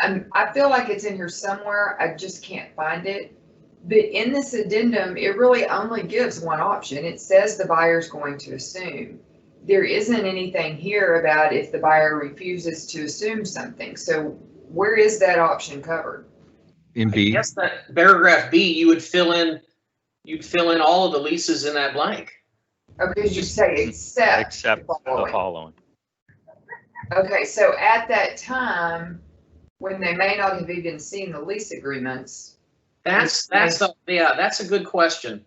I feel like it's in here somewhere. I just can't find it. But in this addendum, it really only gives one option. It says the buyer's going to assume. There isn't anything here about if the buyer refuses to assume something. So where is that option covered? In B. Yes, that paragraph B, you'd fill in all of the leases in that blank. Okay, you say except the following. Okay, so at that time, when they may not have even seen the lease agreements. That's a good question.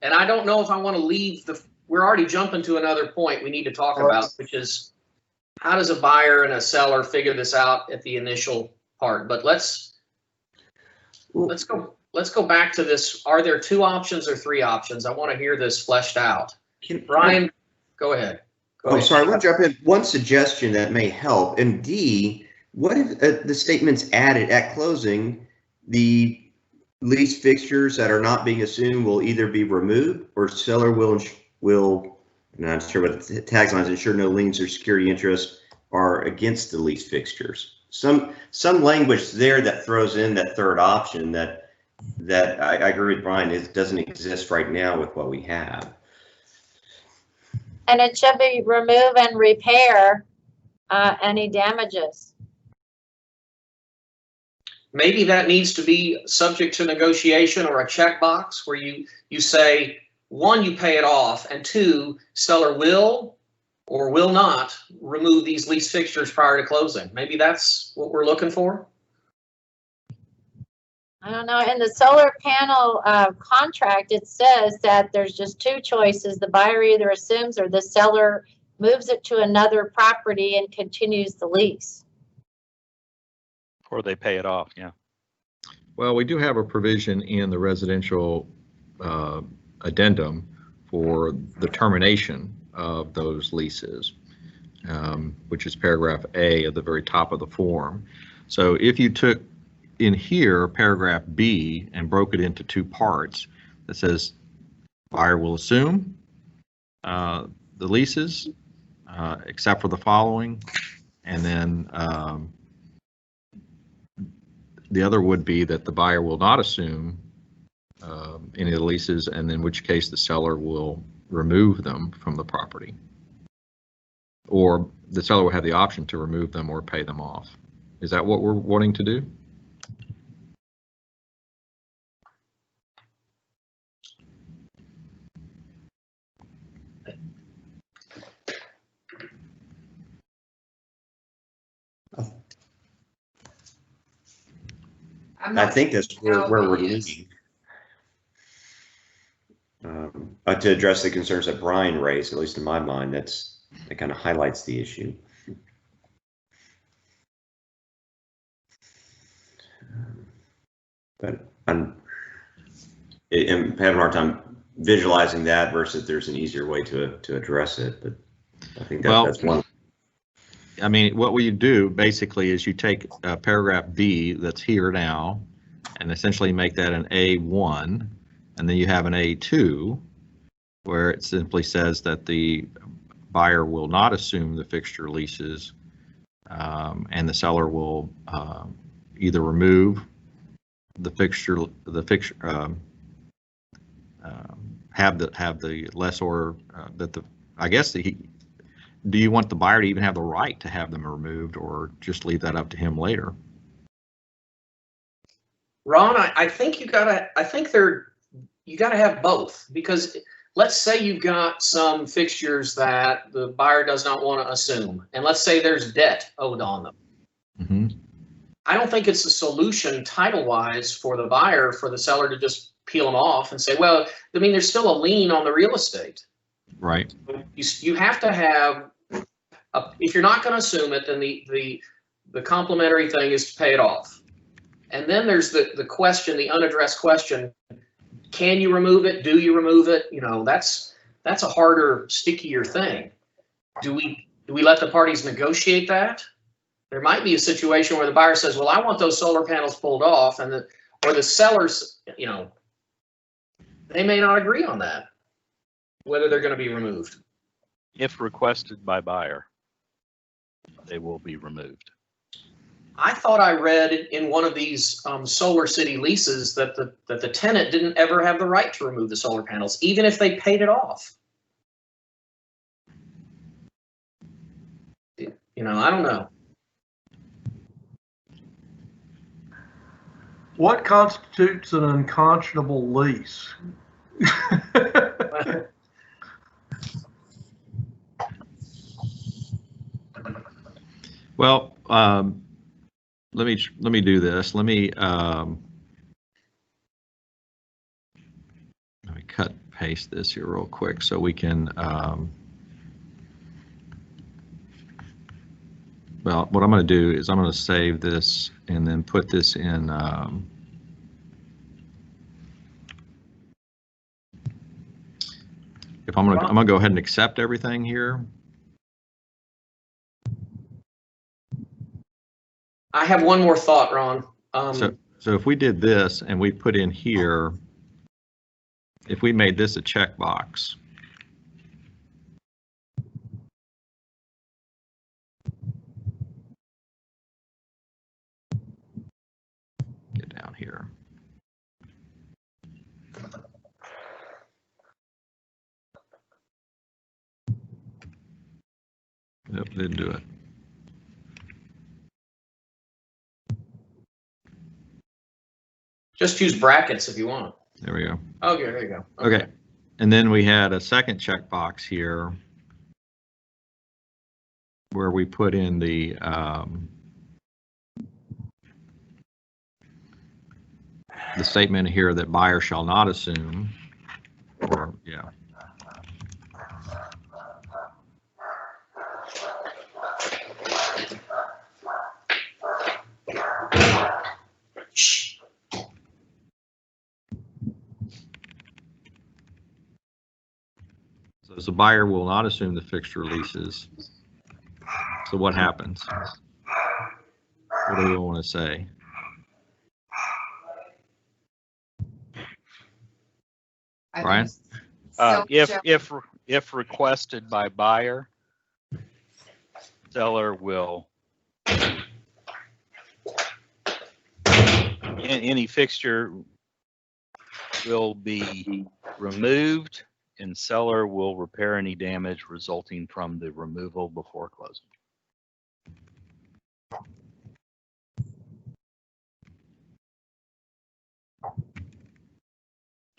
And I don't know if I want to leave we're already jumping to another point we need to talk about, which is how does a buyer and a seller figure this out at the initial part? But let's go back to this. Are there two options or three options? I want to hear this fleshed out. Brian, go ahead. Sorry, I want to jump in. One suggestion that may help. In D, what if the statement's added at closing, the lease fixtures that are not being assumed will either be removed or seller will I'm not sure what the tagline is, ensure no liens or security interests are against the lease fixtures. Some language there that throws in that third option that I agree with Brian, it doesn't exist right now with what we have. And it should be remove and repair any damages. Maybe that needs to be subject to negotiation or a checkbox where you say, one, you pay it off, and two, seller will or will not remove these lease fixtures prior to closing. Maybe that's what we're looking for. I don't know. In the solar panel contract, it says that there's just two choices. The buyer either assumes or the seller moves it to another property and continues the lease. Or they pay it off, yeah. Well, we do have a provision in the residential addendum for the termination of those leases, which is paragraph A at the very top of the form. So if you took in here paragraph B and broke it into two parts, that says buyer will assume the leases except for the following, and then the other would be that the buyer will not assume any of the leases, and in which case the seller will remove them from the property, or the seller will have the option to remove them or pay them off. Is that what we're wanting to do? I think that's where we're leaning. But to address the concerns that Brian raised, at least in my mind, that kind of highlights the issue. But I'm having a hard time visualizing that versus there's an easier way to address it. But I think that's one. I mean, what we do basically is you take paragraph B that's here now and essentially make that an A1, and then you have an A2 where it simply says that the buyer will not assume the fixture leases, and the seller will either remove the fixture, have the lessor that the, I guess do you want the buyer to even have the right to have them removed, or just leave that up to him later? Ron, I think you gotta have both, because let's say you've got some fixtures that the buyer does not want to assume, and let's say there's debt owed on them. Mm-hmm. I don't think it's a solution title-wise for the buyer, for the seller to just peel them off and say, well, I mean, there's still a lien on the real estate. Right. You have to have, if you're not going to assume it, then the complementary thing is to pay it off. And then there's the question, the unaddressed question, can you remove it? Do you remove it? You know, that's a harder, stickier thing. Do we let the parties negotiate that? There might be a situation where the buyer says, well, I want those solar panels pulled off, and or the sellers, you know, they may not agree on that, whether they're going to be removed. If requested by buyer, they will be removed. I thought I read in one of these Solar City leases that the tenant didn't ever have the right to remove the solar panels, even if they paid it off. You know, I don't know. What constitutes an unconscionable lease? Well, let me do this. Let me cut and paste this here real quick so we can. Well, what I'm going to do is I'm going to save this and then put this in. If I'm going to go ahead and accept everything here. I have one more thought, Ron. So if we did this and we put in here, if we made this a checkbox. Get down here. Nope, didn't do it. Just use brackets if you want. There we go. Okay, there you go. Okay. And then we had a second checkbox here where we put in the statement here that buyer shall not assume, or, yeah. So the buyer will not assume the fixture leases. So what happens? What do we want to say? Brian? If requested by buyer, seller will, any fixture will be removed, and seller will repair any damage resulting from the removal before closing.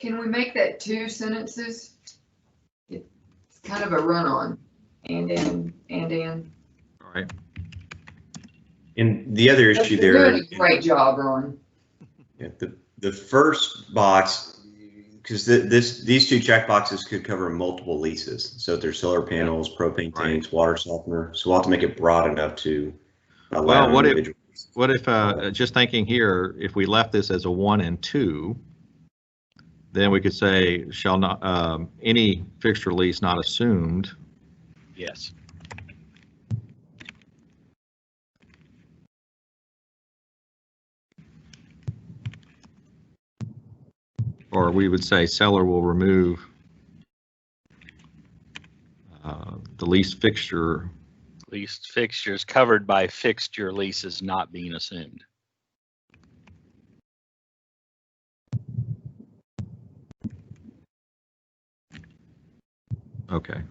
Can we make that 2 sentences? It's kind of a run-on, and in. All right. And the other issue there. You're doing a great job, Ron. Yeah, the first box, because these 2 check boxes could cover multiple leases. So if there's solar panels, propane tanks, water softener, so we'll have to make it broad enough to allow. Well, what if just thinking here, if we left this as a 1 and 2, then we could say shall not any fixture lease not assumed. Yes. Or we would say seller will remove the leased fixture. Leased fixtures covered by fixture leases not being assumed. Okay.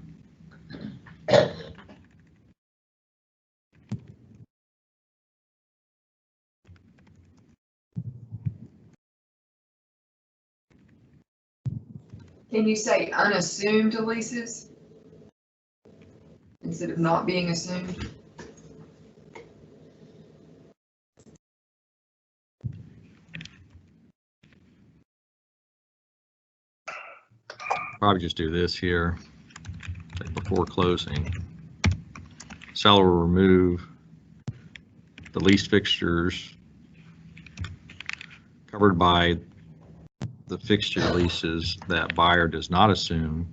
Can you say unassumed leases instead of not being assumed? Probably just do this here before closing. Seller will remove the leased fixtures covered by the fixture leases that buyer does not assume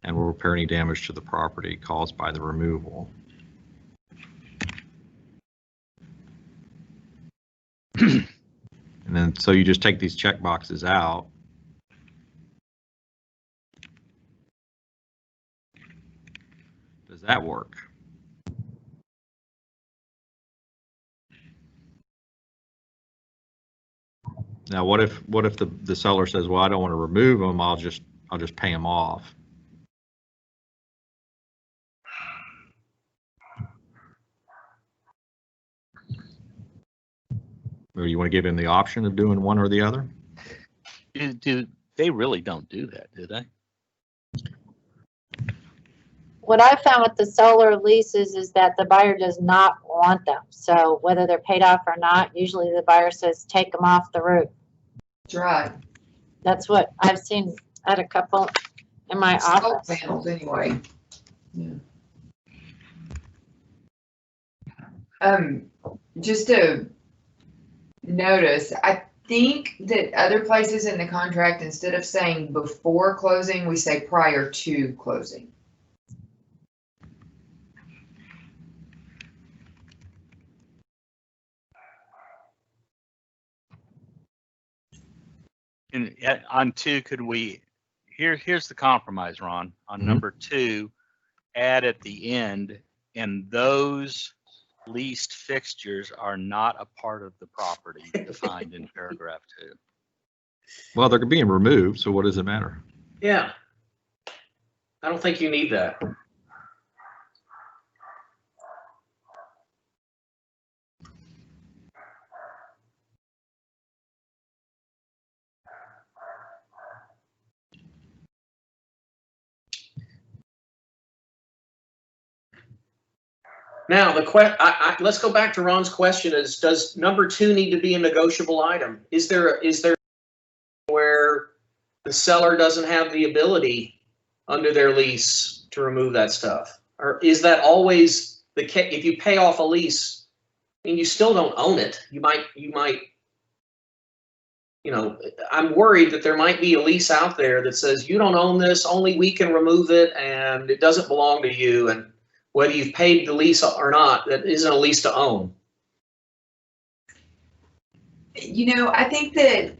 and will repair any damage to the property caused by the removal. And then, so you just take these check boxes out. Does that work? Now, what if the seller says, well, I don't want to remove them, I'll just pay them off. Or you want to give him the option of doing one or the other? They really don't do that, do they? What I found with the solar leases is that the buyer does not want them. So whether they're paid off or not, usually the buyer says, take them off the roof. That's right. That's what I've seen at a couple in my office. Panels anyway. Yeah. Just to notice, I think that other places in the contract, instead of saying before closing, we say prior to closing. And on 2, could we, here's the compromise, Ron. On number 2, add at the end, and those leased fixtures are not a part of the property defined in paragraph 2. Well, they're being removed, so what does it matter? Yeah. I don't think you need that. Now, let's go back to Ron's question is, does number 2 need to be a negotiable item? Is there where the seller doesn't have the ability under their lease to remove that stuff? Or is that always the case? If you pay off a lease and you still don't own it, you might, you know, I'm worried that there might be a lease out there that says you don't own this, only we can remove it and it doesn't belong to you. And whether you've paid the lease or not, that isn't a lease to own. You know, I think that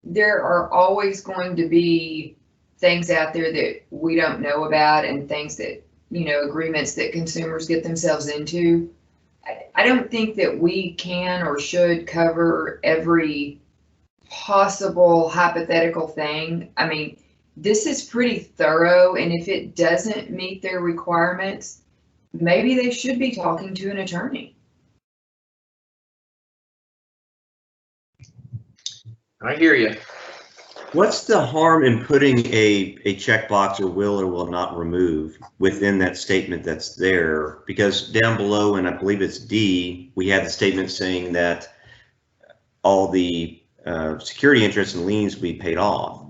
there are always going to be things out there that we don't know about and things that, you know, agreements that consumers get themselves into. I don't think that we can or should cover every possible hypothetical thing. I mean, this is pretty thorough, and if it doesn't meet their requirements, maybe they should be talking to an attorney. I hear you. What's the harm in putting a checkbox or will or will not remove within that statement that's there? Because down below, and I believe it's D, we have the statement saying that all the security interests and liens will be paid off.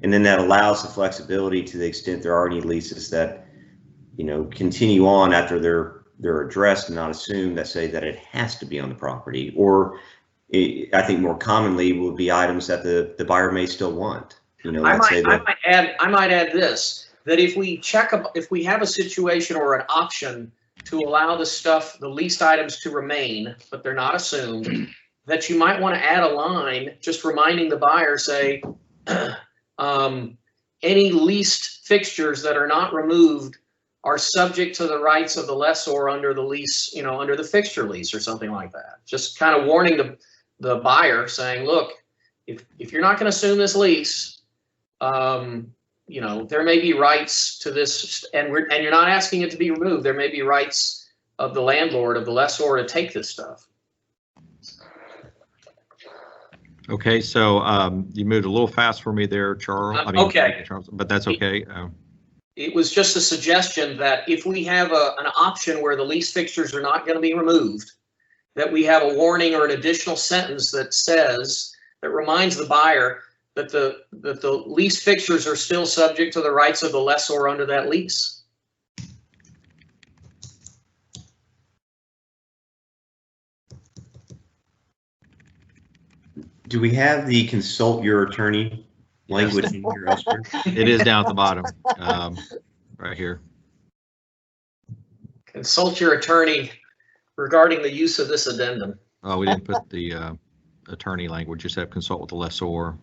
And then that allows the flexibility to the extent there are any leases that, you know, continue on after they're addressed and not assumed, that say that it has to be on the property. Or I think more commonly will be items that the buyer may still want. You know, I might add this, that if we have a situation or an option to allow the leased items to remain, but they're not assumed, that you might want to add a line just reminding the buyer, say, any leased fixtures that are not removed are subject to the rights of the lessor under the lease, you know, under the fixture lease or something like that. Just kind of warning the buyer, saying, look, if you're not going to assume this lease, you know, there may be rights to this, and you're not asking it to be removed. There may be rights of the landlord, of the lessor, to take this stuff. Okay, so you moved a little fast for me there, Charles. Okay. Charles, but that's okay. It was just a suggestion that if we have an option where the lease fixtures are not going to be removed, that we have a warning or an additional sentence that reminds the buyer that the lease fixtures are still subject to the rights of the lessor under that lease. Do we have the consult your attorney language in here, Esther? It is down at the bottom, right here. Consult your attorney regarding the use of this addendum. Oh, we didn't put the attorney language, just have consult with the lessor.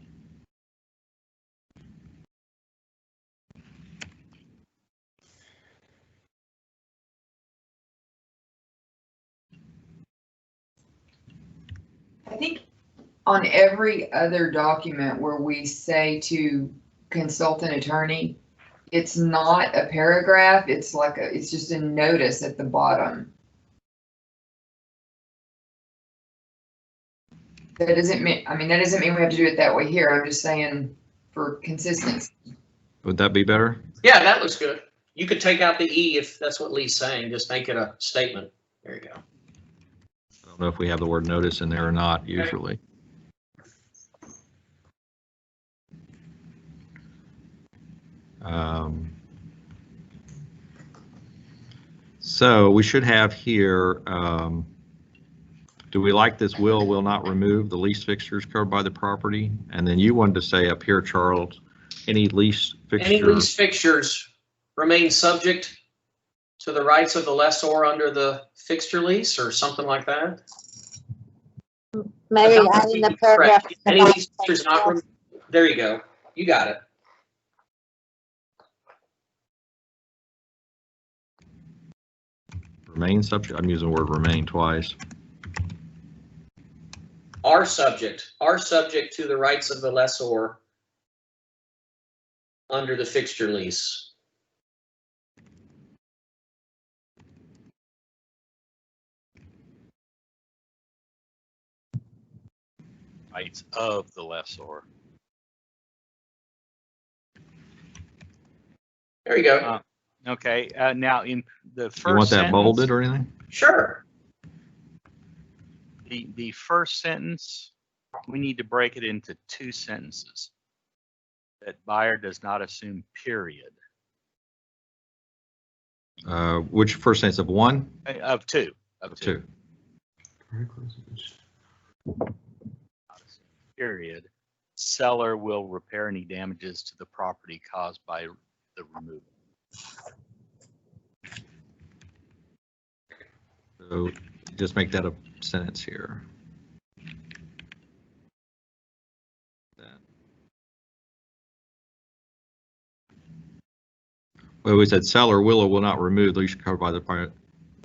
I think on every other document where we say to consult an attorney, it's not a paragraph, it's just a notice at the bottom. That doesn't mean we have to do it that way here. I'm just saying for consistency. Would that be better? Yeah, that looks good. You could take out the E if that's what Lee's saying. Just make it a statement. There you go. I don't know if we have the word notice in there or not, usually. So we should have here, do we like this will not remove the lease fixtures covered by the property? And then you wanted to say up here, Charles, any lease fixtures remain subject to the rights of the lessor under the fixture lease or something like that? Maybe adding the paragraph. Any lease fixtures not removed. There you go. You got it. Remain subject. I'm using the word remain twice. Are subject to the rights of the lessor under the fixture lease. Rights of the lessor. There you go. Okay. Now in the first You want that sentence, bolded or anything? Sure. The first sentence, we need to break it into two sentences. That buyer does not assume, period. Which first sentence of one? Of two. Of two. Period. Seller will repair any damages to the property caused by the removal. So just make that a sentence here. Well, we said seller will or will not remove the lease covered by the part.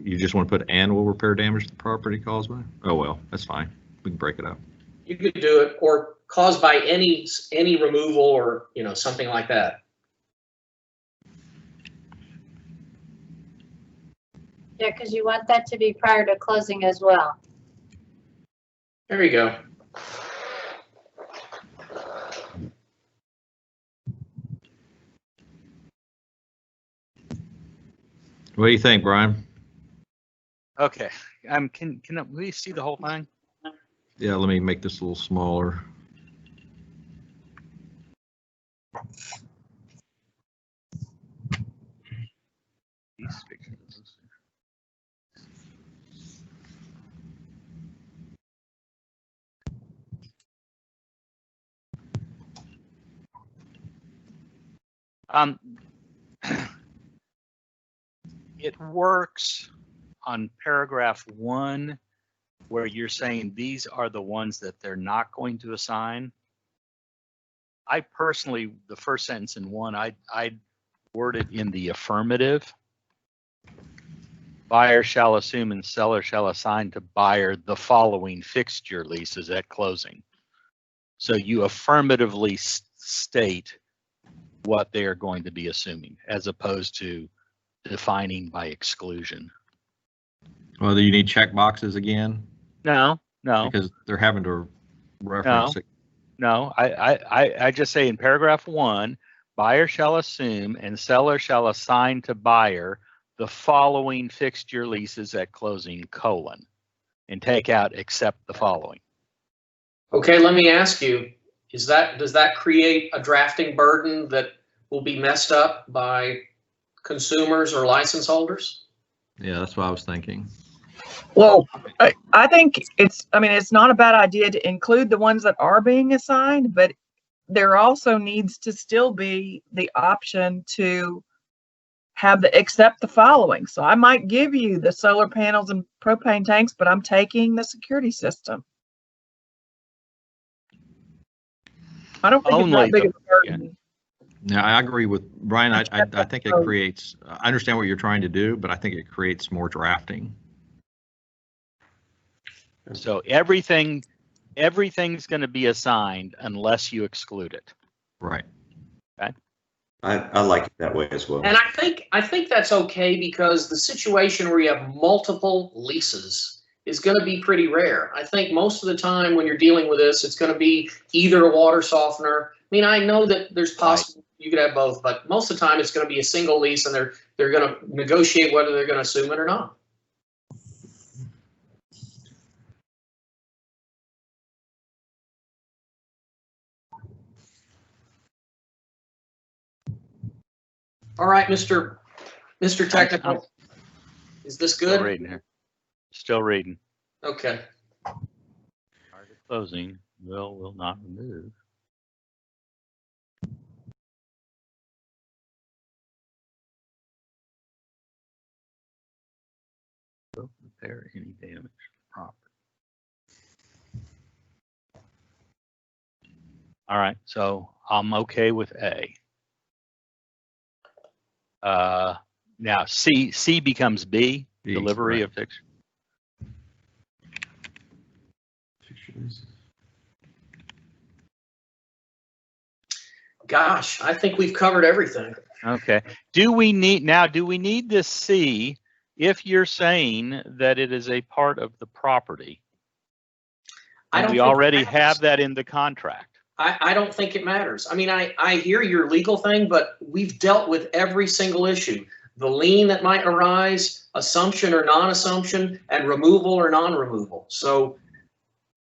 You just want to put and will repair damage to the property caused by? Oh, well, that's fine. We can break it up. You could do it, or caused by any removal or, you know, something like that. Yeah, because you want that to be prior to closing as well. There you go. What do you think, Brian? Okay. Can we see the whole thing? Yeah, let me make this a little smaller. These pictures. It works on paragraph 1 where you're saying these are the ones that they're not going to assign. I personally, the first sentence in 1, I'd word it in the affirmative. Buyer shall assume and seller shall assign to buyer the following fixture leases at closing. So you affirmatively state what they are going to be assuming, as opposed to defining by exclusion. Well, do you need check boxes again? No. Because they're having to reference it. No, I just say in paragraph 1, buyer shall assume and seller shall assign to buyer the following fixture leases at closing, colon, and take out except the following. Okay, let me ask you, does that create a drafting burden that will be messed up by consumers or license holders? Yeah, that's what I was thinking. Well, I think it's not a bad idea to include the ones that are being assigned, but there also needs to still be the option to have accept the following. So I might give you the solar panels and propane tanks, but I'm taking the security system. I don't think it's that big of a burden. Yeah, I agree with Brian. I think it creates, I understand what you're trying to do, but I think it creates more drafting. So everything's going to be assigned unless you exclude it. Right. Okay. I like it that way as well. And I think that's okay, because the situation where you have multiple leases is going to be pretty rare. I think most of the time when you're dealing with this, it's going to be either a water softener. I mean, I know that there's possible you could have both, but most of the time it's going to be a single lease, and they're going to negotiate whether they're going to assume it or not. All right, Mr. Technical, is this good? Still reading here. Still reading. Okay. Target closing will not remove. Will repair any damage to the property. All right, so I'm okay with A. Now C becomes B, delivery of fixture. Gosh, I think we've covered everything. Okay. Do we need this C if you're saying that it is a part of the property? We already have that in the contract. I don't think it matters. I mean, I hear your legal thing, but we've dealt with every single issue. the lien that might arise, assumption or non-assumption, and removal or non-removal. So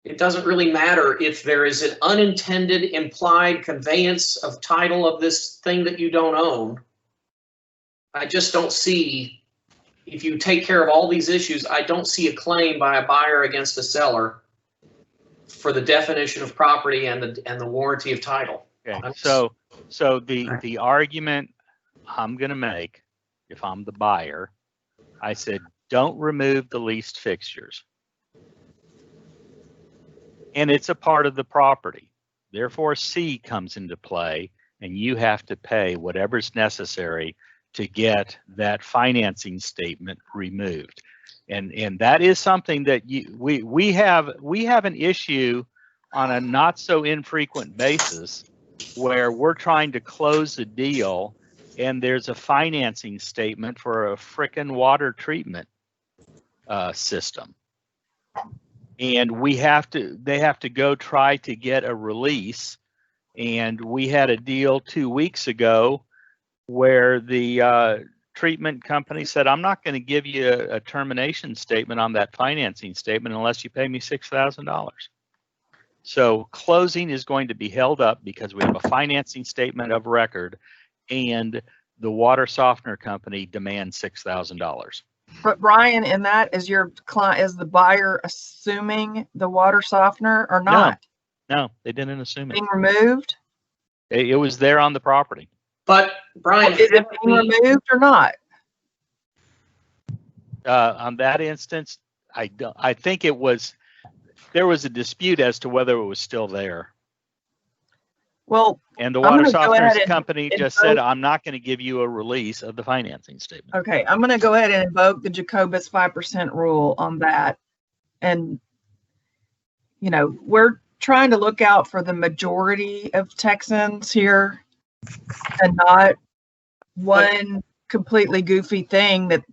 it doesn't really matter if there is an unintended implied conveyance of title of this thing that you don't own. I just don't see, if you take care of all these issues, I don't see a claim by a buyer against a seller for the definition of property and the warranty of title. Okay, so the argument I'm going to make, if I'm the buyer, I said, don't remove the leased fixtures. And it's a part of the property. Therefore, C comes into play, and you have to pay whatever's necessary to get that financing statement removed. And that is something that we have an issue on a not so infrequent basis where we're trying to close a deal and there's a financing statement for a frickin' water treatment system. And they have to go try to get a release. And we had a deal 2 weeks ago where the treatment company said, I'm not going to give you a termination statement on that financing statement unless you pay me $6,000. So closing is going to be held up because we have a financing statement of record and the water softener company demands $6,000. But Brian, in that, is your client, is the buyer assuming the water softener or not? No, they didn't assume it. Being removed? It was there on the property. But Brian, is it being removed or not? On that instance, I think it was, there was a dispute as to whether it was still there. Well, and the water softeners company just said, I'm not going to give you a release of the financing statement. Okay, I'm going to go ahead and invoke the Jacobus 5% rule on that. And, you know, we're trying to look out for the majority of Texans here and not one completely goofy thing that.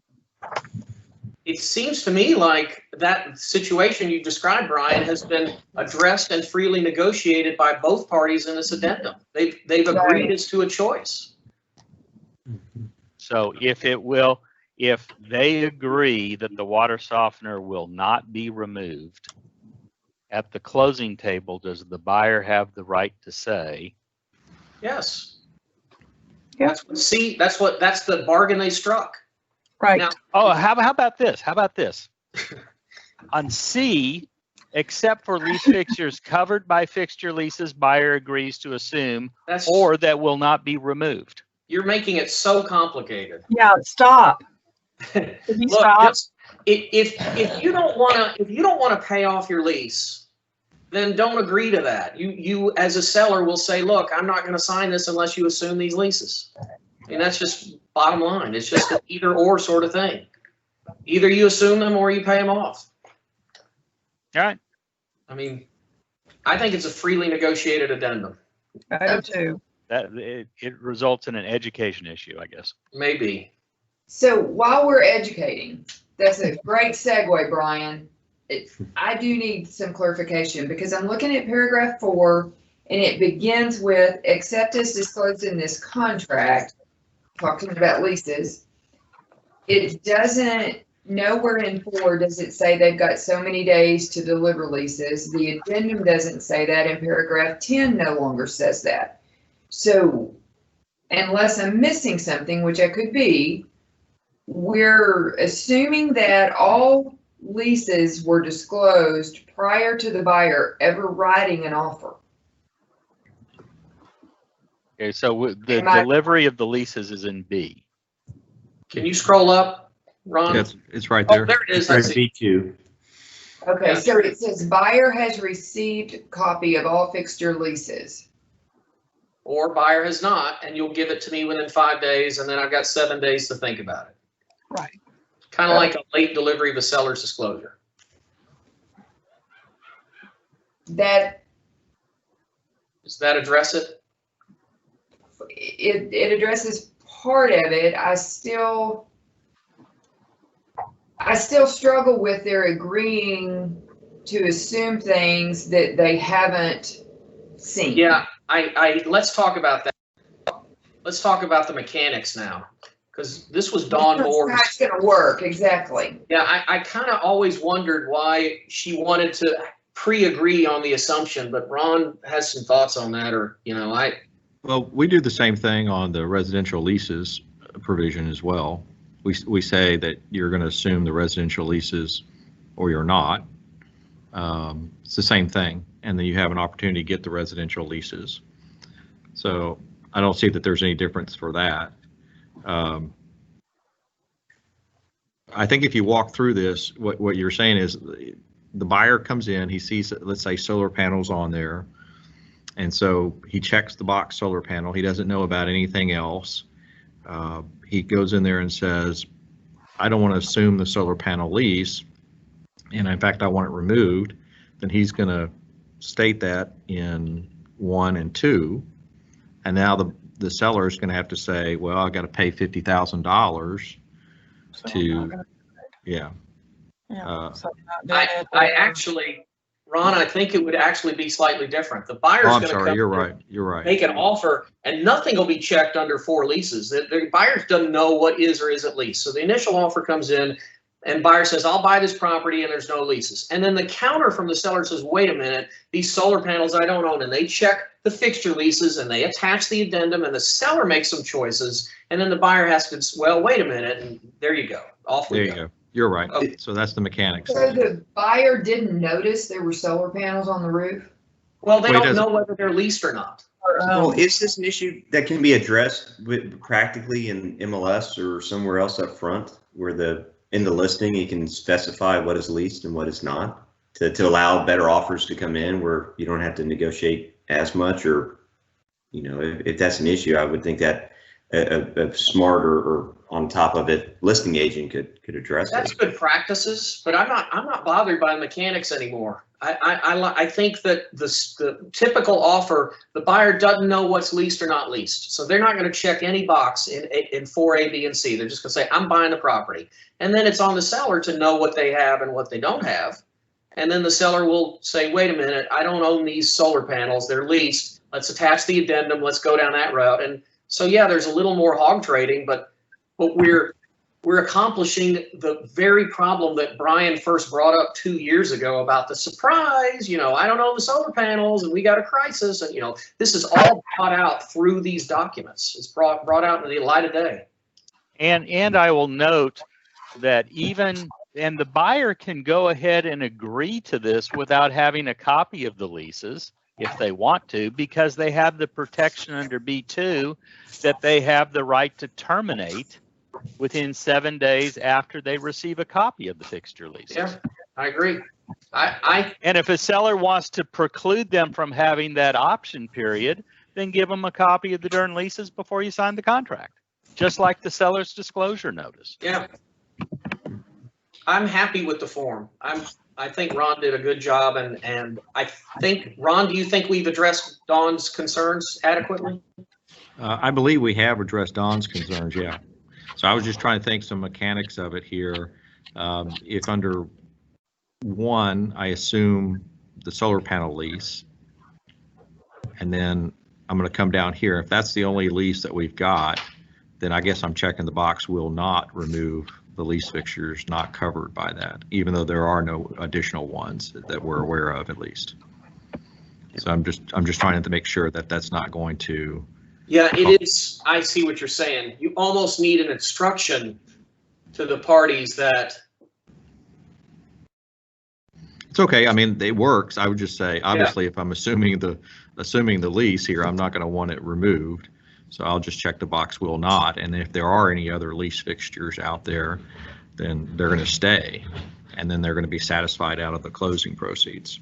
It seems to me like that situation you described, Brian, has been addressed and freely negotiated by both parties in this addendum. They've agreed as to a choice. So if they agree that the water softener will not be removed at the closing table, does the buyer have the right to say? Yes. Yeah. That's the bargain they struck. Right. Now, how about this? How about this? On C, except for lease fixtures covered by fixture leases, buyer agrees to assume, or that will not be removed. You're making it so complicated. Yeah, stop. Look, stop? If you don't want to pay off your lease, then don't agree to that. You as a seller will say, look, I'm not going to sign this unless you assume these leases. I mean, that's just bottom line. It's just an either or sort of thing. Either you assume them or you pay them off. All right. I mean, I think it's a freely negotiated addendum. I do too. That it results in an education issue, I guess. Maybe. So while we're educating, that's a great segue, Brian. I do need some clarification because I'm looking at paragraph 4 and it begins with, except as disclosed in this contract, talking about leases. It doesn't, nowhere in 4 does it say they've got so many days to deliver leases. The addendum doesn't say that, and paragraph 10 no longer says that. So unless I'm missing something, which I could be, we're assuming that all leases were disclosed prior to the buyer ever writing an offer. Okay, so the delivery of the leases is in B. Can you scroll up, Ron? Yes, it's right there. Oh, there it is. It's B2. Okay, so it says buyer has received copy of all fixture leases. Or buyer has not, and you'll give it to me within 5 days, and then I've got 7 days to think about it. Right. Kind of like a late delivery of a seller's disclosure. Does that address it? It addresses part of it. I still struggle with their agreeing to assume things that they haven't seen. Yeah, let's talk about that. Let's talk about the mechanics now, because this was Dawn Moore's. How it's gonna work, exactly. Yeah, I kind of always wondered why she wanted to pre-agree on the assumption, but Ron has some thoughts on that, or, Well, we do the same thing on the residential leases provision as well. We say that you're going to assume the residential leases or you're not. It's the same thing. And then you have an opportunity to get the residential leases. So I don't see that there's any difference for that. I think if you walk through this, what you're saying is the buyer comes in, he sees, let's say, solar panels on there. And so he checks the box solar panel. He doesn't know about anything else. He goes in there and says, I don't want to assume the solar panel lease. And in fact, I want it removed. Then he's going to state that in 1 and 2. And now the seller is going to have to say, well, I got to pay $50,000 to, yeah. I actually, Ron, I think it would actually be slightly different. The buyer's going to come. You're right. Make an offer, and nothing will be checked under 4 leases. The buyer doesn't know what is or isn't leased. So the initial offer comes in, and buyer says, I'll buy this property, and there's no leases. And then the counter from the seller says, wait a minute, these solar panels I don't own. And they check the fixture leases, and they attach the addendum, and the seller makes some choices. And then the buyer has to, well, wait a minute, and there you go. Off we go. You're right. Okay. So that's the mechanics. So the buyer didn't notice there were solar panels on the roof? Well, they don't know whether they're leased or not. Well, is this an issue that can be addressed practically in MLS or somewhere else up front, where in the listing you can specify what is leased and what is not, to allow better offers to come in where you don't have to negotiate as much? Or, if that's an issue, I would think that a smarter or on top of it listing agent could address That's good practices, but I'm not bothered by the mechanics anymore. I think that the typical offer, the buyer doesn't know what's leased or not leased, so they're not going to check any box in 4A, B, and C. They're just going to say, I'm buying the property, and then it's on the seller to know what they have and what they don't have, and then the seller will say, wait a minute, I don't own these solar panels, they're leased. Let's attach the addendum. Let's go down that route. And so yeah, there's a little more hog trading, but we're accomplishing the very problem that Brian first brought up 2 years ago about the surprise, I don't own the solar panels and we got a crisis. And, this is all brought out through these documents. It's brought out in the light of day. And I will note that and the buyer can go ahead and agree to this without having a copy of the leases if they want to, because they have the protection under B2 that they have the right to terminate within 7 days after they receive a copy of the fixture lease. Yeah, I agree. And if a seller wants to preclude them from having that option period, then give them a copy of the darn leases before you sign the contract, just like the seller's disclosure notice. Yeah. I'm happy with the form. I think Ron did a good job, and I think, Ron, do you think we've addressed Dawn's concerns adequately? I believe we have addressed Dawn's concerns, yeah. So I was just trying to think some mechanics of it here. If under 1, I assume the solar panel lease, and then I'm going to come down here. If that's the only lease that we've got, then I guess I'm checking the box, will not remove the lease fixtures not covered by that, even though there are no additional ones that we're aware of, at least. So I'm just trying to make sure that that's not going to. Yeah, it is. I see what you're saying. You almost need an instruction to the parties that. It's okay. I mean, it works. I would just say, obviously, if I'm assuming the lease here, I'm not going to want it removed. So I'll just check the box will not. And if there are any other lease fixtures out there, then they're going to stay. And then they're going to be satisfied out of the closing proceeds.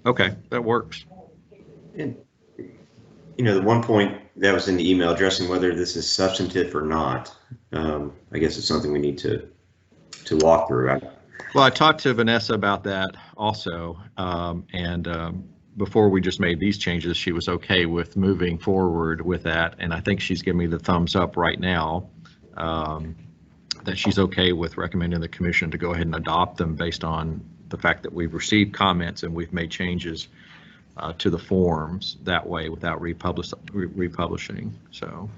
Okay, that works. And, the one point that was in the email addressing whether this is substantive or not, I guess it's something we need to walk through. Well, I talked to Vanessa about that also. Before we just made these changes, she was okay with moving forward with that. And I think she's giving me the thumbs up right now that she's okay with recommending the commission to go ahead and adopt them based on the fact that we've received comments and we've made changes to the forms that way without republishing. So.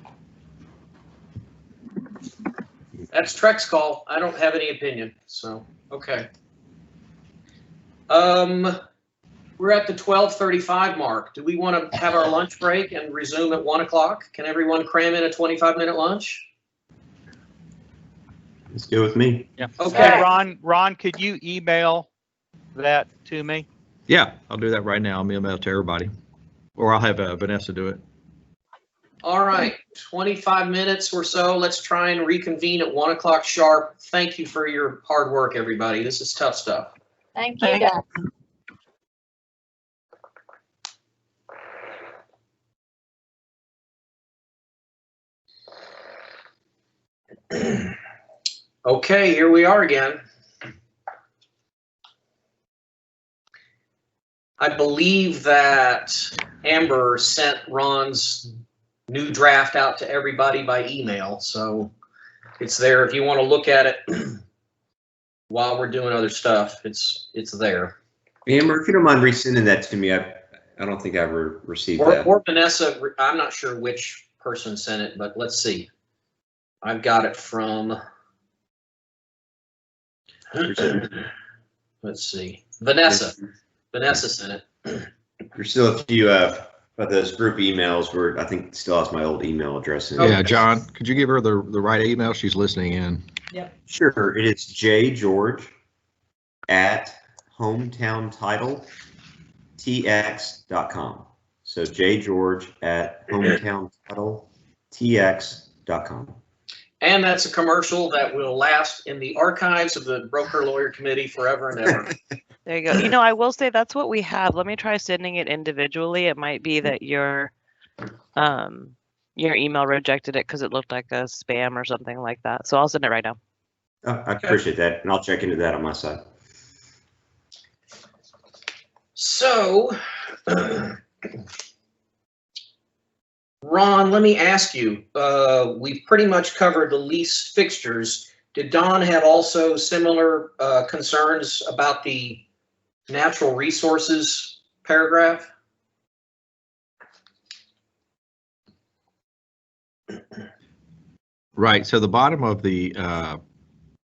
That's Trek's call. I don't have any opinion, so, okay. We're at the 12:35 mark. Do we want to have our lunch break and resume at 1 o'clock? Can everyone cram in a 25-minute lunch? Let's go with me. Yeah. Okay. Hey, Ron, could you email that to me? Yeah, I'll do that right now. I'll email it to everybody. Or I'll have Vanessa do it. All right, 25 minutes or so. Let's try and reconvene at 1 o'clock sharp. Thank you for your hard work, everybody. This is tough stuff. Thank you, guys. Okay, here we are again. I believe that Amber sent Ron's new draft out to everybody by email, so it's there if you want to look at it while we're doing other stuff. It's there. Amber, if you don't mind resending that to me, I don't think I ever received that. Or Vanessa, I'm not sure which person sent it, but let's see. I've got it from, let's see, Vanessa. Vanessa sent it. There's still a few of those group emails where I think still has my old email address in it. Yeah, John, could you give her the right email? She's listening in. Yep. Sure. It is jgeorge@hometowntitletx.com. So jgeorge@hometowntitletx.com. And that's a commercial that will last in the archives of the Broker Lawyer Committee forever and ever. There you go. You know, I will say that's what we have. Let me try sending it individually. It might be that your email rejected it because it looked like a spam or something like that. So I'll send it right now. I appreciate that, and I'll check into that on my side. So, Ron, let me ask you, we've pretty much covered the lease fixtures. Did Don have also similar concerns about the natural resources paragraph? Right. So the bottom of the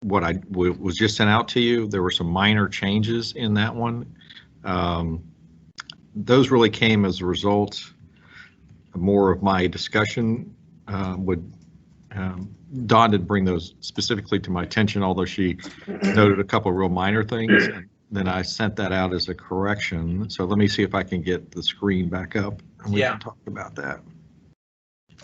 what was just sent out to you, there were some minor changes in that one. Those really came as a result of more of my discussion. Dawn did bring those specifically to my attention, although she noted a couple of real minor things. And then I sent that out as a correction. So let me see if I can get the screen back up and we can talk about that.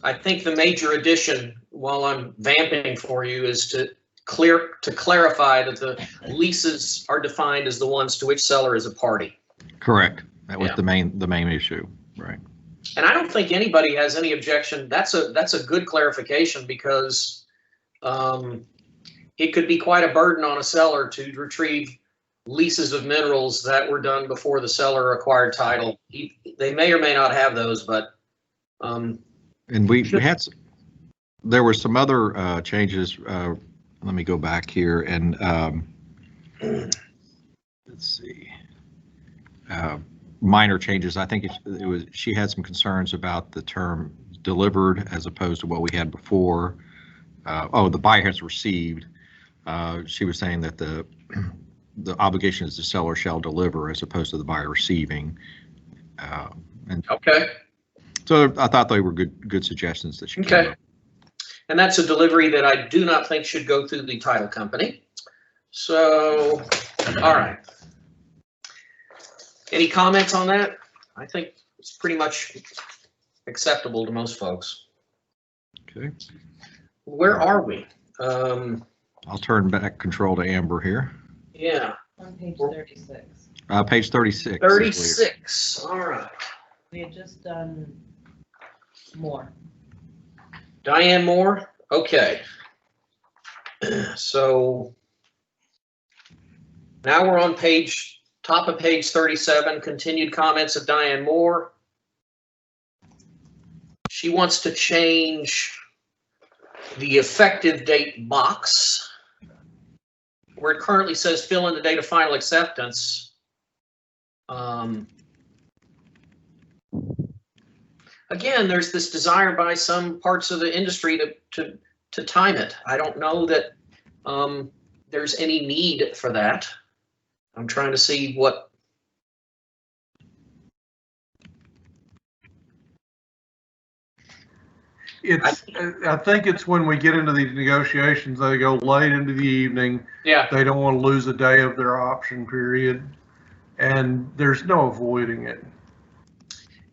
I think the major addition, while I'm vamping for you, is to clarify that the leases are defined as the ones to which seller is a party. Correct. That was the main issue, right? And I don't think anybody has any objection. That's a good clarification because it could be quite a burden on a seller to retrieve leases of minerals that were done before the seller acquired title. They may or may not have those, but and we had there were some other changes. Let me go back here and let's see. Minor changes. I think it was she had some concerns about the term delivered as opposed to what we had before. The buyer has received. She was saying that the obligation is the seller shall deliver as opposed to the buyer receiving. Okay. So I thought they were good suggestions that she came up. And that's a delivery that I do not think should go through the title company. So, all right. Any comments on that? I think it's pretty much acceptable to most folks. Okay. Where are we? I'll turn back control to Amber here. Yeah. On page 36. Page 36. 36. All right. We had just done more. Diane Moore. Okay. So now we're on top of page 37, continued comments of Diane Moore. She wants to change the effective date box where it currently says fill in the date of final acceptance. Again, there's this desire by some parts of the industry to to time it. I don't know that there's any need for that. I'm trying to see what. I think it's when we get into these negotiations, they go late into the evening. Yeah. They don't want to lose a day of their option period, and there's no avoiding it.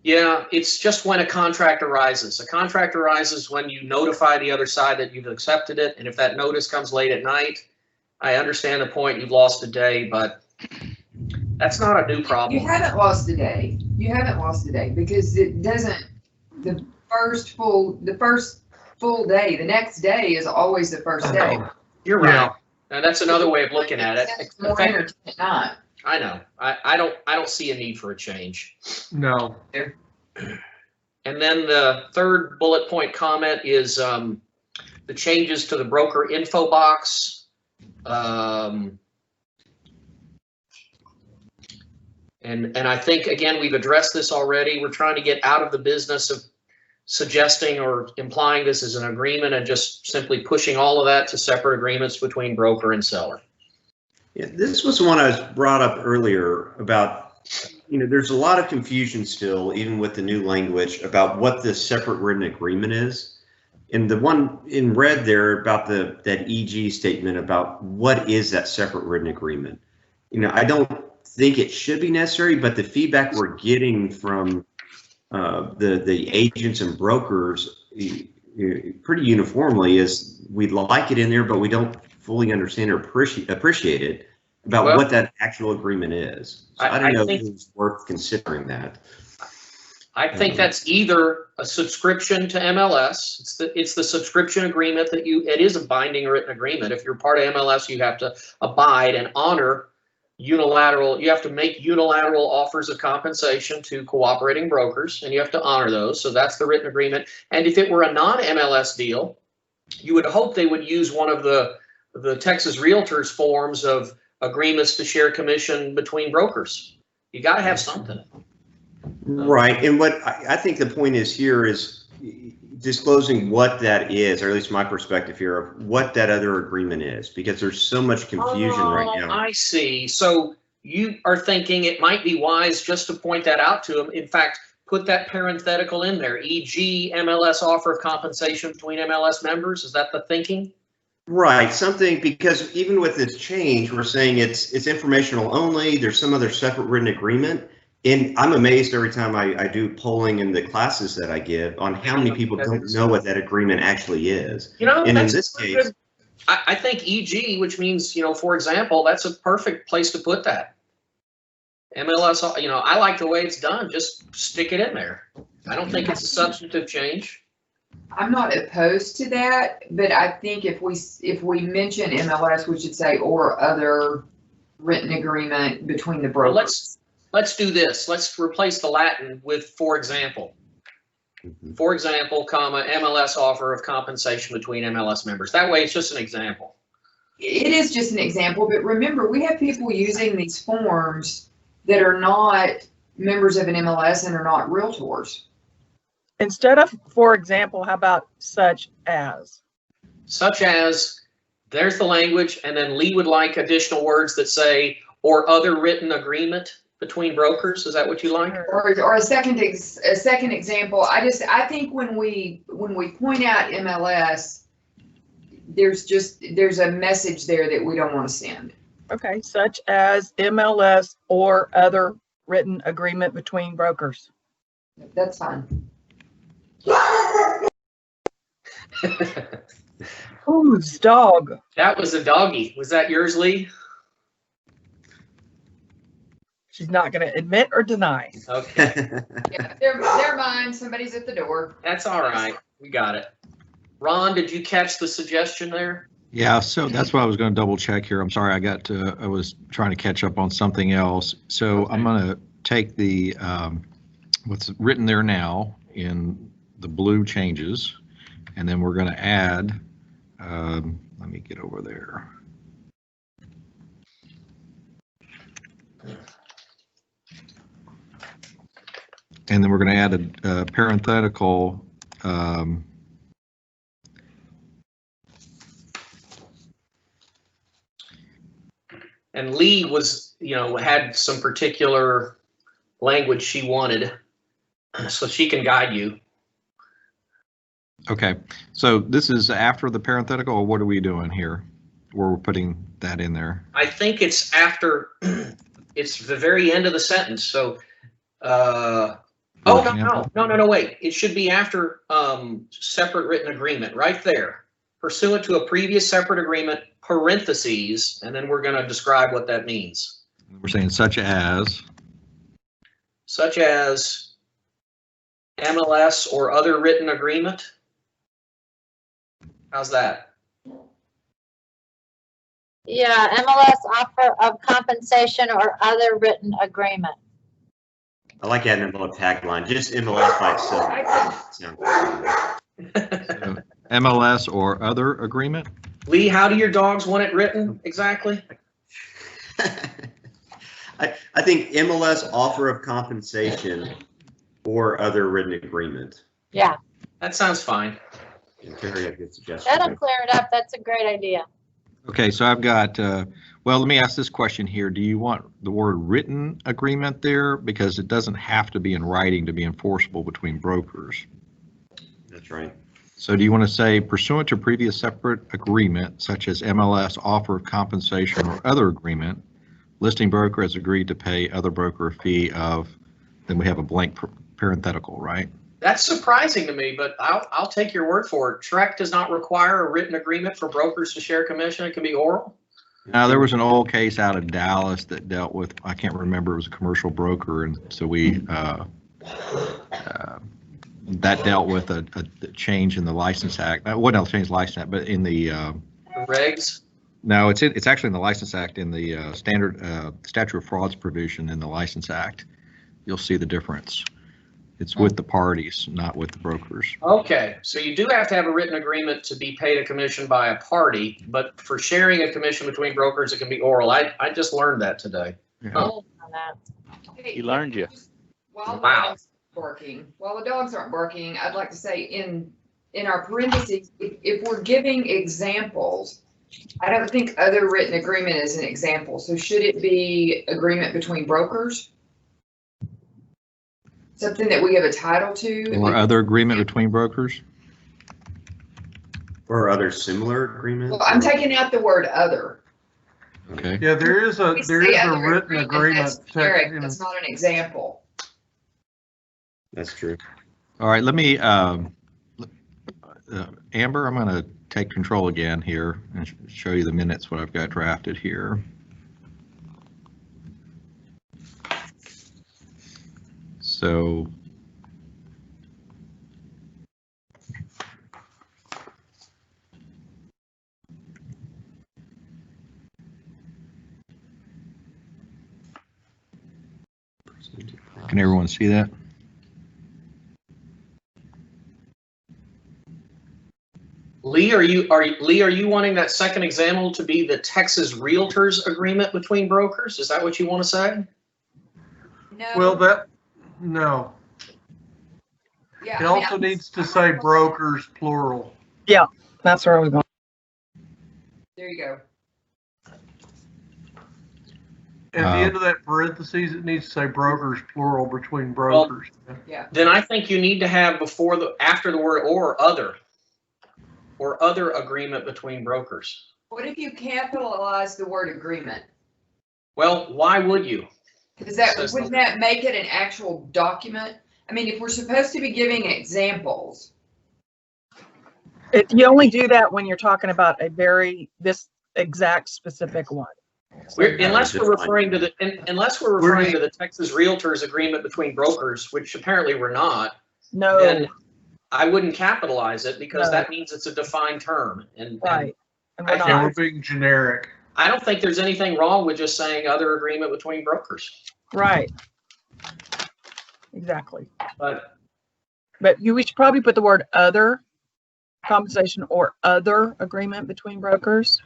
Yeah, it's just when a contract arises. A contract arises when you notify the other side that you've accepted it, and if that notice comes late at night, I understand the point, you've lost a day, but that's not a new problem. You haven't lost a day. You haven't lost a day because it doesn't, the first full day, the next day is always the first day. You're right. And that's another way of looking at it. Morning or not. I know. I don't see a need for a change. No. And then the third bullet point comment is the changes to the broker info box. And I think, again, we've addressed this already. We're trying to get out of the business of suggesting or implying this is an agreement and just simply pushing all of that to separate agreements between broker and seller. Yeah, this was one I was brought up earlier about, there's a lot of confusion still, even with the new language, about what the separate written agreement is. And the one in red there about that EG statement about what is that separate written agreement. I don't think it should be necessary, but the feedback we're getting from the agents and brokers pretty uniformly is we'd like it in there, but we don't fully understand or appreciate it about what that actual agreement is. So I don't know if it's worth considering that. I think that's either a subscription to MLS. It's the subscription agreement that it is a binding written agreement. If you're part of MLS, you have to abide and honor unilateral. You have to make unilateral offers of compensation to cooperating brokers, and you have to honor those. So that's the written agreement. And if it were a non-MLS deal, you would hope they would use one of the Texas Realtors forms of agreements to share commission between brokers. You got to have something. Right. And what I think the point is here is disclosing what that is, or at least my perspective here of what that other agreement is, because there's so much confusion right now. I see. So you are thinking it might be wise just to point that out to them. In fact, put that parenthetical in there, e.g. MLS offer of compensation between MLS members. Is that the thinking? Right, something, because even with this change, we're saying it's informational only. There's some other separate written agreement. And I'm amazed every time I do polling in the classes that I give on how many people don't know what that agreement actually is. And in this case, I think EG, which means, for example, that's a perfect place to put that. MLS, I like the way it's done. Just stick it in there. I don't think it's a substantive change. I'm not opposed to that, but I think if we mention MLS, we should say or other written agreement between the brokers. Let's do this. Let's replace the Latin with for example. For example, comma, MLS offer of compensation between MLS members. That way it's just an example. It is just an example, but remember, we have people using these forms that are not members of an MLS and are not realtors. Instead of, for example, how about such as? Such as, there's the language, and then Lee would like additional words that say, or other written agreement between brokers. Is that what you like? Or a second example. I think when we point out MLS, there's a message there that we don't want to send. Okay, such as MLS or other written agreement between brokers. That's fine. Whose dog? That was a doggy. Was that yours, Lee? She's not going to admit or deny. Okay. Yeah, they're mine. Somebody's at the door. That's all right. We got it. Ron, did you catch the suggestion there? Yeah, so that's what I was going to double check here. I'm sorry, I was trying to catch up on something else. So I'm going to take the what's written there now in the blue changes, and then we're going to add, let me get over there. And then we're going to add a parenthetical And Lee was, had some particular language she wanted, so she can guide you. Okay, so this is after the parenthetical, or what are we doing here? Where we're putting that in there? I think it's after, it's the very end of the sentence, so, oh, no, wait. It should be after separate written agreement, right there. Pursuant to a previous separate agreement, parentheses, and then we're going to describe what that means. We're saying such as MLS or other written agreement. How's that? Yeah, MLS offer of compensation or other written agreement. I like adding a little tagline, just MLS by itself. so, MLS or other agreement. Lee, how do your dogs want it written exactly? I think MLS offer of compensation or other written agreement. Yeah. That sounds fine. Very good suggestion. That'll clear it up. That's a great idea. Okay, so I've got, well, let me ask this question here. Do you want the word written agreement there? Because it doesn't have to be in writing to be enforceable between brokers. That's right. So do you want to say pursuant to previous separate agreement, such as MLS offer of compensation or other agreement, listing broker has agreed to pay other broker a fee of, then we have a blank parenthetical, right? That's surprising to me, but I'll take your word for it. Trek does not require a written agreement for brokers to share commission. It can be oral. Now, there was an old case out of Dallas that dealt with, I can't remember, it was a commercial broker, and so we, that dealt with a change in the License Act. It wasn't a change in the License Act, but in the regs? No, it's actually in the License Act, in the standard statute of frauds provision in the License Act. You'll see the difference. It's with the parties, not with the brokers. Okay, so you do have to have a written agreement to be paid a commission by a party, but for sharing a commission between brokers, it can be oral. I just learned that today. Yeah. He learned you. While the dogs aren't barking, I'd like to say in our parentheses, if we're giving examples, I don't think other written agreement is an example. So should it be agreement between brokers? Something that we have a title to? Or other agreement between brokers? Or other similar agreements? Well, I'm taking out the word other. Okay. Yeah, there is a written agreement. That's generic. That's not an example. That's true. All right, let me, Amber, I'm going to take control again here and show you the minutes, what I've got drafted here. So can everyone see that? Lee, are you wanting that second example to be the Texas Realtors agreement between brokers? Is that what you want to say? No. Well, no. Yeah, It also needs to say brokers, plural. Yeah, that's where I was going. There you go. At the end of that parentheses, it needs to say brokers, plural, between brokers. Yeah. Then I think you need to have after the word or other agreement between brokers. What if you capitalize the word agreement? Well, why would you? Wouldn't that make it an actual document? I mean, if we're supposed to be giving examples. You only do that when you're talking about this exact specific one. Unless we're referring to the Texas Realtors agreement between brokers, which apparently we're not. No. Then I wouldn't capitalize it because that means it's a defined term. Right. And we're being generic. I don't think there's anything wrong with just saying other agreement between brokers. Right. Exactly. But we should probably put the word other compensation or other agreement between brokers.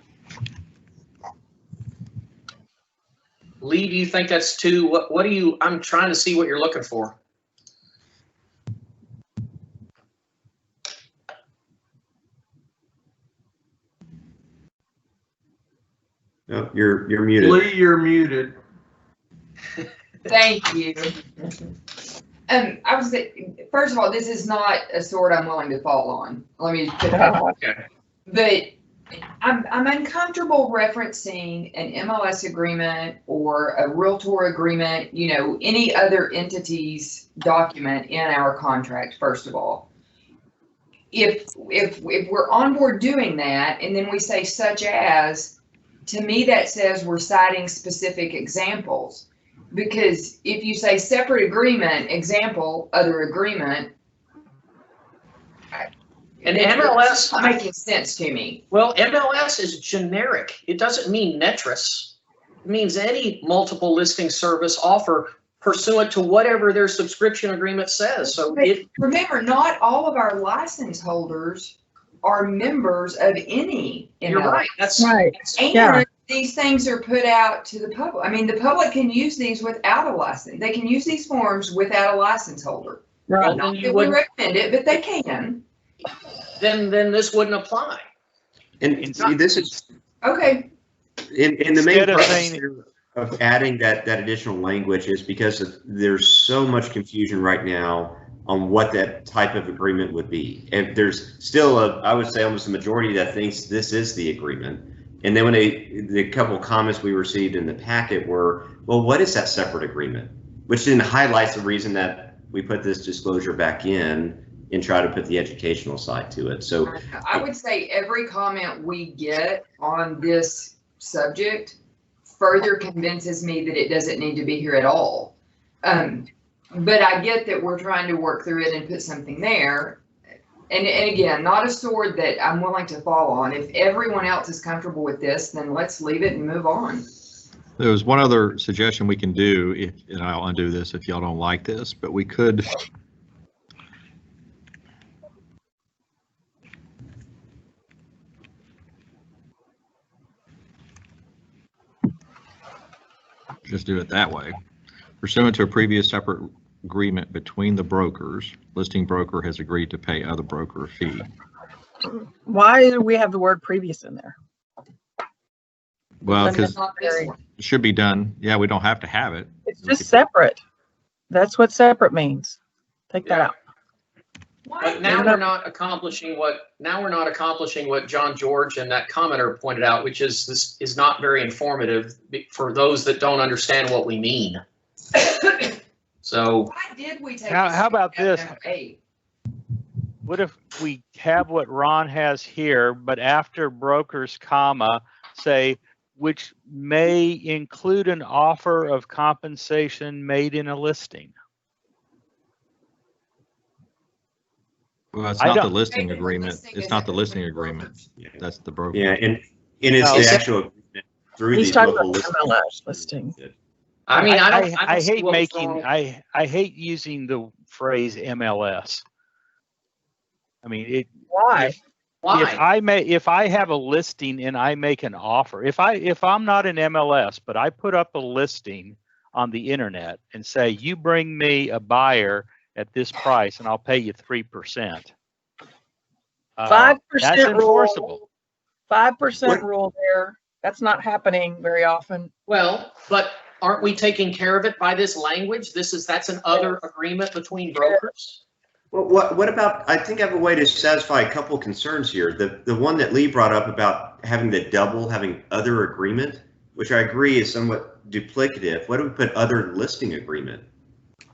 Lee, do you think that's too, what do you, I'm trying to see what you're looking for. No, you're muted. Lee, you're muted. Thank you. I was first of all, this is not a sword I'm willing to fall on. Let me put that. Okay. But I'm uncomfortable referencing an MLS agreement or a Realtor agreement, you know, any other entity's document in our contract, first of all. If we're on board doing that, and then we say such as, to me that says we're citing specific examples. Because if you say separate agreement, example, other agreement, And MLS not making sense to me. Well, MLS is generic. It doesn't mean Netris. It means any multiple listing service offer pursuant to whatever their subscription agreement says. So remember, not all of our license holders are members of any MLS. You're right. That's right. And these things are put out to the public. I mean, the public can use these without a license. They can use these forms without a license holder. Right. Well, Not that we recommend it, but they can. Then this wouldn't apply. And see, this is okay. In the main Instead of purpose saying- of adding that additional language is because there's so much confusion right now on what that type of agreement would be. And there's still I would say almost a majority that thinks this is the agreement. And then when the couple of comments we received in the packet were, well, what is that separate agreement? Which then highlights the reason that we put this disclosure back in and try to put the educational side to it. So I would say every comment we get on this subject further convinces me that it doesn't need to be here at all. But I get that we're trying to work through it and put something there. And again, not a sword that I'm willing to fall on. If everyone else is comfortable with this, then let's leave it and move on. There was one other suggestion we can do, and I'll undo this if y'all don't like this, but we could just do it that way. Pursuant to a previous separate agreement between the brokers, listing broker has agreed to pay other broker a fee. Why do we have the word previous in there? Well, Because because it should be done. Yeah, we don't have to have it. it's just separate. That's what separate means. Take that out. But now we're not accomplishing what John George and that commenter pointed out, which is this is not very informative for those that don't understand what we mean. So why did we take How about this? number 8? What if we have what Ron has here, but after brokers, comma, say, which may include an offer of compensation made in a listing? Well, it's not the listing agreement. It's not the listing agreement. That's the broker. yeah, and it's the actual agreement through He's these talking local about listings. MLS listings. I mean, I don't I see hate what was making wrong. I hate using the phrase MLS. I mean, Why? Why? if I have a listing and I make an offer, if I'm not in MLS, but I put up a listing on the internet and say, you bring me a buyer at this price and I'll pay you 3%. 5% That's enforceable. 5% rule there. That's not happening very often. Well, but aren't we taking care of it by this language? That's an other agreement between brokers. Well, what about, I think I have a way to satisfy a couple concerns here. The one that Lee brought up about having other agreement, which I agree is somewhat duplicative. What do we put other listing agreement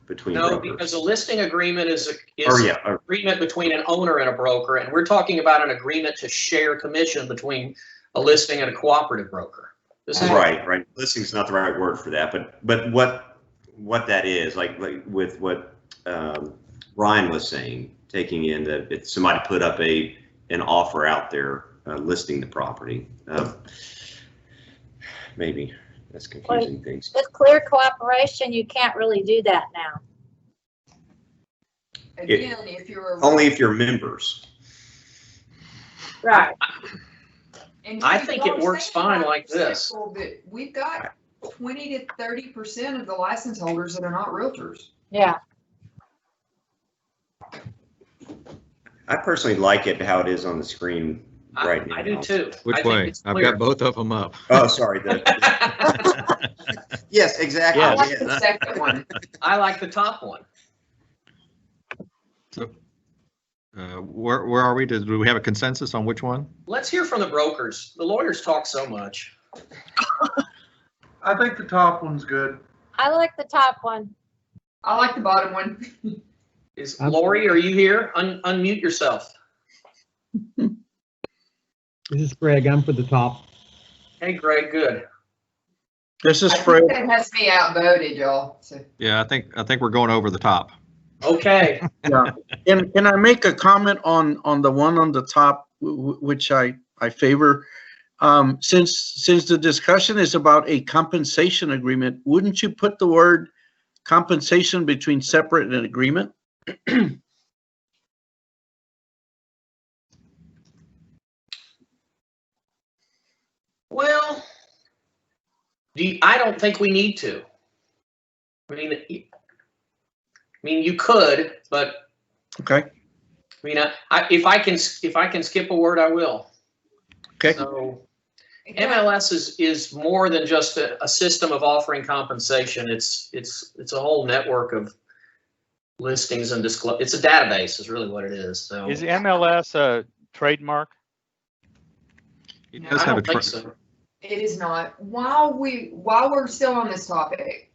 between No, brokers? because a listing agreement is yeah. an agreement between an owner and a broker, and we're talking about an agreement to share commission between a listing and a cooperative broker. This is Right. Listing is not the right word for that, but what that is, like with what Ryan was saying, taking in that if somebody put up an offer out there listing the property, maybe that's confusing things. With clear cooperation, you can't really do that now. Again, if you're Only if you're members. Right. And I think it works fine like this. But we've got 20 to 30% of the license holders that are not realtors. Yeah. I personally like it how it is on the screen right now. I do too. I Which think way? it's I've clear. got both of them up. Oh, sorry. Yes, exactly. I like yeah. the second one. I like the top one. So, where are we? Do we have a consensus on which one? Let's hear from the brokers. The lawyers talk so much. I think the top one's good. I like the top one. I like the bottom one. Is Lori, are you here? Unmute yourself. This is Greg. I'm for the top. Hey, Greg, good. This is I Fred. think that has me outvoted, y'all. So. Yeah, I think we're going over the top. Okay. Yeah. Can I make a comment on the one on the top, which I favor? Since the discussion is about a compensation agreement, wouldn't you put the word compensation between separate and agreement? Well, I don't think we need to. I mean, you could, but Okay. I mean, if I can skip a word, I will. Okay. So MLS is more than just a system of offering compensation. It's a whole network of listings and disclose. It's a database, is really what it is. So Is MLS a trademark? It I does have a don't think so. It is not. While we're still on this topic,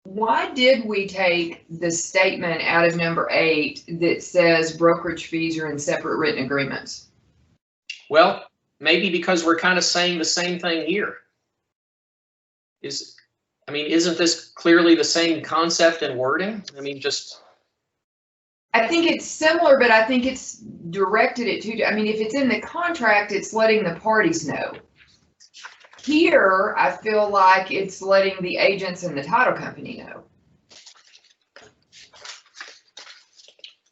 why did we take the statement out of number 8 that says brokerage fees are in separate written agreements? Well, maybe because we're kind of saying the same thing here. Isn't this clearly the same concept and wording? I think it's similar, but I think it's directed at two. I mean, if it's in the contract, it's letting the parties know. Here, I feel like it's letting the agents and the title company know.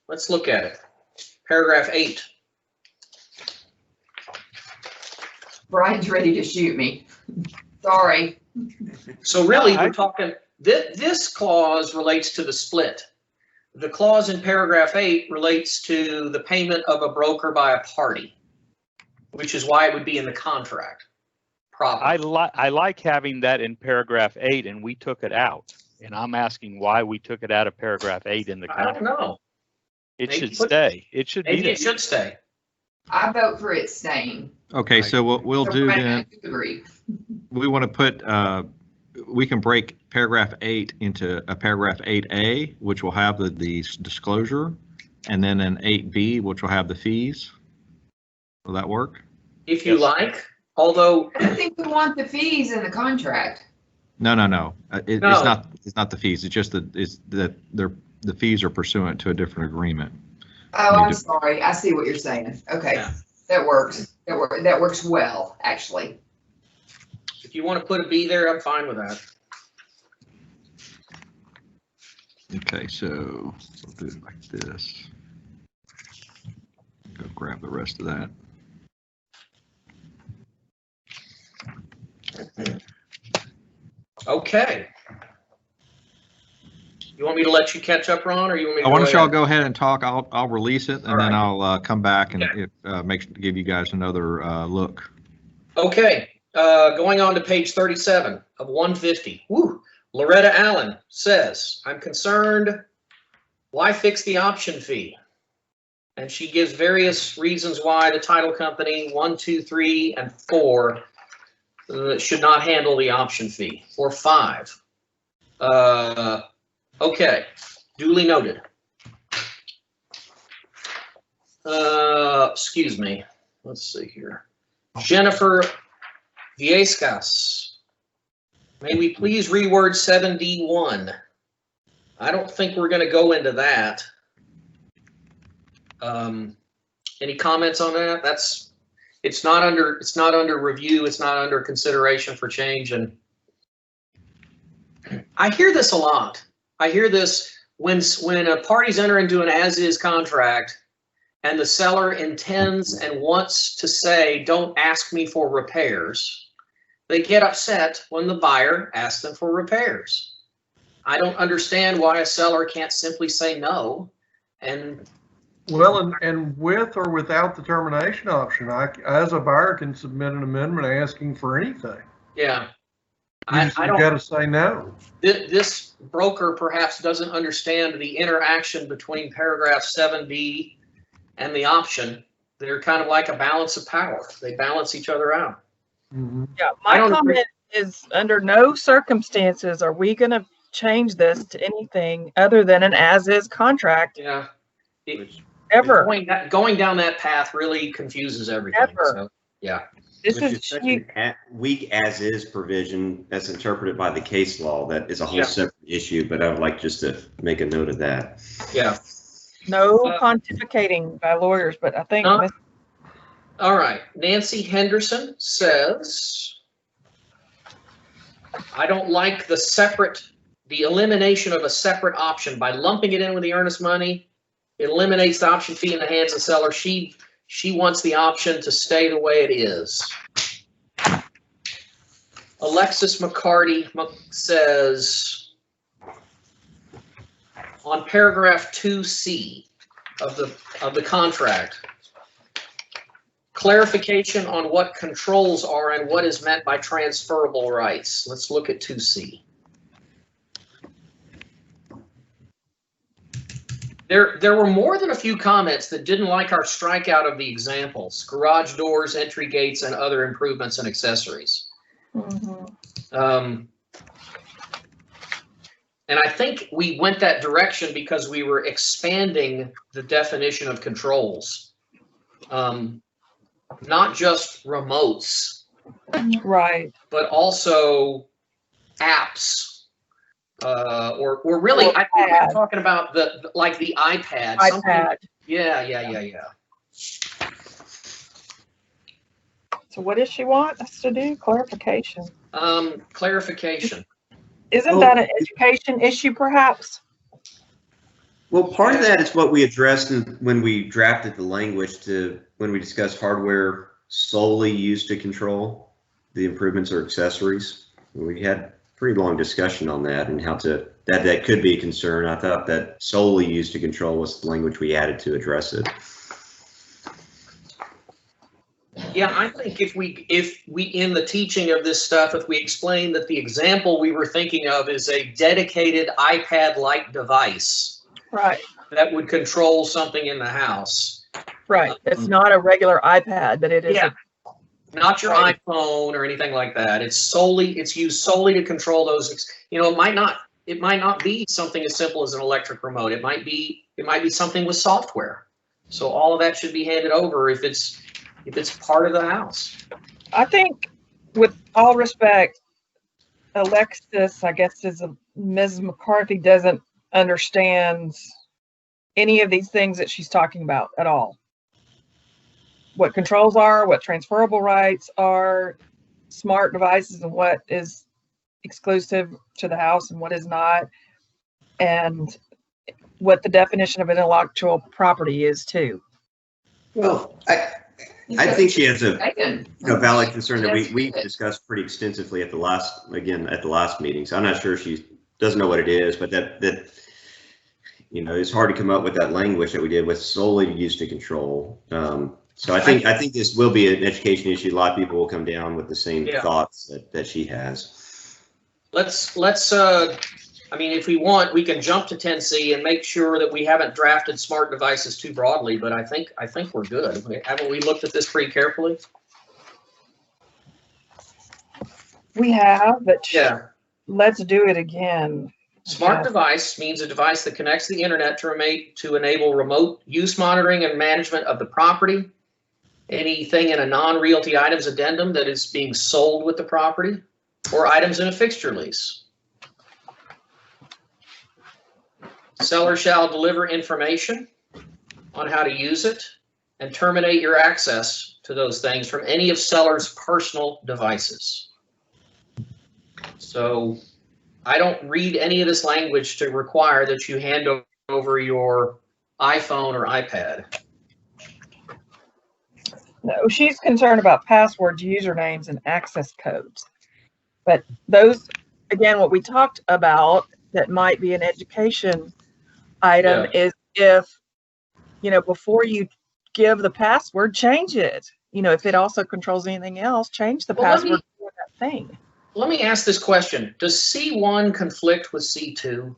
Let's look at it. Paragraph 8. Brian's ready to shoot me. Sorry. So really, we're talking, this clause relates to the split. The clause in paragraph 8 relates to the payment of a broker by a party, which is why it would be in the contract. I like having that in paragraph 8 and we took it out. And I'm asking why we took it out of paragraph 8 in the contract. I don't know. It should stay. It should be Maybe there. it should stay. I vote for it staying. Okay, so what we'll do then, Agree. we want to put, we can break paragraph 8 into a paragraph 8A, which will have the disclosure, and then an 8B, which will have the fees. Will that work? If you like, although I don't think we want the fees in the contract. No. No. It's not the fees. It's just that the fees are pursuant to a different agreement. Oh, I'm sorry. I see what you're saying. Okay, Yeah. that works. That works well, actually. if you want to put a B there, I'm fine with that. Okay, so we'll do it like this. Go grab the rest of that. Okay. You want me to let you catch up, Ron, or you want me to? Why don't y'all go ahead and talk? I'll release it, and All then right. I'll come back and give you guys another look. Okay, going on to page 37 of 150. Woo. Loretta Allen says, I'm concerned, why fix the option fee? And she gives various reasons why the title company 1, 2, 3, and 4 should not handle the option fee, or 5. Okay, duly noted. Excuse me, let's see here. Jennifer Viescas. May we please reword 7D1? I don't think we're going to go into that. Any comments on that? It's not under review. It's not under consideration for change. And I hear this a lot. I hear this when parties enter into an as-is contract and the seller intends and wants to say, don't ask me for repairs. They get upset when the buyer asks them for repairs. I don't understand why a seller can't simply say no and Well, and with or without the termination option, I, as a buyer, can submit an amendment asking for anything. Yeah. You just got to say no. This broker perhaps doesn't understand the interaction between paragraph 7B and the option. They're kind of like a balance of power. They balance each other out. Yeah, my comment is under no circumstances are we going to change this to anything other than an as-is contract. Yeah. Ever. Going down that path really confuses everything. Ever. So, yeah. Which is such a weak as-is provision that's interpreted by the case law. That is a whole separate issue, but I would like just to make a note of that. Yeah. No pontificating by lawyers, but I think. All right. Nancy Henderson says, I don't like the elimination of a separate option by lumping it in with the earnest money. It eliminates the option fee in the hands of the seller. She wants the option to stay the way it is. Alexis McCarty says, on paragraph 2C of the contract, clarification on what controls are and what is meant by transferable rights. Let's look at 2C. There were more than a few comments that didn't like our strikeout of the examples: garage doors, entry gates, and other improvements and accessories. And I think we went that direction because we were expanding the definition of controls, not just remotes, right, but also apps. Or really, I think we're talking about the iPad. iPad. Yeah. So what does she want us to do? Clarification. Clarification. Isn't that an education issue, perhaps? Well, part of that is what we addressed when we drafted the language when we discussed hardware solely used to control the improvements or accessories. We had pretty long discussion on that and how that could be a concern. I thought that solely used to control was the language we added to address it. Yeah, I think if we in the teaching of this stuff, if we explain that the example we were thinking of is a dedicated iPad-like device, right, that would control something in the house. Right. It's not a regular iPad, but it is. Yeah. Not your iPhone or anything like that. It's used solely to control those. It might not be something as simple as an electric remote. It might be something with software. So all of that should be handed over if it's part of the house. I think, with all respect, Alexis, I guess, Ms. McCarthy doesn't understand any of these things that she's talking about at all. What controls are, what transferable rights are, smart devices, and what is exclusive to the house and what is not, and what the definition of intellectual property is too. Well, I think she has a valid concern that we discussed pretty extensively at the last meeting. So I'm not sure she doesn't know what it is, but that it's hard to come up with that language that we did with solely used to control. So I think this will be an education issue. A lot of people will come down with the same thoughts that she has. Let's if we want, we can jump to 10C and make sure that we haven't drafted smart devices too broadly, but I think we're good. Haven't we looked at this pretty carefully? We have, but yeah. Let's do it again. Smart device means a device that connects the internet to enable remote use monitoring and management of the property. Anything in a non-realty items addendum that is being sold with the property, or items in a fixture lease. Seller shall deliver information on how to use it and terminate your access to those things from any of seller's personal devices. So I don't read any of this language to require that you hand over your iPhone or iPad. No, she's concerned about passwords, usernames, and access codes. But those, again, what we talked about that might be an education item is if, before you give the password, change it. If it also controls anything else, change the password for that thing. Let me ask this question. Does C1 conflict with C2?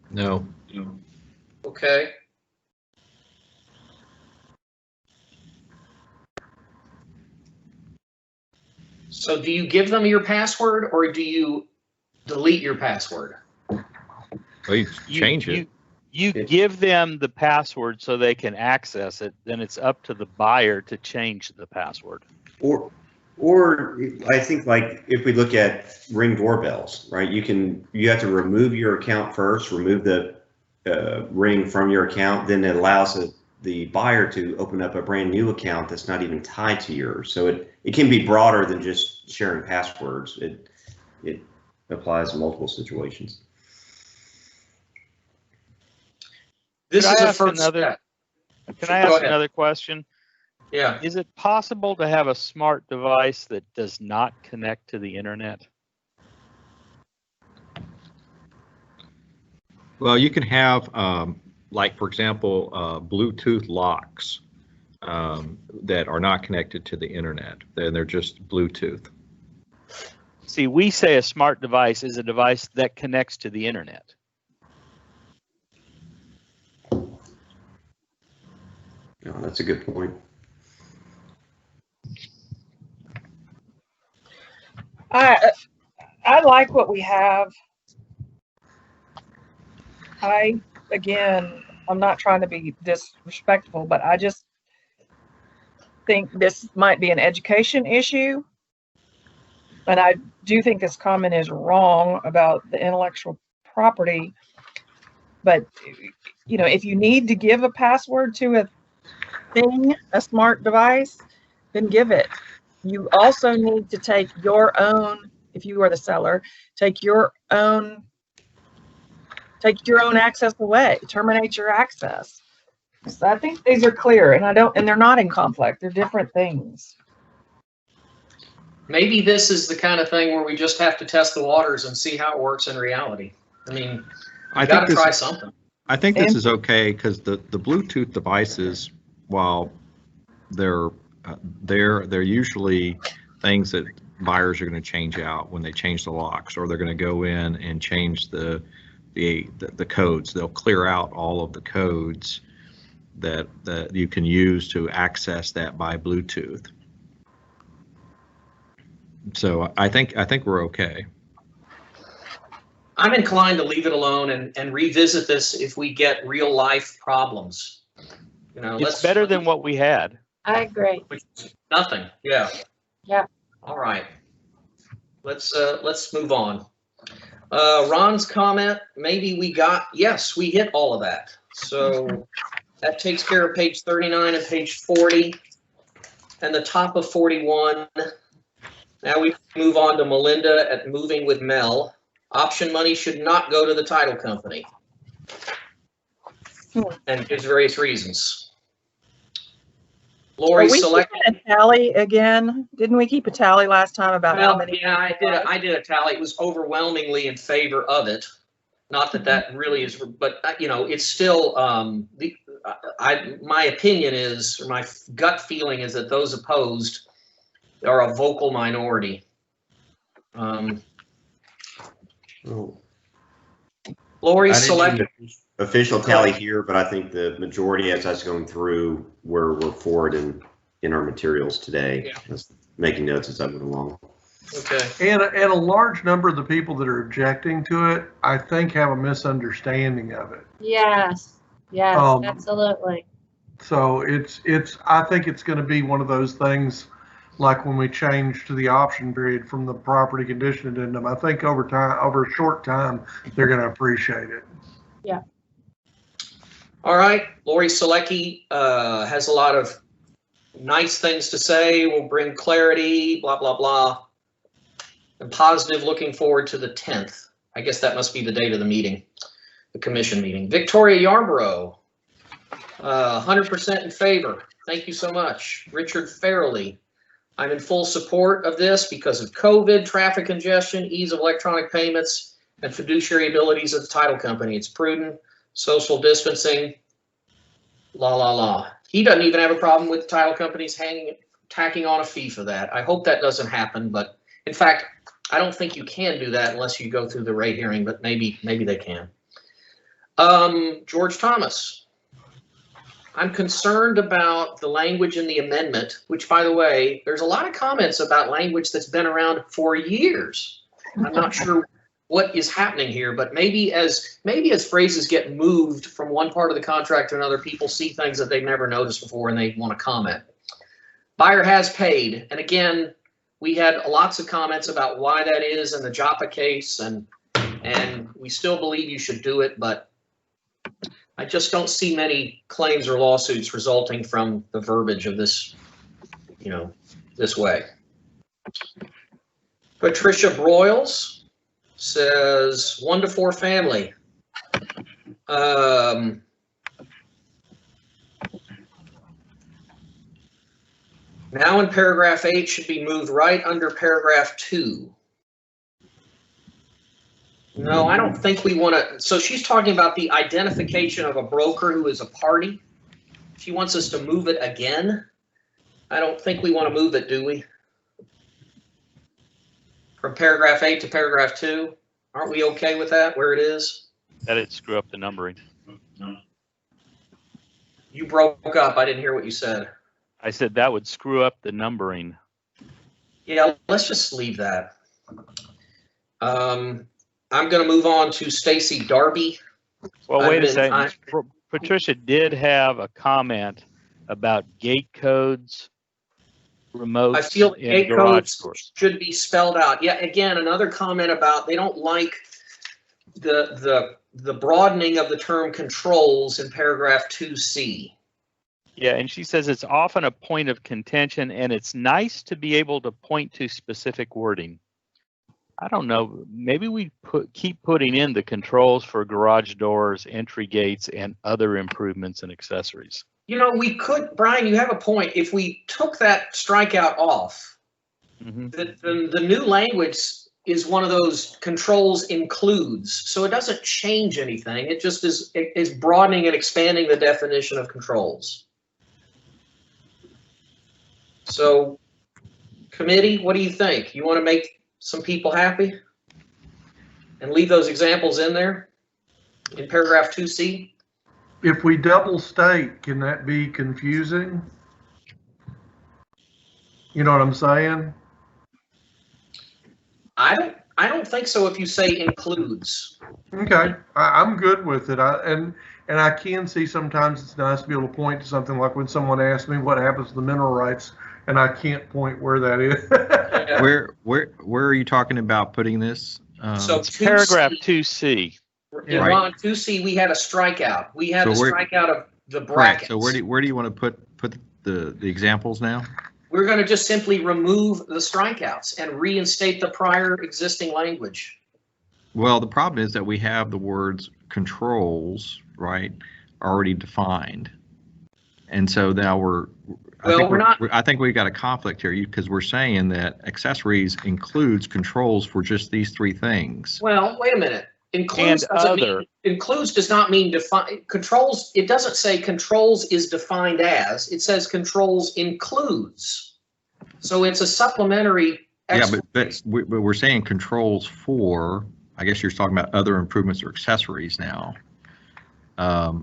No. Okay. So do you give them your password or do you delete your password? Well, you change it. You give them the password so they can access it, then it's up to the buyer to change the password. Or I think like if we look at Ring doorbells, right? You have to remove your account first, remove the Ring from your account, then it allows the buyer to open up a brand new account that's not even tied to yours. So it can be broader than just sharing passwords. It applies in multiple situations. This Can is I a ask first another? step. Can I Go ask ahead. another question? Yeah. Is it possible to have a smart device that does not connect to the internet? Well, you can have, like, for example, Bluetooth locks that are not connected to the internet. They're just Bluetooth. See, we say a smart device is a device that connects to the internet. No, that's a good point. I like what we have. Again, I'm not trying to be disrespectful, but I just think this might be an education issue. And I do think this comment is wrong about the intellectual property. But, if you need to give a password to a thing, a smart device, then give it. You also need to take your own, if you are the seller, take your own access away, terminate your access. So I think these are clear, and they're not in conflict. They're different things. Maybe this is the kind of thing where we just have to test the waters and see how it works in reality. I mean, you got to try something. I think this is okay because the Bluetooth devices, while they're usually things that buyers are going to change out when they change the locks, or they're going to go in and change the codes. They'll clear out all of the codes that you can use to access that by Bluetooth. So I think we're okay. I'm inclined to leave it alone and revisit this if we get real life problems. It's better than what we had. I agree. Nothing. Yeah. Yeah. All right. Let's move on. Ron's comment, maybe we hit all of that. So that takes care of page 39 and page 40 and the top of 41. Now we move on to Melinda at Moving with Mel. Option money should not go to the title company. And gives various reasons. Lori selected a tally again. Didn't we keep a tally last time about how many? Yeah, I did a tally. It was overwhelmingly in favor of it. Not that really is, but it's still my opinion is, or my gut feeling is that those opposed are a vocal minority. Lori selected official tally here, but I think the majority, as I was going through, were for it in our materials today. I was making notes as I went along. Okay. And a large number of the people that are objecting to it, I think, have a misunderstanding of it. Yes, absolutely. So I think it's going to be one of those things like when we changed to the option period from the property condition addendum. I think over a short time, they're going to appreciate it. Yeah. All right. Lori Selecki has a lot of nice things to say. Will bring clarity, blah, blah, blah. And positive, looking forward to the 10th. I guess that must be the date of the meeting, the commission meeting. Victoria Yarborough, 100% in favor. Thank you so much. Richard Farrelly, I'm in full support of this because of COVID, traffic congestion, ease of electronic payments, and fiduciary abilities of the title company. It's prudent, social distancing, la, la, la. He doesn't even have a problem with title companies tacking on a fee for that. I hope that doesn't happen, but in fact, I don't think you can do that unless you go through the rate hearing, but maybe they can. George Thomas. I'm concerned about the language in the amendment, which, by the way, there's a lot of comments about language that's been around for years. I'm not sure what is happening here, but maybe as phrases get moved from one part of the contract to another, people see things that they've never noticed before and they want to comment. Buyer has paid, and again, we had lots of comments about why that is in the Joppa case, and we still believe you should do it, but I just don't see many claims or lawsuits resulting from the verbiage of this, this way. Patricia Broyles says 1 to 4 family. Now in paragraph 8 should be moved right under paragraph 2. No, I don't think we want to. So she's talking about the identification of a broker who is a party. She wants us to move it again. I don't think we want to move it, do we? From paragraph 8 to paragraph 2. Aren't we okay with that, where it is? That'd screw up the numbering. You broke up. I didn't hear what you said. I said that would screw up the numbering. Yeah, let's just leave that. I'm going to move on to Stacy Darby. Well, wait a second. Patricia did have a comment about gate codes, remotes, I feel and gate garage codes doors. should be spelled out. Yeah, again, another comment about they don't like the broadening of the term controls in paragraph 2C. Yeah, and she says it's often a point of contention, and it's nice to be able to point to specific wording. I don't know. Maybe we keep putting in the controls for garage doors, entry gates, and other improvements and accessories. We could, Brian, you have a point. If we took that strikeout off, the new language is one of those controls includes, so it doesn't change anything. It just is broadening and expanding the definition of controls. So, committee, what do you think? You want to make some people happy and leave those examples in there in paragraph 2C? If we double state, can that be confusing? You know what I'm saying? I don't think so if you say includes. Okay, I'm good with it. And I can see sometimes it's nice to be able to point to something like when someone asks me what happens to the mineral rights, and I can't point where that is. Where are you talking about putting this? So it's paragraph 2C. In Right. 2C, we had a strikeout. We had So a where- strikeout of the Correct. brackets. So where do you want to put the examples now? We're going to just simply remove the strikeouts and reinstate the prior existing language. Well, the problem is that we have the words controls, right, already defined. And so now I think we've got a conflict here because we're saying that accessories includes controls for just these 3 things. Well, wait a minute. Includes does not mean define controls. It doesn't say controls is defined as. It says controls includes. So it's a supplementary. Yeah, but we're saying controls for, I guess you're talking about other improvements or accessories now,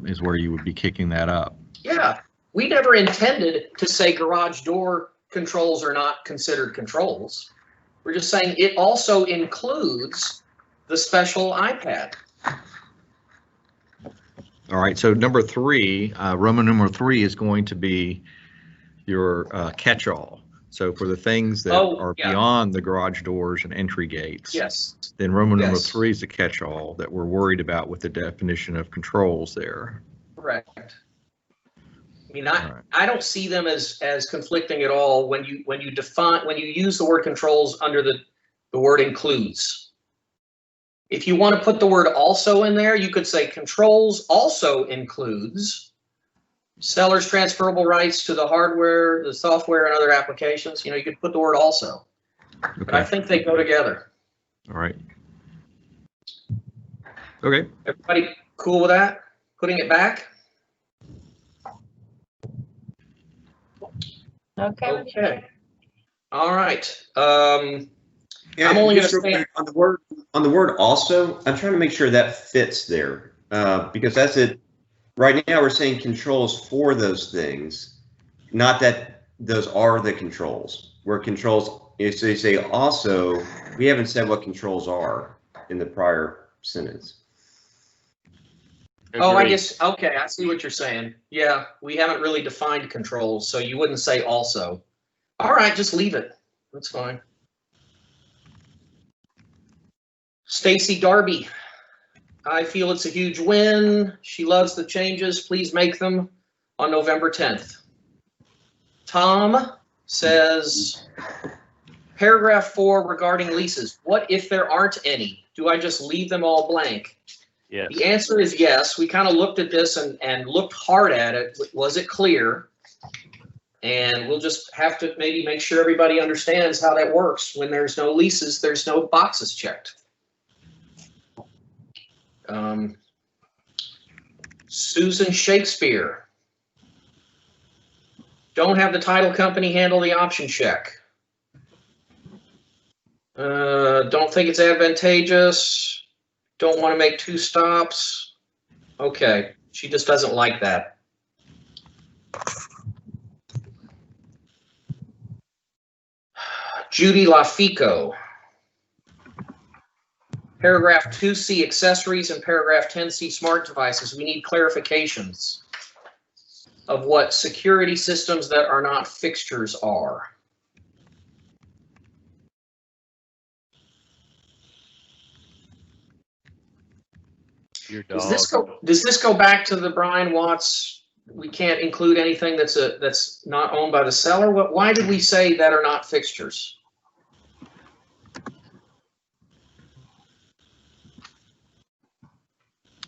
is where you would be kicking that up. Yeah, we never intended to say garage door controls are not considered controls. We're just saying it also includes the special iPad. All right, so number 3, Roman numeral 3 is going to be your catch-all. So for the things that are beyond the garage doors and entry gates, yes, then Roman numeral 3 is the catch-all that we're worried about with the definition of controls there. Correct. I mean, I don't see them as conflicting at all when you use the word controls under the word includes. If you want to put the word also in there, you could say controls also includes seller's transferable rights to the hardware, the software, and other applications. You could put the word also. Okay. But I think they go together. All right. Okay. Everybody cool with that? Putting it back? Okay. Okay. All right. Yeah, I'm only just gonna real say- quick, on the word also, I'm trying to make sure that fits there, because that's it. Right now, we're saying controls for those things, not that those are the controls. Where controls, if they say also, we haven't said what controls are in the prior sentence. Oh, I Agreed. guess, okay, I see what you're saying. Yeah, we haven't really defined controls, so you wouldn't say also. All right, just leave it. That's fine. Stacy Darby. I feel it's a huge win. She loves the changes. Please make them on November 10th. Tom says, paragraph 4 regarding leases. What if there aren't any? Do I just leave them all blank? Yes. The answer is yes. We kind of looked at this and looked hard at it. Was it clear? And we'll just have to maybe make sure everybody understands how that works. When there's no leases, there's no boxes checked. Susan Shakespeare. Don't have the title company handle the option check. Don't think it's advantageous. Don't want to make 2 stops. Okay, she just doesn't like that. Judy Lafico. Paragraph 2C, accessories, and paragraph 10C, smart devices. We need clarifications of what security systems that are not fixtures are. Your dog. Does this go back to the Brian Watts? We can't include anything that's not owned by the seller. Why did we say that are not fixtures?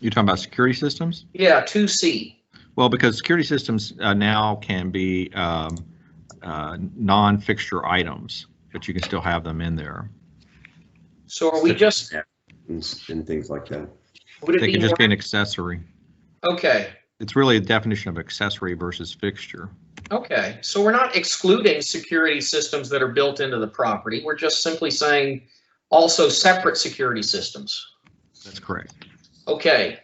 You're talking about security systems? Yeah, 2C. Well, because security systems now can be non-fixture items, but you can still have them in there. So are we just? And things like that. Would it They be can just more- be an accessory. Okay. It's really a definition of accessory versus fixture. Okay, so we're not excluding security systems that are built into the property. We're just simply saying also separate security systems. That's correct. Okay.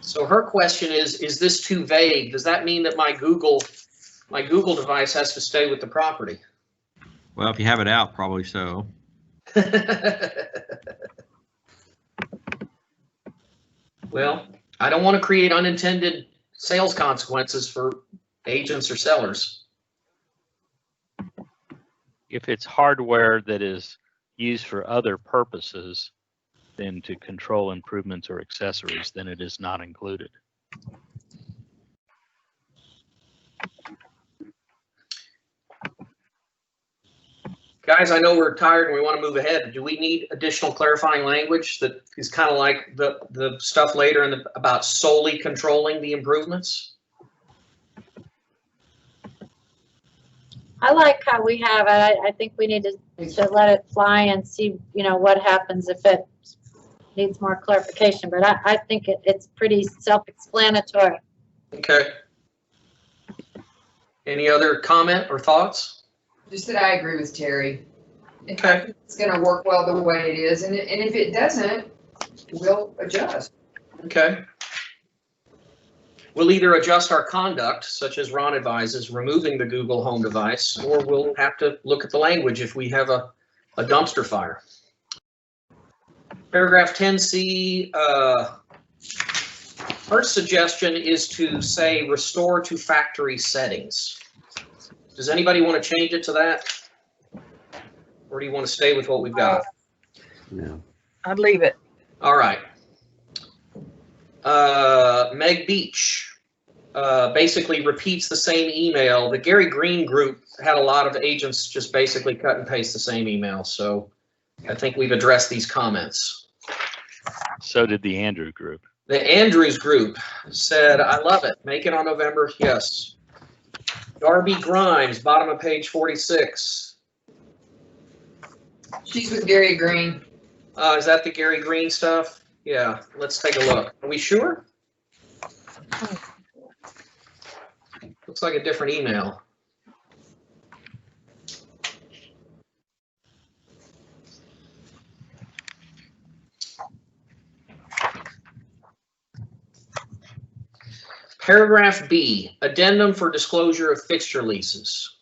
So her question is this too vague? Does that mean that my Google device has to stay with the property? Well, if you have it out, probably so. Well, I don't want to create unintended sales consequences for agents or sellers. If it's hardware that is used for other purposes than to control improvements or accessories, then it is not included. Guys, I know we're tired and we want to move ahead. Do we need additional clarifying language that is kind of like the stuff later about solely controlling the improvements? I like how we have it. I think we need to let it fly and see, what happens if it needs more clarification. But I think it's pretty self-explanatory. Okay. Any other comment or thoughts? Just that I agree with Terry. Okay. It's gonna work well the way it is, and if it doesn't, we'll adjust. Okay. We'll either adjust our conduct, such as Ron advises, removing the Google Home device, or we'll have to look at the language if we have a dumpster fire. Paragraph 10C, first suggestion is to say restore to factory settings. Does anybody want to change it to that? Or do you want to stay with what we've got? No. I'd leave it. All right. Meg Beach basically repeats the same email. The Gary Green group had a lot of agents just basically cut and paste the same email. So I think we've addressed these comments. So did the Andrew group. The Andrews group said, I love it. Make it on November. Yes. Darby Grimes, bottom of page 46. She's with Gary Green. Is that the Gary Green stuff? Yeah, let's take a look. Are we sure? Looks like a different email. Paragraph B, addendum for disclosure of fixture leases.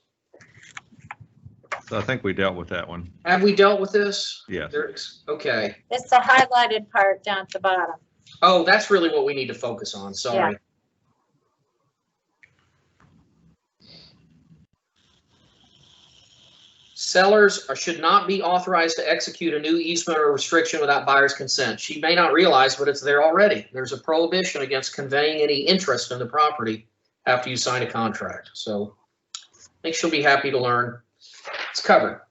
So I think we dealt with that one. Have we dealt with this? Yes. Okay. It's the highlighted part down at the bottom. Oh, that's really what we need to focus on. Sorry. Yeah. Sellers should not be authorized to execute a new easement or restriction without buyer's consent. She may not realize, but it's there already. There's a prohibition against conveying any interest in the property after you sign a contract. So I think she'll be happy to learn. It's covered.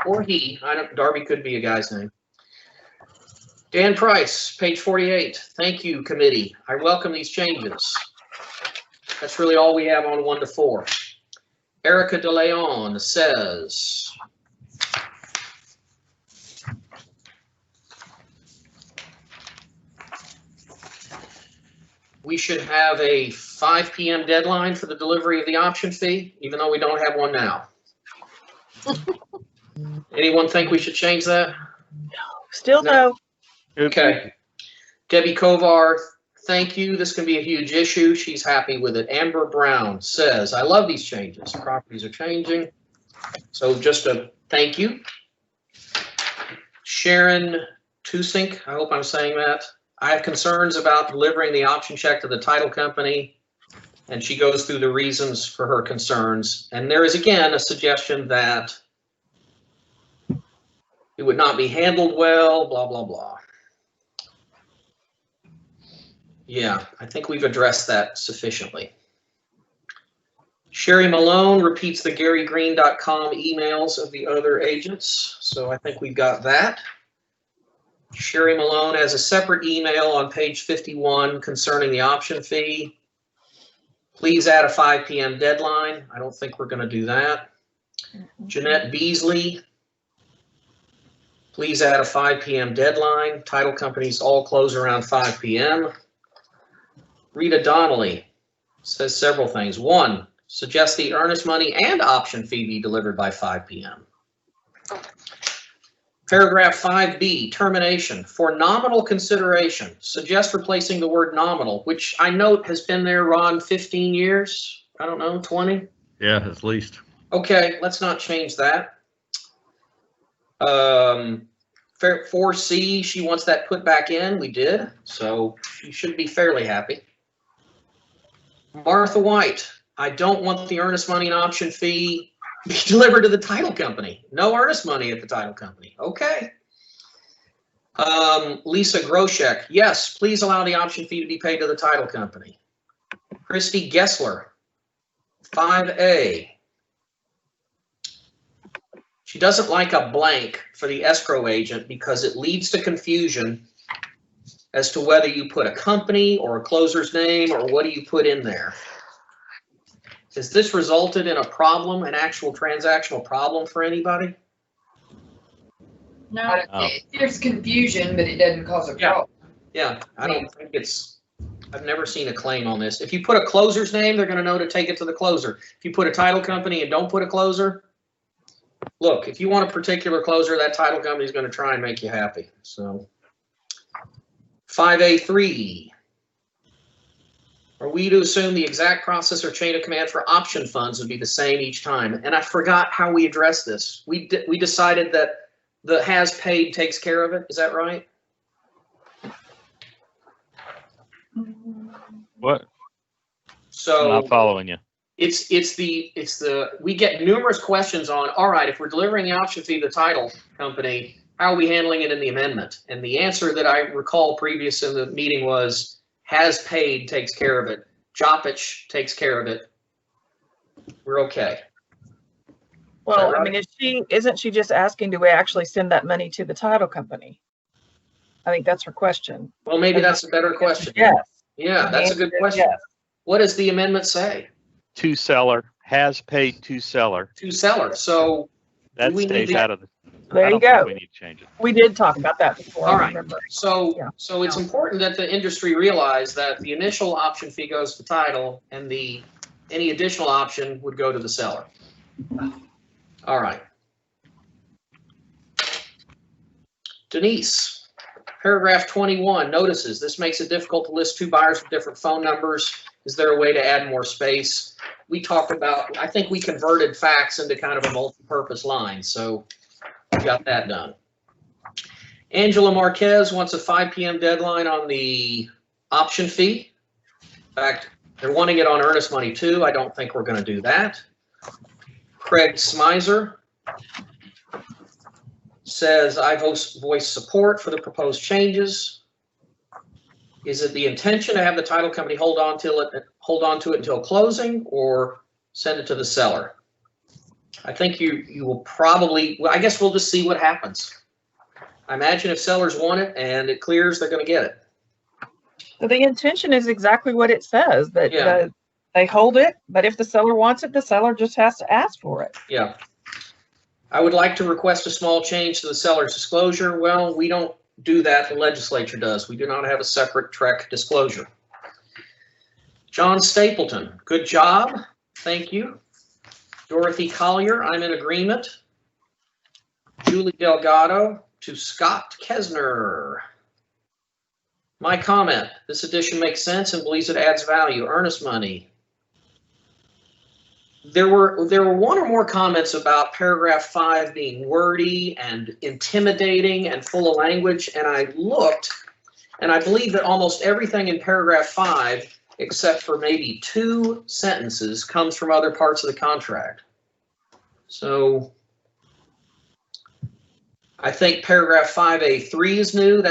Or he. Darby could be a guy's name. Dan Price, page 48. Thank you, committee. I welcome these changes. That's really all we have on 1 to 4. Erica De Leon says, we should have a 5 p.m. deadline for the delivery of the option fee, even though we don't have one now. Anyone think we should change that? Still no. Okay. Debbie Kovar, thank you. This can be a huge issue. She's happy with it. Amber Brown says, I love these changes. Properties are changing. So just a thank you. Sharon Tusink, I hope I'm saying that. I have concerns about delivering the option check to the title company. And she goes through the reasons for her concerns. And there is, again, a suggestion that it would not be handled well, blah, blah, blah. Yeah, I think we've addressed that sufficiently. Sherry Malone repeats the GaryGreen.com emails of the other agents, so I think we've got that. Sherry Malone has a separate email on page 51 concerning the option fee. Please add a 5 p.m. deadline. I don't think we're going to do that. Jeanette Beasley, please add a 5 p.m. deadline. Title companies all close around 5 p.m. Rita Donnelly says several things. 1, suggest the earnest money and option fee be delivered by 5 p.m. Paragraph 5B, termination. For nominal consideration, suggest replacing the word nominal, which I note has been there, Ron, 15 years. I don't know, 20? Yeah, at least. Okay, let's not change that. 4C, she wants that put back in. We did, so she should be fairly happy. Martha White, I don't want the earnest money and option fee be delivered to the title company. No earnest money at the title company. Okay. Lisa Groshek, yes, please allow the option fee to be paid to the title company. Christy Gessler, 5A. She doesn't like a blank for the escrow agent because it leads to confusion as to whether you put a company or a closer's name or what do you put in there. Has this resulted in a problem, an actual transactional problem for anybody? No. There's confusion, but it doesn't cause a problem. Yeah, I don't think I've never seen a claim on this. If you put a closer's name, they're going to know to take it to the closer. If you put a title company and don't put a closer, look, if you want a particular closer, that title company is going to try and make you happy. So 5A3. Are we to assume the exact process or chain of command for option funds would be the same each time? And I forgot how we addressed this. We decided that the has paid takes care of it. Is that right? What? So I'm not following you. We get numerous questions on, all right, if we're delivering the option fee to the title company, how are we handling it in the amendment? And the answer that I recall previous in the meeting was, has paid takes care of it. Joppich takes care of it. We're okay. Well, I mean, isn't she just asking, do we actually send that money to the title company? I think that's her question. Well, maybe that's a better question. Yes. Yeah, that's a good question. Yes. What does the amendment say? To seller, has paid to seller. To seller. So That stays out of the. There I you don't think go. we need to change it. We did talk about that before. All I right. remember. So, Yeah. so it's important that the industry realize that the initial option fee goes to title and any additional option would go to the seller. All right. Denise, paragraph 21, notices. This makes it difficult to list two buyers with different phone numbers. Is there a way to add more space? We talked about, I think we converted fax into kind of a multi-purpose line, so we got that done. Angela Marquez wants a 5 p.m. deadline on the option fee. In fact, they're wanting it on earnest money too. I don't think we're going to do that. Craig Smizer says, I voice support for the proposed changes. Is it the intention to have the title company hold on to it until closing, or send it to the seller? I think you will probably, well, I guess we'll just see what happens. I imagine if sellers want it and it clears, they're going to get it. So the intention is exactly what it says, that Yeah. they hold it, but if the seller wants it, the seller just has to ask for it. Yeah. I would like to request a small change to the seller's disclosure. Well, we don't do that. The legislature does. We do not have a separate TREC disclosure. John Stapleton, good job. Thank you. Dorothy Collier, I'm in agreement. Julie Delgado, to Scott Kesner. My comment, this addition makes sense and believes it adds value. Earnest money. There were one or more comments about paragraph 5 being wordy and intimidating and full of language, and I looked, and I believe that almost everything in paragraph 5, except for maybe 2 sentences, comes from other parts of the contract. So I think paragraph 5A3 is new.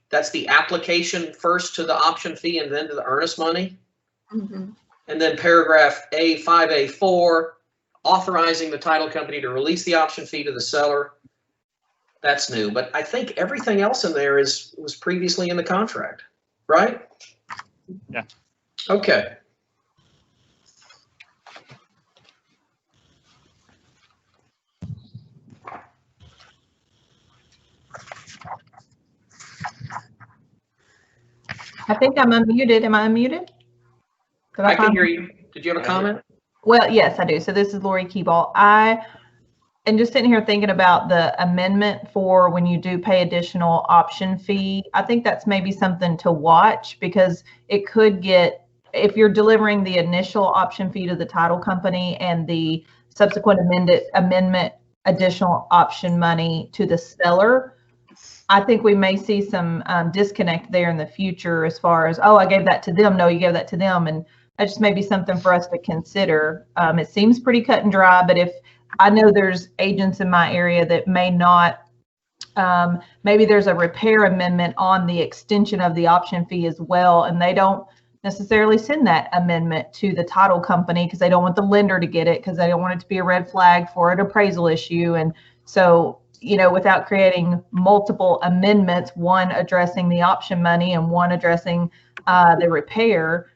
That's the application first to the option fee and then to the earnest money. Mm-hmm. And then paragraph A5A4, authorizing the title company to release the option fee to the seller. That's new, but I think everything else in there was previously in the contract, right? Yeah. Okay. I think I'm unmuted. Am I unmuted? I can hear you. Did you have a comment? Well, yes, I do. So this is Lori Keyball. I am just sitting here thinking about the amendment for when you do pay additional option fee. I think that's maybe something to watch, because it could get, if you're delivering the initial option fee to the title company and the subsequent amendment additional option money to the seller, I think we may see some disconnect there in the future as far as, oh, I gave that to them. No, you gave that to them. And that just may be something for us to consider. It seems pretty cut and dry, but if I know there's agents in my area that may not, maybe there's a repair amendment on the extension of the option fee as well, and they don't necessarily send that amendment to the title company because they don't want the lender to get it, because they don't want it to be a red flag for an appraisal issue. And so, you know, without creating multiple amendments, one addressing the option money and one addressing the repair,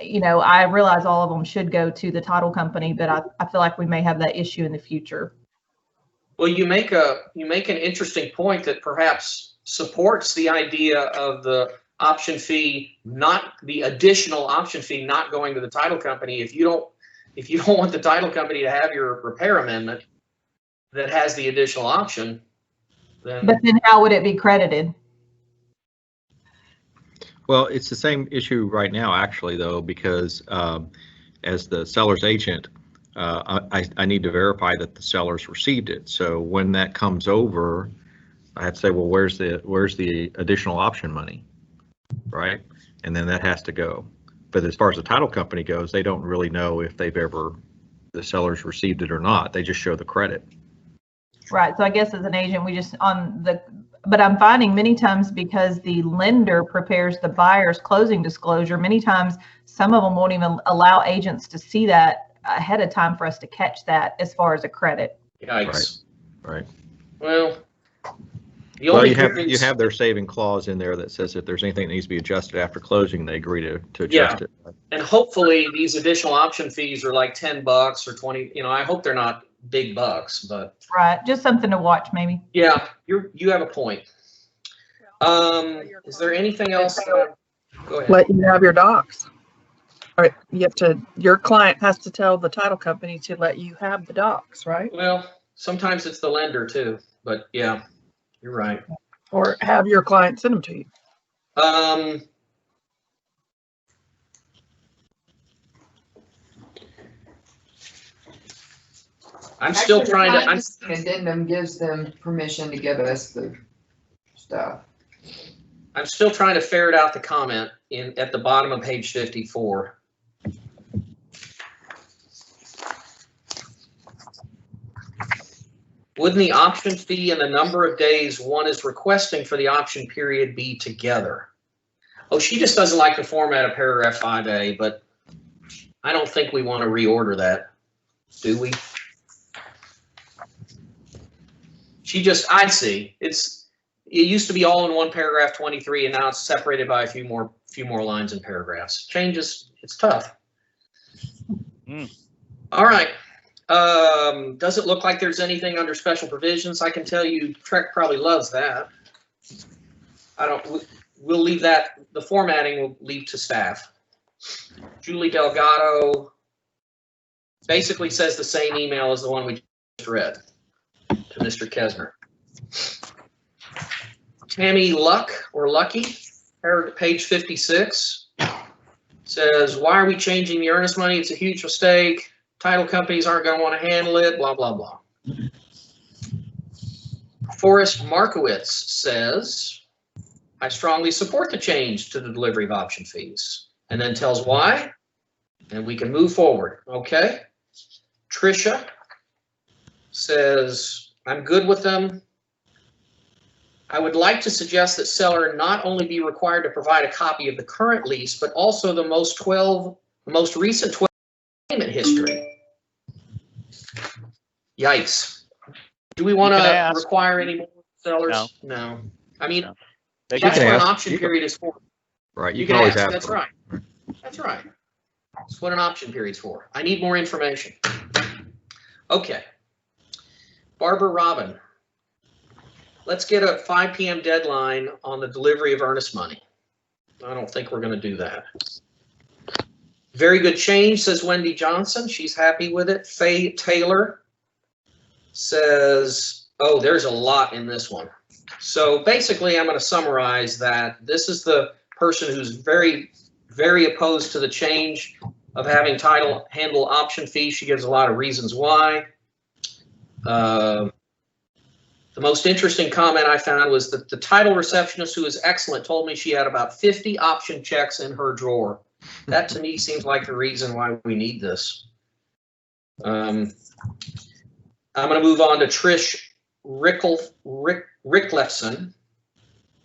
you know, I realize all of them should go to the title company, but I feel like we may have that issue in the future. Well, you make an interesting point that perhaps supports the idea of the option fee, not the additional option fee, not going to the title company. If you don't want the title company to have your repair amendment that has the additional option, then. But then how would it be credited? Well, it's the same issue right now, actually, though, because as the seller's agent, I need to verify that the seller's received it. So when that comes over, I have to say, well, where's the additional option money, right? And then that has to go. But as far as the title company goes, they don't really know if the seller's received it or not. They just show the credit. Right. So I guess as an agent, we just but I'm finding many times, because the lender prepares the buyer's closing disclosure, many times some of them won't even allow agents to see that ahead of time for us to catch that as far as a credit. Yikes. Right. Well, you have their saving clause in there that says if there's anything that needs to be adjusted after closing, they agree to adjust it. And hopefully these additional option fees are like $10 or 20. You know, I hope they're not big bucks, but Right, just something to watch maybe. yeah, you have a point. Is there anything else? Go ahead. Let you have your docs. All right, your client has to tell the title company to let you have the docs, right? Well, sometimes it's the lender too, but yeah, you're right. Or have your client send them to you. I'm still Actually, trying to. the addendum gives them permission to give us the stuff. I'm still trying to ferret out the comment at the bottom of page 54. Wouldn't the option fee and the number of days one is requesting for the option period be together? Oh, she just doesn't like the format of paragraph 5A, but I don't think we want to reorder that, do we? I see. It used to be all in one paragraph 23, and now it's separated by a few more lines and paragraphs. Changes, it's tough. All right. Does it look like there's anything under special provisions? I can tell you Trek probably loves that. We'll leave that, the formatting will leave to staff. Julie Delgado basically says the same email as the one we just read to Mr. Kesner. Tammy Lucky, page 56, says, why are we changing the earnest money? It's a huge mistake. Title companies aren't going to want to handle it, blah, blah, blah. Forrest Markowitz says, I strongly support the change to the delivery of option fees, and then tells why, and we can move forward. Okay. Tricia says, I'm good with them. I would like to suggest that seller not only be required to provide a copy of the current lease, but also the most recent 12 payment history. Yikes. Do we want to require any more sellers? No. I mean, that's what an option period is for. Right. You can always ask. That's right. That's right. That's what an option period is for. I need more information. Okay. Barbara Robin. Let's get a 5 p.m. deadline on the delivery of earnest money. I don't think we're going to do that. Very good change, says Wendy Johnson. She's happy with it. Faye Taylor says, oh, there's a lot in this one. So basically, I'm going to summarize that this is the person who's very, very opposed to the change of having title handle option fees. She gives a lot of reasons why. The most interesting comment I found was that the title receptionist, who is excellent, told me she had about 50 option checks in her drawer. That to me seems like the reason why we need this. I'm going to move on to Trish Ricklefson.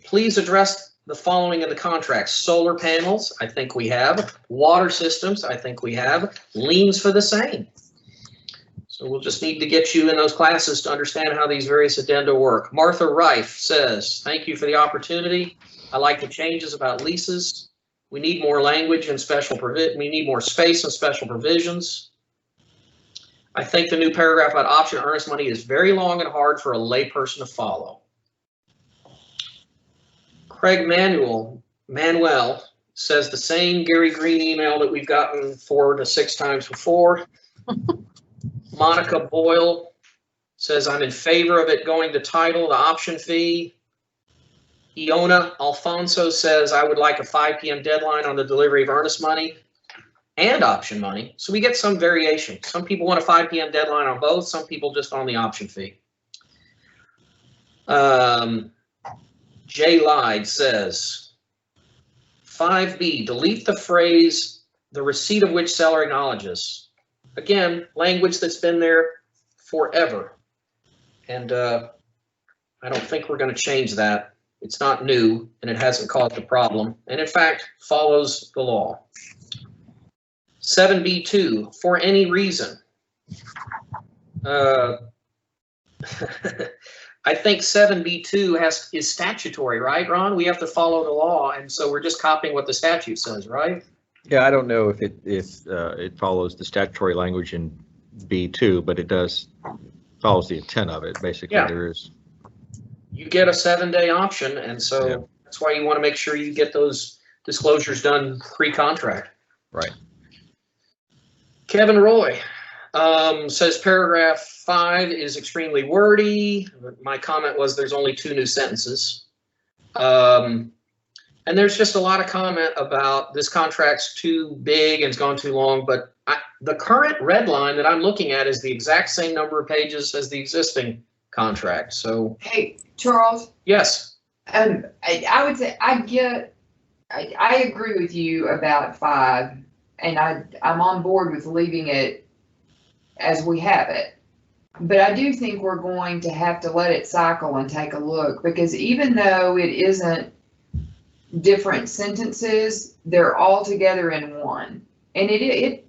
Please address the following in the contracts. Solar panels, I think we have. Water systems, I think we have. Liens for the same. So we'll just need to get you in those classes to understand how these various addenda work. Martha Reif says, thank you for the opportunity. I like the changes about leases. We need more language and we need more space and special provisions. I think the new paragraph about option earnest money is very long and hard for a layperson to follow. Craig Manuel says the same Gary Green email that we've gotten 4 to 6 times before. Monica Boyle says, I'm in favor of it going to title, the option fee. Iona Alfonso says, I would like a 5 p.m. deadline on the delivery of earnest money and option money. So we get some variation. Some people want a 5 p.m. deadline on both. Some people just on the option fee. Jay Lyde says, 5B, delete the phrase, the receipt of which seller acknowledges. Again, language that's been there forever. And I don't think we're going to change that. It's not new, and it hasn't caused a problem, and in fact, follows the law. 7B2, for any reason. I think 7B2 is statutory, right, Ron? We have to follow the law, and so we're just copying what the statute says, right? Yeah, I don't know if it follows the statutory language in B2, but it does follows the intent of it. Basically, Yeah. there is. You get a 7-day option, and so Yeah. that's why you want to make sure you get those disclosures done pre-contract. Right. Kevin Roy says paragraph 5 is extremely wordy. My comment was there's only 2 new sentences. And there's just a lot of comment about this contract's too big and it's gone too long, but the current red line that I'm looking at is the exact same number of pages as the existing contract. So, Hey, Charles, yes. I would say I agree with you about 5, and I'm on board with leaving it as we have it. But I do think we're going to have to let it cycle and take a look, because even though it isn't different sentences, they're all together in one, and it's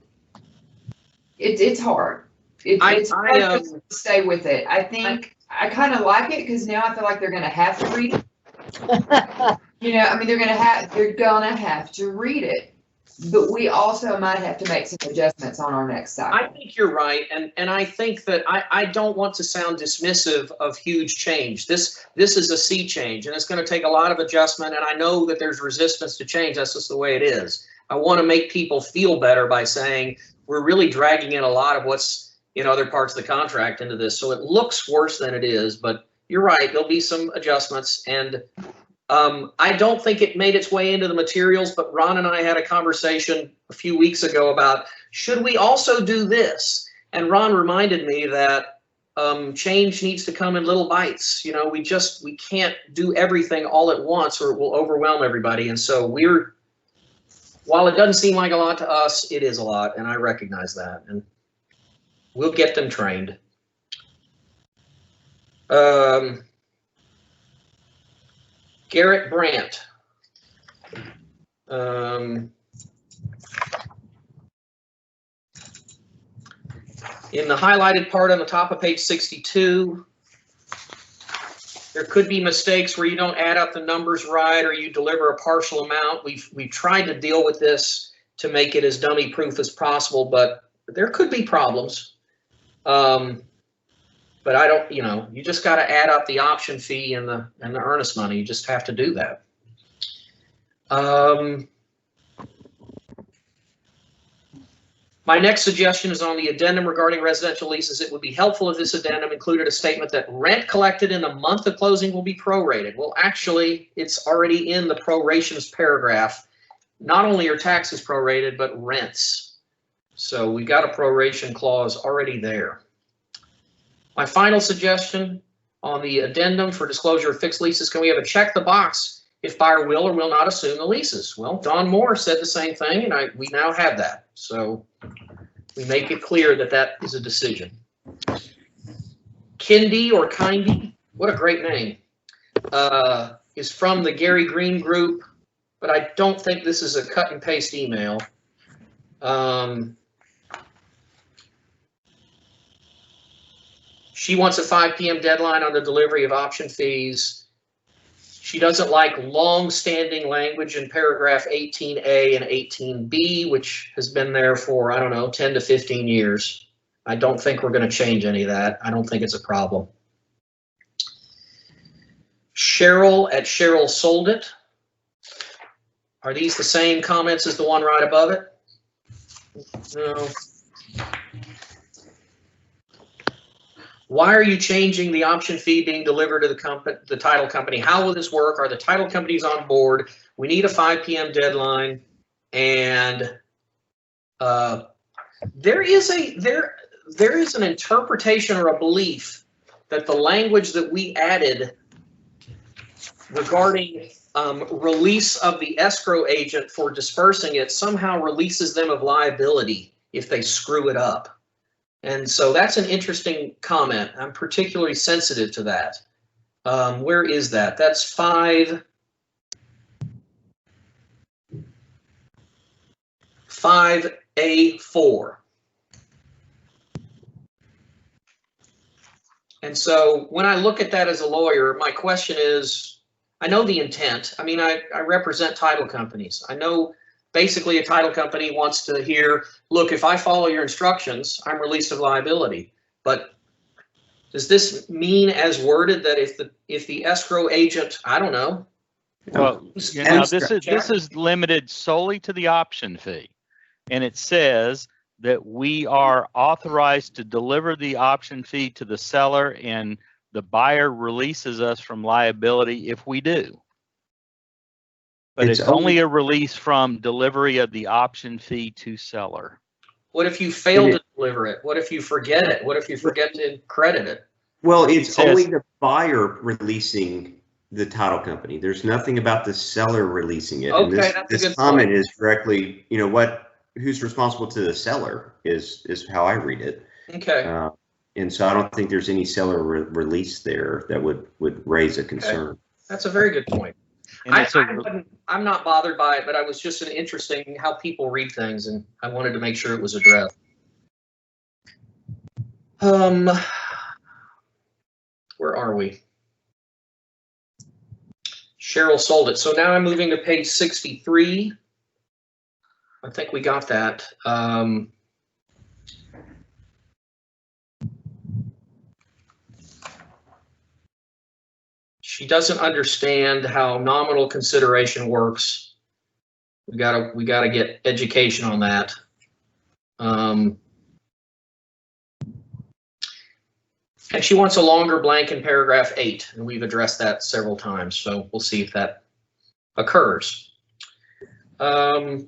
hard. It's hard to stay with it. I think I kind of like it because now I feel like they're going to have to read it. I mean, they're gonna have to read it, but we also might have to make some adjustments on our next cycle. I think you're right, and I think that I don't want to sound dismissive of huge change. This is a sea change, and it's going to take a lot of adjustment, and I know that there's resistance to change. That's just the way it is. I want to make people feel better by saying we're really dragging in a lot of what's in other parts of the contract into this, so it looks worse than it is, but you're right, there'll be some adjustments, and I don't think it made its way into the materials, but Ron and I had a conversation a few weeks ago about, should we also do this? And Ron reminded me that change needs to come in little bites. We can't do everything all at once or it will overwhelm everybody. And so while it doesn't seem like a lot to us, it is a lot, and I recognize that. And we'll get them trained. Garrett Brandt. In the highlighted part on the top of page 62, there could be mistakes where you don't add up the numbers right or you deliver a partial amount. We've tried to deal with this to make it as dummy proof as possible, but there could be problems. But I don't, you just got to add up the option fee and the earnest money. You just have to do that. My next suggestion is on the addendum regarding residential leases. It would be helpful if this addendum included a statement that rent collected in the month of closing will be prorated. Well, actually, it's already in the prorations paragraph. Not only are taxes prorated, but rents. So we got a proration clause already there. My final suggestion on the addendum for disclosure of fixed leases, can we have a check the box if buyer will or will not assume the leases? Well, Don Moore said the same thing, and we now have that. So we make it clear that that is a decision. Kindy or Kindy, what a great name, is from the Gary Green group, but I don't think this is a cut and paste email. She wants a 5 p.m. deadline on the delivery of option fees. She doesn't like long-standing language in paragraph 18A and 18B, which has been there for, 10 to 15 years. I don't think we're going to change any of that. I don't think it's a problem. Cheryl at Cheryl Sold It. Are these the same comments as the one right above it? No. Why are you changing the option fee being delivered to the title company? How will this work? Are the title companies on board? We need a 5 p.m. deadline, and there is an interpretation or a belief that the language that we added regarding release of the escrow agent for dispersing it somehow releases them of liability if they screw it up. And so that's an interesting comment. I'm particularly sensitive to that. Where is that? That's 5A4. And so when I look at that as a lawyer, my question is, I know the intent. I mean, I represent title companies. I know basically a title company wants to hear, look, if I follow your instructions, I'm released of liability. But does this mean as worded that if the escrow agent, I don't know. Well, you know, this is limited solely to the option fee. And it says that we are authorized to deliver the option fee to the seller, and the buyer releases us from liability if we do. But it's only a release from delivery of the option fee to seller. What if you fail to deliver it? What if you forget it? What if you forget to credit it? Well, it's only the buyer releasing the title company. There's nothing about the seller releasing it. Okay, and this comment is directly, you know, who's responsible to the seller is how I read it. Okay. And so I don't think there's any seller release there that would raise a concern. Okay. That's a very good point. I'm not bothered by it, but I was just interesting how people read things, and I wanted to make sure it was addressed. Where are we? Cheryl sold it. So now I'm moving to page 63. I think we got that. She doesn't understand how nominal consideration works. We gotta get education on that. And she wants a longer blank in paragraph 8, and we've addressed that several times, so we'll see if that occurs.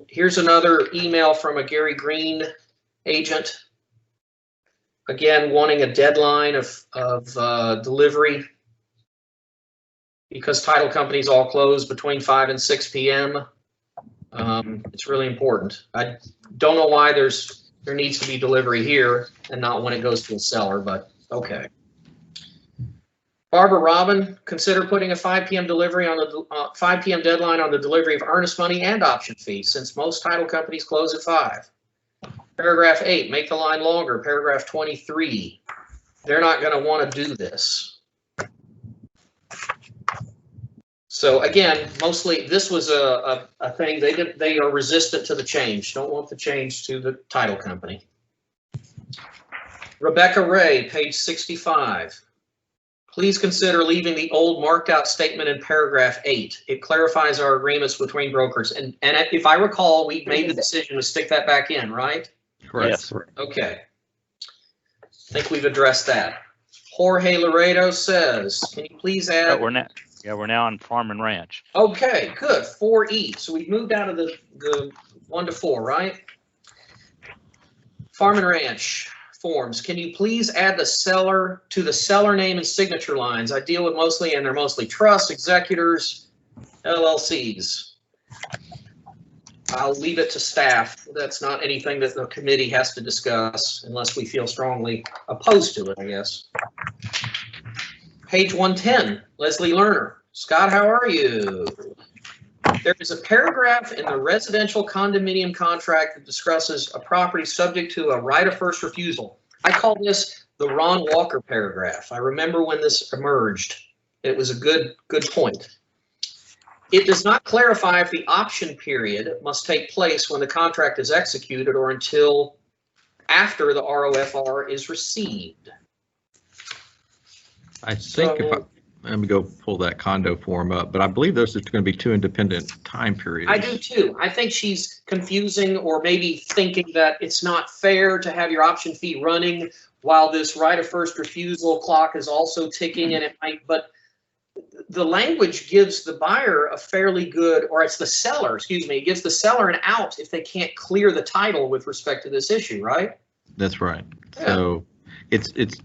Here's another email from a Gary Green agent. Again, wanting a deadline of delivery because title companies all close between 5 and 6 p.m. It's really important. I don't know why there needs to be delivery here and not when it goes to a seller, but okay. Barbara Robin, consider putting a 5 p.m. delivery on the 5 p.m. deadline on the delivery of earnest money and option fee, since most title companies close at 5. Paragraph 8, make the line longer. Paragraph 23, they're not going to want to do this. So again, mostly this was a thing they are resistant to the change. Don't want the change to the title company. Rebecca Ray, page 65. Please consider leaving the old marked out statement in paragraph 8. It clarifies our agreements between brokers. And if I recall, we made the decision to stick that back in, right? Correct. Yes. Okay. I think we've addressed that. Jorge Laredo says, can you please add? We're now on Farm and Ranch. Okay, good. 4E. So we've moved out of the 1 to 4, right? Farm and Ranch forms. Can you please add the seller to the seller name and signature lines? I deal with they're mostly trusts, executors, LLCs. I'll leave it to staff. That's not anything that the committee has to discuss unless we feel strongly opposed to it, I guess. Page 110, Leslie Lerner. Scott, how are you? There is a paragraph in the residential condominium contract that discusses a property subject to a right of first refusal. I call this the Ron Walker paragraph. I remember when this emerged. It was a good point. It does not clarify if the option period must take place when the contract is executed or until after the ROFR is received. I think let me go pull that condo form up, but I believe those are going to be 2 independent time periods. I do too. I think she's confusing or maybe thinking that it's not fair to have your option fee running while this right of first refusal clock is also ticking, and it might, but the language gives the buyer a fairly good, or it's the seller, excuse me, it gives the seller an out if they can't clear the title with respect to this issue, right? That's right. Yeah. So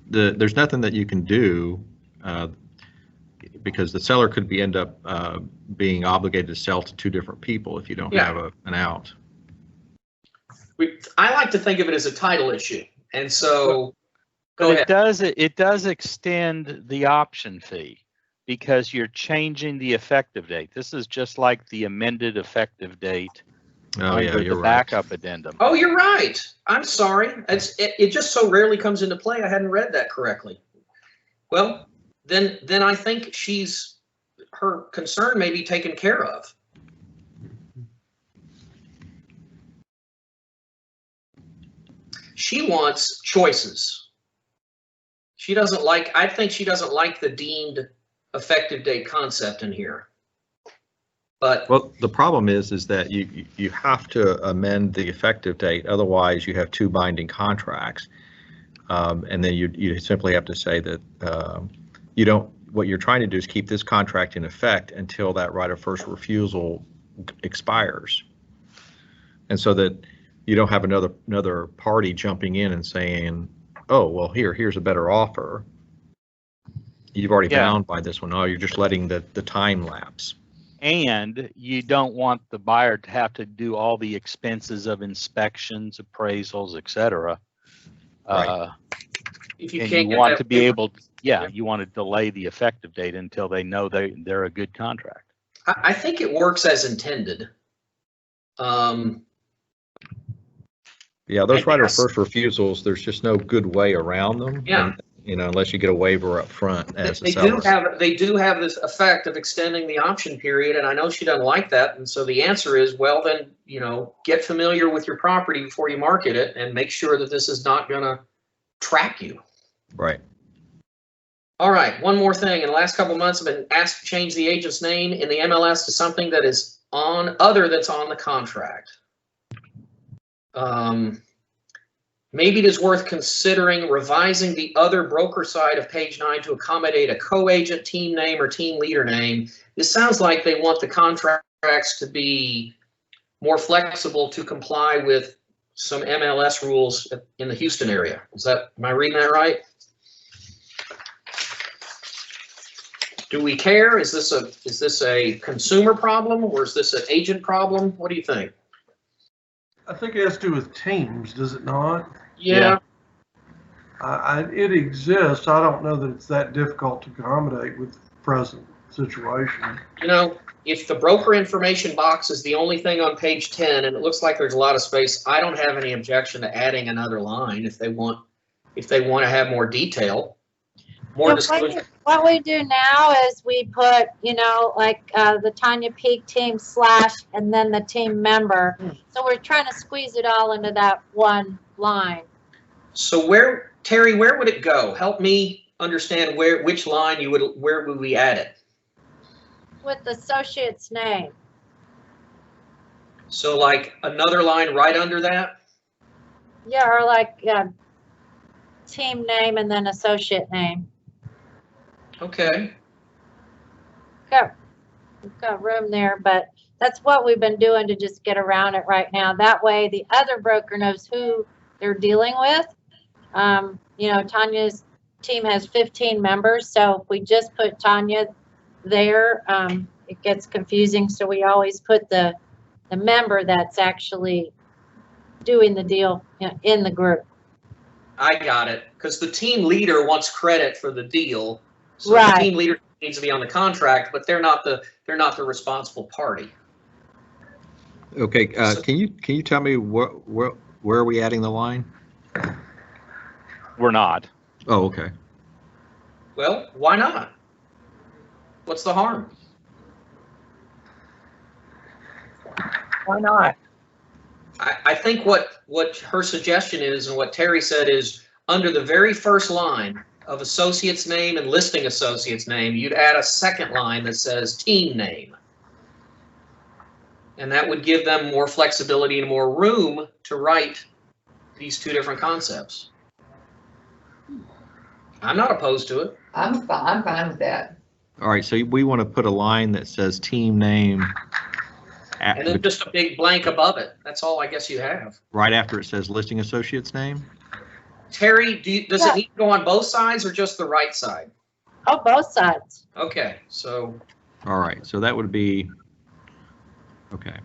there's nothing that you can do because the seller could end up being obligated to sell to 2 different people if you don't have an out. I like to think of it as a title issue, and so go ahead. It does extend the option fee because you're changing the effective date. This is just like the amended effective date. Oh yeah, you're the right. backup addendum. Oh, you're right. I'm sorry. It just so rarely comes into play. I hadn't read that correctly. Well, then I think her concern may be taken care of. She wants choices. She doesn't like, I think she doesn't like the deemed effective date concept in here. But well, the problem is that you have to amend the effective date. Otherwise, you have two binding contracts. And then you simply have to say that you don't, what you're trying to do is keep this contract in effect until that right of first refusal expires. And so that you don't have another party jumping in and saying, oh, well, here's a better offer. You've already bound by this one. Oh, you're just letting the time lapse. And you don't want the buyer to have to do all the expenses of inspections, appraisals, et cetera. Right. If you and can't you get want that to be able, you want to delay the effective date until they know they're a good contract. I think it works as intended. Yeah, those right of first refusals, there's just no good way around them. Yeah. And, unless you get a waiver up front as a They seller. do have this effect of extending the option period, and I know she doesn't like that. And so the answer is, well, then, get familiar with your property before you market it and make sure that this is not going to track you. Right. All right, one more thing. In the last couple of months, I've been asked to change the agent's name in the MLS to something that is that's on the contract. Maybe it is worth considering revising the other broker side of page 9 to accommodate a co-agent team name or team leader name. This sounds like they want the contracts to be more flexible to comply with some MLS rules in the Houston area. Am I reading that right? Do we care? Is this a consumer problem or is this an agent problem? What do you think? I think it has to do with teams, does it not? Yeah. It exists. I don't know that it's that difficult to accommodate with the present situation. If the broker information box is the only thing on page 10 and it looks like there's a lot of space, I don't have any objection to adding another line if they want to have more detail. More disclosure. What we do now is we put, the Tanya Peak team / and then the team member. So we're trying to squeeze it all into that one line. So Terry, where would it go? Help me understand which line where would we add it? With the associate's name. So like another line right under that? Yeah, or team name and then associate name. Okay. We've got room there, but that's what we've been doing to just get around it right now. That way the other broker knows who they're dealing with. Tanya's team has 15 members, so if we just put Tanya there, it gets confusing. So we always put the member that's actually doing the deal in the group. I got it, because the team leader wants credit for the deal. So right. The team leader needs to be on the contract, but they're not the responsible party. Okay, can you tell me where are we adding the line? We're not. Oh, okay. Well, why not? What's the harm? Why not? I think what her suggestion is and what Terry said is under the very first line of associate's name and listing associate's name, you'd add a second line that says team name. And that would give them more flexibility and more room to write these two different concepts. I'm not opposed to it. I'm fine with that. All right, so we want to put a line that says team name. And then just a big blank above it. That's all I guess you have. Right after it says listing associate's name? Terry, does it need to go on both sides or just the right side? Oh, both sides. Okay, so. All right, so that would be, okay.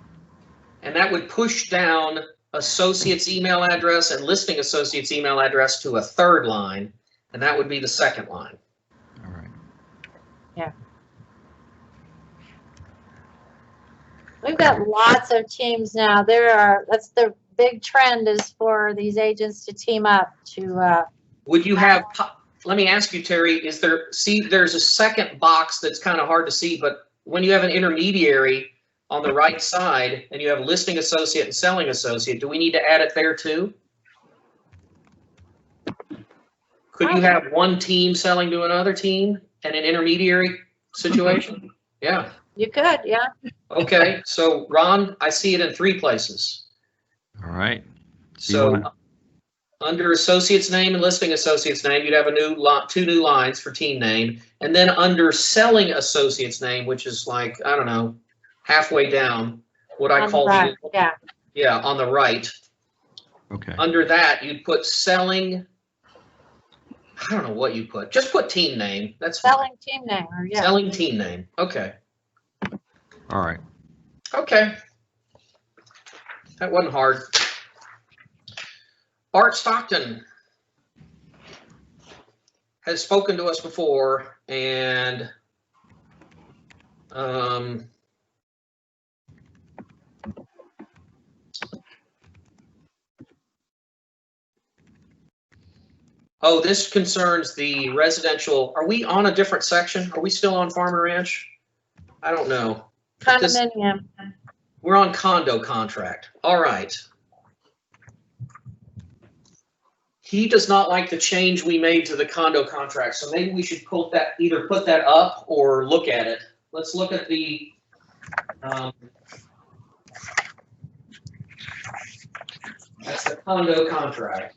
And that would push down associate's email address and listing associate's email address to a third line, and that would be the second line. All right. Yeah. We've got lots of teams now. That's the big trend is for these agents to team up to. Would you have, let me ask you, Terry, there's a second box that's kind of hard to see, but when you have an intermediary on the right side and you have listing associate and selling associate, do we need to add it there too? Could you have one team selling to another team and an intermediary situation? Yeah. You could, yeah. Okay, so Ron, I see it in 3 places. All right. So under associate's name and listing associate's name, you'd have a new 2 new lines for team name. And then under selling associate's name, which is like, I don't know, halfway down, what I call the, yeah, on the right. Okay. Under that, you'd put selling, I don't know what you put. Just put team name. That's selling team name. Or, yeah. Selling team name. Okay. All right. Okay. That wasn't hard. Art Stockton has spoken to us before, and oh, this concerns the residential. Are we on a different section? Are we still on Farm and Ranch? I don't know. Condominium. We're on condo contract. All right. He does not like the change we made to the condo contract, so maybe we should put that, either put that up or look at it. Let's look at the that's the condo contract.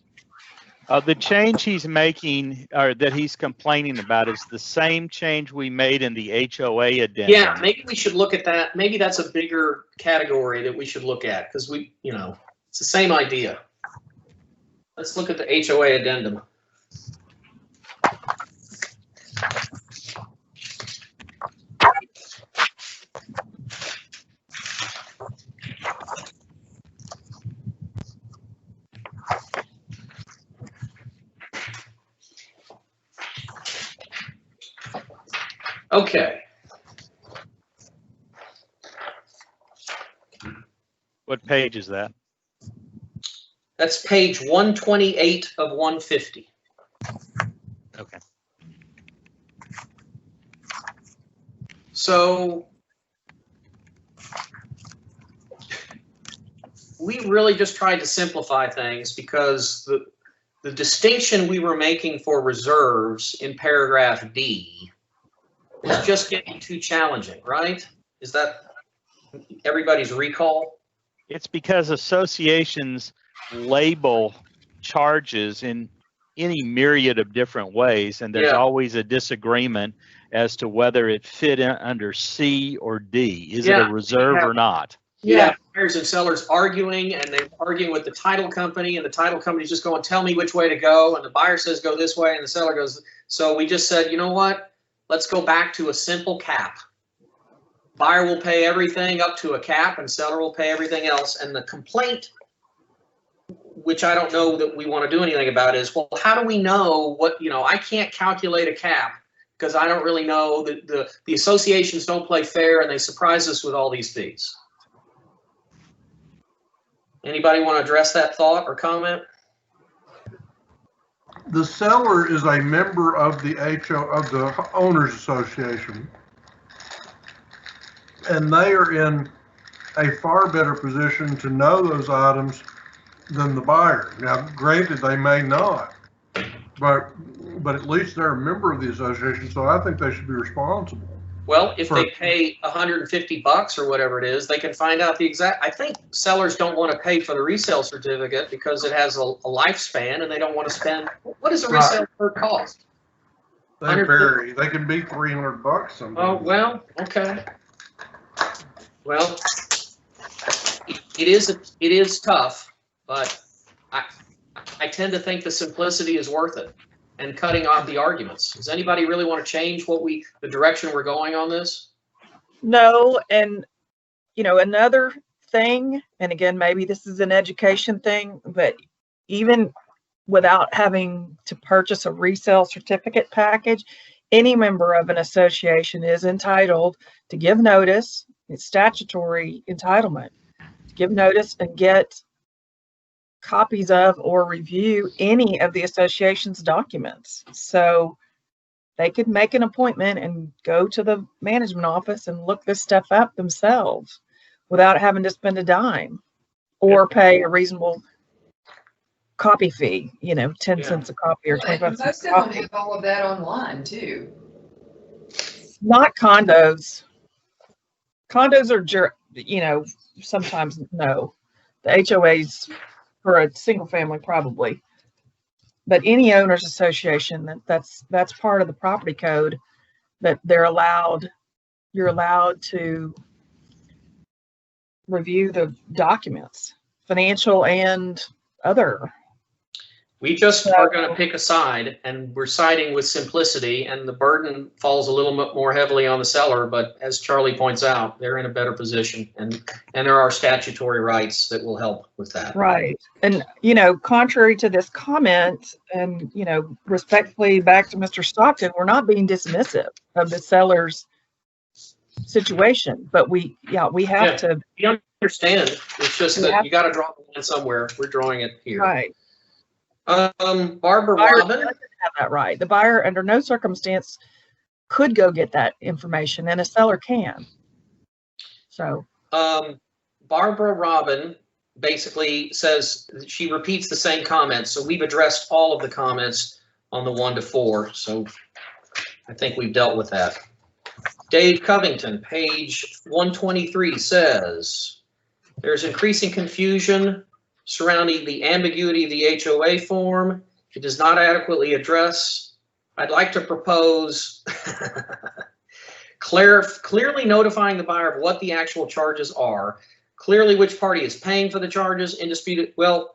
The change he's making, or that he's complaining about, is the same change we made in the HOA addendum. Yeah, maybe we should look at that. Maybe that's a bigger category that we should look at, because we, you know, it's the same idea. Let's look at the HOA addendum. Okay. What page is that? That's page 128 of 150. Okay. So we really just tried to simplify things, because the distinction we were making for reserves in paragraph D is just getting too challenging, right? Is that everybody's recall? It's because associations label charges in any myriad of different ways, and there's always a disagreement as to whether it fit in under C or D. Is it a reserve or not? Yeah, buyers and sellers arguing, and they're arguing with the title company, and the title company's just going, tell me which way to go, and the buyer says go this way, and the seller goes. So we just said, you know what? Let's go back to a simple cap. Buyer will pay everything up to a cap, and seller will pay everything else. And the complaint, which I don't know that we want to do anything about, is, well, how do we know what, you know, I can't calculate a cap because I don't really know that the associations don't play fair, and they surprise us with all these fees. Anybody want to address that thought or comment? The seller is a member of the owners association, and they are in a far better position to know those items than the buyer. Now, granted, they may not, but at least they're a member of the association, so I think they should be responsible. Well, if they pay $150 or whatever it is, they can find out the exact. I think sellers don't want to pay for the resale certificate because it has a lifespan, and they don't want to spend. What does a resale cost? They vary. They can be $300 sometimes. Oh, well, okay. Well, it is tough, but I tend to think the simplicity is worth it, and cutting off the arguments. Does anybody really want to change the direction we're going on this? No, and you know, another thing, and again, maybe this is an education thing, but even without having to purchase a resale certificate package, any member of an association is entitled to give notice. It's statutory entitlement to give notice and get copies of or review any of the association's documents. So they could make an appointment and go to the management office and look this stuff up themselves without having to spend a dime or pay a reasonable copy fee, 10 cents a copy or Well, 25 and cents most a of them copy. have all of that online too. Not condos. Condos are, sometimes no. The HOAs for a single family probably. But any owners association, that's part of the property code that you're allowed to review the documents, financial and other. We just are going to pick a side, and we're siding with simplicity, and the burden falls a little bit more heavily on the seller. But as Charlie points out, they're in a better position, and there are statutory rights that will help with that. Right. And, contrary to this comment, and, respectfully back to Mr. Stockton, we're not being dismissive of the seller's situation, but we have to. We understand. It's just that you got to draw the line somewhere. We're drawing it here. Right. Barbara Robin doesn't have that right. The buyer under no circumstance could go get that information, and a seller can. So Barbara Robin basically says, she repeats the same comments. So we've addressed all of the comments on the 1 to 4. So I think we've dealt with that. Dave Covington, page 123, says there's increasing confusion surrounding the ambiguity of the HOA form. It does not adequately address. I'd like to propose clearly notifying the buyer of what the actual charges are, clearly which party is paying for the charges, indisputed. Well,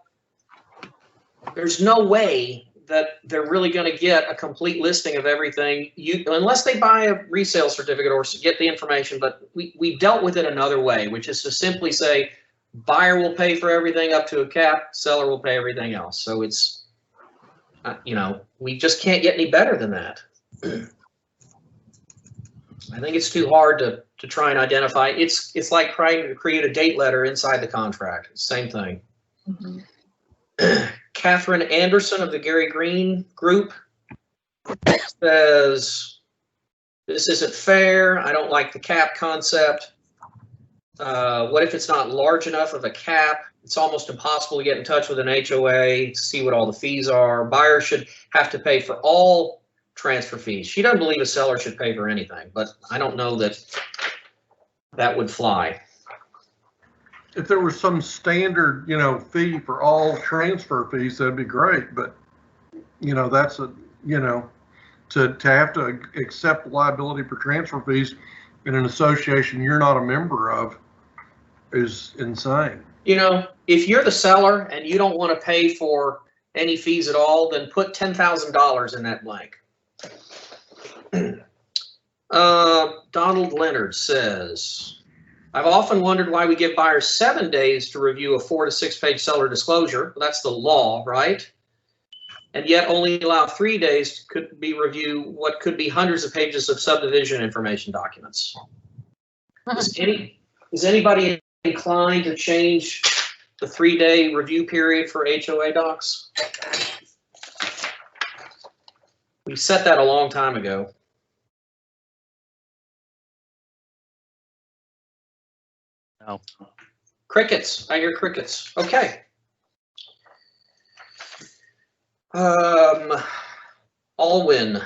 there's no way that they're really going to get a complete listing of everything, unless they buy a resale certificate or get the information. But we dealt with it another way, which is to simply say, buyer will pay for everything up to a cap, seller will pay everything else. So it's, we just can't get any better than that. I think it's too hard to try and identify. It's like trying to create a date letter inside the contract. Same thing. Mm-hmm. Catherine Anderson of the Gary Green Group says, this isn't fair. I don't like the cap concept. What if it's not large enough of a cap? It's almost impossible to get in touch with an HOA to see what all the fees are. Buyer should have to pay for all transfer fees. She doesn't believe a seller should pay for anything, but I don't know that would fly. If there was some standard, fee for all transfer fees, that'd be great. But, that's to have to accept liability for transfer fees in an association you're not a member of is insane. If you're the seller and you don't want to pay for any fees at all, then put $10,000 in that blank. Donald Leonard says, I've often wondered why we give buyers 7 days to review a 4 to 6 page seller disclosure. That's the law, right? And yet only allow 3 days to review what could be hundreds of pages of subdivision information documents. Is anybody inclined to change the 3-day review period for HOA docs? We set that a long time ago. No. Crickets. I hear crickets. Okay. Alwyn.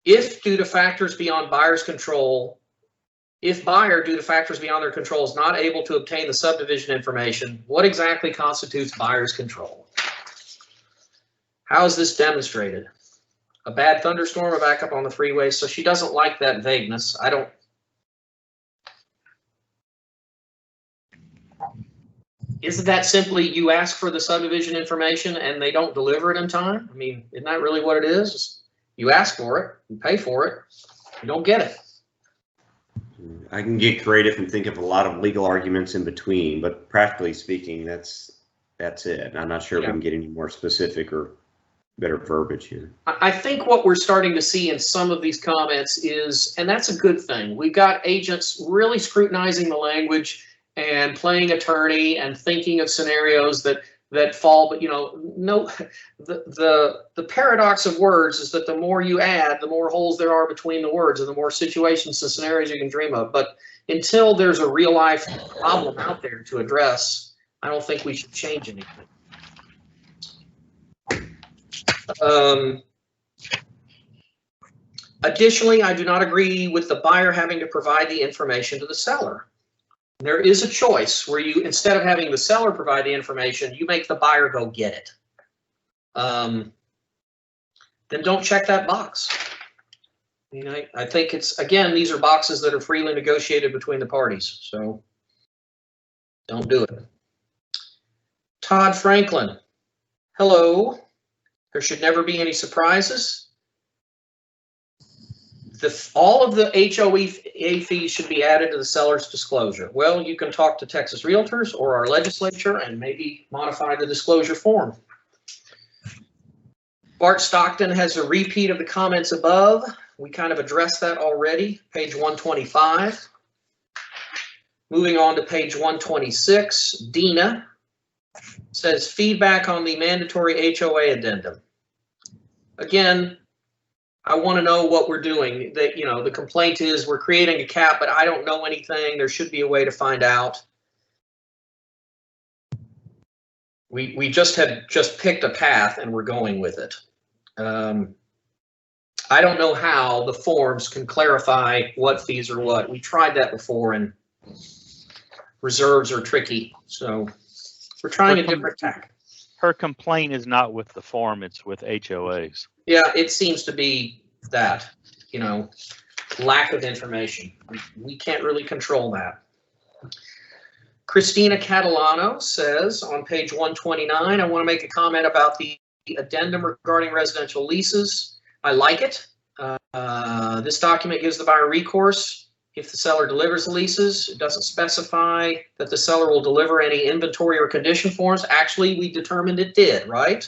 If due to factors beyond buyer's control, if buyer due to factors beyond their control is not able to obtain the subdivision information, what exactly constitutes buyer's control? How is this demonstrated? A bad thunderstorm, a backup on the freeway. So she doesn't like that vagueness. Isn't that simply you ask for the subdivision information and they don't deliver it in time? I mean, isn't that really what it is? You ask for it, you pay for it, you don't get it. I can get creative and think of a lot of legal arguments in between, but practically speaking, that's it. I'm not sure if we can get any more specific or better verbiage here. I think what we're starting to see in some of these comments is, and that's a good thing, we've got agents really scrutinizing the language and playing attorney and thinking of scenarios that that fall, but no, the paradox of words is that the more you add, the more holes there are between the words and the more situations and scenarios you can dream of. But until there's a real life problem out there to address, I don't think we should change anything. Additionally, I do not agree with the buyer having to provide the information to the seller. There is a choice where you, instead of having the seller provide the information, you make the buyer go get it. Then don't check that box. I think it's, again, these are boxes that are freely negotiated between the parties, so don't do it. Todd Franklin, hello. There should never be any surprises. All of the HOA fees should be added to the seller's disclosure. Well, you can talk to Texas Realtors or our legislature and maybe modify the disclosure form. Bart Stockton has a repeat of the comments above. We kind of addressed that already, page 125. Moving on to page 126, Dina says feedback on the mandatory HOA addendum. Again, I want to know what we're doing. The complaint is we're creating a cap, but I don't know anything. There should be a way to find out. We just picked a path and we're going with it. I don't know how the forms can clarify what fees are what. We tried that before and reserves are tricky. So we're trying a different tack. Her complaint is not with the form, it's with HOAs. Yeah, it seems to be that, lack of information. We can't really control that. Christina Catalano says on page 129, I want to make a comment about the addendum regarding residential leases. I like it. This document gives the buyer recourse if the seller delivers the leases. It doesn't specify that the seller will deliver any inventory or condition forms. Actually, we determined it did, right?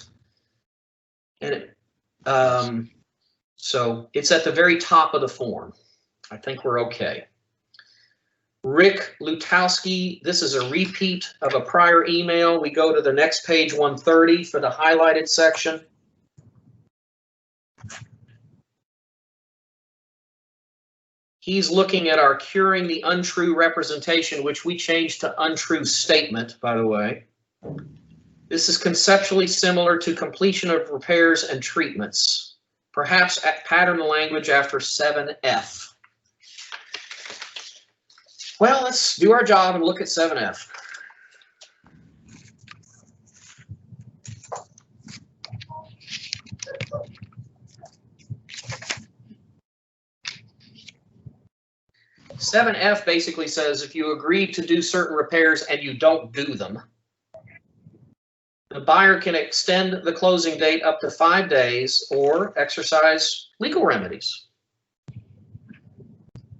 And so it's at the very top of the form. I think we're okay. Rick Lutowski, this is a repeat of a prior email. We go to the next page 130 for the highlighted section. He's looking at our curing the untrue representation, which we changed to untrue statement, by the way. This is conceptually similar to completion of repairs and treatments. Perhaps pattern the language after 7F. Well, let's do our job and look at 7F. Seven F basically says if you agree to do certain repairs and you don't do them, the buyer can extend the closing date up to 5 days or exercise legal remedies.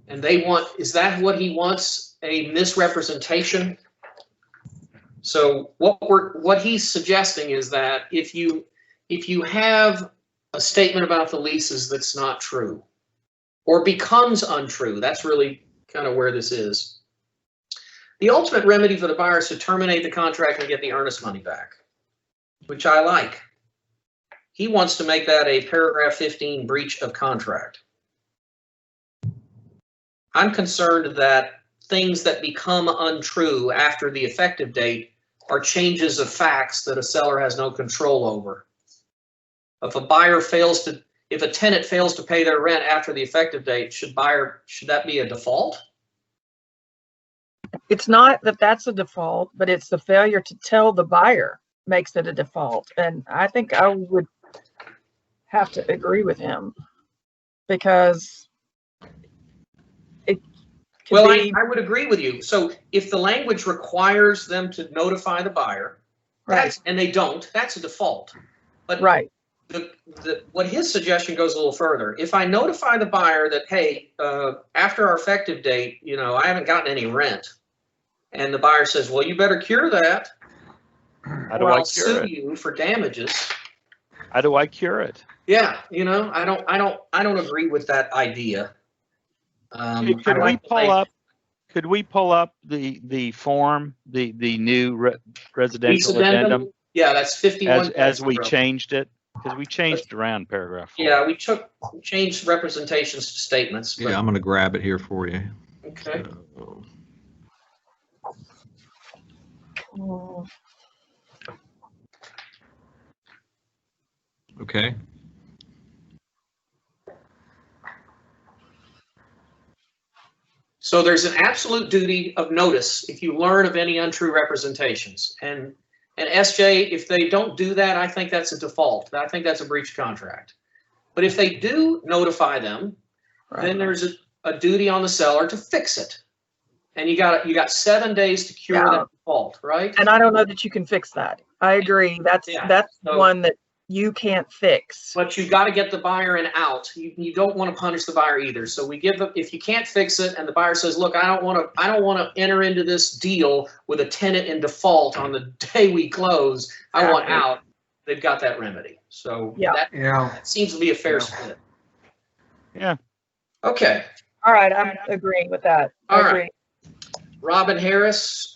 And they want, is that what he wants? A misrepresentation? So what he's suggesting is that if you have a statement about the leases that's not true or becomes untrue, that's really kind of where this is. The ultimate remedy for the buyer is to terminate the contract and get the earnest money back, which I like. He wants to make that a paragraph 15 breach of contract. I'm concerned that things that become untrue after the effective date are changes of facts that a seller has no control over. If a tenant fails to pay their rent after the effective date, should that be a default? It's not that that's a default, but it's the failure to tell the buyer makes it a default. And I think I would have to agree with him because well, I would agree with you. So if the language requires them to notify the buyer, right, and they don't, that's a default. But right. What his suggestion goes a little further. If I notify the buyer that, hey, after our effective date, I haven't gotten any rent, and the buyer says, well, you better cure that, or I'll sue you for damages. How do I cure it? Yeah, I don't agree with that idea. Could we pull up the form, the new residential addendum? Yeah, that's 51. As we changed it, because we changed around paragraph 4. Yeah, we changed representations to statements. Yeah, I'm going to grab it here for you. Okay. Okay. So there's an absolute duty of notice if you learn of any untrue representations. And SJ, if they don't do that, I think that's a default. I think that's a breach of contract. But if they do notify them, then there's a duty on the seller to fix it. And you got 7 days to cure that default, right? And I don't know that you can fix that. I agree. That's So- one that you can't fix. But you got to get the buyer in out. You don't want to punish the buyer either. So we give them, if you can't fix it and the buyer says, look, I don't want to enter into this deal with a tenant in default on the day we close. I want out. They've got that remedy. So that seems to be a fair split. Yeah. Okay. All right. I'm agreeing with that. All I right. agree. Robin Harris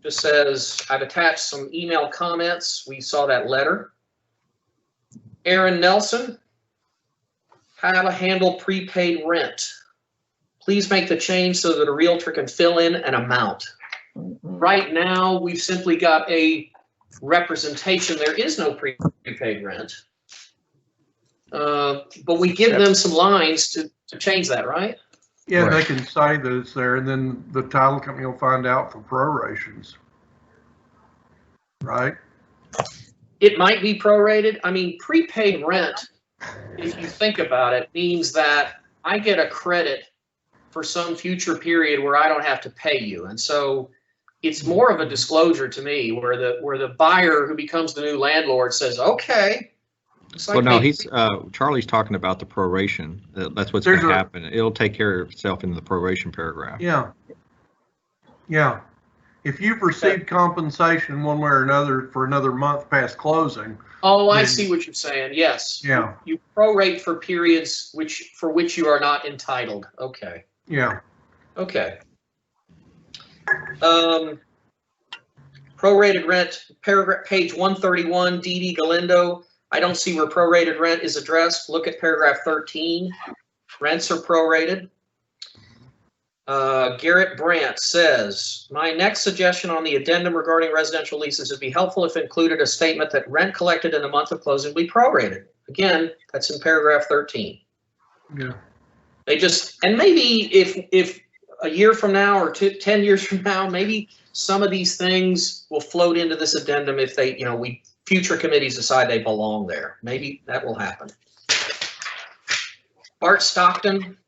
just says, I've attached some email comments. We saw that letter. Aaron Nelson, how to handle prepaid rent. Please make the change so that a realtor can fill in an amount. Right now, we've simply got a representation. There is no prepaid rent. But we give them some lines to change that, right? Yeah, they can say that it's there, and then the title company will find out for prorations. Right? It might be prorated. I mean, prepaid rent, if you think about it, means that I get a credit for some future period where I don't have to pay you. And so it's more of a disclosure to me where the buyer who becomes the new landlord says, okay. Well, no, Charlie's talking about the proration. That's what's going to happen. It'll take care of itself in the proration paragraph. Yeah. Yeah. If you've received compensation one way or another for another month past closing. Oh, I see what you're saying. Yes. Yeah. You prorate for periods for which you are not entitled. Okay. Yeah. Okay. Prorated rent, paragraph, page 131, DD Galindo. I don't see where prorated rent is addressed. Look at paragraph 13. Rents are prorated. Garrett Brandt says, my next suggestion on the addendum regarding residential leases would be helpful if included a statement that rent collected in the month of closing will be prorated. Again, that's in paragraph 13. Yeah. They just, and maybe if a year from now or 10 years from now, maybe some of these things will float into this addendum if they, future committees decide they belong there. Maybe that will happen. Bart Stockton.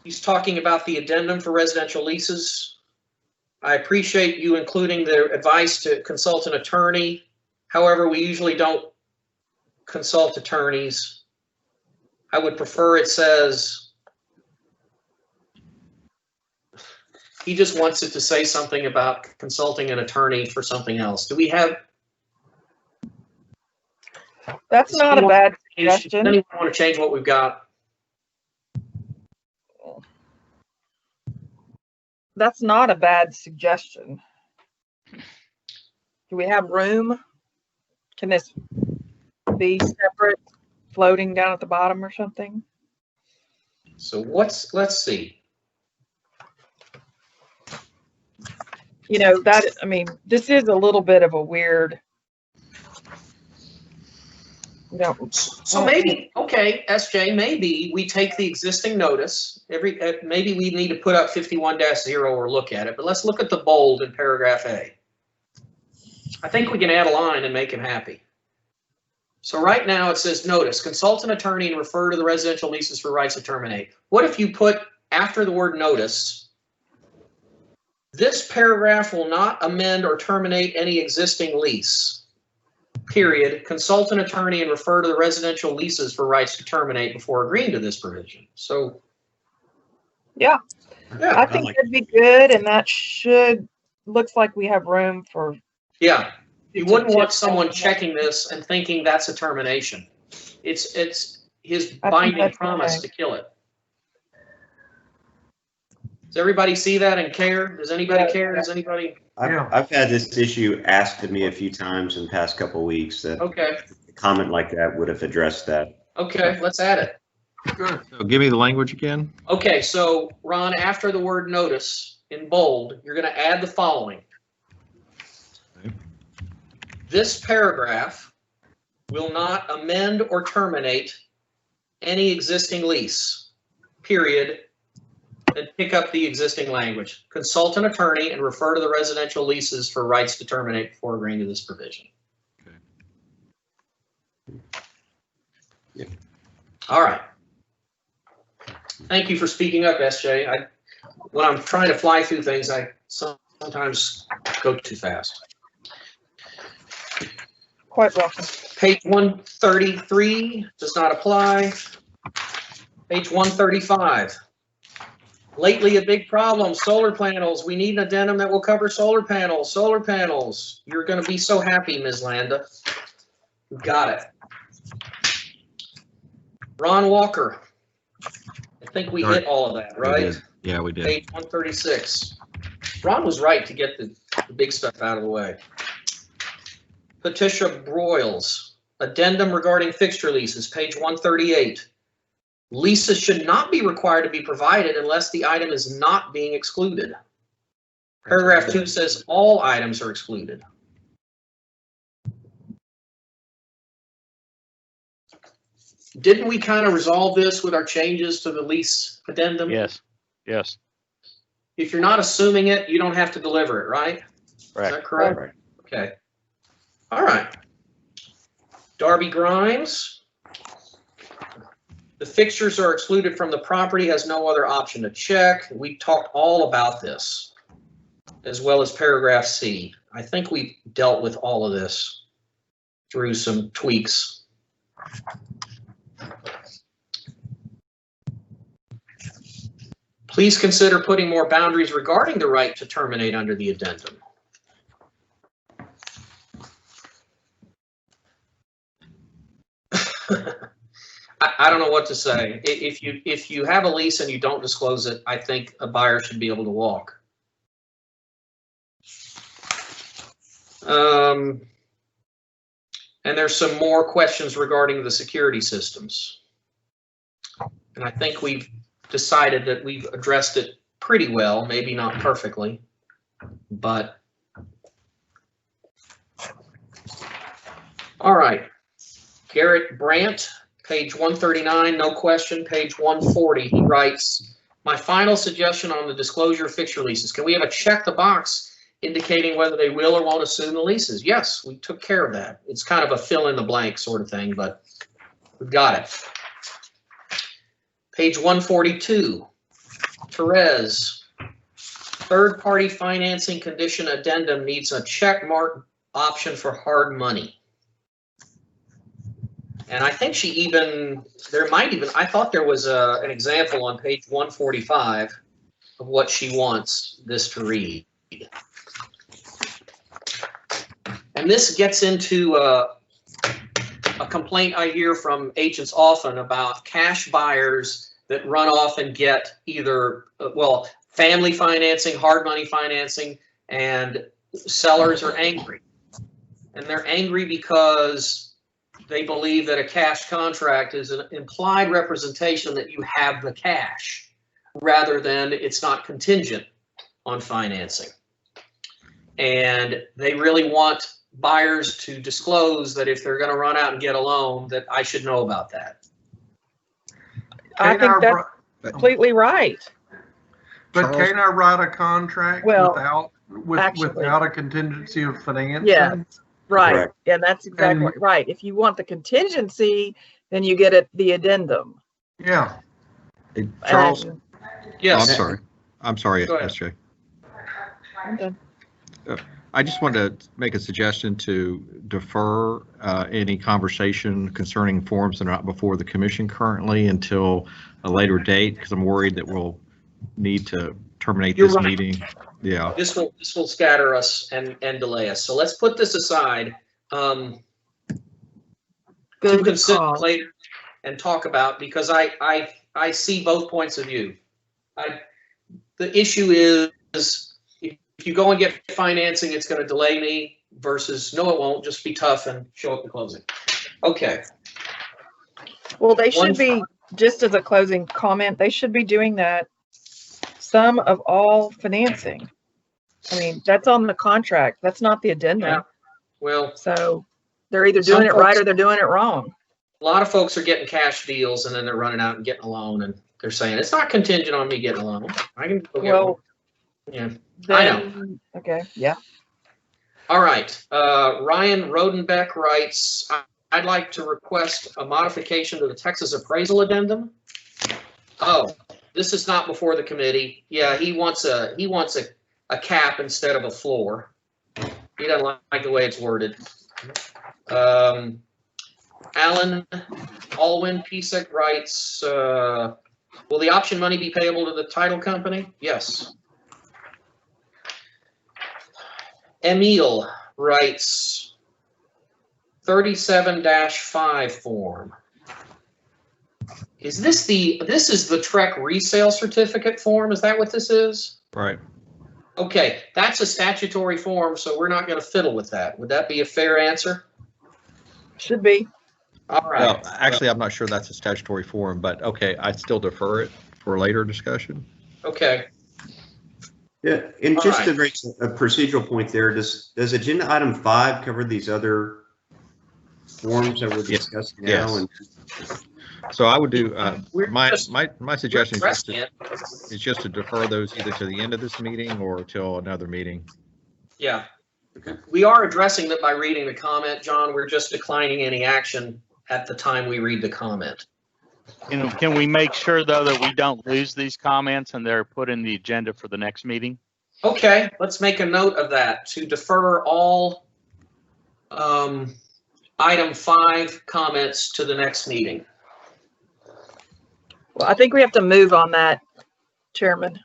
He's talking about the addendum for residential leases. I appreciate you including the advice to consult an attorney. However, we usually don't consult attorneys. I would prefer it says, he just wants it to say something about consulting an attorney for something else. Do we have? That's not a bad suggestion. Anyone want to change what we've got? That's not a bad suggestion. Do we have room? Can this be separate, floating down at the bottom or something? So let's see. This is a little bit of a weird. So maybe, okay, SJ, maybe we take the existing notice. Maybe we need to put up 51-0 or look at it, but let's look at the bold in paragraph A. I think we can add a line and make him happy. So right now it says notice, consult an attorney and refer to the residential leases for rights to terminate. What if you put after the word notice, this paragraph will not amend or terminate any existing lease. Period. Consult an attorney and refer to the residential leases for rights to terminate before agreeing to this provision. So, yeah, I think that'd be good, and that looks like we have room for. Yeah, you wouldn't want someone checking this and thinking that's a termination. It's his binding promise to kill it. Does everybody see that and care? Does anybody care? Does anybody? I've had this issue asked of me a few times in the past couple of weeks that Okay, a comment like that would have addressed that. okay, let's add it. Good. So give me the language again. Okay, so Ron, after the word notice in bold, you're going to add the following. Okay. This paragraph will not amend or terminate any existing lease, period. And pick up the existing language. Consult an attorney and refer to the residential leases for rights to terminate before agreeing to this provision. Okay. Yeah. All right. Thank you for speaking up, SJ. When I'm trying to fly through things, I sometimes go too fast. Quite welcome. Page 133 does not apply. Page 135. Lately, a big problem, solar panels. We need an addendum that will cover solar panels. Solar panels. You're going to be so happy, Ms. Landa. Got it. Ron Walker. I think we hit all of that, We right? did. Yeah, we did. Page 136. Ron was right to get the big stuff out of the way. Patricia Broyles. Addendum regarding fixture leases, page 138. Leases should not be required to be provided unless the item is not being excluded. Paragraph 2 says all items are excluded. Didn't we kind of resolve this with our changes to the lease addendum? Yes, yes. If you're not assuming it, you don't have to deliver it, right? Correct. Is that correct? Right. Okay. All right. Darby Grimes. The fixtures are excluded from the property, has no other option to check. We talked all about this, as well as paragraph C. I think we dealt with all of this through some tweaks. Please consider putting more boundaries regarding the right to terminate under the addendum. I don't know what to say. If you have a lease and you don't disclose it, I think a buyer should be able to walk. And there's some more questions regarding the security systems. And I think we've decided that we've addressed it pretty well, maybe not perfectly, but. All right. Garrett Brandt. Page 139, no question. Page 140, he writes, my final suggestion on the disclosure of fixture leases. Can we have a check the box indicating whether they will or won't assume the leases? Yes, we took care of that. It's kind of a fill in the blank sort of thing, but we've got it. Page 142, Therese, third-party financing condition addendum needs a check mark option for hard money. And I think she even, I thought there was an example on page 145 of what she wants this to read. And this gets into a complaint I hear from agents often about cash buyers that run off and get either, family financing, hard money financing, and sellers are angry. And they're angry because they believe that a cash contract is an implied representation that you have the cash, rather than it's not contingent on financing. And they really want buyers to disclose that if they're going to run out and get a loan, that I should know about that. I think that's completely right. But can't I write a contract without a contingency of financing? Yeah, right. Correct. Yeah, that's exactly right. If you want the contingency, then you get the addendum. Yeah. Hey, Charles? Yes. Oh, I'm sorry, Go ahead. SJ. I'm done. I just wanted to make a suggestion to defer any conversation concerning forms that are not before the commission currently until a later date, because I'm worried that we'll need to terminate You're this right. meeting. Yeah. This will scatter us and delay us. So let's put this aside to consider later and talk about, because I see both points of view. the issue is if you go and get financing, it's gonna delay me versus no, it won't, just be tough and show up at closing. Okay, Well, they One- should be, just as a closing comment, they should be doing that sum of all financing. I mean, that's on the contract. That's not the addendum. Yeah. Well, So they're either Some doing it right folks- or they're doing it wrong. a lot of folks are getting cash deals and then they're running out and getting a loan and they're saying, it's not contingent on me getting a loan. I can go get one. Well, Yeah, I know. then, okay, yeah. All right, Ryan Rodenbeck writes, I'd like to request a modification to the Texas appraisal addendum. Oh, this is not before the committee. Yeah, he wants a cap instead of a floor. He doesn't like the way it's worded. Alan Alwyn Pisek writes, will the option money be payable to the title company? Yes. Emil writes 37-5 form. Is this this is the Trek resale certificate form? Is that what this is? Right. Okay, that's a statutory form, so we're not going to fiddle with that. Would that be a fair answer? Should be. All right. Well, actually, I'm not sure that's a statutory form, but okay, I'd still defer it for later discussion. Okay. Yeah, and All just right. to raise a procedural point there, does agenda item 5 cover these other forms that we're discussing now? Yes. And So I would do, We're my just- suggestion addressing is just to defer those either to the end of this meeting or till another meeting. Yeah. We are addressing that by reading the comment, John. We're just declining any action at the time we read the comment. Can we make sure though that we don't lose these comments and they're put in the agenda for the next meeting? Okay, let's make a note of that, to defer all item 5 comments to the next meeting. Well, I think we have to move on that, Chairman,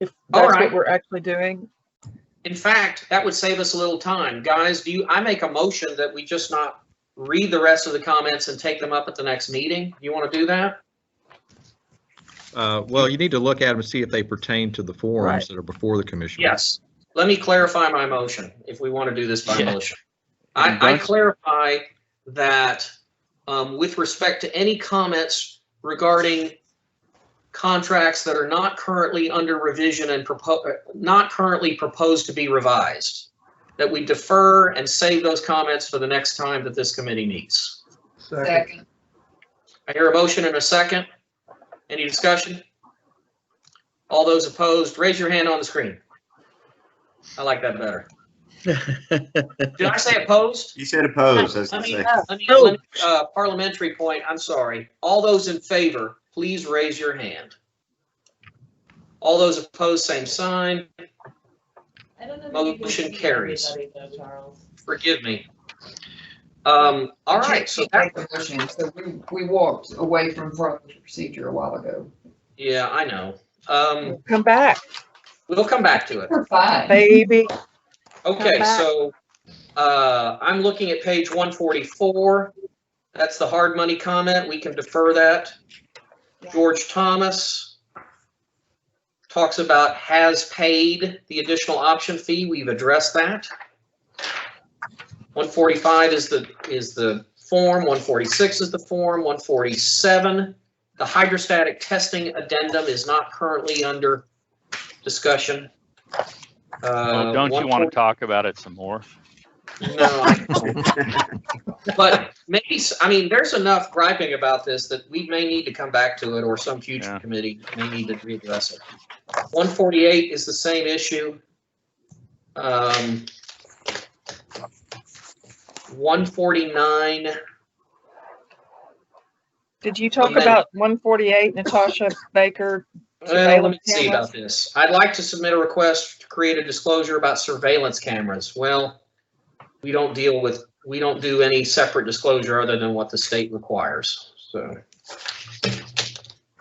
if All that's right. what we're actually doing. In fact, that would save us a little time. Guys, I make a motion that we just not read the rest of the comments and take them up at the next meeting? You want to do that? Well, you need to look at them and see if they pertain to the forums Right. that are before the commission. Yes. Let me clarify my motion, if we want to do this by Yeah. motion. And I don't- clarify that with respect to any comments regarding contracts that are not currently under revision and not currently proposed to be revised, that we defer and save those comments for the next time that this committee meets. Second. I hear a motion and a second. Any discussion? All those opposed, raise your hand on the screen. I like that better. Did I say opposed? you said opposed, as Let I me, say. let me, parliamentary point, I'm sorry. All those in favor, please raise your hand. All those opposed, same sign. Motion carries. Forgive me. All right, so that, So we walked away from parliamentary procedure a while ago. yeah, I know. Come back, We'll come back to it. We're fine. baby. Okay, Come back. so I'm looking at page 144. That's the hard money comment. We can defer that. George Thomas talks about has paid the additional option fee. We've addressed that. 145 is the form. 146 is the form. 147. The hydrostatic testing addendum is not currently under discussion. Don't you want to talk about it some more? No, I don't. But maybe, I mean, there's enough griping about this that we may need to come back to it, or some future committee may need to readdress it. 148 is the same issue. 149. Did you talk Amendment. about 148, Natasha Baker? Well, let me surveillance see cameras? about this. I'd like to submit a request to create a disclosure about surveillance cameras. Well, we don't do any separate disclosure other than what the state requires. So,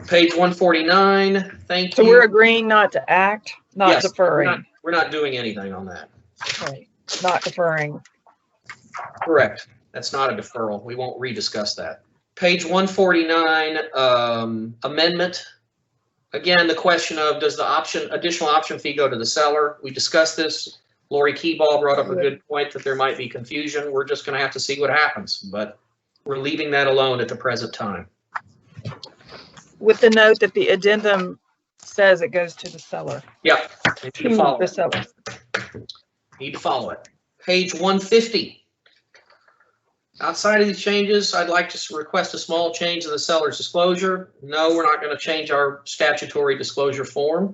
page 149, thank you. So we're agreeing not to act, not Yes, deferring. We're not doing anything on that. Okay, not deferring. Correct. That's not a deferral. We won't rediscuss that. Page 149, amendment Again, the question of does the additional option fee go to the seller? We discussed this. Lori Keyball brought up a good point that there might be confusion. We're just going to have to see what happens, but we're leaving that alone at the present time. With the note that the addendum says it goes to the seller. Yeah. To the seller. Need to follow it. Page 150. Outside of these changes, I'd like to request a small change in the seller's disclosure. No, we're not going to change our statutory disclosure form.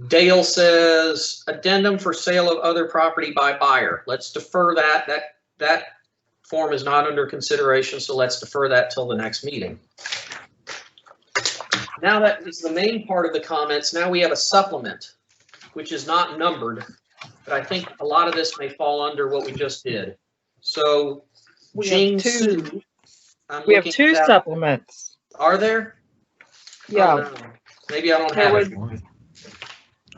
Dale says addendum for sale of other property by buyer. Let's defer that. That form is not under consideration, so let's defer that till the next meeting. Now that is the main part of the comments. Now we have a supplement, which is not numbered, but I think a lot of this may fall under what we just did. So Jing Su, we have two supplements. Are there? Yeah. Maybe I don't have it.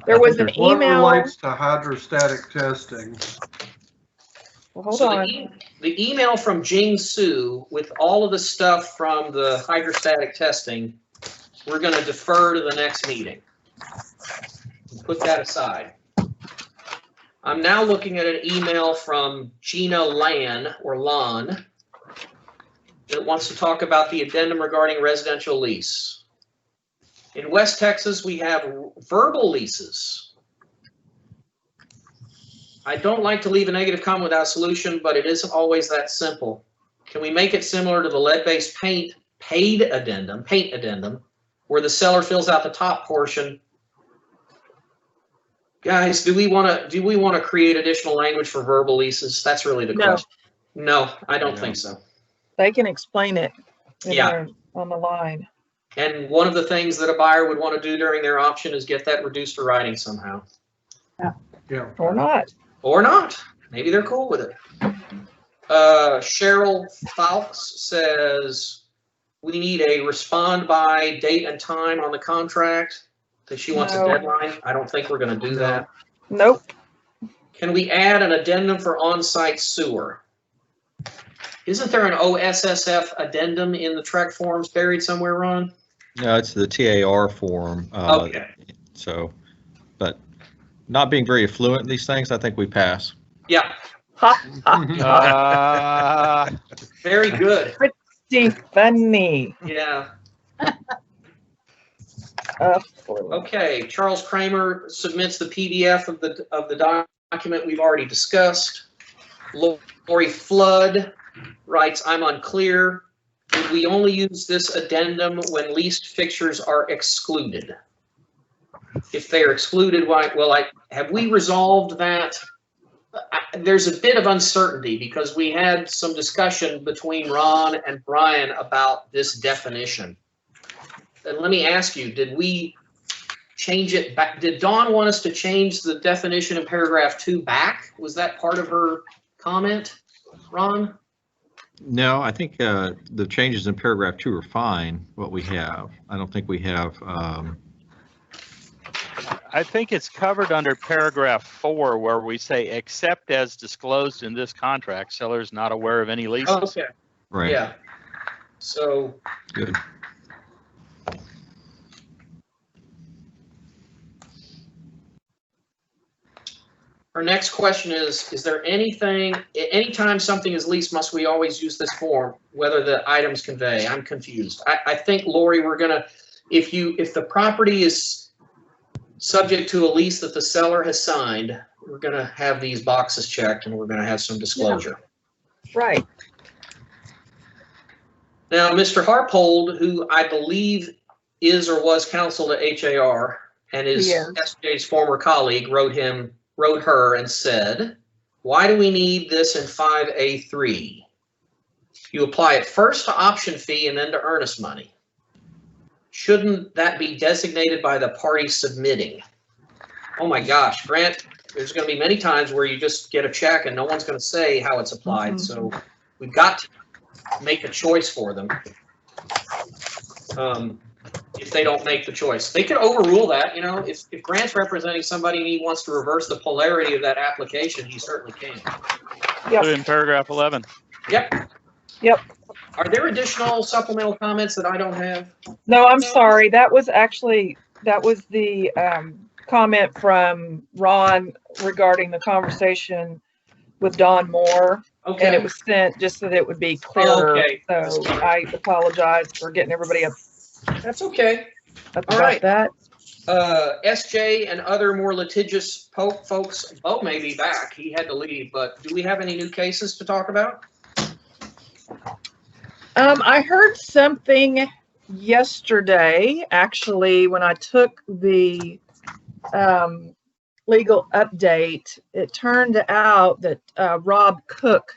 There was an One email. relates to hydrostatic testing. Well, hold So on. the email from Jing Su with all of the stuff from the hydrostatic testing, we're going to defer to the next meeting. Put that aside. I'm now looking at an email from Gina Lan that wants to talk about the addendum regarding residential lease. In West Texas, we have verbal leases. I don't like to leave a negative comment without solution, but it isn't always that simple. Can we make it similar to the lead-based paint addendum, where the seller fills out the top portion? Guys, do we want to create additional language for verbal leases? That's really the question. No, I don't think so. They can explain it. Yeah. On the line. And one of the things that a buyer would want to do during their option is get that reduced to writing somehow. Yeah. Or not. Or not. Maybe they're cool with it. Cheryl Fawkes says we need a respond by date and time on the contract. That she wants a deadline. I don't think we're going to do that. Nope. Can we add an addendum for on-site sewer? Isn't there an OSSF addendum in the TREC forms buried somewhere, Ron? No, it's the TAR form. Okay. So, but not being very fluent in these things, I think we pass. Yeah. Very good. Pretty funny. Yeah. Okay, Charles Kramer submits the PDF of the document we've already discussed. Lori Flood writes, I'm unclear. Would we only use this addendum when leased fixtures are excluded? If they are excluded, why? Well, have we resolved that? There's a bit of uncertainty because we had some discussion between Ron and Brian about this definition. And let me ask you, did we change it back? Did Dawn want us to change the definition in paragraph 2 back? Was that part of her comment, Ron? No, I think the changes in paragraph 2 are fine, what we have. I don't think we have. I think it's covered under paragraph 4 where we say, except as disclosed in this contract, seller is not aware of any leases. Okay. Right. Yeah. So. Good. Our next question is there anything, anytime something is leased, must we always use this form, whether the items convey? I'm confused. I think, Lori, we're gonna, if the property is subject to a lease that the seller has signed, we're gonna have these boxes checked and we're gonna have some disclosure. Yeah. Right. Now, Mr. Harpold, who I believe is or was counsel at HAR and is SJ's former colleague, wrote her and said, why do we need this in 5A3? You apply it first to option fee and then to earnest money. Shouldn't that be designated by the party submitting? Oh my gosh, Grant, there's going to be many times where you just get a check and no one's going to say how it's applied. So we've got to make a choice for them. If they don't make the choice, they could overrule that. You know, if Grant's representing somebody and he wants to reverse the polarity of that application, he certainly can. Put it in paragraph 11. Yep. Yep. Are there additional supplemental comments that I don't have? No, I'm sorry. That was the comment from Ron regarding the conversation with Don Moore. Okay. And it was sent just so that it would be clearer. Okay. So I apologize for getting everybody up That's okay. All about right. that. SJ and other more litigious folks, Bo may be back. He had to leave, but do we have any new cases to talk about? I heard something yesterday, actually, when I took the legal update. It turned out that Rob Cook,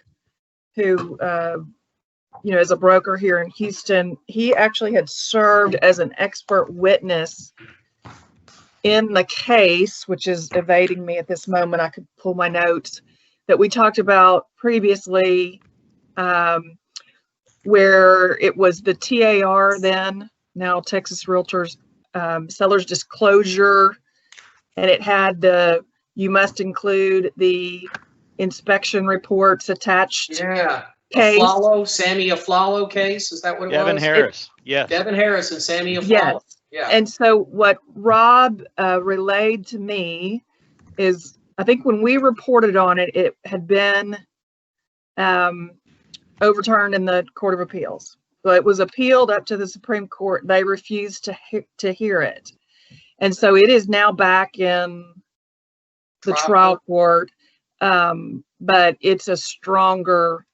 who is a broker here in Houston, he actually had served as an expert witness in the case, which is evading me at this moment. I could pull my notes that we talked about previously, where it was the TAR then, now Texas Realtors seller's disclosure, and it had you must include the inspection reports attached. Yeah. Case. Sammy Aflalo case, is that what it Devin was? Harris, yes. Devin Harris and Sammy Aflalo. Yes. Yeah. And so what Rob relayed to me is, I think when we reported on it, it had been overturned in the Court of Appeals. So it was appealed up to the Supreme Court. They refused to hear it. And so it is now back in the trial court. But it's a stronger,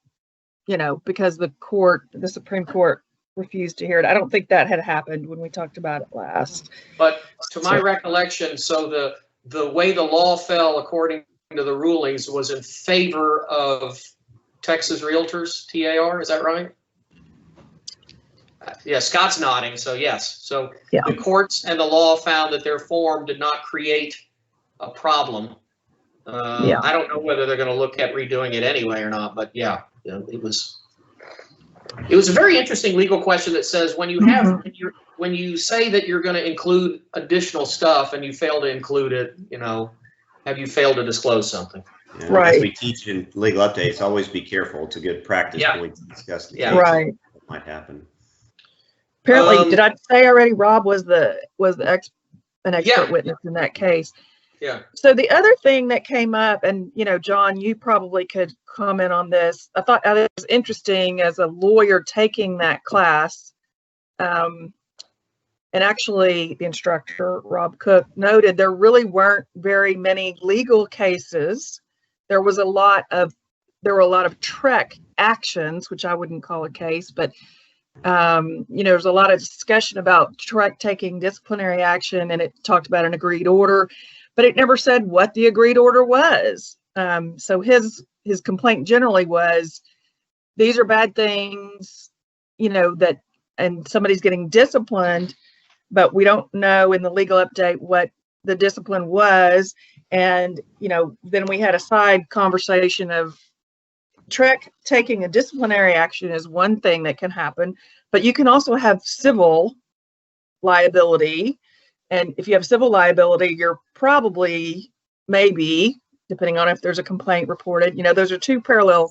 because the Supreme Court refused to hear it. I don't think that had happened when we talked about it last. But to my recollection, so the way the law fell according to the rulings was in favor of Texas Realtors, TAR, is that right? Yeah, Scott's nodding, so yes. So yeah. The courts and the law found that their form did not create a problem. I don't know whether they're going to look at redoing it anyway or not, but yeah, it was a very interesting legal question that says when you have when you say that you're going to include additional stuff and you fail to include it, have you failed to disclose something? Yeah, right. As we teach in legal updates, always be careful. It's a good practice when we discuss the case. Right. What might happen. Apparently, did I say already? Rob was an expert witness in that case. Yeah. So the other thing that came up, and John, you probably could comment on this. I thought it was interesting as a lawyer taking that class. And actually, the instructor, Rob Cook, noted there really weren't very many legal cases. There were a lot of TREC actions, which I wouldn't call a case, but there's a lot of discussion about TREC taking disciplinary action, and it talked about an agreed order, but it never said what the agreed order was. So his complaint generally was, these are bad things, and somebody's getting disciplined, but we don't know in the legal update what the discipline was. And, then we had a side conversation of TREC taking a disciplinary action is one thing that can happen, but you can also have civil liability. And if you have civil liability, you're probably, maybe, depending on if there's a complaint reported, those are two parallel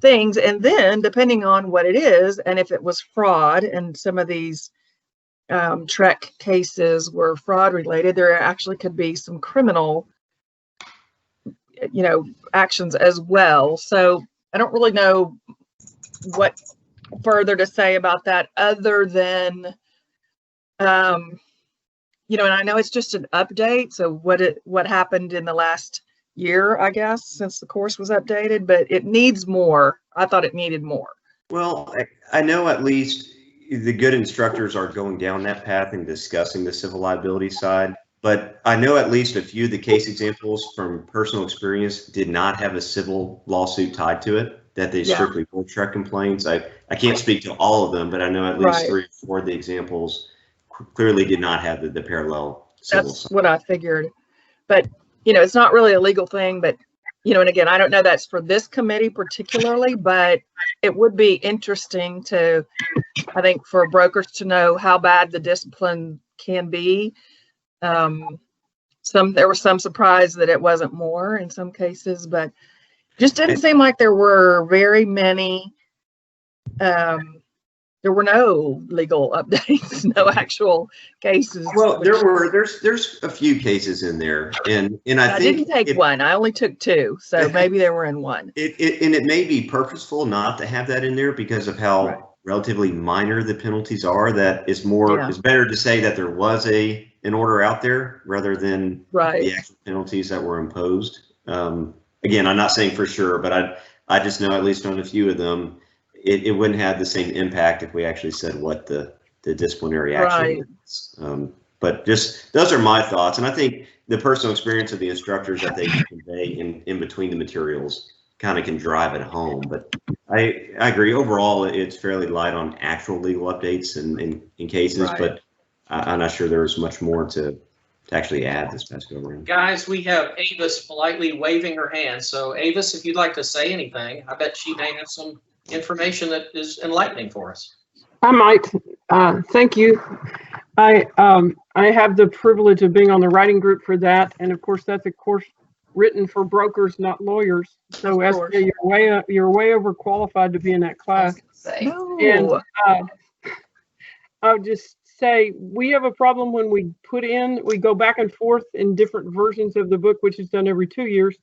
things. And then depending on what it is, and if it was fraud, and some of these TREC cases were fraud related, there actually could be some criminal, actions as well. So I don't really know what further to say about that other than, and I know it's just an update. So what happened in the last year, I guess, since the course was updated, but it needs more. I thought it needed more. Well, I know at least the good instructors are going down that path and discussing the civil liability side. But I know at least a few of the case examples from personal experience did not have a civil lawsuit tied to it, that they strictly were TREC complaints. I can't speak to all of them, but I know at least 3 or 4 of the examples clearly did not have the parallel civil That's side. what I figured. But, it's not really a legal thing, but, and again, I don't know that's for this committee particularly, but it would be interesting to, I think, for brokers to know how bad the discipline can be. There was some surprise that it wasn't more in some cases, but just didn't seem like there were very many there were no legal updates, no actual cases. Well, there's a few cases in there, and I think didn't take one. I only took two, so maybe they were in one. It may be purposeful not to have that in there because of how relatively minor the penalties are. That is more. It's better to say that there was an order out there rather than the actual penalties that were imposed. Again, I'm not saying for sure, but I just know at least on a few of them, it wouldn't have the same impact if we actually said what the disciplinary action is. But just those are my thoughts, and I think the personal experience of the instructors that they convey in between the materials kind of can drive it home. But I agree. Overall, it's fairly light on actual legal updates in cases, but I'm not sure there's much more to actually add this past go around. Guys, we have Avis politely waving her hand. So Avis, if you'd like to say anything, I bet she may have some information that is enlightening for us. I might. Thank you. I have the privilege of being on the writing group for that, and of course that's a course written for brokers, not lawyers. So Esther, you're way overqualified to be in that class. No. And I would just say we have a problem when we go back and forth in different versions of the book, which is done every 2 years,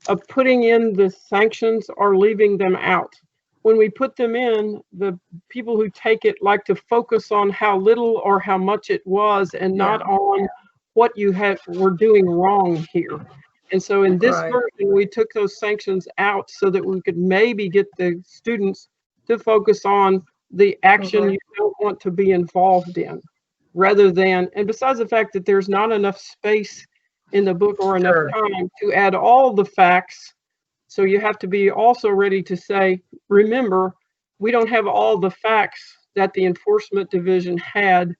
of putting in the sanctions or leaving them out. When we put them in, the people who take it like to focus on how little or how much it was and not on what you were doing wrong here. And so in this version, we took those sanctions out so that we could maybe get the students to focus on the action you don't want to be involved in, rather than, and besides the fact that there's not enough space in the book or enough time to add all the facts. So you have to be also ready to say, remember, we don't have all the facts that the enforcement division had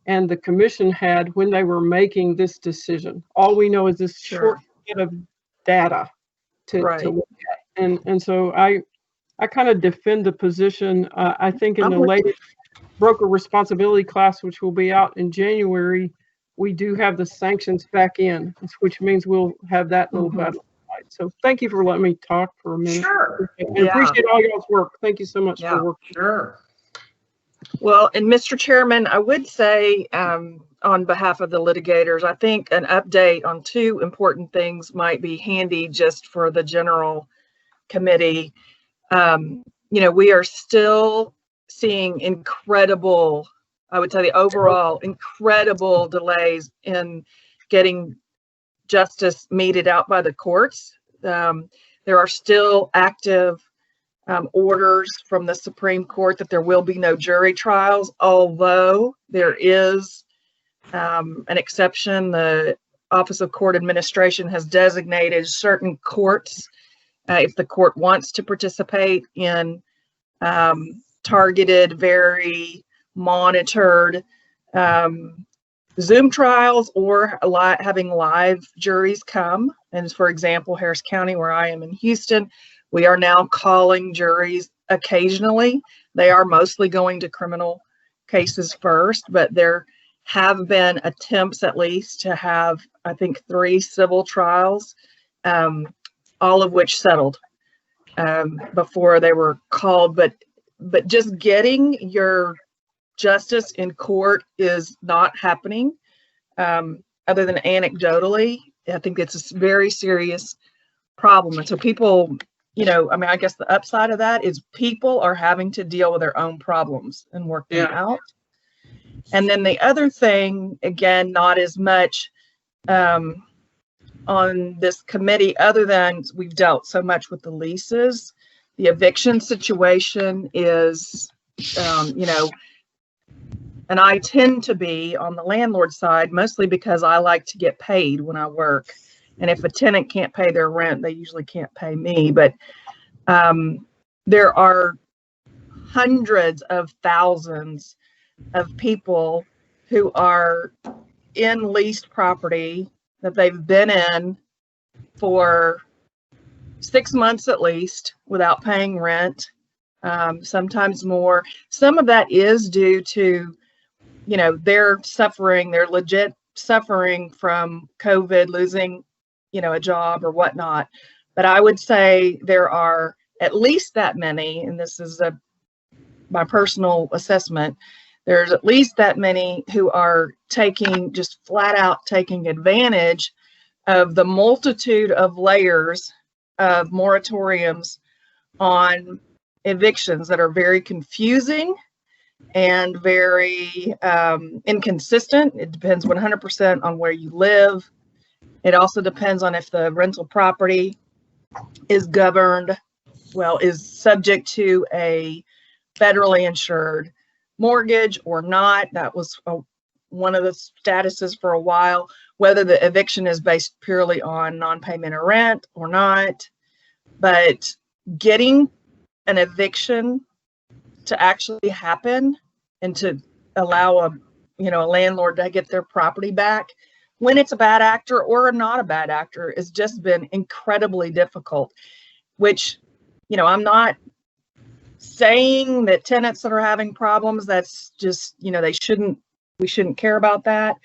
and the commission had when they were making this decision. All we know is this short set of data to look at. And so I kind of defend the position. I think in the latest broker responsibility class, which will be out in January, we do have the sanctions back in, which means we'll have that little battle. So thank you for letting me talk for a minute. Sure. And appreciate all y'all's work. Thank you so much for working. Sure. Well, and Mr. Chairman, I would say on behalf of the litigators, I think an update on two important things might be handy just for the general committee. We are still seeing incredible, I would say the overall incredible delays in getting justice meted out by the courts. There are still active orders from the Supreme Court that there will be no jury trials, although there is an exception. The Office of Court Administration has designated certain courts, if the court wants to participate in targeted, very monitored Zoom trials or having live juries come. And for example, Harris County, where I am in Houston, we are now calling juries occasionally. They are mostly going to criminal cases first, but there have been attempts at least to have, I think, 3 civil trials, all of which settled before they were called. But just getting your justice in court is not happening, other than anecdotally. I think it's a very serious problem. And so people, I guess the upside of that is people are having to deal with their own problems and work them out. And then the other thing, again, not as much on this committee, other than we've dealt so much with the leases, the eviction situation is, and I tend to be on the landlord side, mostly because I like to get paid when I work. And if a tenant can't pay their rent, they usually can't pay me. But there are hundreds of thousands of people who are in leased property that they've been in for 6 months at least without paying rent, sometimes more. Some of that is due to, they're legit suffering from COVID, losing, a job or whatnot. But I would say there are at least that many, and this is my personal assessment, there's at least that many who are taking, just flat out taking advantage of the multitude of layers of moratoriums on evictions that are very confusing and very inconsistent. It depends 100% on where you live. It also depends on if the rental property is governed, well, is subject to a federally insured mortgage or not. That was one of the statuses for a while, whether the eviction is based purely on non-payment of rent or not. But getting an eviction to actually happen and to allow a landlord to get their property back when it's a bad actor or not a bad actor has just been incredibly difficult, which, I'm not saying that tenants that are having problems, that's just, we shouldn't care about that,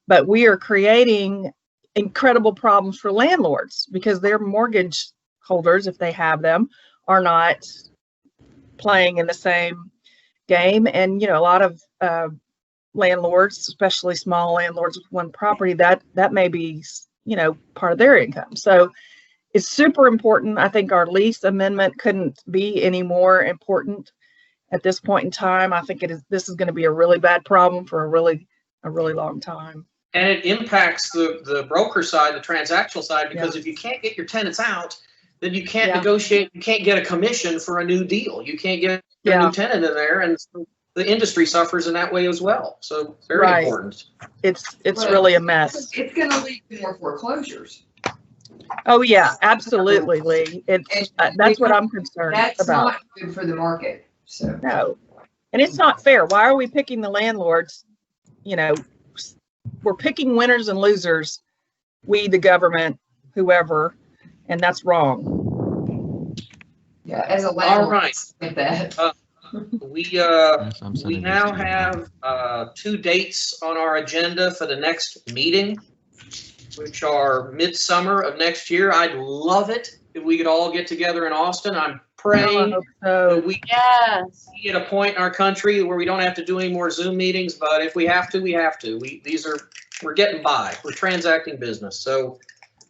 but we are creating incredible problems for landlords because their mortgage holders, if they have them, are not playing in the same game. And, a lot of landlords, especially small landlords with one property, that may be, part of their income. So it's super important. I think our lease amendment couldn't be any more important at this point in time. I think this is going to be a really bad problem for a really long time. And it impacts the broker side, the transactional side, because if you can't get your tenants out, then you can't negotiate, you can't get a commission for a new deal. You can't get a new tenant in there, and the industry suffers in that way as well. So very important. It's really a mess. It's going to lead to more foreclosures. Oh yeah, absolutely, Lee. That's what I'm concerned That's about. not good for the market. So no, and it's not fair. Why are we picking the landlords? We're picking winners and losers. We, the government, whoever, and that's wrong. Yeah, as a landlord, all right. Like that. We now have 2 dates on our agenda for the next meeting, which are midsummer of next year. I'd love it if we could all get together in Austin. I'm praying that we get a point in our country where we don't have to do any more Zoom meetings, but if we have to, we have to. We're getting by. We're transacting business. So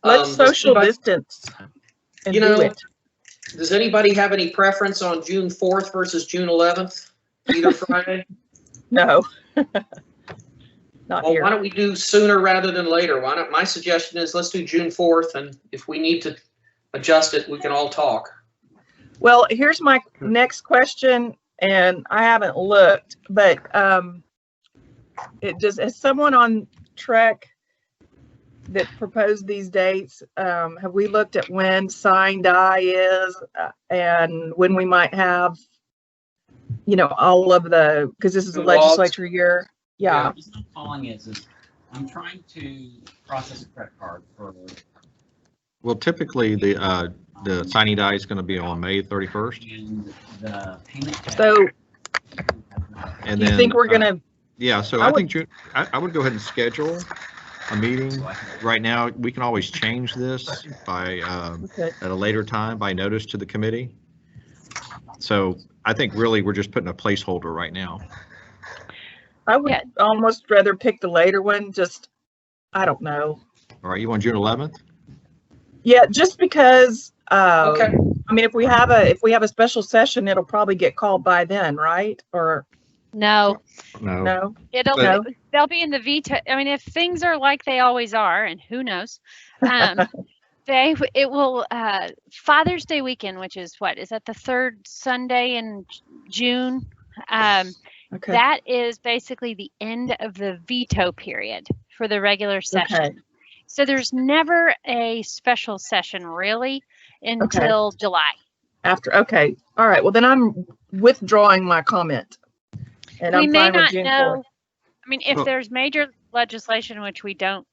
let's social distance. And do it. Does anybody have any preference on June 4th versus June 11th? Either Friday? No. Not here. Why don't we do sooner rather than later? My suggestion is let's do June 4th, and if we need to adjust it, we can all talk. Well, here's my next question, and I haven't looked, but as someone on Trek that proposed these dates, have we looked at when sign die is and when we might have, all of because this is a legislature year. Yeah. The reason I'm calling is I'm trying to process a credit card for. Well, typically the signing die is going to be on May 31st. And the payment. So, and do you then, think we're going to? Yeah. So I think June, I would go ahead and schedule a meeting. Right now, we can always change this by at a later time by notice to the committee. So I think really we're just putting a placeholder right now. I would almost rather pick the later one. Just, I don't know. All right, you want June 11th? Yeah, just because. Okay. I mean, if we have a special session, it'll probably get called by then, right? Or no. They'll be in the veto. I mean, if things are like they always are, and who knows, it will Father's Day weekend, which is is that the 3rd Sunday in June? Okay. That is basically the end of the veto period for the regular session. Okay. So there's never a special session really until July. Okay. All right. Well, then I'm withdrawing my comment. And we I'm may fine with not June know. 4th. I mean, if there's major legislation which we don't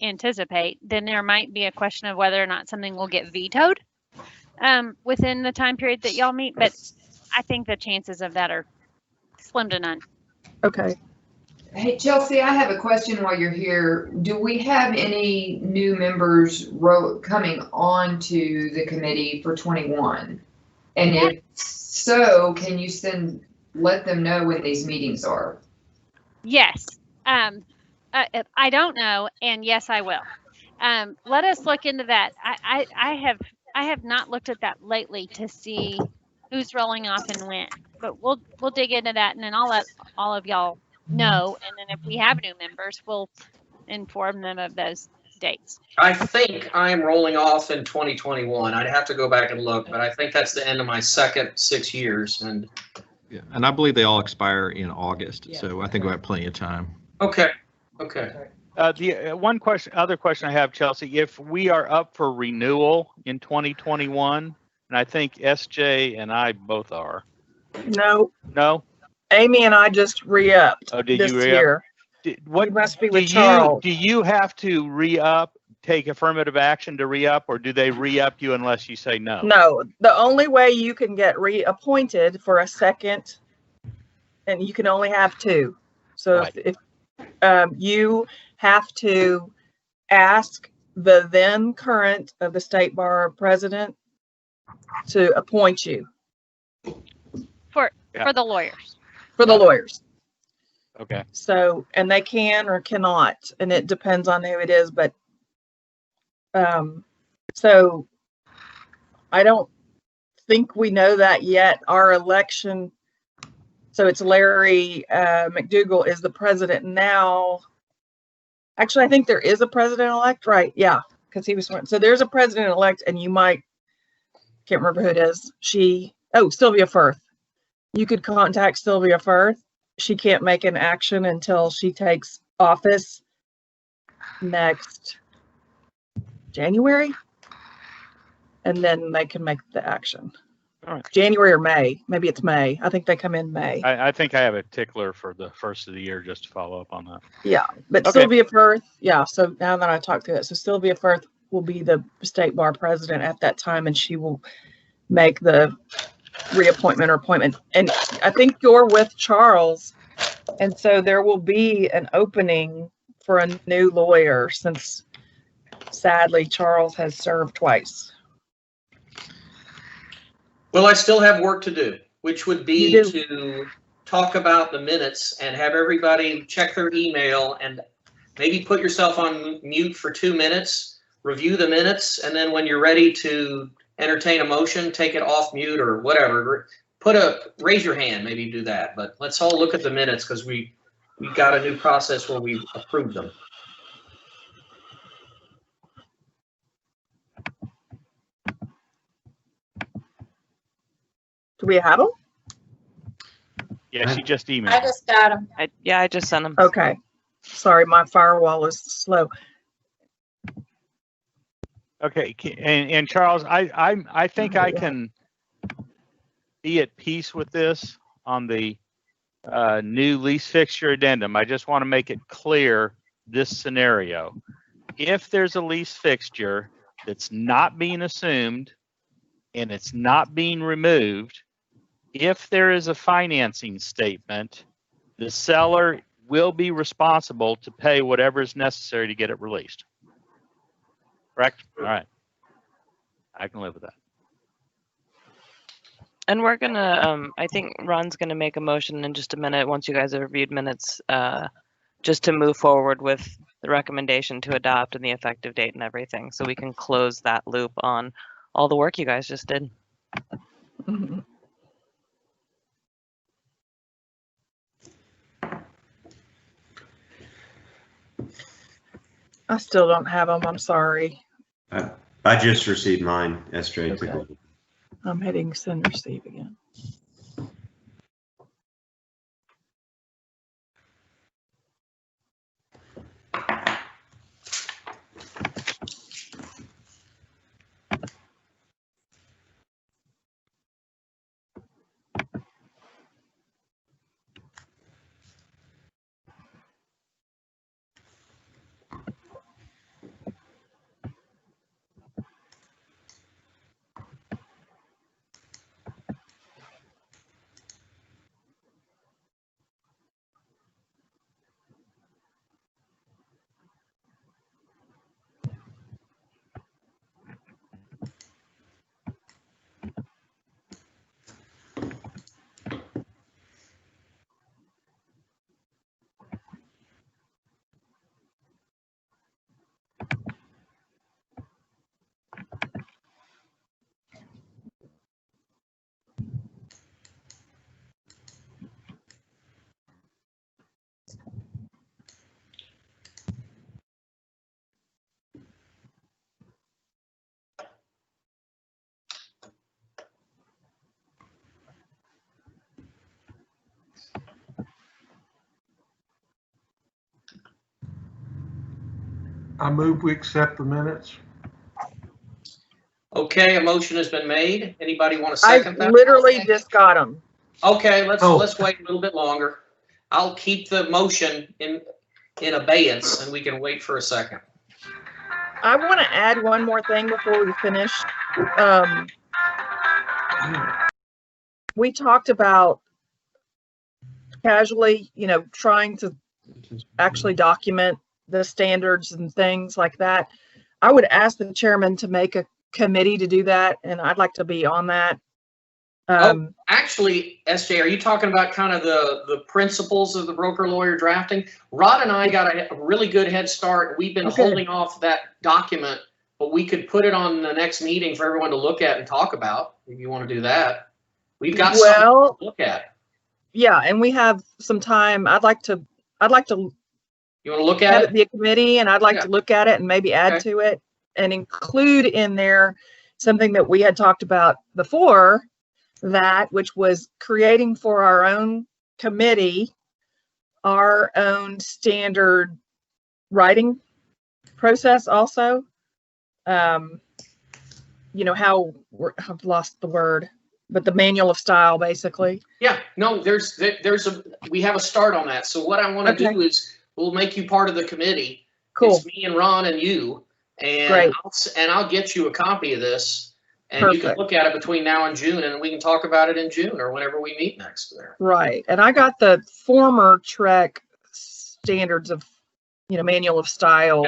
anticipate, then there might be a question of whether or not something will get vetoed within the time period that y'all meet. But I think the chances of that are slim to none. Okay. Hey, Chelsea, I have a question while you're here. Do we have any new members coming on to the committee for 21? And if So can you let them know when these meetings are? Yes. I don't know, and yes, I will. Let us look into that. I have not looked at that lately to see who's rolling off and when, but we'll dig into that, and then I'll let all of y'all know, and then if we have new members, we'll inform them of those dates. I think I'm rolling off in 2021. I'd have to go back and look, but I think that's the end of my second 6 years. And Yeah, and I believe they all expire in August, Yeah. so I think we have plenty of time. okay. The other question I have, Chelsea, if we are up for renewal in 2021, and I think SJ and I both are. No, No? Amy and I just re-upped Oh, did this you re-up? year. What You must be with Charles. do you have to re-up, take affirmative action to re-up, or do they re-up you unless you say no? No, the only way you can get reappointed for a second, and you can only have two. So Right. if you have to ask the then current of the state bar president to appoint you For Yeah. the lawyers. for the lawyers. Okay. So, and they can or cannot, and it depends on who it is, but so I don't think we know that yet. Our election, so it's Larry McDougal is the president now. Actually, I think there is a president-elect, right? Yeah, because he was sworn. So there's a president-elect, and you can't remember who it is. Sylvia Firth. You could contact Sylvia Firth. She can't make an action until she takes office next January, and then they can make the action. All right. January or May. Maybe it's May. I think they come in May. I think I have a tickler for the first of the year just to follow up on that. Yeah, but Okay. Sylvia Firth, yeah, so now that I talked to it, so Sylvia Firth will be the state bar president at that time, and she will make the reappointment or appointment. And I think you're with Charles, and so there will be an opening for a new lawyer, since sadly Charles has served twice. Well, I still have work to do, which would be You do. to talk about the minutes and have everybody check their email and maybe put yourself on mute for 2 minutes, review the minutes, and then when you're ready to entertain a motion, take it off mute or whatever. Raise your hand, maybe do that. But let's all look at the minutes, because we got a new process where we approve them. Do we have them? Yeah, she just emailed. I just got them. I just sent them. Okay. Sorry, my firewall is slow. Okay, and Charles, I think I can be at peace with this on the new lease fixture addendum. I just want to make it clear this scenario. If there's a lease fixture that's not being assumed and it's not being removed, if there is a financing statement, the seller will be responsible to pay whatever is necessary to get it released. Correct? All right. I can live with that. And we're gonna, I think Ron's gonna make a motion in just a minute, once you guys have reviewed minutes, just to move forward with the recommendation to adopt and the effective date and everything, so we can close that loop on all the work you guys just did. Mhm. I still don't have them. I'm sorry. I just received mine, SJ. Okay. I'm hitting send receive again. I move we accept the minutes. Okay, a motion has been made. Anybody want to I second that? literally just got them. Okay, let's Oh. wait a little bit longer. I'll keep the motion in abeyance and we can wait for a second. I want to add one more thing before we finish. We talked about casually, trying to actually document the standards and things like that. I would ask the chairman to make a committee to do that, and I'd like to be on that. Actually, SJ, are you talking about kind of the principles of the broker lawyer drafting? Rod and I got a really good head start. We've been holding off that document, but we could put it on the next meeting for everyone to look at and talk about if you want to do that. We've got something to look at. Yeah, and we have some time. I'd like to You want to look at have it? it be a committee, and I'd like to look at it and maybe add to it and include in there something that we had talked about before, which was creating for our own committee our own standard writing process also. I've lost the word, but the manual of style, basically. Yeah, no, we have a start on that. So what I want to do is we'll make you part of the committee. Cool. It's me and Ron and you, and Great. I'll get you a copy of this. And you can Perfect. look at it between now and June, and we can talk about it in June or whenever we meet next there. Right. And I got the former Trek standards of, manual of style,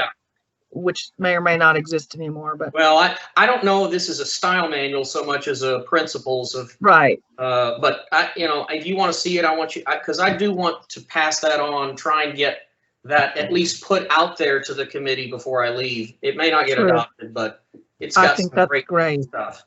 which may or may not exist anymore. But Well, I don't know if this is a style manual so much as a principles of. Right. But if you want to see it, I want you, because I do want to pass that on, try and get that at least put out there to the committee before I leave. It may not get Sure. adopted, but it's I got think some that's great stuff.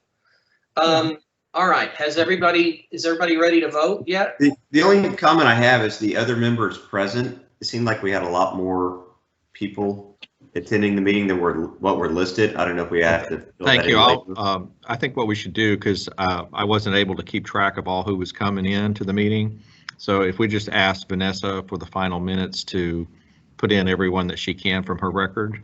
All right, is everybody ready to vote yet? The only comment I have is the other members present. It seemed like we had a lot more people attending the meeting than what were listed. I don't know if we have to. Thank you. I think what we should do, because I wasn't able to keep track of all who was coming in to the meeting. So if we just ask Vanessa for the final minutes to put in everyone that she can from her record.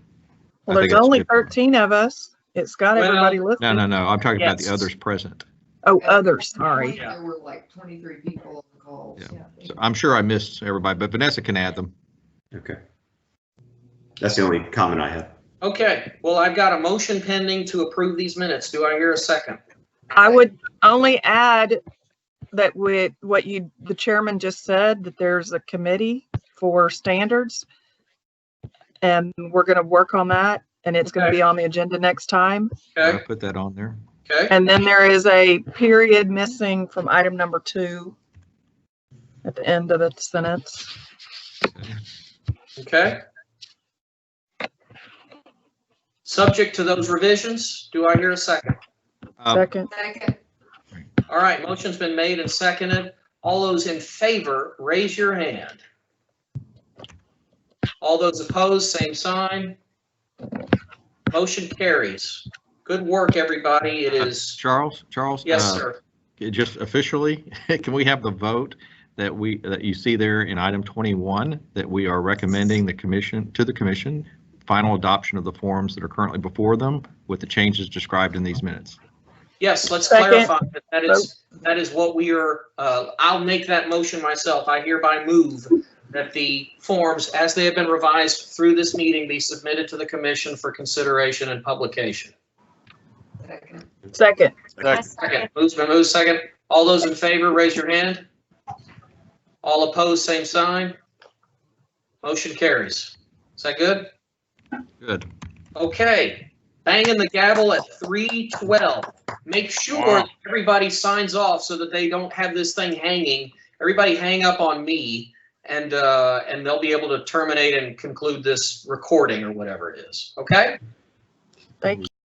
Well, there's only 13 of us. It's got everybody listed. No. I'm talking about the Yes. others present. Oh, others, sorry. There were like 23 people on the call. Yeah. So I'm sure I missed everybody, but Vanessa can add them. Okay. That's the only comment I have. Okay, well, I've got a motion pending to approve these minutes. Do I hear a second? I would only add that with what the chairman just said, that there's a committee for standards. And we're going to work on that, and it's going to be on the agenda next time. Okay. I'll put that on there. Okay. And then there is a period missing from item number 2 at the end of the sentence. Okay. Subject to those revisions, do I hear a second? Second. All right, motion's been made and seconded. All those in favor, raise your hand. All those opposed, same sign. Motion carries. Good work, everybody. It is. Charles? Yes, sir. Just officially, can we have the vote that you see there in item 21, that we are recommending to the commission final adoption of the forms that are currently before them with the changes described in these minutes? Yes, let's Second. clarify that is what we are, I'll make that motion myself. I hereby move that the forms, as they have been revised through this meeting, be submitted to the commission for consideration and publication. Second. Second. Move's been moved, second. All those in favor, raise your hand. All opposed, same sign. Motion carries. Is that good? Good. Okay. Banging the gavel at 3:12. Make sure everybody signs off so that they don't have this thing hanging. Everybody hang up on me, and they'll be able to terminate and conclude this recording or whatever it is. Okay? Thank you.